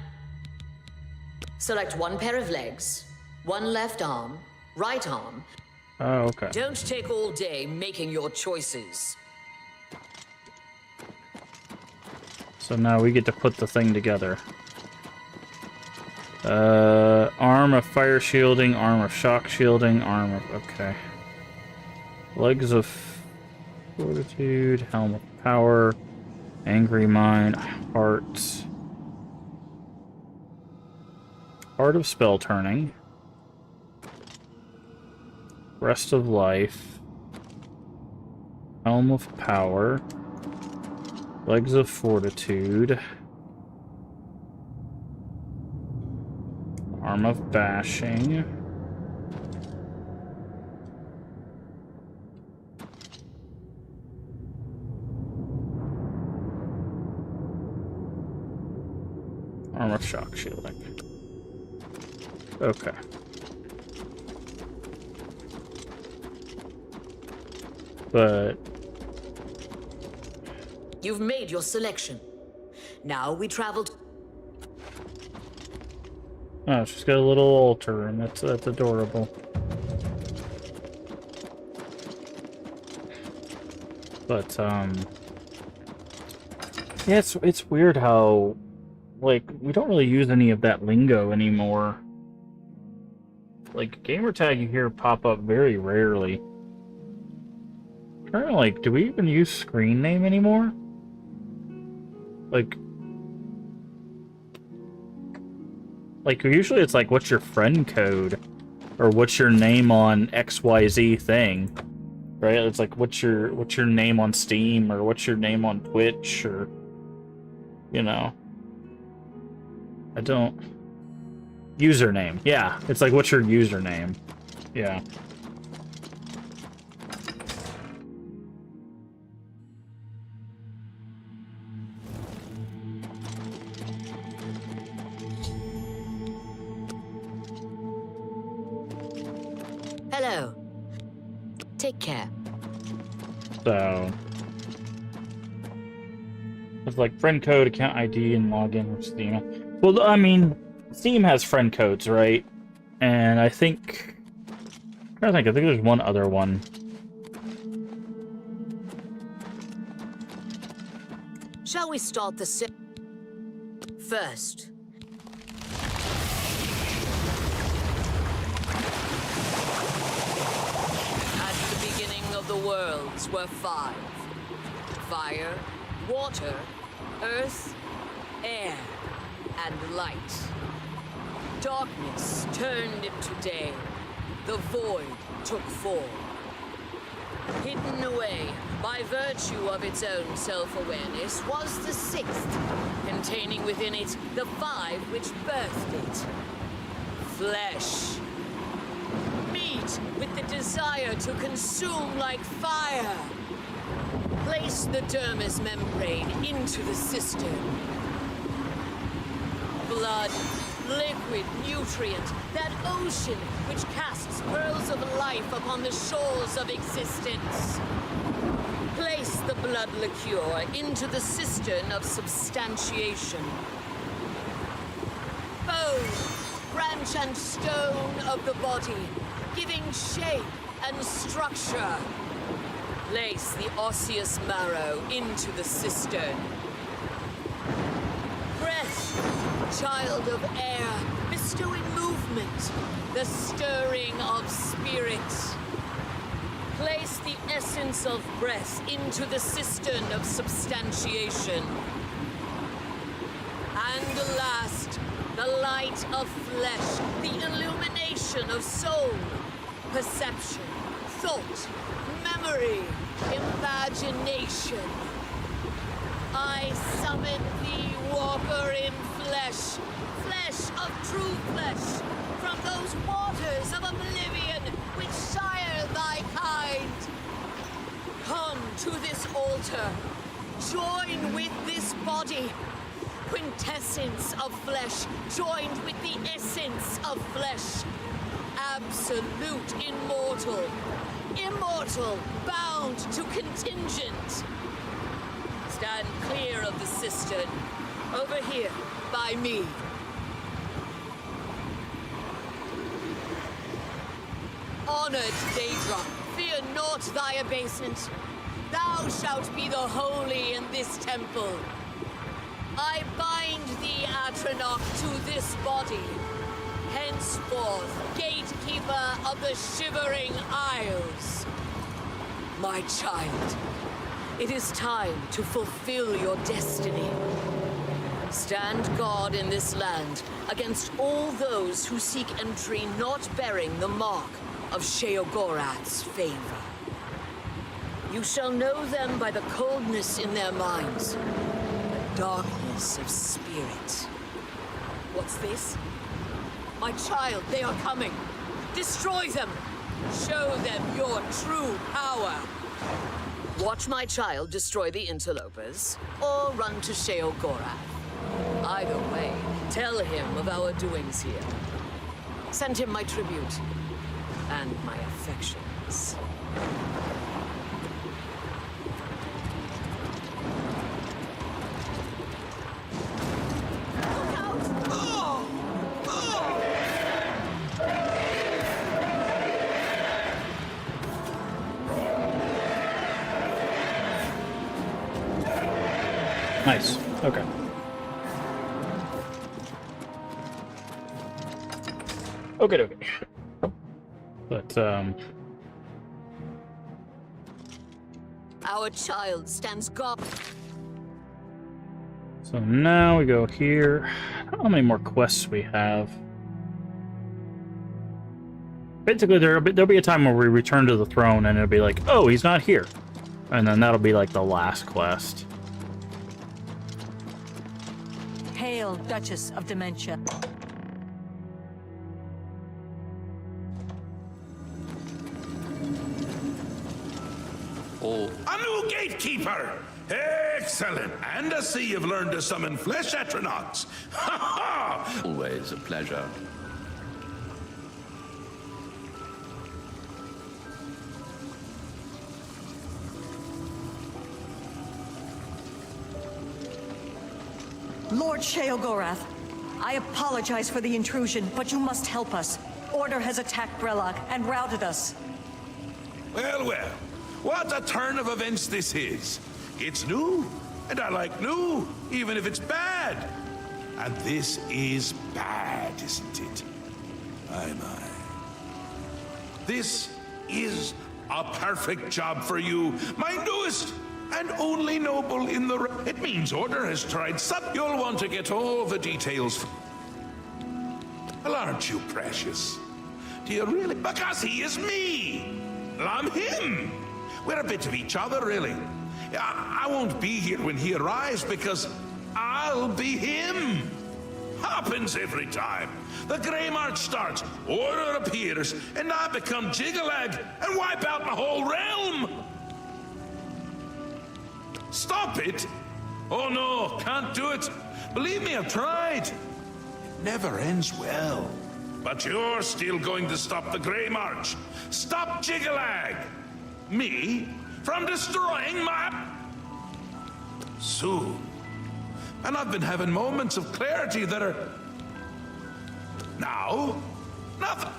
Select one pair of legs, one left arm, right arm. Oh, okay. Don't take all day making your choices. So now we get to put the thing together. Arm of fire shielding, arm of shock shielding, arm of... Okay. Legs of fortitude, helm of power, angry mind, heart. Heart of spell turning. Rest of life. Helm of power. Legs of fortitude. Arm of bashing. Arm of shock shielding. Okay. But You've made your selection. Now we traveled. oh, she's got a little altar, and that's adorable. But yeah, it's weird how like we don't really use any of that lingo anymore. Like gamertag, you hear pop up very rarely. Kind of like, do we even use screen name anymore? Like usually it's like, what's your friend code? Or what's your name on XYZ thing? Right? It's like, what's your name on Steam? Or what's your name on Twitch? Or, you know. I don't... Username. Yeah. It's like, what's your username? Yeah. Hello. Take care. So it's like friend code, account ID, and login with Steam. Well, I mean, Steam has friend codes, right? And I think I think there's one other one. Shall we start the first? The worlds were 5. Fire, water, earth, air, and light. Darkness turned into day. The void took form. Hidden away by virtue of its own self-awareness was the sixth, containing within it the five which birthed it. Flesh. Meat with the desire to consume like fire. Place the dermis membrane into the cistern. Blood, liquid, nutrient, that ocean which casts pearls of life upon the shores of existence. Place the blood liqueur into the cistern of substantiation. Bone, branch and stone of the body, giving shape and structure. Place the osseous marrow into the cistern. Breath, child of air, bestowing movement, the stirring of spirit. Place the essence of breath into the cistern of substantiation. And last, the light of flesh, the illumination of soul, perception, thought, memory, imagination. I summon thee, walker in flesh, flesh of true flesh, from those waters of oblivion which sire thy kind. Come to this altar, join with this body, quintessence of flesh, joined with the essence of flesh, absolute immortal, immortal, bound to contingent. Stand clear of the cistern, over here, by me. Honored Daedra, fear not thy abasement. Thou shalt be the holy in this temple. I bind thee, Atronach, to this body, henceforth gatekeeper of the Shivering Isles. My child, it is time to fulfill your destiny. Stand guard in this land against all those who seek entry not bearing the mark of Sheogorath's favor. You shall know them by the coldness in their minds, the darkness of spirit. What's this? My child, they are coming. Destroy them. Show them your true power. Watch my child destroy the interlopers, or run to Sheogorath. Either way, tell him of our doings here. Send him my tribute, and my affections. Nice. Okay. Okay. But, Our child stands guard. so now we go here. I don't know how many more quests we have. Basically, there'll be a time where we return to the throne and it'll be like, oh, he's not here. And then that'll be like the last quest. Hail, Duchess of Dementia. A new gatekeeper! Excellent! And I see you've learned to summon flesh atronachs. Ha ha! Always a pleasure. Lord Sheogorath, I apologize for the intrusion, but you must help us. Order has attacked Grellag and routed us. Well, well. What a turn of events this is. It's new, and I like new, even if it's bad. And this is bad, isn't it? My. This is a perfect job for you, my newest and only noble in the... It means Order has tried something. You'll want to get all the details. Well, aren't you precious? Do you really? Because he is me. I'm him. We're a bit of each other, really. I won't be here when he arrives because I'll be him. Happens every time. The Grey March starts, order appears, and I become Jiggalag and wipe out my whole realm. Stop it! Oh no, can't do it. Believe me, I've tried. It never ends well. But you're still going to stop the Grey March. Stop Jiggalag! Me? From destroying my... Soon. And I've been having moments of clarity that are... Now? Nothing.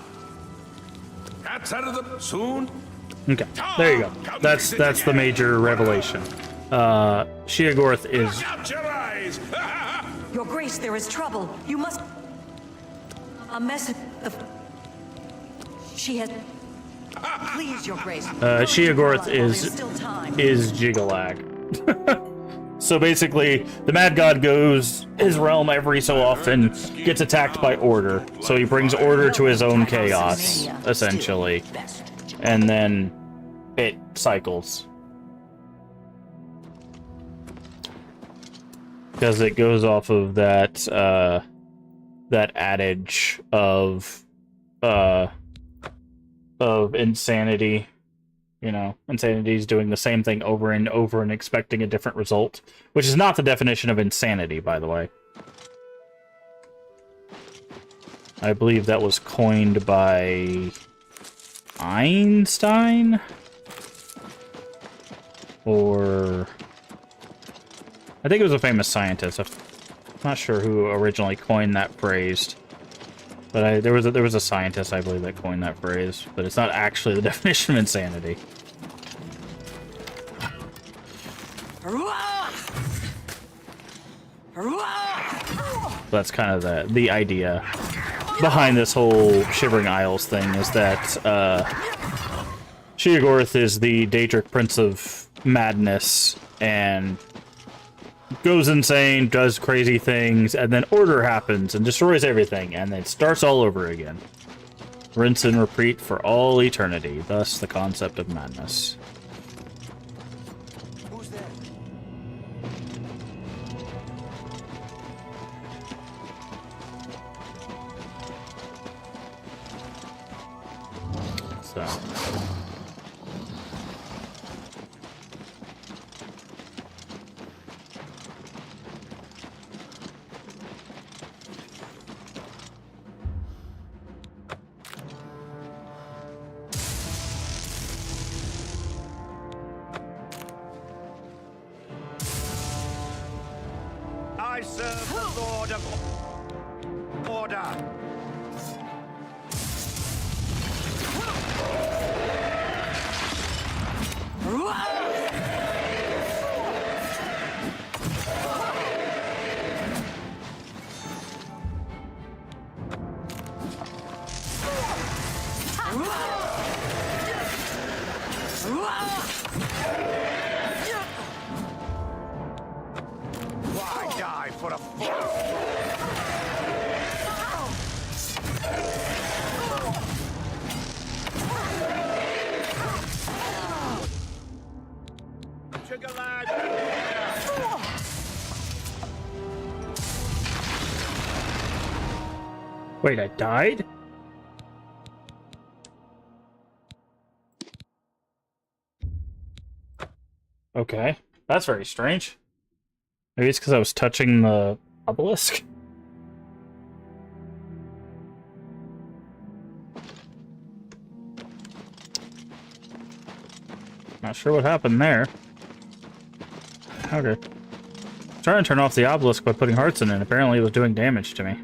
Cat's out of the... Soon? Okay, there you go. That's the major revelation. Sheogorath is... Your Grace, there is trouble. You must... A message... She has... Please, Your Grace. Sheogorath is Jiggalag. So basically, the Mad God goes his realm every so often, gets attacked by order. So he brings order to his own chaos, essentially. And then it cycles. Because it goes off of that that adage of insanity. You know, insanity is doing the same thing over and over and expecting a different result, which is not the definition of insanity, by the way. I believe that was coined by Einstein? Or... I think it was a famous scientist. I'm not sure who originally coined that phrase. But there was a scientist, I believe, that coined that phrase. But it's not actually the definition of insanity. That's kind of the idea behind this whole Shivering Isles thing, is that Sheogorath is the Daedric Prince of Madness, and goes insane, does crazy things, and then order happens and destroys everything, and then starts all over again. Rinse and repeat for all eternity, thus the concept of madness. Who's there? So... I serve the Lord of Order. Why die for a fool? Wait, I died? Okay, that's very strange. Maybe it's because I was touching the obelisk? Not sure what happened there. Okay. Trying to turn off the obelisk by putting hearts in it. Apparently it was doing damage to me.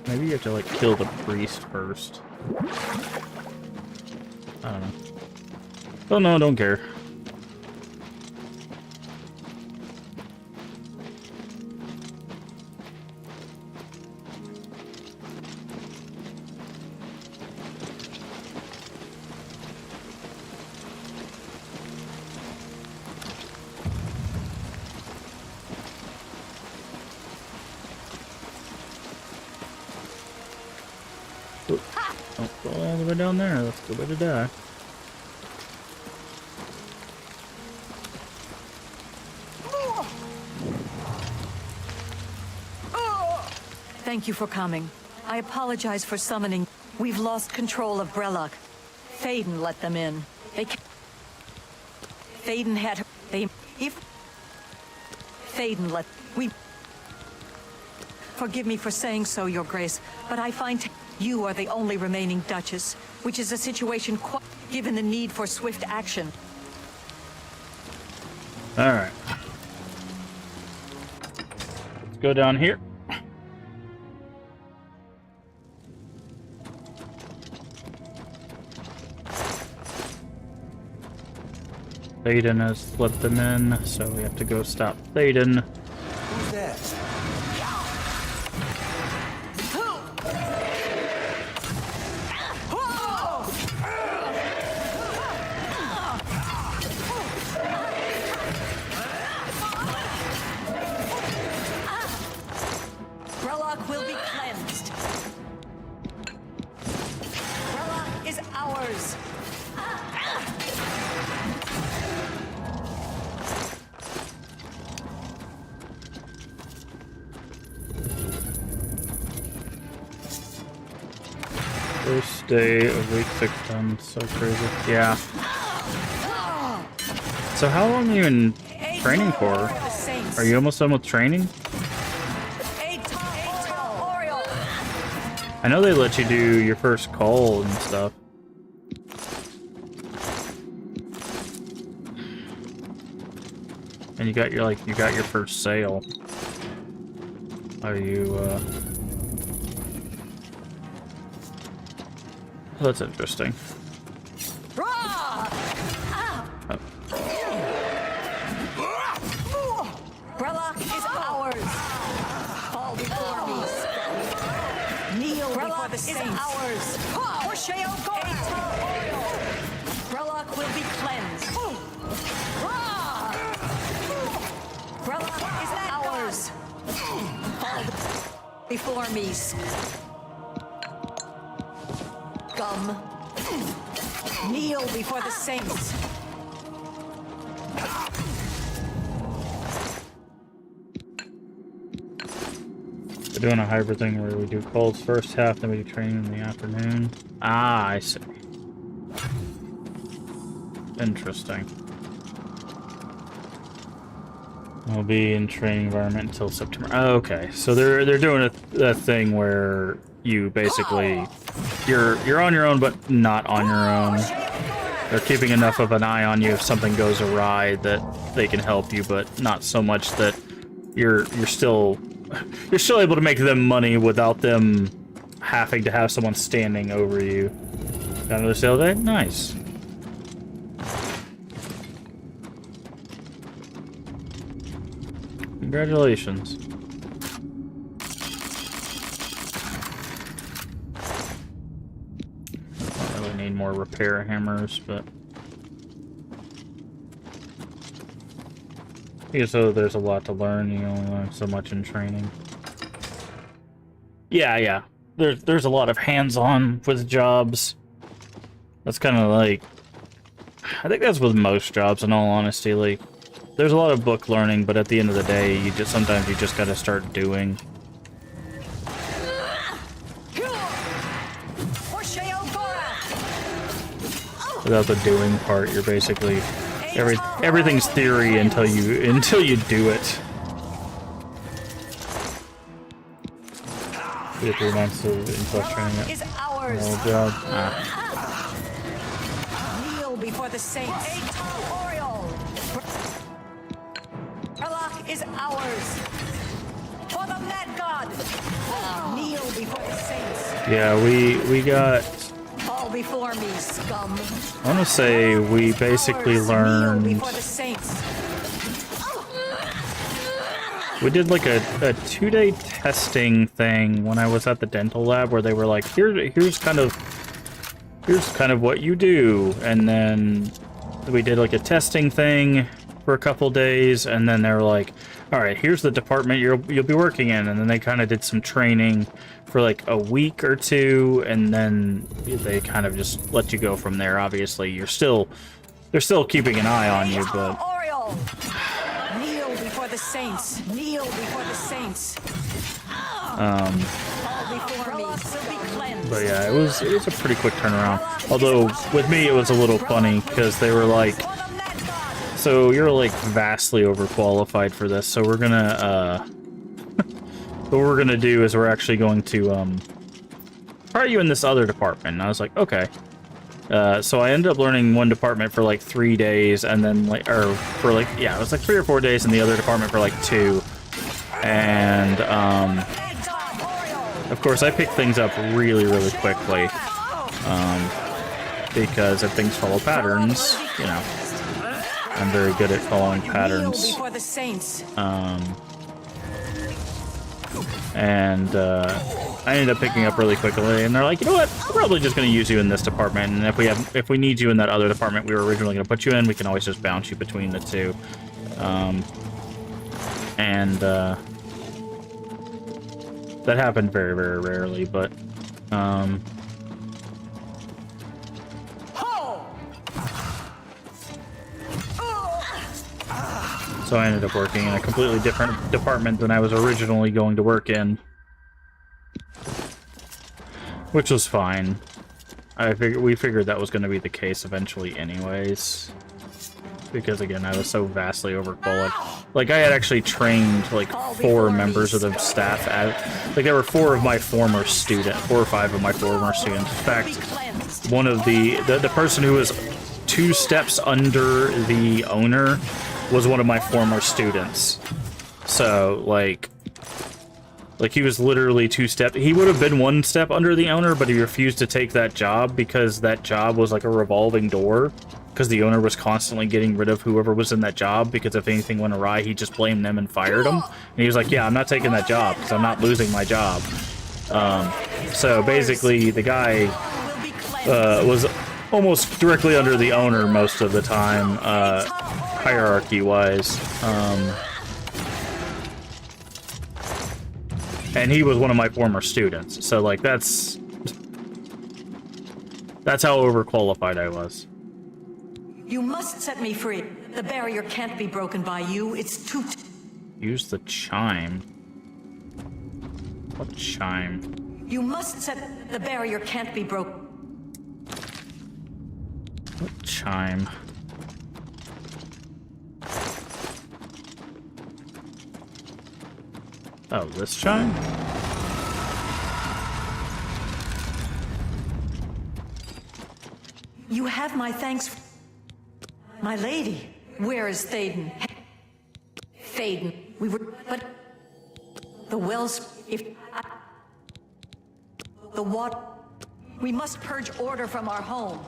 Maybe you have to, like, kill the priest first. I don't know. Oh no, don't care. Don't go all the way down there. That's the way to die. Thank you for coming. I apologize for summoning. We've lost control of Brellock. Thaden let them in. Thaden had her. Thaden let. Forgive me for saying so, Your Grace, but I find you are the only remaining Duchess, which is a situation given the need for swift action. Alright. Let's go down here. Thaden has let them in, so we have to go stop Thaden. Who's there? Brellock will be cleansed. Brellock is ours. First day of week 6 done. So crazy. Yeah. So how long are you in training for? Are you almost done with training? I know they let you do your first call and stuff. And you got your your first sale. Are you Oh, that's interesting. Brellock is ours. Fall before me. Kneel before the saints. Is ours. Brellock will be cleansed. Brellock is ours. Fall before me. Scum. Kneel before the saints. We're doing a hybrid thing where we do calls first half, then we do training in the afternoon. Ah, I see. Interesting. We'll be in training environment until September. Oh, okay, so they're doing a thing where you basically you're on your own, but not on your own. They're keeping enough of an eye on you if something goes awry that they can help you, but not so much that you're still able to make them money without them having to have someone standing over you. Got another sale day? Nice. Congratulations. Don't really need more repair hammers, but so there's a lot to learn. You only learn so much in training. Yeah. There's a lot of hands-on with jobs. That's kind of like, I think that's with most jobs, in all honesty. Like, there's a lot of book learning, but at the end of the day, sometimes you just gotta start doing. Without the doing part, you're basically everything's theory until you do it. You get 3 months of in-plus training at normal job. Kneel before the saints. Brellock is ours. For the Mad God! Kneel before the saints. Yeah, we got... Fall before me, scum. I want to say we basically learned... Kneel before the saints. We did like a 2-day testing thing when I was at the dental lab where they were like, here's kind of what you do, and then we did like a testing thing for a couple days, and then they were like, all right, here's the department you'll be working in, and then they kind of did some training for like a week or two, and then they kind of just let you go from there. Obviously, they're still keeping an eye on you, but Kneel before the saints. Kneel before the saints. Fall before me, so be cleansed. but yeah, it was a pretty quick turnaround. Although with me it was a little funny because they were like, so you're like vastly overqualified for this, so we're gonna what we're gonna do is we're actually going to try you in this other department. And I was like, okay. So I ended up learning one department for like 3 days, and then like, or for like, yeah, it was like 3 or 4 days in the other department for like 2. And of course I picked things up really, really quickly. Because if things follow patterns, you know, I'm very good at following patterns. I ended up picking up really quickly, and they're like, you know what, we're probably just going to use you in this department, and if we need you in that other department we were originally going to put you in, we can always just bounce you between the two. That happened very, very rarely, but so I ended up working in a completely different department than I was originally going to work in. Which was fine. We figured that was going to be the case eventually anyways. Because again, I was so vastly overqualified. Like, I had actually trained like 4 members of the staff like there were 4 of my former students, 4 or 5 of my former students. In fact, one of the person who was 2 steps under the owner was one of my former students. So like he was literally 2 steps. He would have been 1 step under the owner, but he refused to take that job because that job was like a revolving door. Because the owner was constantly getting rid of whoever was in that job, because if anything went awry, he just blamed them and fired them. And he was like, yeah, I'm not taking that job because I'm not losing my job. So basically, the guy was almost directly under the owner most of the time, hierarchy-wise. And he was one of my former students, so like that's how overqualified I was. You must set me free. The barrier can't be broken by you. It's too... Use the chime. What chime? You must set... The barrier can't be broken. What chime? Oh, this chime? You have my thanks... My lady, where is Thaden? Thaden, we were... But... The wells... The water... We must purge order from our home.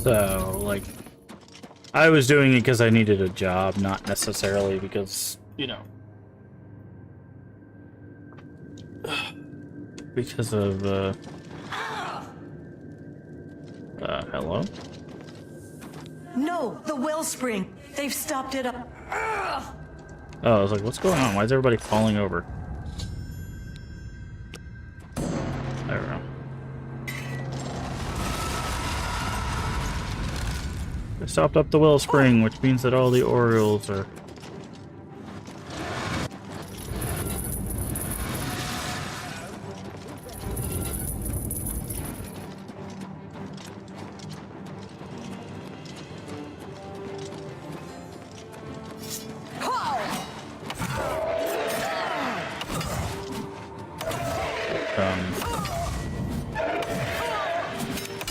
So, like... I was doing it because I needed a job, not necessarily because, you know... Because of, hello? No, the wellspring. They've stopped it up. Oh, I was like, what's going on? Why is everybody falling over? There we go. They stopped up the wellspring, which means that all the Orioles are...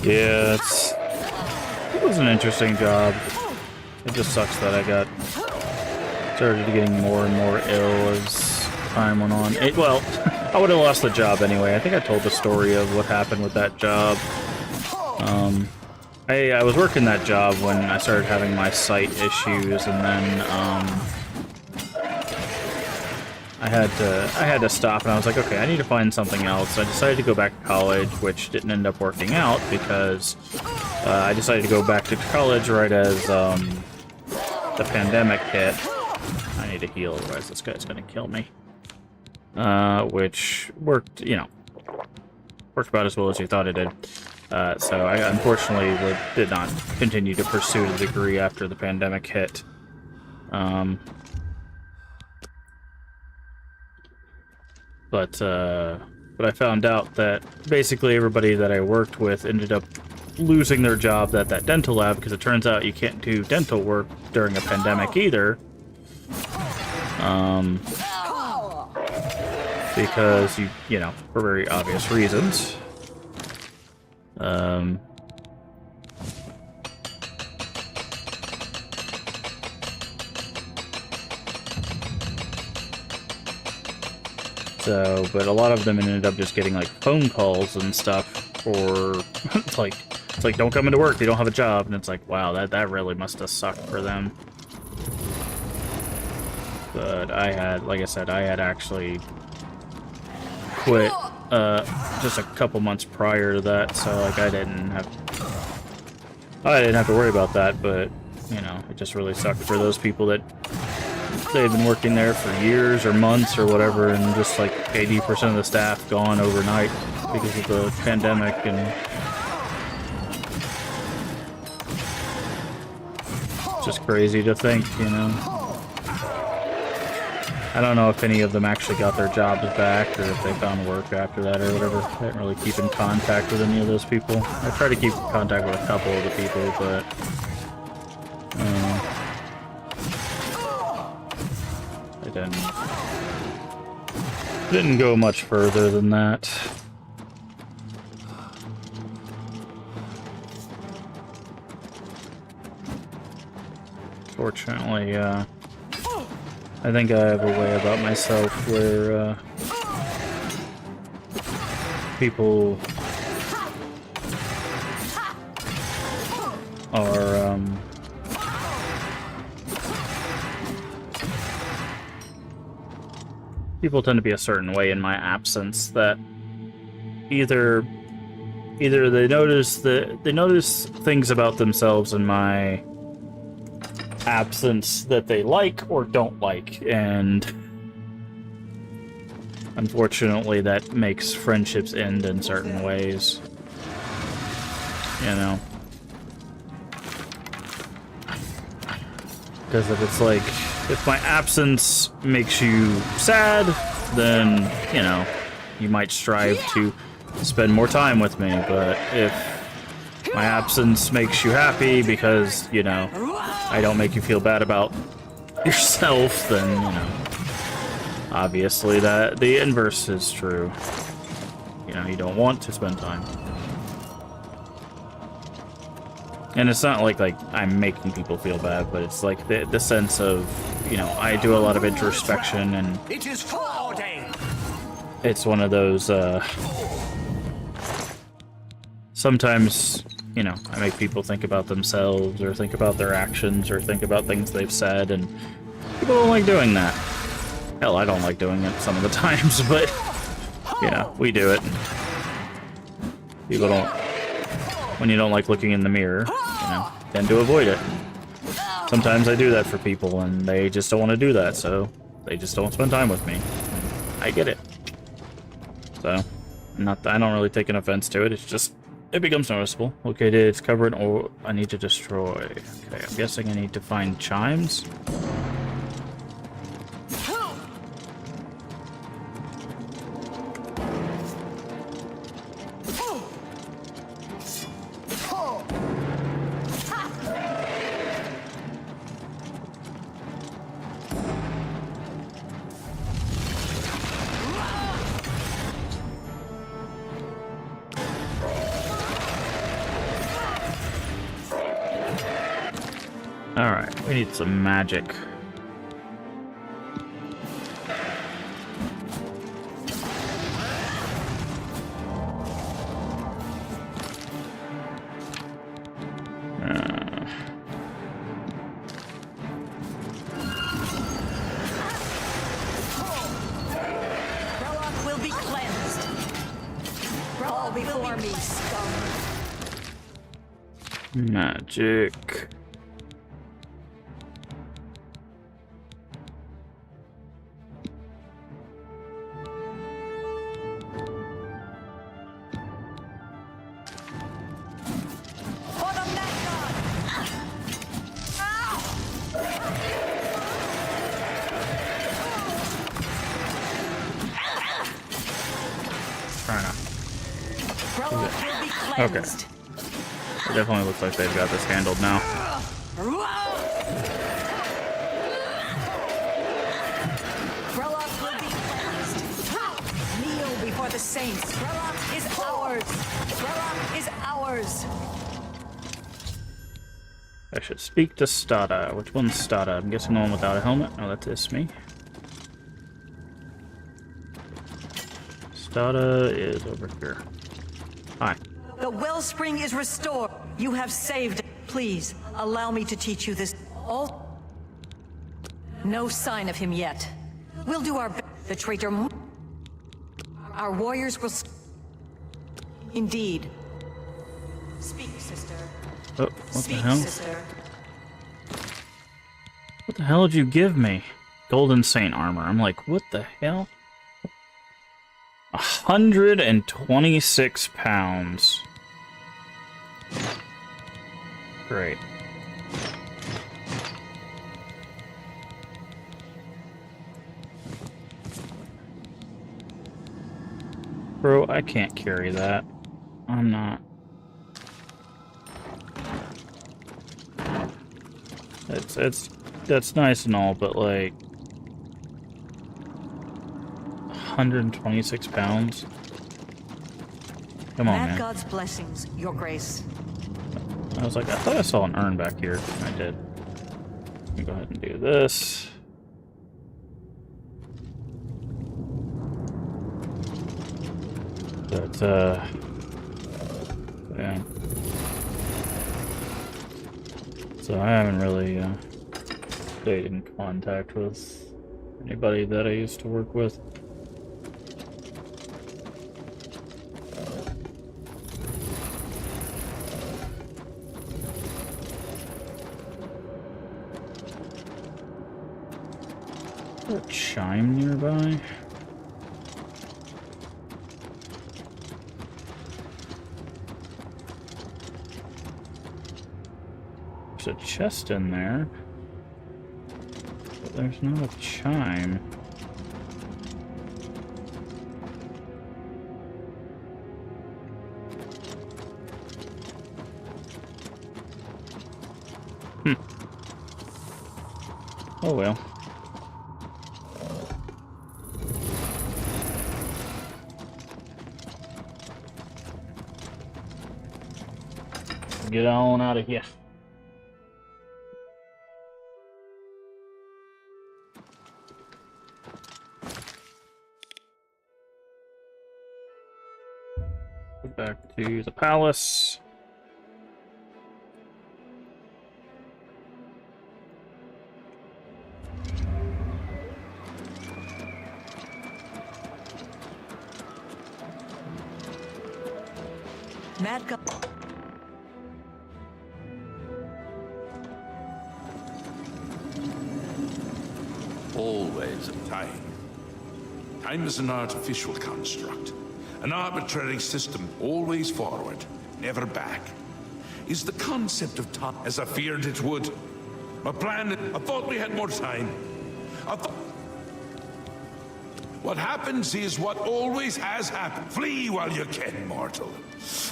Yeah, it was an interesting job. It just sucks that I started getting more and more ill as time went on. Well, I would have lost the job anyway. I think I told the story of what happened with that job. I was working that job when I started having my sight issues, and then I had to stop, and I was like, okay, I need to find something else. So I decided to go back to college, which didn't end up working out because I decided to go back to college right as the pandemic hit. I need to heal, otherwise this guy's gonna kill me. Which worked, you know, worked about as well as you thought it did. So I unfortunately did not continue to pursue the degree after the pandemic hit. But I found out that basically everybody that I worked with ended up losing their job at that dental lab, because it turns out you can't do dental work during a pandemic either. Because you know, for very obvious reasons. So, but a lot of them ended up just getting like phone calls and stuff, or it's like don't come into work, they don't have a job, and it's like, wow, that really must have sucked for them. But I had, like I said, I had actually quit just a couple months prior to that, so like I didn't have to worry about that. But you know, it just really sucked for those people that they've been working there for years or months or whatever, and just like 80% of the staff gone overnight because of the pandemic. And it's just crazy to think, you know. I don't know if any of them actually got their jobs back, or if they found work after that or whatever. I didn't really keep in contact with any of those people. I tried to keep in contact with a couple of the people, but it didn't go much further than that. Fortunately, I think I have a way about myself where people are people tend to be a certain way in my absence, that either they notice things about themselves in my absence that they like or don't like, and unfortunately that makes friendships end in certain ways, you know. Because if it's like, if my absence makes you sad, then, you know, you might strive to spend more time with me. But if my absence makes you happy because, you know, I don't make you feel bad about yourself, then, you know, obviously that the inverse is true. You know, you don't want to spend time. And it's not like I'm making people feel bad, but it's like the sense of, you know, I do a lot of introspection, and It is foreordained. it's one of those, sometimes, you know, I make people think about themselves, or think about their actions, or think about things they've said, and people don't like doing that. Hell, I don't like doing it some of the times, but, you know, we do it. People don't, when you don't like looking in the mirror, you know, tend to avoid it. Sometimes I do that for people, and they just don't want to do that, so they just don't spend time with me. I get it. So, I don't really take an offense to it, it's just, it becomes noticeable. Okay, it's covered, or I need to destroy. Okay, I'm guessing I need to find chimes. Alright, we need some magic. Fall before me, scum. Magic. For the Mad God! Trying to. Prologue will be Okay. cleansed. It definitely looks like they've got this handled now. Prologue will be cleansed. Kneel before the saints. Prologue is ours. Prologue is ours. I should speak to Stada. Which one's Stada? I'm guessing the one without a helmet. Oh, that's me. Stada is over here. Hi. The wellspring is restored. You have saved it. Please, allow me to teach you this. All. No sign of him yet. We'll do our best. The traitor. Our warriors will. Indeed. Speak, sister. Oh, what Speak, the hell? sister. What the hell did you give me? Golden Saint armor. I'm like, what the hell? 126 pounds. Great. Bro, I can't carry that. I'm not. That's nice and all, but like 126 pounds. Come on, Mad man. God's blessings, Your Grace. I was like, I thought I saw an urn back here. I did. Let me go ahead and do this. But, yeah. So I haven't really, stayed in contact with anybody that I used to work with. Is there a chime nearby? There's a chest in there, but there's not a chime. Oh well. Get on out of here. Go back to the palace. Mad God. Always time. Time is an artificial construct. An arbitrary system, always forward, never back. Is the concept of time as I feared it would. My plan, I thought we had more time. What happens is what always has happened. Flee while you can, mortal.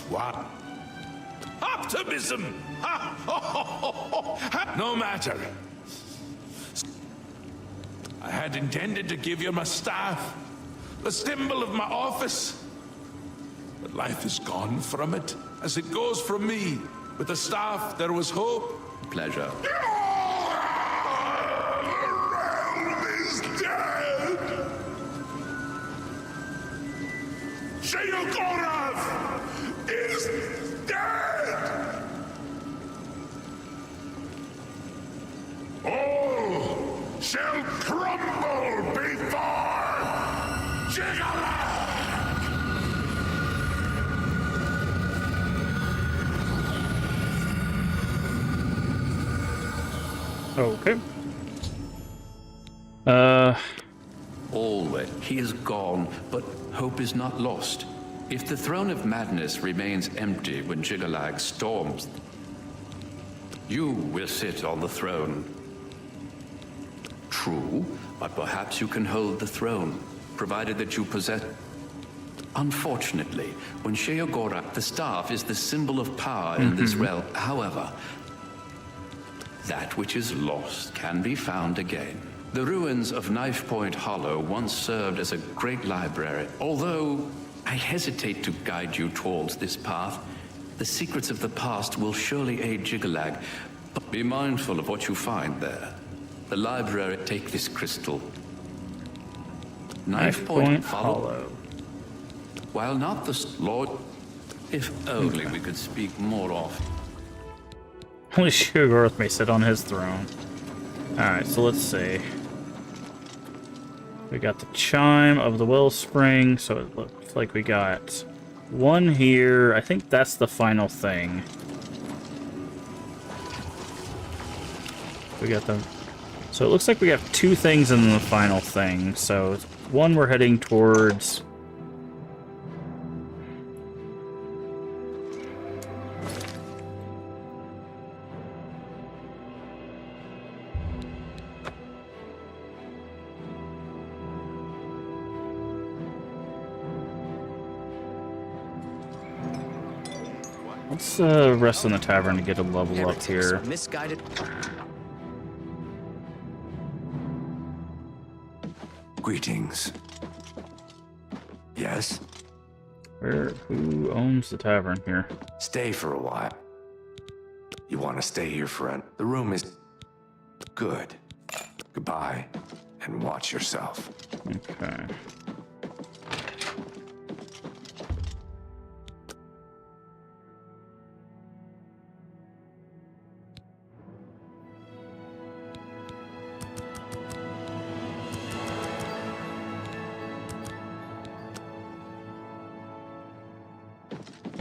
What? Optimism! No matter. I had intended to give you my staff, the symbol of my office. But life is gone from it, as it goes from me. With the staff, there was hope. Pleasure. The realm is dead! Sheogorath is dead! All shall crumble before Jiggler! Okay. Always. He is gone, but hope is not lost. If the throne of madness remains empty when Jigalag storms, you will sit on the throne. True, but perhaps you can hold the throne, provided that you possess... Unfortunately, when Sheogorak, the staff is the symbol of power in this realm. However, that which is lost can be found again. The ruins of Knife Point Hollow once served as a great library. Although I hesitate to guide you towards this path, the secrets of the past will surely aid Jigalag. But be mindful of what you find there. The library, take this crystal. Knife Point Hollow. While not the Lord, if only we could speak more often. Only Sheogorath may sit on his throne. Alright, so let's see. We got the Chime of the Wellspring, so it looks like we got one here. I think that's the final thing. We got them. So it looks like we have two things in the final thing. So one we're heading towards. Let's rest in the tavern to get a level up here. Misguided. Greetings. Yes? Who owns the tavern here? Stay for a while. You want to stay here, friend? The room is good. Goodbye, and watch yourself. Okay.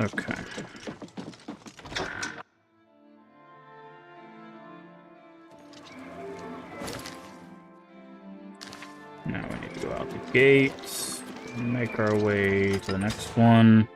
Okay. Now we need to go out the gates, make our way to the next one.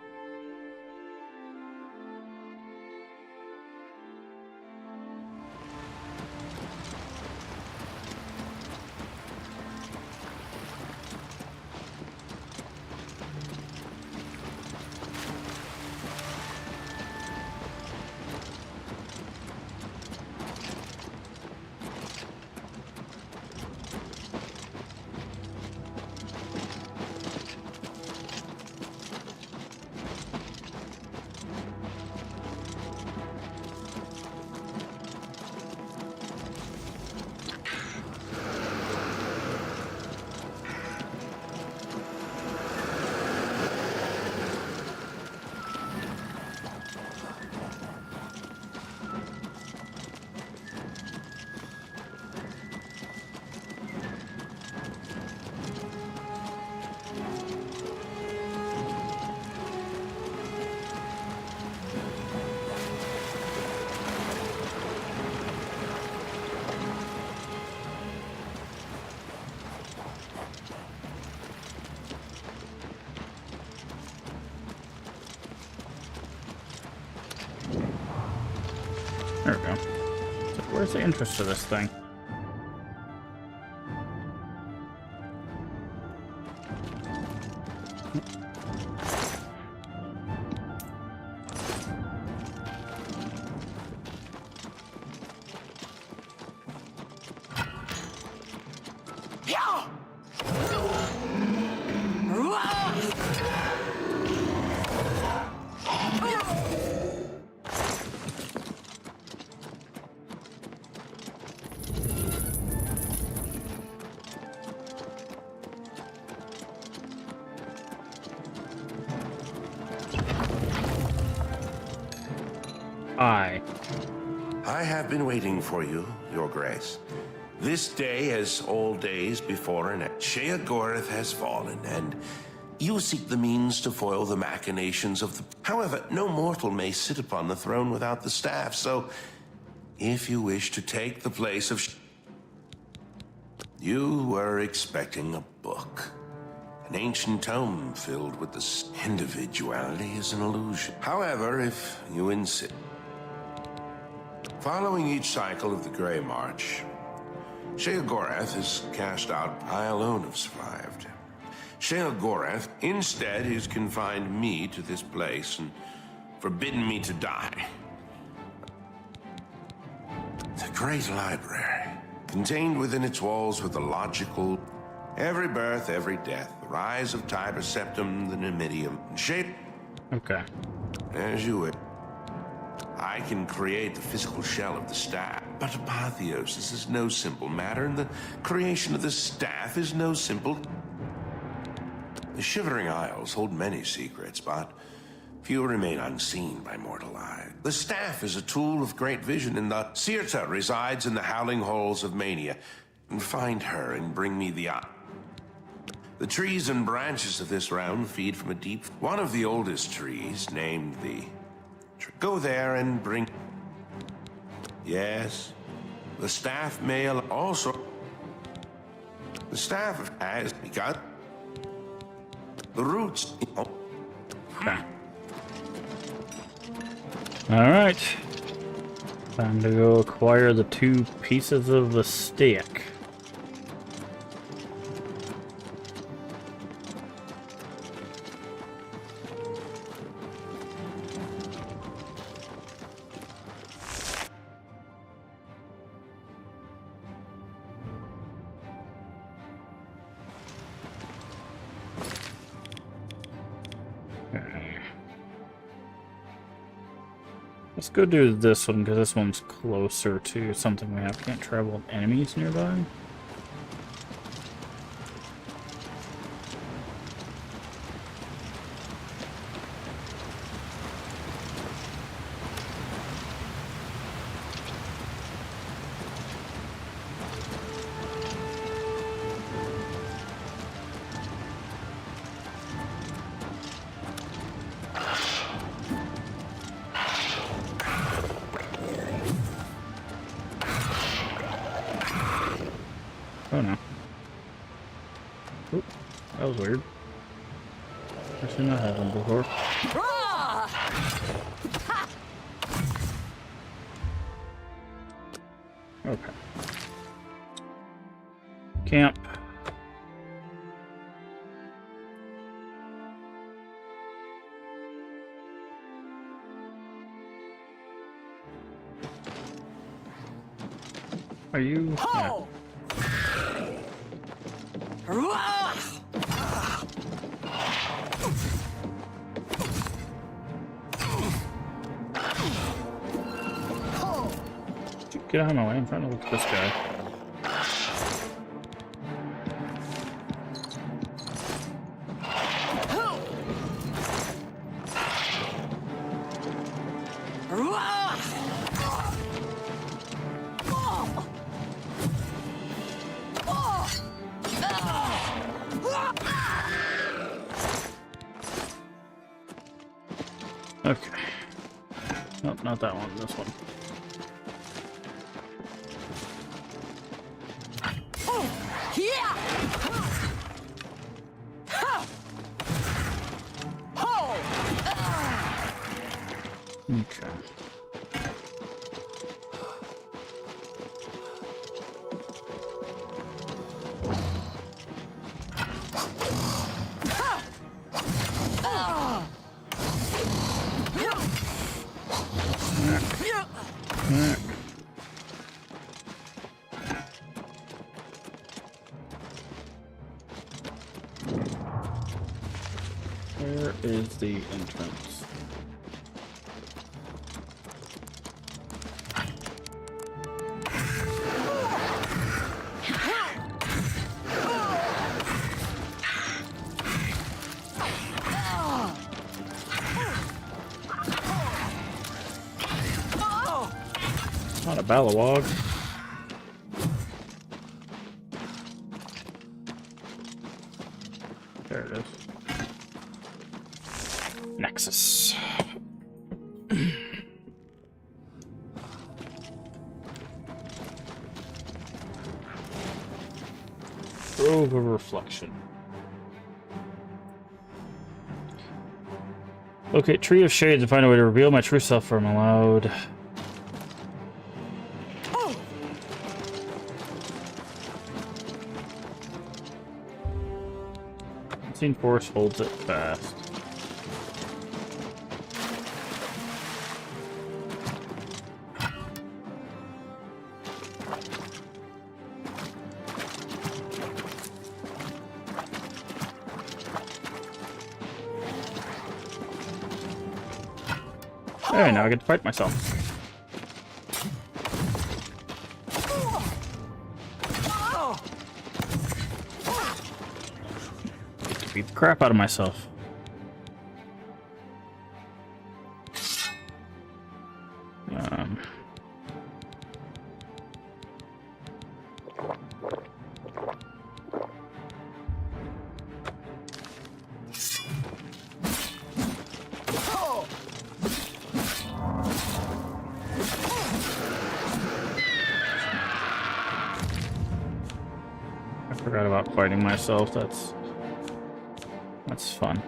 There we go. So where's the interest of this thing? I have been waiting for you, Your Grace. This day, as all days before and Sheogorath has fallen, and you seek the means to foil the machinations of the... However, no mortal may sit upon the throne without the staff, so if you wish to take the place of... You were expecting a book. An ancient tome filled with the... Individuality is an illusion. However, if you insist... Following each cycle of the Grey March, Sheogorath is cast out. I alone have survived. Sheogorath instead has confined me to this place and forbidden me to die. The Great Library, contained within its walls with the logical... Every birth, every death, the rise of Tiber Septim, the Numidium, and shape... Okay. As you wish. I can create the physical shell of the staff, but apotheosis is no simple matter, and the creation of the staff is no simple... The Shivering Isles hold many secrets, but few remain unseen by mortal eye. The staff is a tool of great vision, and the Sirta resides in the howling halls of mania. And find her and bring me the eye. The trees and branches of this realm feed from a deep... One of the oldest trees, named the... Go there and bring... Yes. The staff may also... The staff has begun... The roots... Okay. Alright. Time to go acquire the 2 pieces of the stick. Let's go do this one, because this one's closer to something we have. Can't travel with enemies nearby. Oh no. Oop, that was weird. I've seen that happen before. Okay. Camp. Are you? Yeah. Get out of my way, I'm trying to look at this guy. Okay. Nope, not that one, this one. Okay. Where is the entrance? Not a Balawog. There it is. Nexus. Cube of Reflection. Locate Tree of Shades and find a way to reveal my true self from allowed. Unseen Force holds it fast. There, now I get to fight myself. Get to beat the crap out of myself. I forgot about fighting myself. That's fun.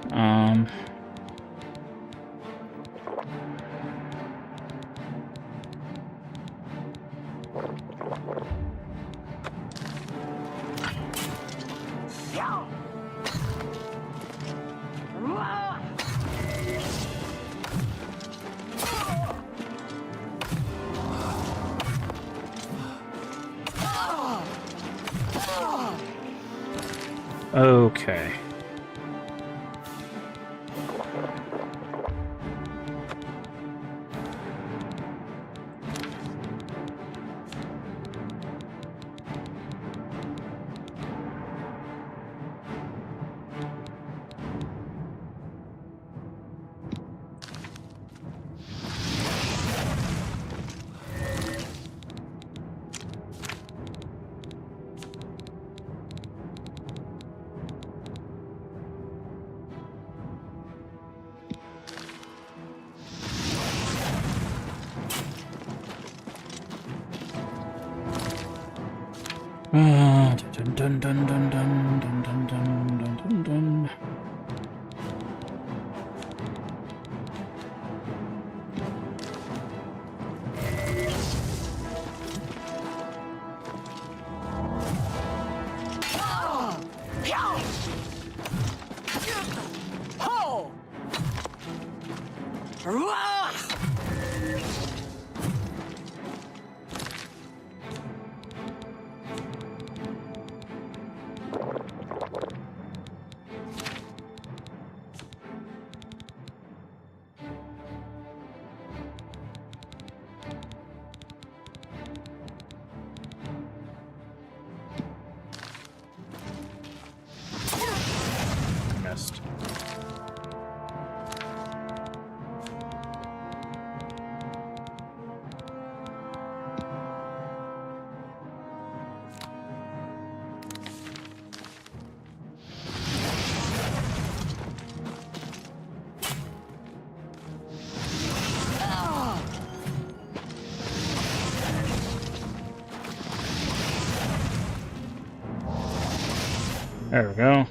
Okay. Dun dun dun dun dun dun dun dun dun dun. Missed. There we go.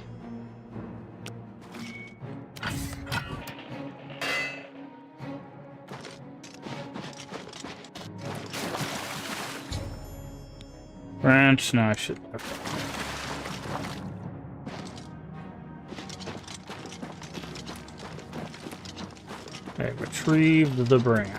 Branch, no, I should. Okay, retrieve the branch.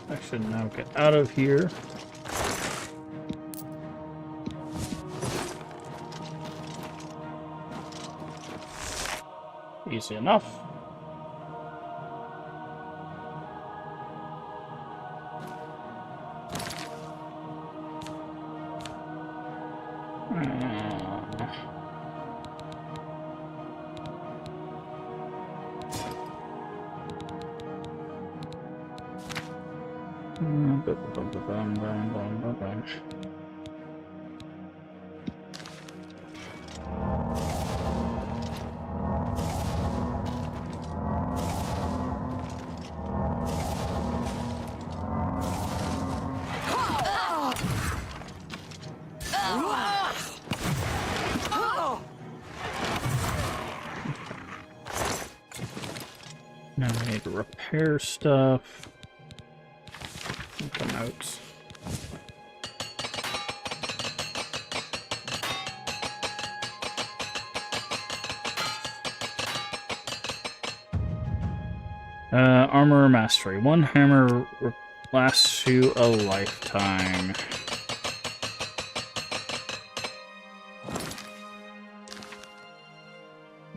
I should now get out of here. Easy enough. Now I need to repair stuff. Make the notes. Armor mastery. One hammer lasts you a lifetime.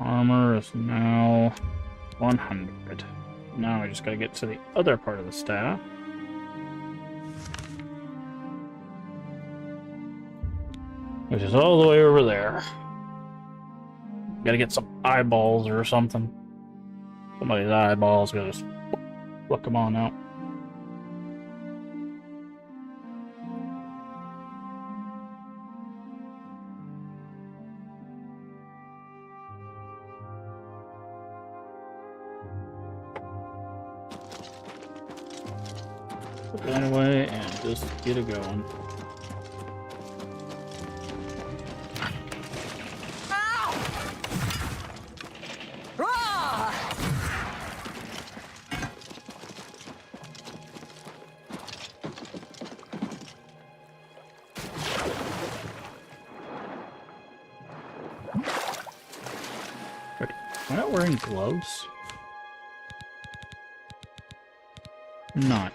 Armor is now 100. Now I just gotta get to the other part of the staff. Which is all the way over there. Gotta get some eyeballs or something. Somebody's eyeballs, gotta just pluck them on out. Put that away and just get it going. Am I not wearing gloves? Not.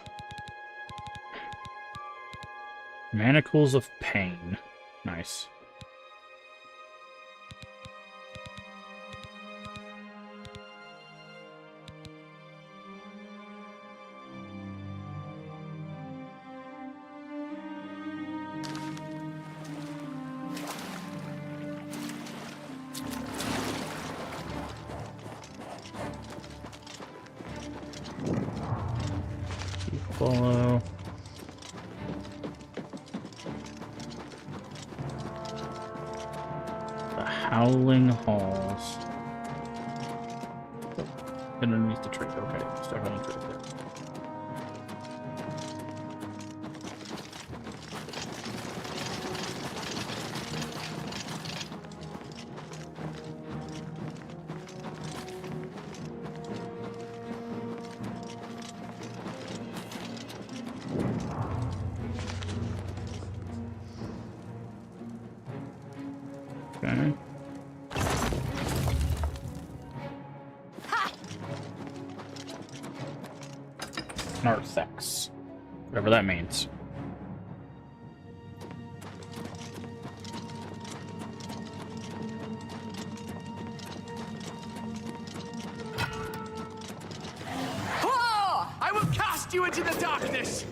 Manacles of Pain. Nice. Follow. The Howling Halls. Underneath the tree. Okay, stuck on the tree there. Okay. Narthex. Whatever that means. Oh, I will cast you into the darkness!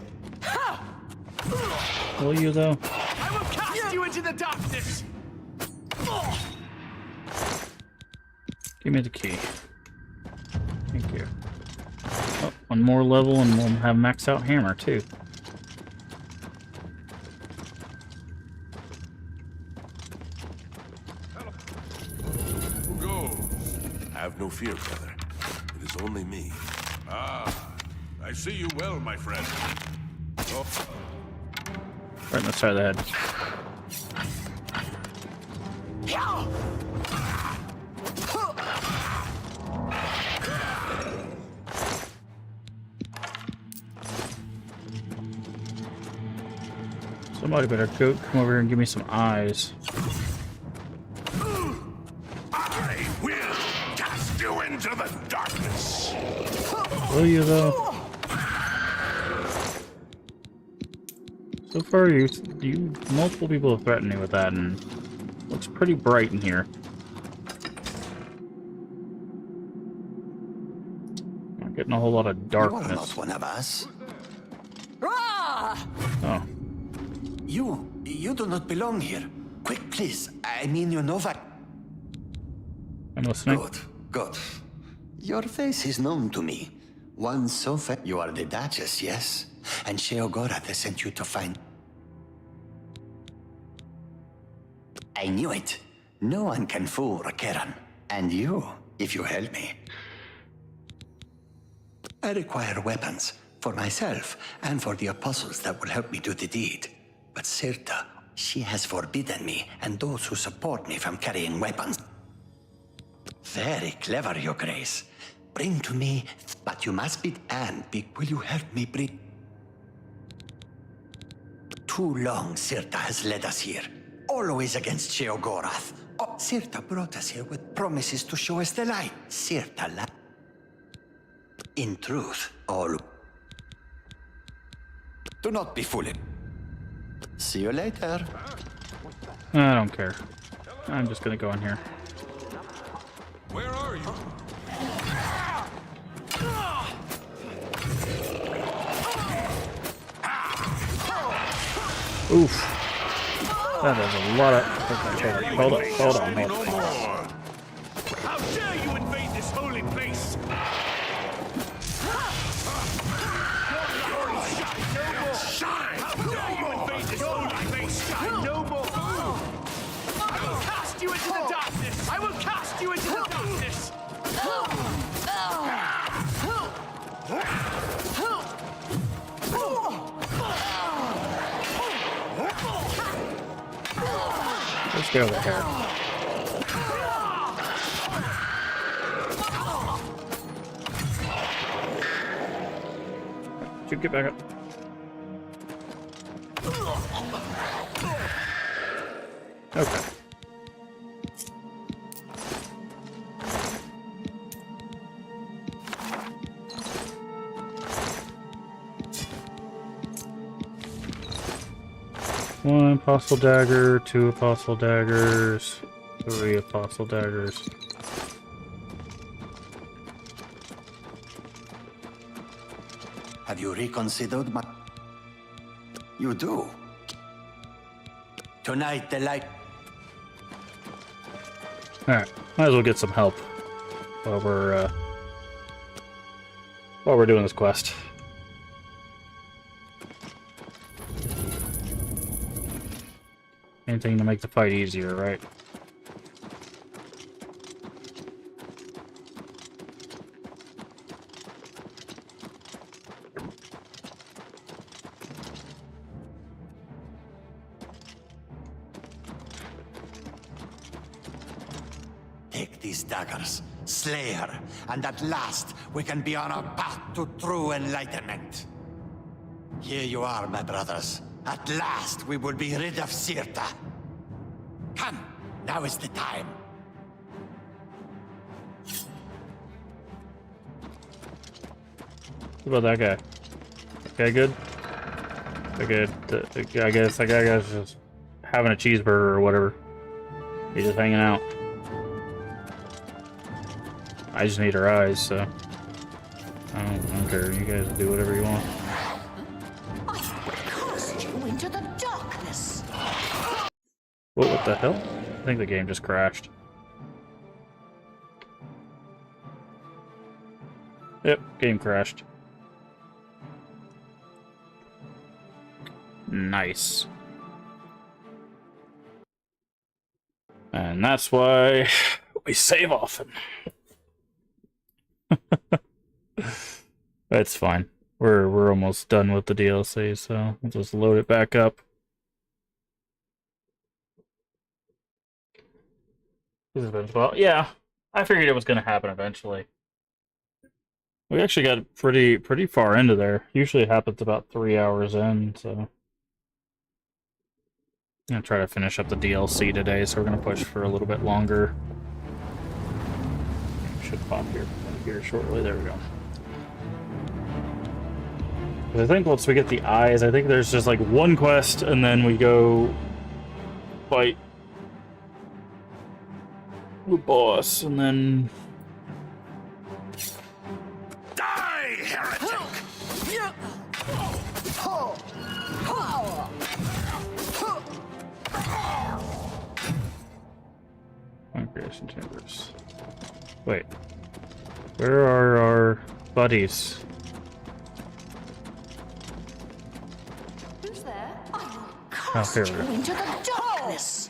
Will you, though? I will cast you into the darkness! Give me the key. Thank you. Oh, one more level and we'll have maxed out hammer, too. Who goes? Have no fear, brother. It is only me. Ah, I see you well, my friend. Oh. Right in the side of the head. Somebody better go come over here and give me some eyes. I will cast you into the darkness. Will you, though? So far, you multiple people have threatened me with that, and it looks pretty bright in here. Not getting a whole lot of darkness. You are not one of us. Oh. You do not belong here. Quick, please. I mean, you know what? I'm listening. Good. Your face is known to me. Once so far, you are the Duchess, yes? And Sheogorath sent you to find... I knew it. No one can fool Karen. And you, if you help me. I require weapons. For myself, and for the apostles that will help me do the deed. But Sirta, she has forbidden me, and those who support me from carrying weapons. Very clever, Your Grace. Bring to me, but you must be will you help me breathe? Too long Sirta has led us here, always against Sheogorath. Oh, Sirta brought us here with promises to show us the light. Sirta in truth, all. Do not be fooled. See you later. I don't care. I'm just gonna go in here. Where are you? Oof. That is a lot of... Okay, hold on. How dare you invade this holy place? Shine! How dare you invade this holy place? Shine no more! I will cast you into the darkness! I will cast you into the darkness! Let's go over here. You get back up. Okay. One apostle dagger, 2 apostle daggers, 3 apostle daggers. Have you reconsidered my... You do? Tonight the light... Alright, might as well get some help while we're doing this quest. Anything to make the fight easier, right? Take these daggers, slay her, and at last we can be on our path to true enlightenment. Here you are, my brothers. At last we will be rid of Sirta. Come, now is the time. What about that guy? Okay, good. Okay, I guess that guy's just having a cheeseburger or whatever. He's just hanging out. I just need her eyes, so I don't care. You guys do whatever you want. Into the darkness. What the hell? I think the game just crashed. Yep, game crashed. Nice. And that's why we save often. That's fine. We're almost done with the DLC, so we'll just load it back up. This has been fun. Yeah, I figured it was going to happen eventually. We actually got pretty far into there. Usually it happens about 3 hours in, so I'm gonna try to finish up the DLC today. So we're gonna push for a little bit longer. Should pop here shortly. There we go. I think once we get the eyes, I think there's just like one quest, and then we go fight the boss, and then Die, heretic! Congregation chambers. Wait, where are our buddies? Who's there? Oh, here we go. Into the darkness.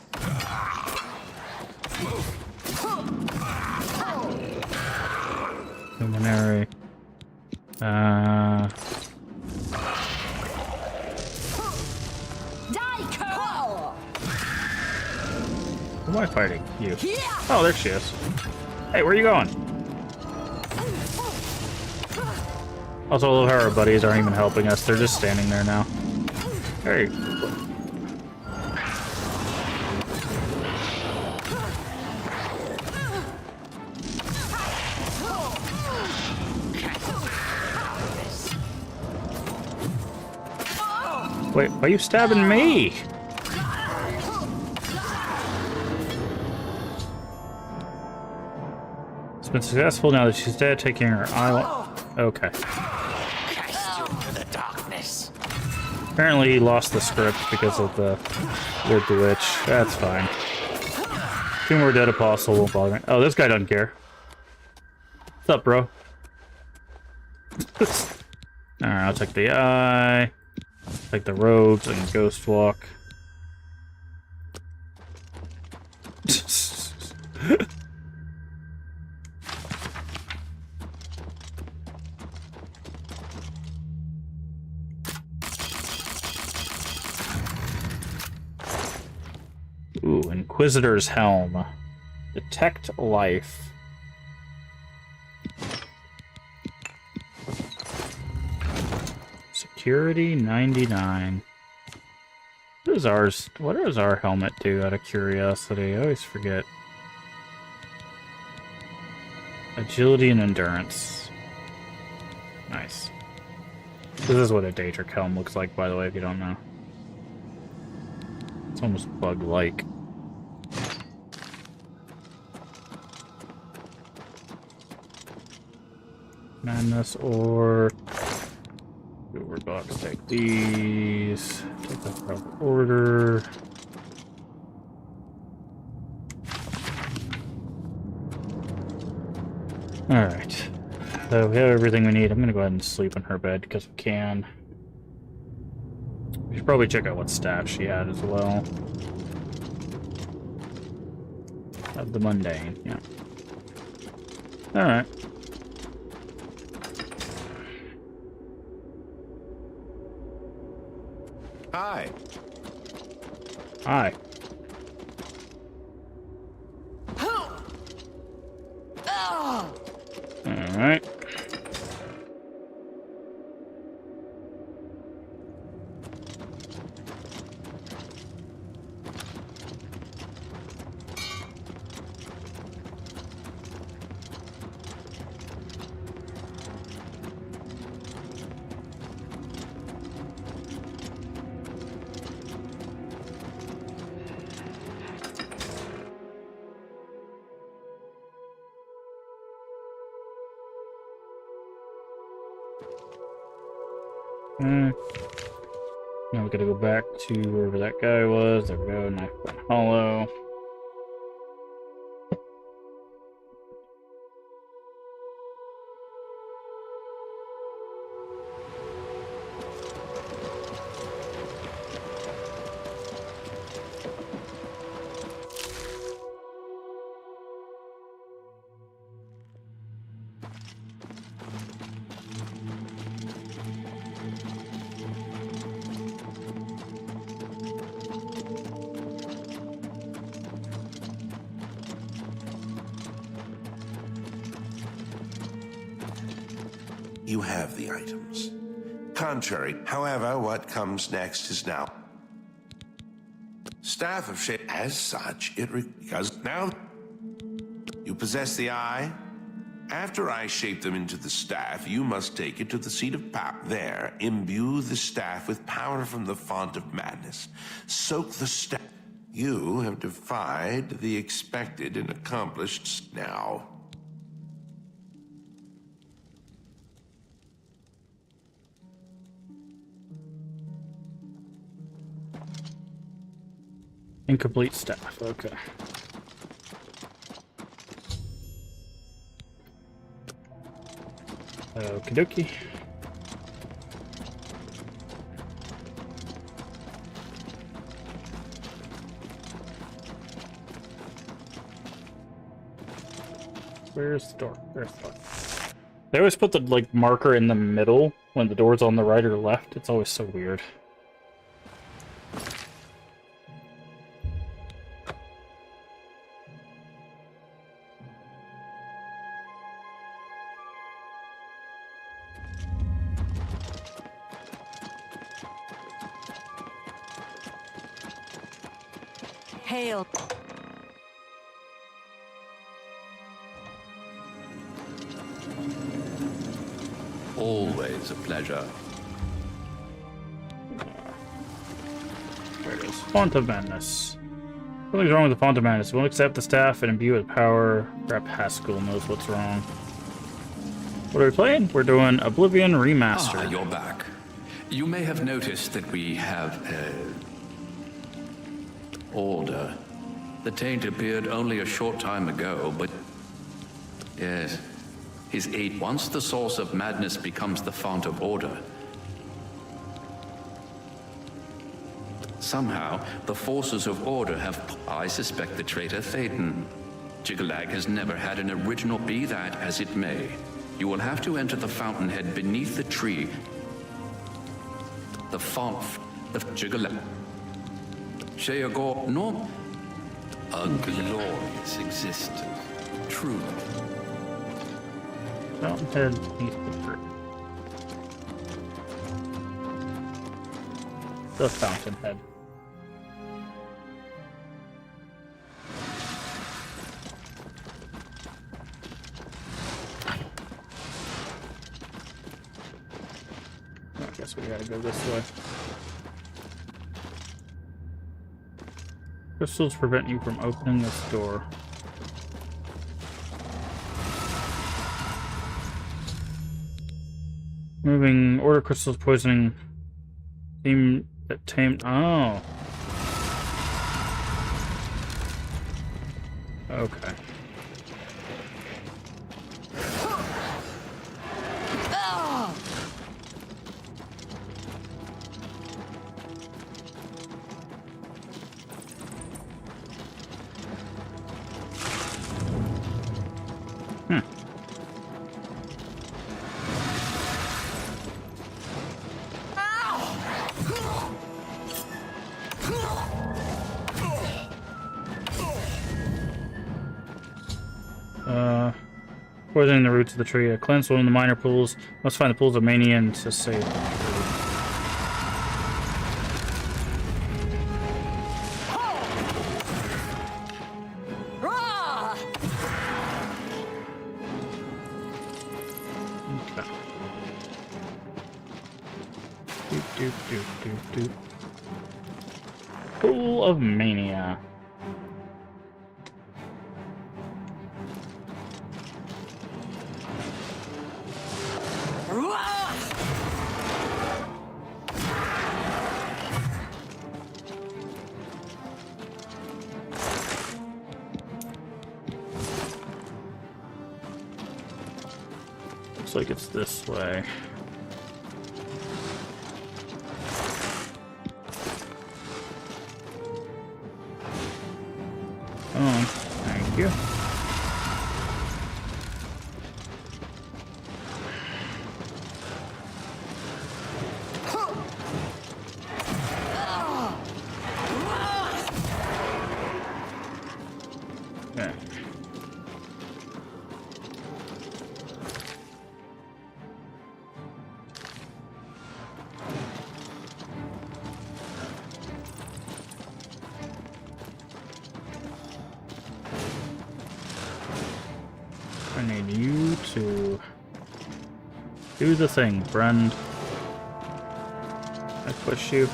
Luminary. Who am I fighting? You. Oh, there she is. Hey, where are you going? Also, I love how our buddies aren't even helping us. They're just standing there now. Hey. Wait, why are you stabbing me? It's been successful now that she's dead, taking her eye. Okay. Apparently he lost the script because of the weird glitch. That's fine. 2 more dead apostle won't bother me. Oh, this guy doesn't care. What's up, bro? Alright, I'll take the eye. Take the robes and ghost walk. Ooh, Inquisitor's Helm. Detect life. Security 99. What does ours? What does our helmet do? Out of curiosity, I always forget. Agility and endurance. Nice. This is what a Daedric helm looks like, by the way, if you don't know. It's almost bug-like. Madness or Uber box. Take these. Take the proper order. Alright. So we have everything we need. I'm gonna go ahead and sleep in her bed because we can. We should probably check out what staff she had as well. Of the mundane, yeah. Alright. Hi. Hi. Alright. Now we gotta go back to wherever that guy was. There we go, knife bone hollow. You have the items. Contrary, however, what comes next is now. Staff of shape, as such, because now you possess the eye. After I shape them into the staff, you must take it to the seat of power. There, imbue the staff with power from the font of madness. Soak the staff. You have defied the expected and accomplished now. Incomplete staff, okay. Okie dokie. Where's the door? There's the door. They always put the like marker in the middle when the door's on the right or left. It's always so weird. Hail. Always a pleasure. There it is. Font of Madness. Something's wrong with the Font of Madness. We'll accept the staff and imbue it with power. Perhaps Haskell knows what's wrong. What are we playing? We're doing Oblivion Remastered. Ah, you're back. You may have noticed that we have order. The taint appeared only a short time ago, but yes, his aid. Once the source of madness becomes the font of order, somehow the forces of order have. I suspect the traitor Thaden. Jiggalag has never had an original. Be that as it may, you will have to enter the fountainhead beneath the tree. The font of Jiggalag. Sheagor, no. A glorious existence. Truly. Fountainhead beneath the tree. The Fountainhead. I guess we gotta go this way. Crystals prevent you from opening this door. Moving order crystals poisoning theme that tamed. Oh. Okay. Poisoning the roots of the tree. Cleanse one of the minor pools. Must find the pools of mania and to save the tree. Okay. Doop, doop, doop, doop, doop. Pool of mania. Looks like it's this way. Oh, thank you. Okay. I need you to do the thing, friend. I push you.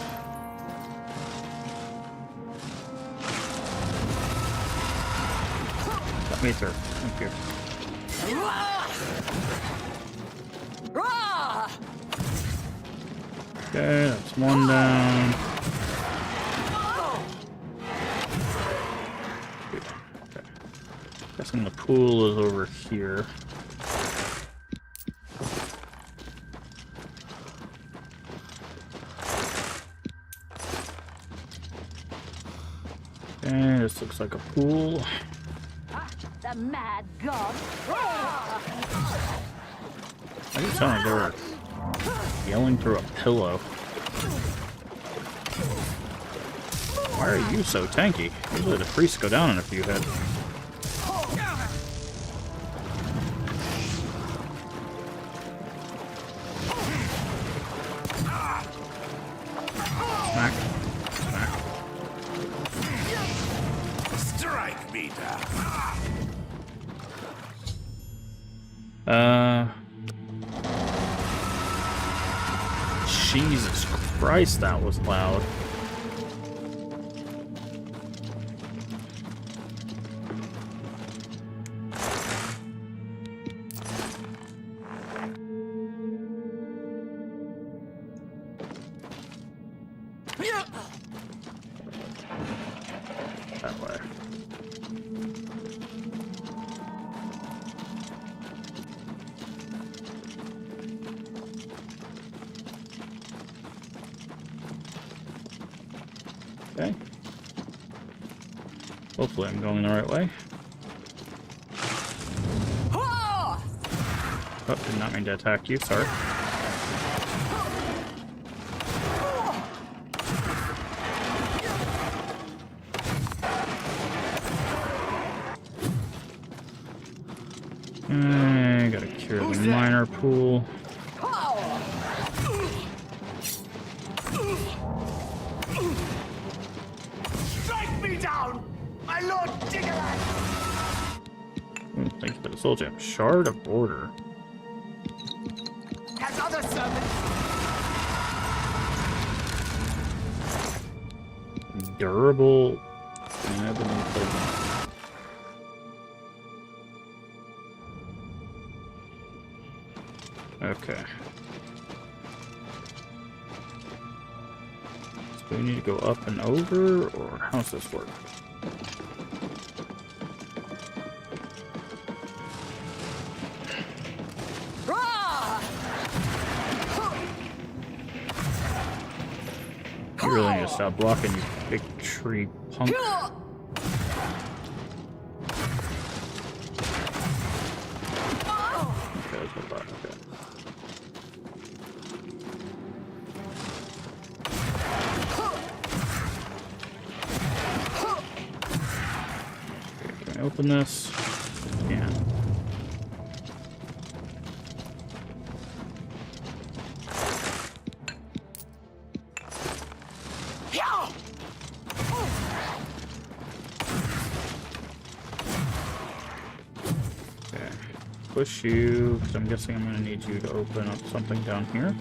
Let me through. Thank you. Okay, that's one down. Okay. Guessing the pool is over here. Okay, this looks like a pool. The mad god. I just sound like they were yelling through a pillow. Why are you so tanky? Usually the priests go down in a few hits. Smack. Smack. Jesus Christ, that was loud. That way. Okay. Hopefully I'm going the right way. Oh, did not mean to attack you, sorry. Gotta cure the minor pool. Strike me down, my Lord Jiggerlag! Thank you for the soul gem. Shard of Order. Has other servants. Durable. Okay. So do we need to go up and over, or how does this work? You really need to stop blocking, you big tree punk. Okay, let's go back. Okay. Can I open this? Yeah. Push you, because I'm guessing I'm going to need you to open up something down here.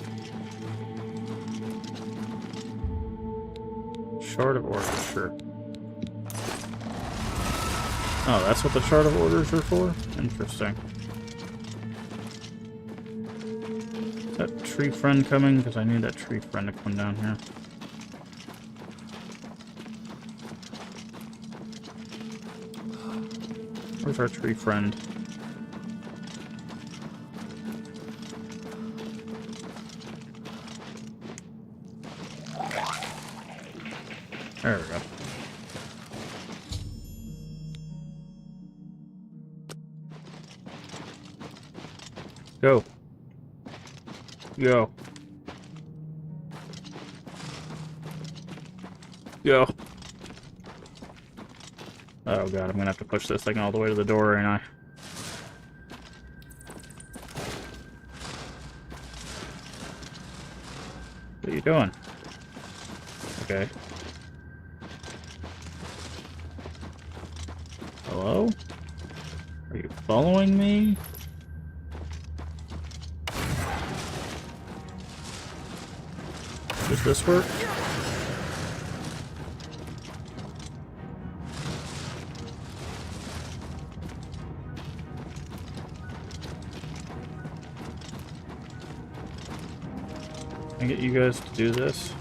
Shard of Orders, sure. Oh, that's what the Shard of Orders are for? Interesting. Is that tree friend coming? Because I need that tree friend to come down here. Where's our tree friend? There we go. Go. Go. Go. Oh god, I'm gonna have to push this thing all the way to the door, ain't I? What are you doing? Okay. Hello? Are you following me? Does this work? Can I get you guys to do this?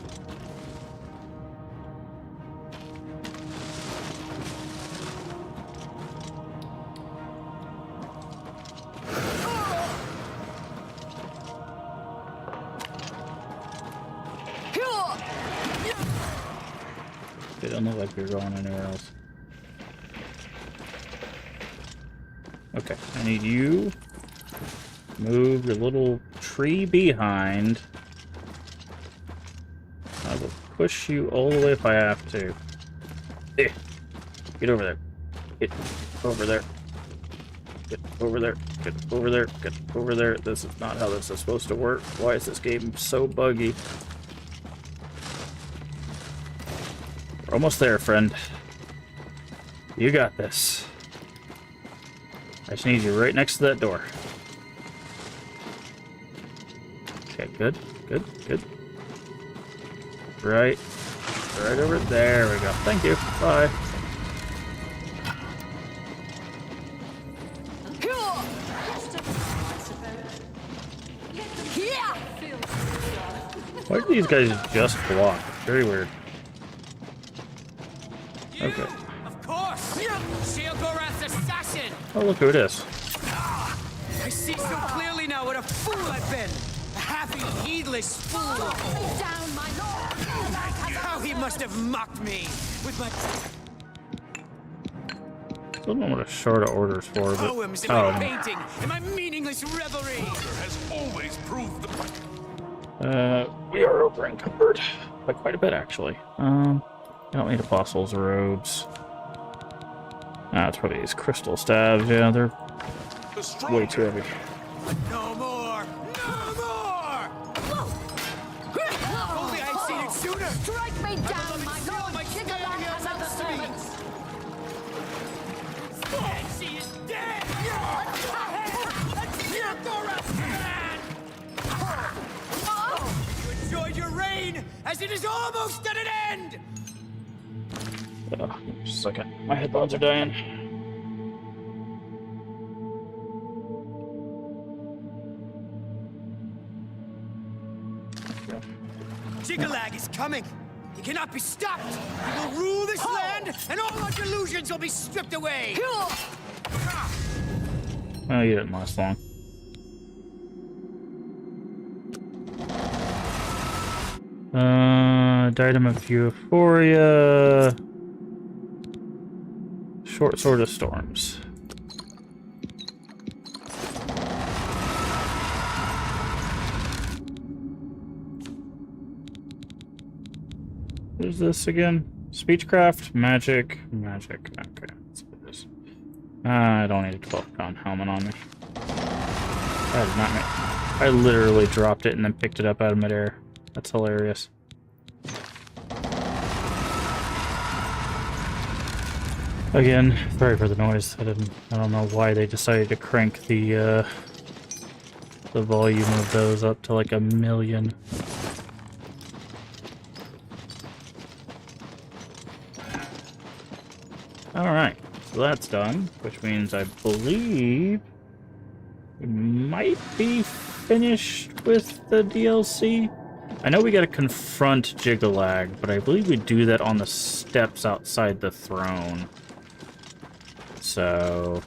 They don't look like you're going anywhere else. Okay, I need you to move your little tree behind. I will push you all the way if I have to. There. Get over there. Get over there. Get over there. Get over there. Get over there. This is not how this is supposed to work. Why is this game so buggy? We're almost there, friend. You got this. I just need you right next to that door. Okay, good, good, good. Right over there. We go. Thank you. Bye. Why do these guys just block? Very weird. Okay. Of course! Sheogorath's assassin! Oh, look who it is. I see so clearly now what a fool I've been. A happy, heedless fool. Down, my lord! How he must have mocked me with my Still don't know what a short of orders for, but poems in my painting and my meaningless revelry. Has always proved the... we are over encumbered by quite a bit, actually. I don't need apostles' robes. It's probably these crystal staves. Yeah, they're way too heavy. No more! No more! Only I'd seen it sooner! Strike me down, my lord! Jigalag has other servants! And she is dead! You enjoyed your reign, as it is almost at an end! Just a second. My headphones are dying. Jigalag is coming! He cannot be stopped! He will rule this land, and all our delusions will be stripped away! Well, you didn't last long. Diadem of Euphoria. Short Sword of Storms. What is this again? Speechcraft? Magic? Magic. Okay, let's do this. I don't need a 12-pound helmet on me. That did not make... I literally dropped it and then picked it up out of midair. That's hilarious. Again, sorry for the noise. I don't know why they decided to crank the volume of those up to like 1 million. Alright, so that's done, which means I believe we might be finished with the DLC. I know we gotta confront Jigalag, but I believe we do that on the steps outside the throne. So...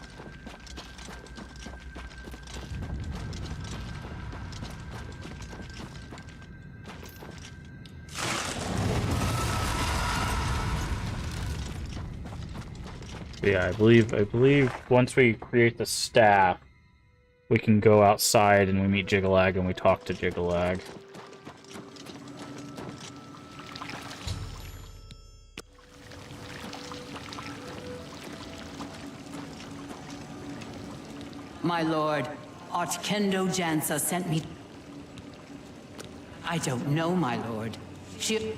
yeah, I believe once we create the staff, we can go outside and we meet Jigalag and we talk to Jigalag. My lord, Artkendo Jansa sent me... I don't know, my lord. She...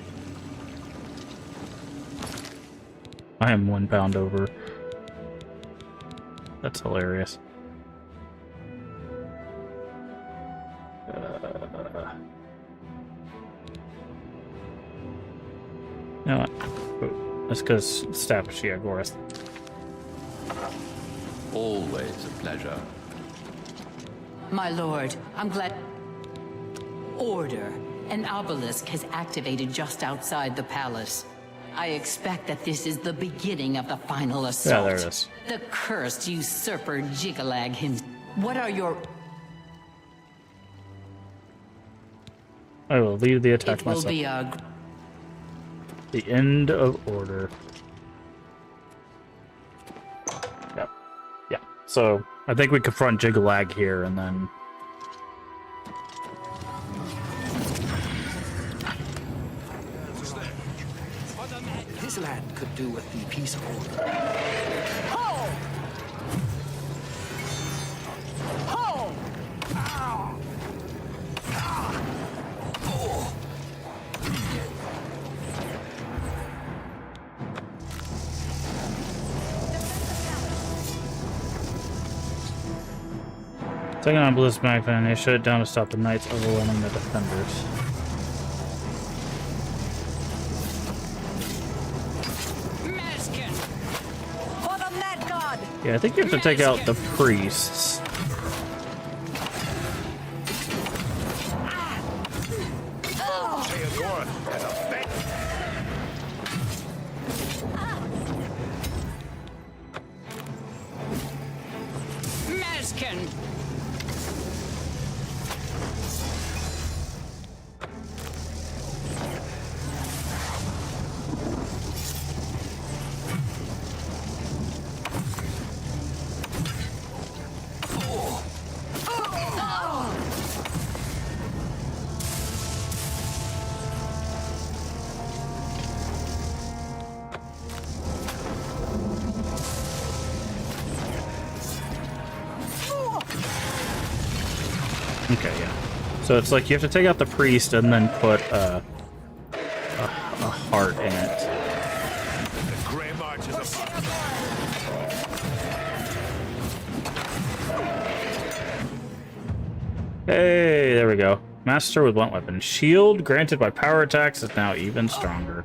I am 1 pound over. That's hilarious. You know what? Oh, that's because staff of Sheogorath. Always a pleasure. My lord, I'm glad... Order. An obelisk has activated just outside the palace. I expect that this is the beginning of the final assault. Yeah, there it is. The cursed usurper Jigalag himself. What are your... I will lead the attack It will myself. be a... The end of order. Yep. Yeah. So, I think we confront Jigalag here and then... This land could do with the peace of order. Ho! Ho! Ow! Taking on Bliss Magnet, they shut it down to stop the knights overwhelming the defenders. For the Mad God! Yeah, I think you have to take out the priests. Okay, yeah. So it's like you have to take out the priest and then put a heart in it. The Grey March is upon. Hey, there we go. Master with blunt weapon. Shield granted by power attacks is now even stronger.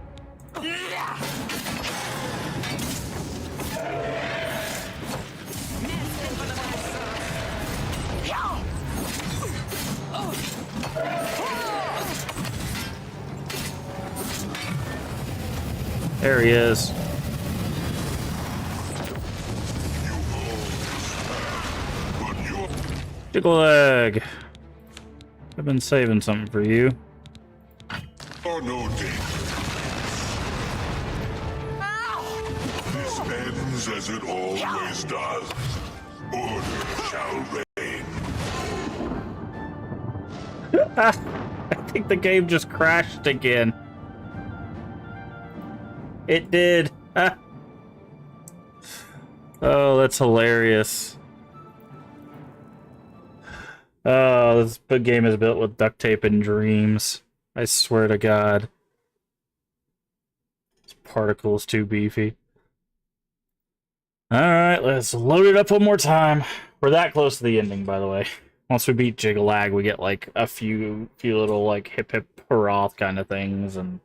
There he is. Jiggle leg. I've been saving something for you. Oh, no danger. This ends as it always does. Order shall reign. I think the game just crashed again. It did. Oh, that's hilarious. Oh, this big game is built with duct tape and dreams. I swear to God. This particle's too beefy. Alright, let's load it up one more time. We're that close to the ending, by the way. Once we beat Jiggalag, we get like a few little like hip hip hurrah kind of things and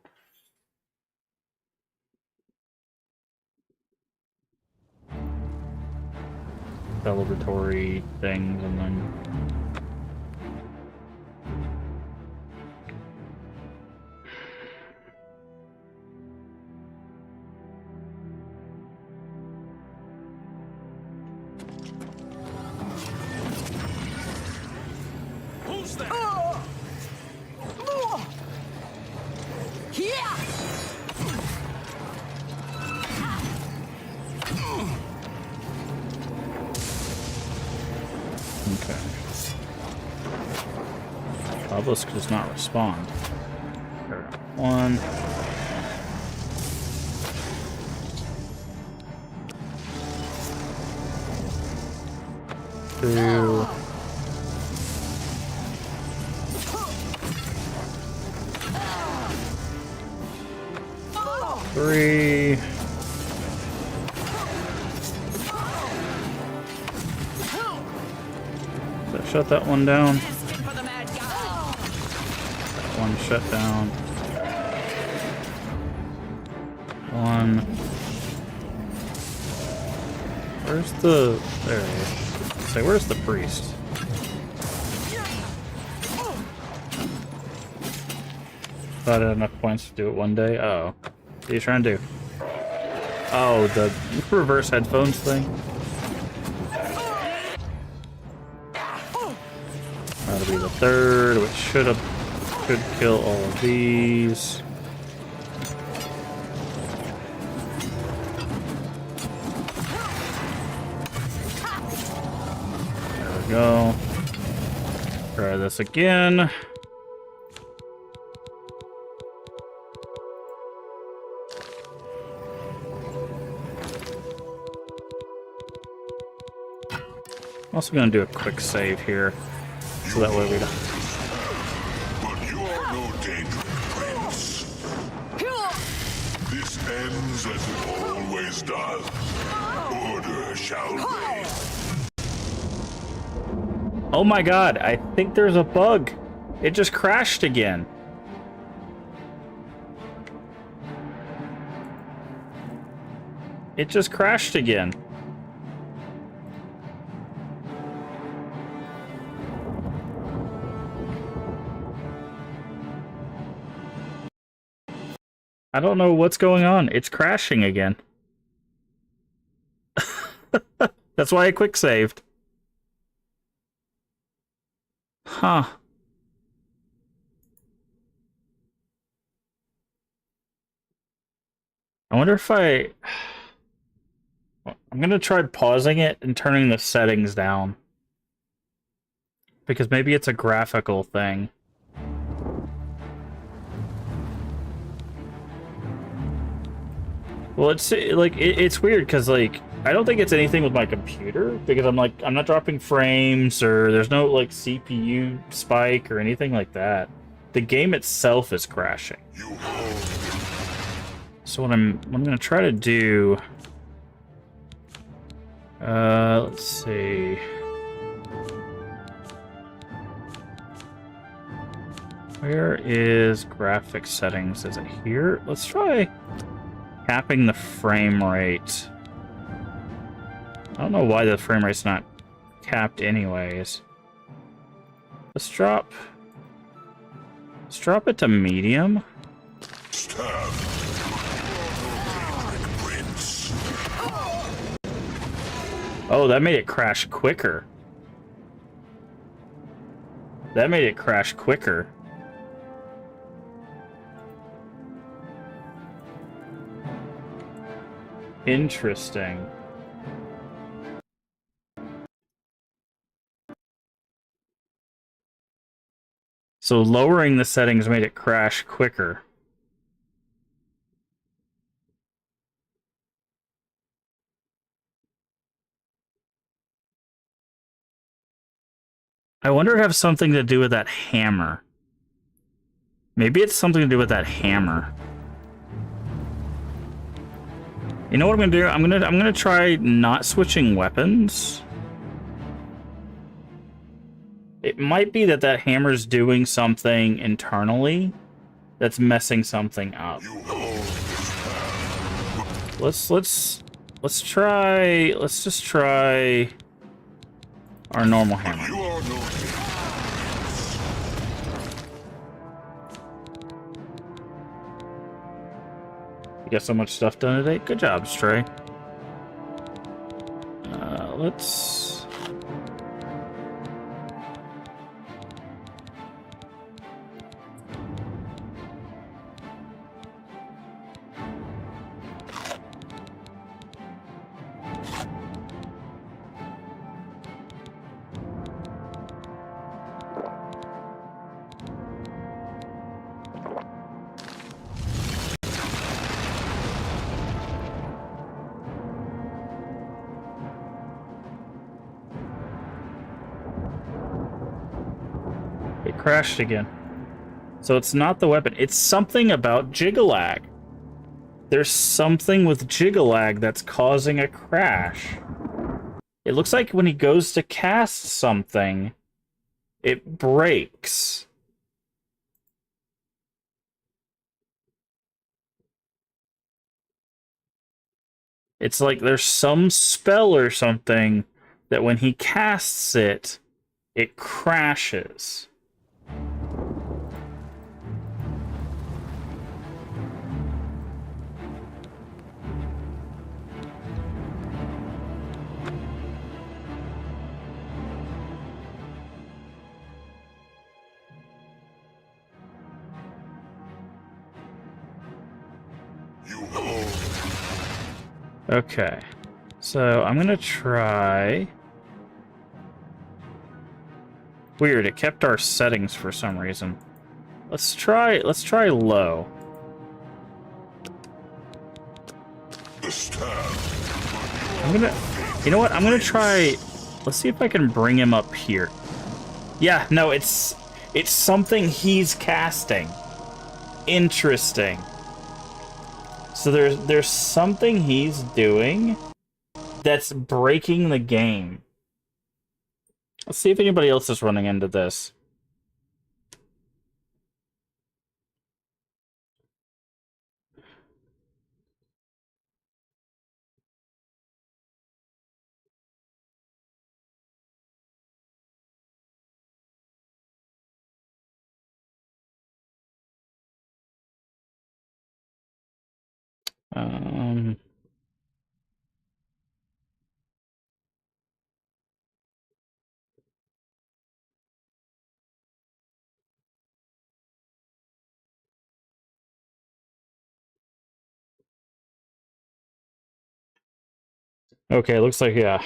celebratory things, and then Who's there? Yeah! okay. Obelisk does not respond. One. Two. Three. So shut that one down. That one shut down. One. Where's the... There he is. Say, where's the priest? Thought I had enough points to do it one day. Oh. What are you trying to do? Oh, the reverse headphones thing? That'll be the third, which should kill all of these. There we go. Try this again. I'm also going to do a quick save here, so that way we don't... But you are no danger, Prince. This ends as it always does. Order shall reign. Oh my god, I think there's a bug. It just crashed again. It just crashed again. I don't know what's going on. It's crashing again. That's why I quick saved. Huh. I wonder if I'm gonna try pausing it and turning the settings down. Because maybe it's a graphical thing. Well, it's like it's weird because like I don't think it's anything with my computer because I'm not dropping frames or there's no like CPU spike or anything like that. The game itself is crashing. So what I'm gonna try to do. Let's see. Where is graphics settings? Is it here? Let's try capping the frame rate. I don't know why the frame rate's not capped anyways. Let's drop it to medium. Oh, that made it crash quicker. That made it crash quicker. Interesting. So lowering the settings made it crash quicker. I wonder if it has something to do with that hammer. Maybe it's something to do with that hammer. You know what I'm gonna do? I'm gonna try not switching weapons. It might be that hammer's doing something internally that's messing something up. Let's just try our normal hammer. You got so much stuff done today. Good job, Stray. Let's... It crashed again. So it's not the weapon. It's something about Jiggalag. There's something with Jiggalag that's causing a crash. It looks like when he goes to cast something, it breaks. It's like there's some spell or something that when he casts it, it crashes. Okay, so I'm gonna try... Weird, it kept our settings for some reason. Let's try low. You know what? I'm gonna try... Let's see if I can bring him up here. Yeah, no, it's something he's casting. Interesting. So there's something he's doing that's breaking the game. Let's see if anybody else is running into this. Um... Okay, looks like, yeah.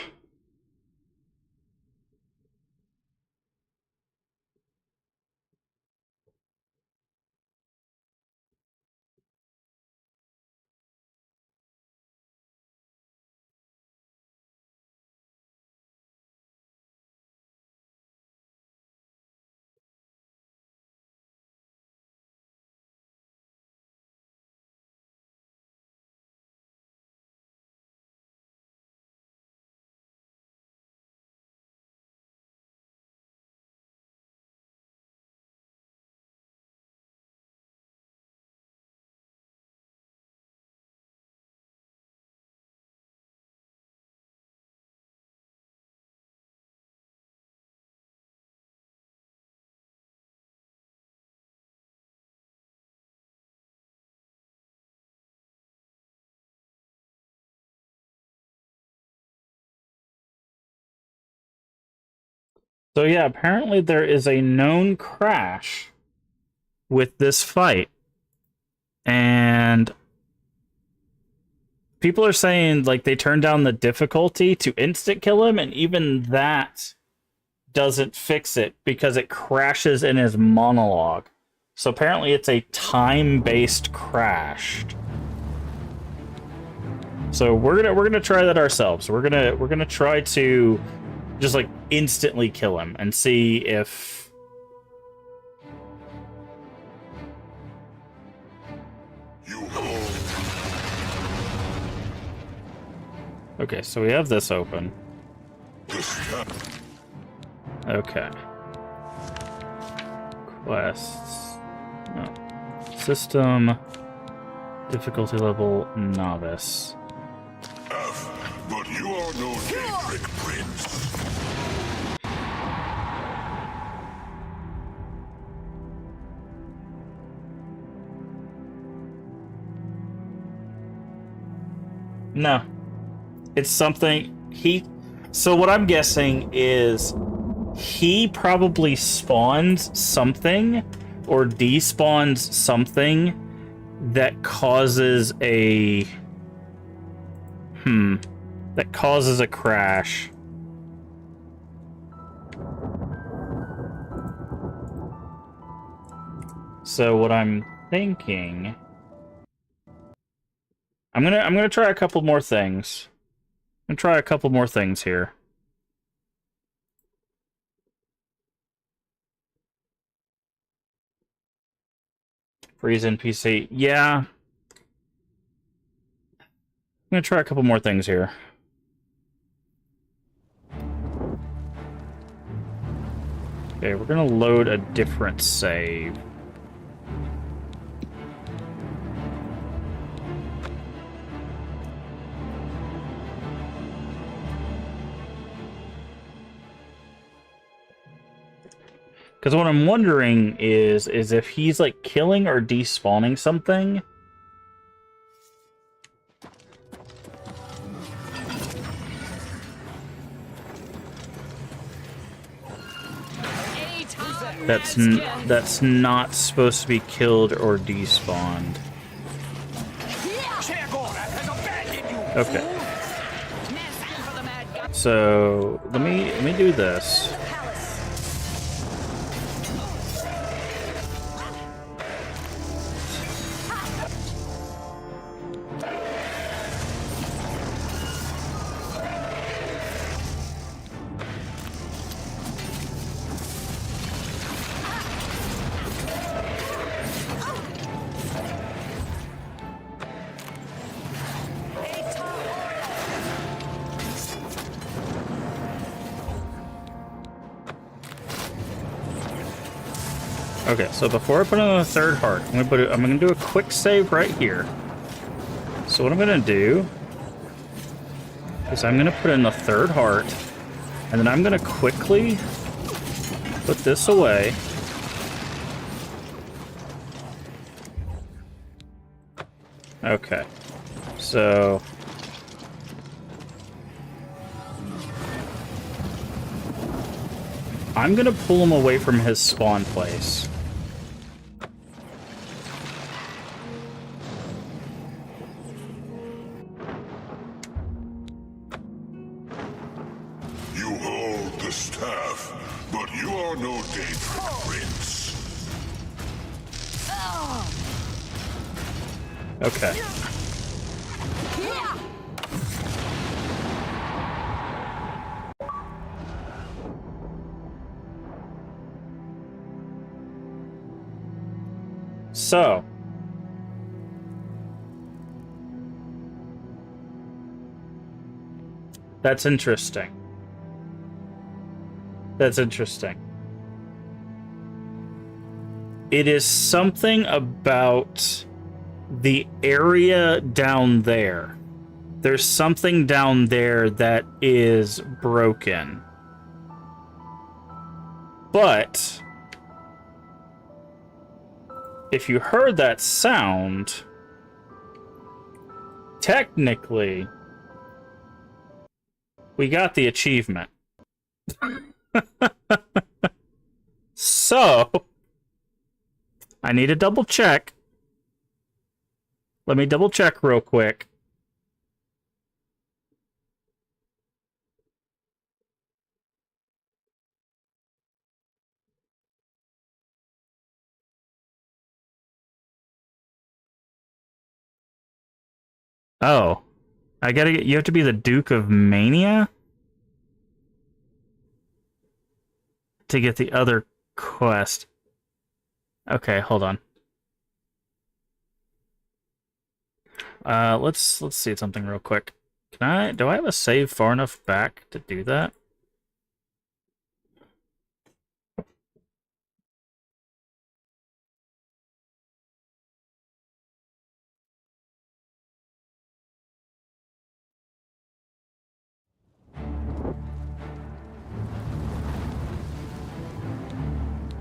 So yeah, apparently there is a known crash with this fight. And people are saying like they turned down the difficulty to instant kill him, and even that doesn't fix it because it crashes in his monologue. So apparently it's a time-based crash. So we're gonna try that ourselves. We're gonna try to just like instantly kill him and see if okay, so we have this open. Okay. Quests. No. System. Difficulty level novice. But you are no daybreak prince. No. It's something so what I'm guessing is he probably spawns something or despawns something that causes a crash. So what I'm thinking, I'm gonna try a couple more things. I'm gonna try a couple more things here. Freeze NPC. Yeah. I'm gonna try a couple more things here. Okay, we're gonna load a different save. Because what I'm wondering is if he's like killing or despawning something. That's not supposed to be killed or despawned. Okay. So let me do this. Okay, so before I put on the third heart, I'm gonna do a quick save right here. So what I'm gonna do is I'm gonna put in the third heart, and then I'm gonna quickly put this away. Okay, so I'm gonna pull him away from his spawn place. You hold the staff, but you are no Daedric prince. Okay. So, that's interesting. That's interesting. It is something about the area down there. There's something down there that is broken. But if you heard that sound, technically, we got the achievement. So, I need to double check. Let me double check real quick. Oh, I gotta get, you have to be the Duke of Mania to get the other quest. Okay, hold on. Let's see something real quick. Do I have a save far enough back to do that?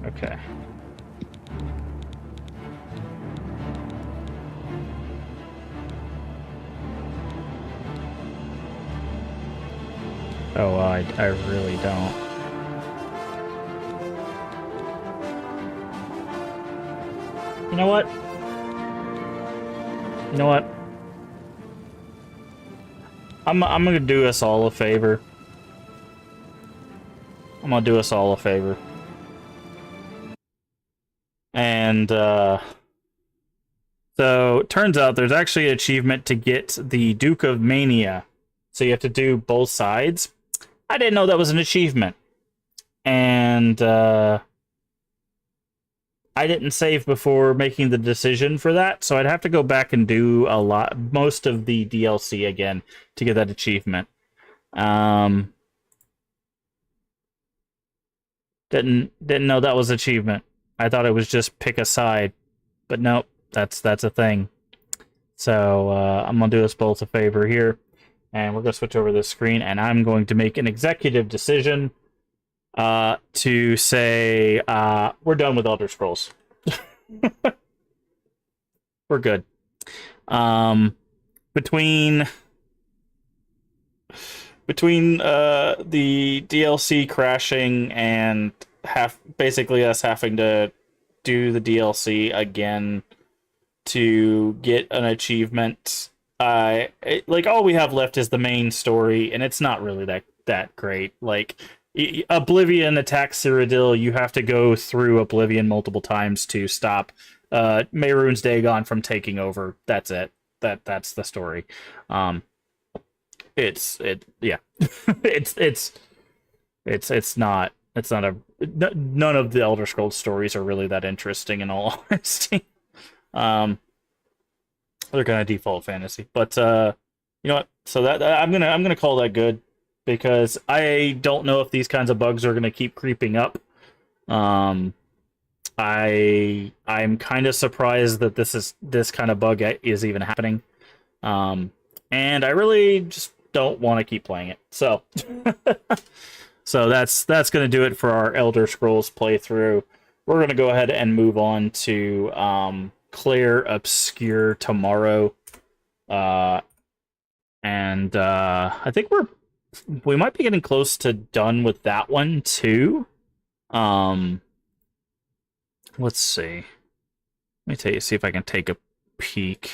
Okay. Oh, I really don't. You know what? You know what? I'm gonna do us all a favor. I'm gonna do us all a favor. And, so, it turns out there's actually an achievement to get the Duke of Mania. So you have to do both sides. I didn't know that was an achievement. And, I didn't save before making the decision for that, so I'd have to go back and do most of the DLC again to get that achievement. Didn't know that was achievement. I thought it was just pick a side, but nope, that's a thing. So I'm gonna do us both a favor here, and we're gonna switch over this screen, and I'm going to make an executive decision to say we're done with Elder Scrolls. We're good. Between the DLC crashing and basically us having to do the DLC again to get an achievement, like all we have left is the main story, and it's not really that great. Like, Oblivion attacks Cyrodiil, you have to go through Oblivion multiple times to stop Mehrunes Dagon from taking over. That's it. That's the story. Yeah. it's not none of the Elder Scrolls stories are really that interesting, in all honesty. They're kind of default fantasy, but you know what? So that I'm gonna call that good, because I don't know if these kinds of bugs are gonna keep creeping up. I'm kind of surprised that this kind of bug is even happening. And I really just don't want to keep playing it. So so that's going to do it for our Elder Scrolls playthrough. We're going to go ahead and move on to Claire Obscure tomorrow. And I think we might be getting close to done with that one too. Let's see. Let me see if I can take a peek.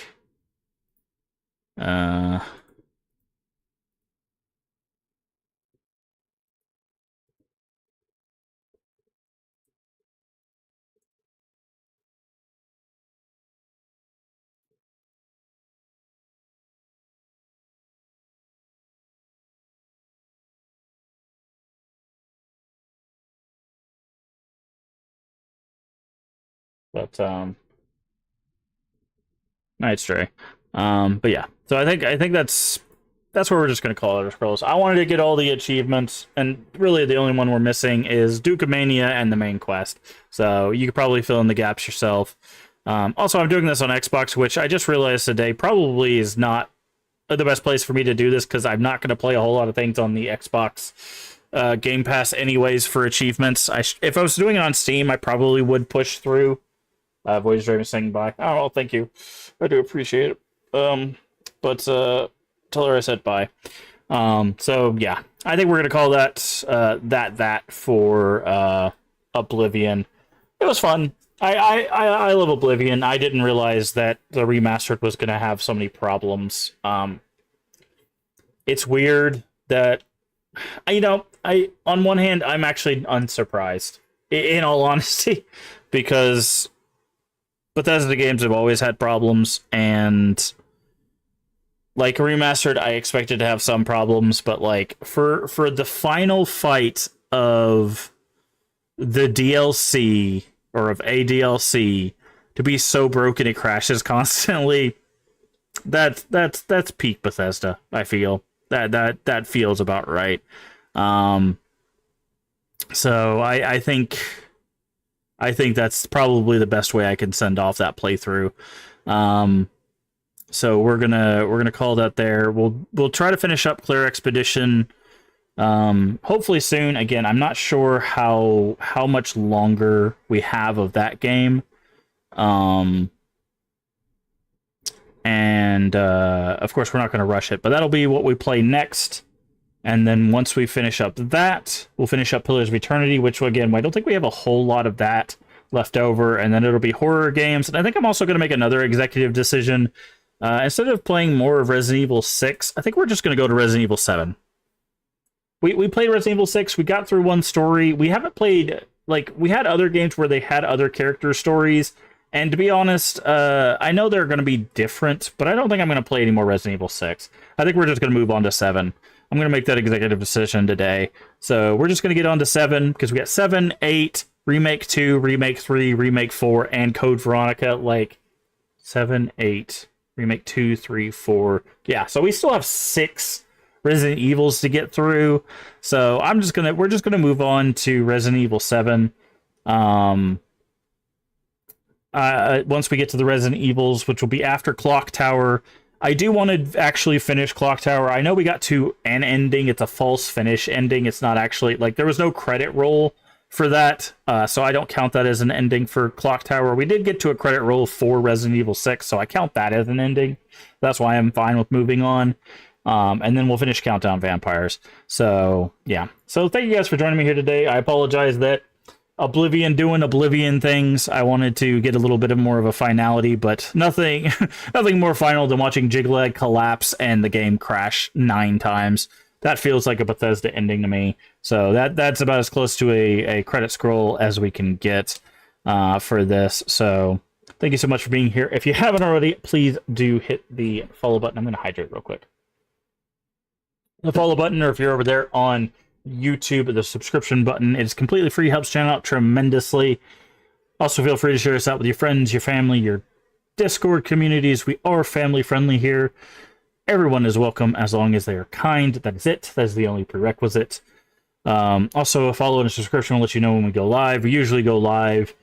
But Night Stray. But yeah. So I think that's what we're just gonna call Elder Scrolls. I wanted to get all the achievements, and really the only one we're missing is Duke of Mania and the main quest. So you could probably fill in the gaps yourself. Also, I'm doing this on Xbox, which I just realized today probably is not the best place for me to do this, because I'm not going to play a whole lot of things on the Xbox Game Pass anyways for achievements. If I was doing it on Steam, I probably would push through. Voice Draven saying bye. Oh, thank you. I do appreciate it. But tell her I said bye. So yeah, I think we're gonna call that that for Oblivion. It was fun. I love Oblivion. I didn't realize that the remastered was gonna have so many problems. It's weird that I on one hand I'm actually unsurprised, in all honesty, because Bethesda games have always had problems, and like Remastered, I expected to have some problems, but like for the final fight of the DLC or of a DLC to be so broken it crashes constantly, that's peak Bethesda. I feel that feels about right. So I think that's probably the best way I can send off that playthrough. So we're gonna call that there. We'll try to finish up Clear Expedition hopefully soon. Again, I'm not sure how much longer we have of that game. And of course we're not going to rush it, but that'll be what we play next. And then once we finish up that, we'll finish up Pillars of Eternity, which again, I don't think we have a whole lot of that left over. And then it'll be horror games. And I think I'm also going to make another executive decision. Instead of playing more of Resident Evil 6, I think we're just going to go to Resident Evil 7. We played Resident Evil 6. We got through one story. We haven't played, like, we had other games where they had other character stories. And to be honest, I know they're going to be different, but I don't think I'm going to play any more Resident Evil 6. I think we're just going to move on to 7. I'm going to make that executive decision today. So we're just going to get on to 7, because we got 7, 8, Remake 2, Remake 3, Remake 4, and Code Veronica. Like, 7, 8, Remake 2, 3, 4. Yeah, so we still have 6 Resident Evils to get through. So we're just going to move on to Resident Evil 7. Once we get to the Resident Evils, which will be after Clock Tower. I do want to actually finish Clock Tower. I know we got to an ending. It's a false finish ending. It's not actually, like, there was no credit roll for that, so I don't count that as an ending for Clock Tower. We did get to a credit roll for Resident Evil 6, so I count that as an ending. That's why I'm fine with moving on. And then we'll finish Countdown Vampires. So, yeah. So thank you guys for joining me here today. I apologize that Oblivion doing Oblivion things. I wanted to get a little bit more of a finality, but nothing more final than watching Jiglag collapse and the game crash 9 times. That feels like a Bethesda ending to me. So that's about as close to a credit scroll as we can get for this. So thank you so much for being here. If you haven't already, please do hit the follow button. I'm going to hydrate real quick. The follow button, or if you're over there on YouTube, the subscription button. It is completely free, helps channel out tremendously. Also, feel free to share this out with your friends, your family, your Discord communities. We are family friendly here. Everyone is welcome as long as they are kind. That is it. That is the only prerequisite. Also, a follow and a subscription will let you know when we go live. We usually go live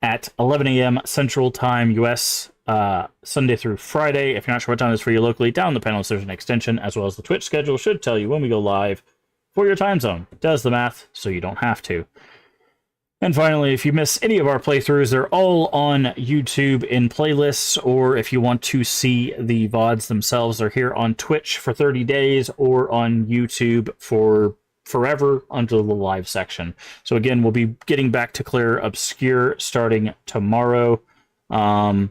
at 11 a.m. Central Time, US, Sunday through Friday. If you're not sure what time it is for you locally, down in the panels there's an extension, as well as the Twitch schedule should tell you when we go live for your time zone. It does the math so you don't have to. And finally, if you miss any of our playthroughs, they're all on YouTube in playlists, or if you want to see the VODs themselves, they're here on Twitch for 30 days or on YouTube for forever under the live section. So again, we'll be getting back to Clear Obscure starting tomorrow. And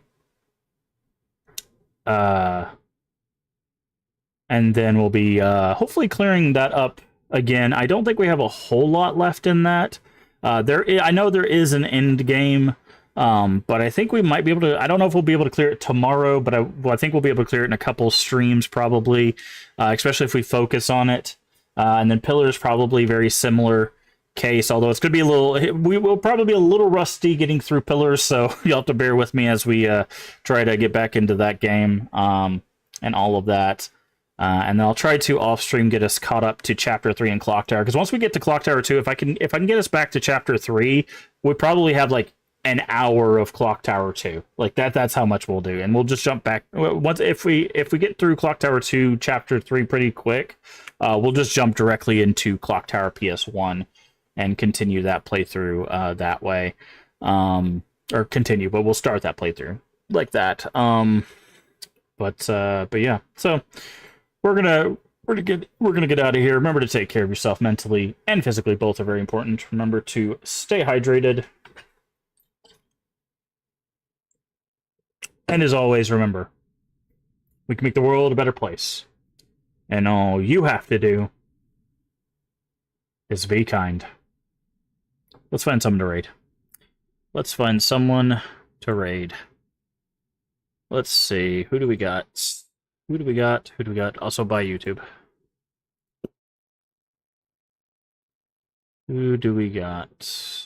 then we'll be hopefully clearing that up again. I don't think we have a whole lot left in that. I know there is an end game, but I think we might be able to. I don't know if we'll be able to clear it tomorrow, but I think we'll be able to clear it in a couple streams probably, especially if we focus on it. And then Pillars probably very similar case, although it's going to be a little. We will probably be a little rusty getting through Pillars, so you'll have to bear with me as we try to get back into that game and all of that. And then I'll try to off-stream get us caught up to Chapter 3 in Clock Tower, because once we get to Clock Tower 2, if I can get us back to Chapter 3, we probably have like an hour of Clock Tower 2. Like that's how much we'll do, and we'll just jump back once if we get through Clock Tower 2 Chapter 3 pretty quick. We'll just jump directly into Clock Tower PS1 and continue that playthrough that way, or continue, but we'll start that playthrough like that. But yeah, so. We're gonna get out of here. Remember to take care of yourself mentally and physically. Both are very important. Remember to stay hydrated. And as always, remember, we can make the world a better place. And all you have to do is be kind. Let's find someone to raid. Let's find someone to raid. Let's see. Who do we got? Who do we got? Who do we got? Also by YouTube. Who do we got?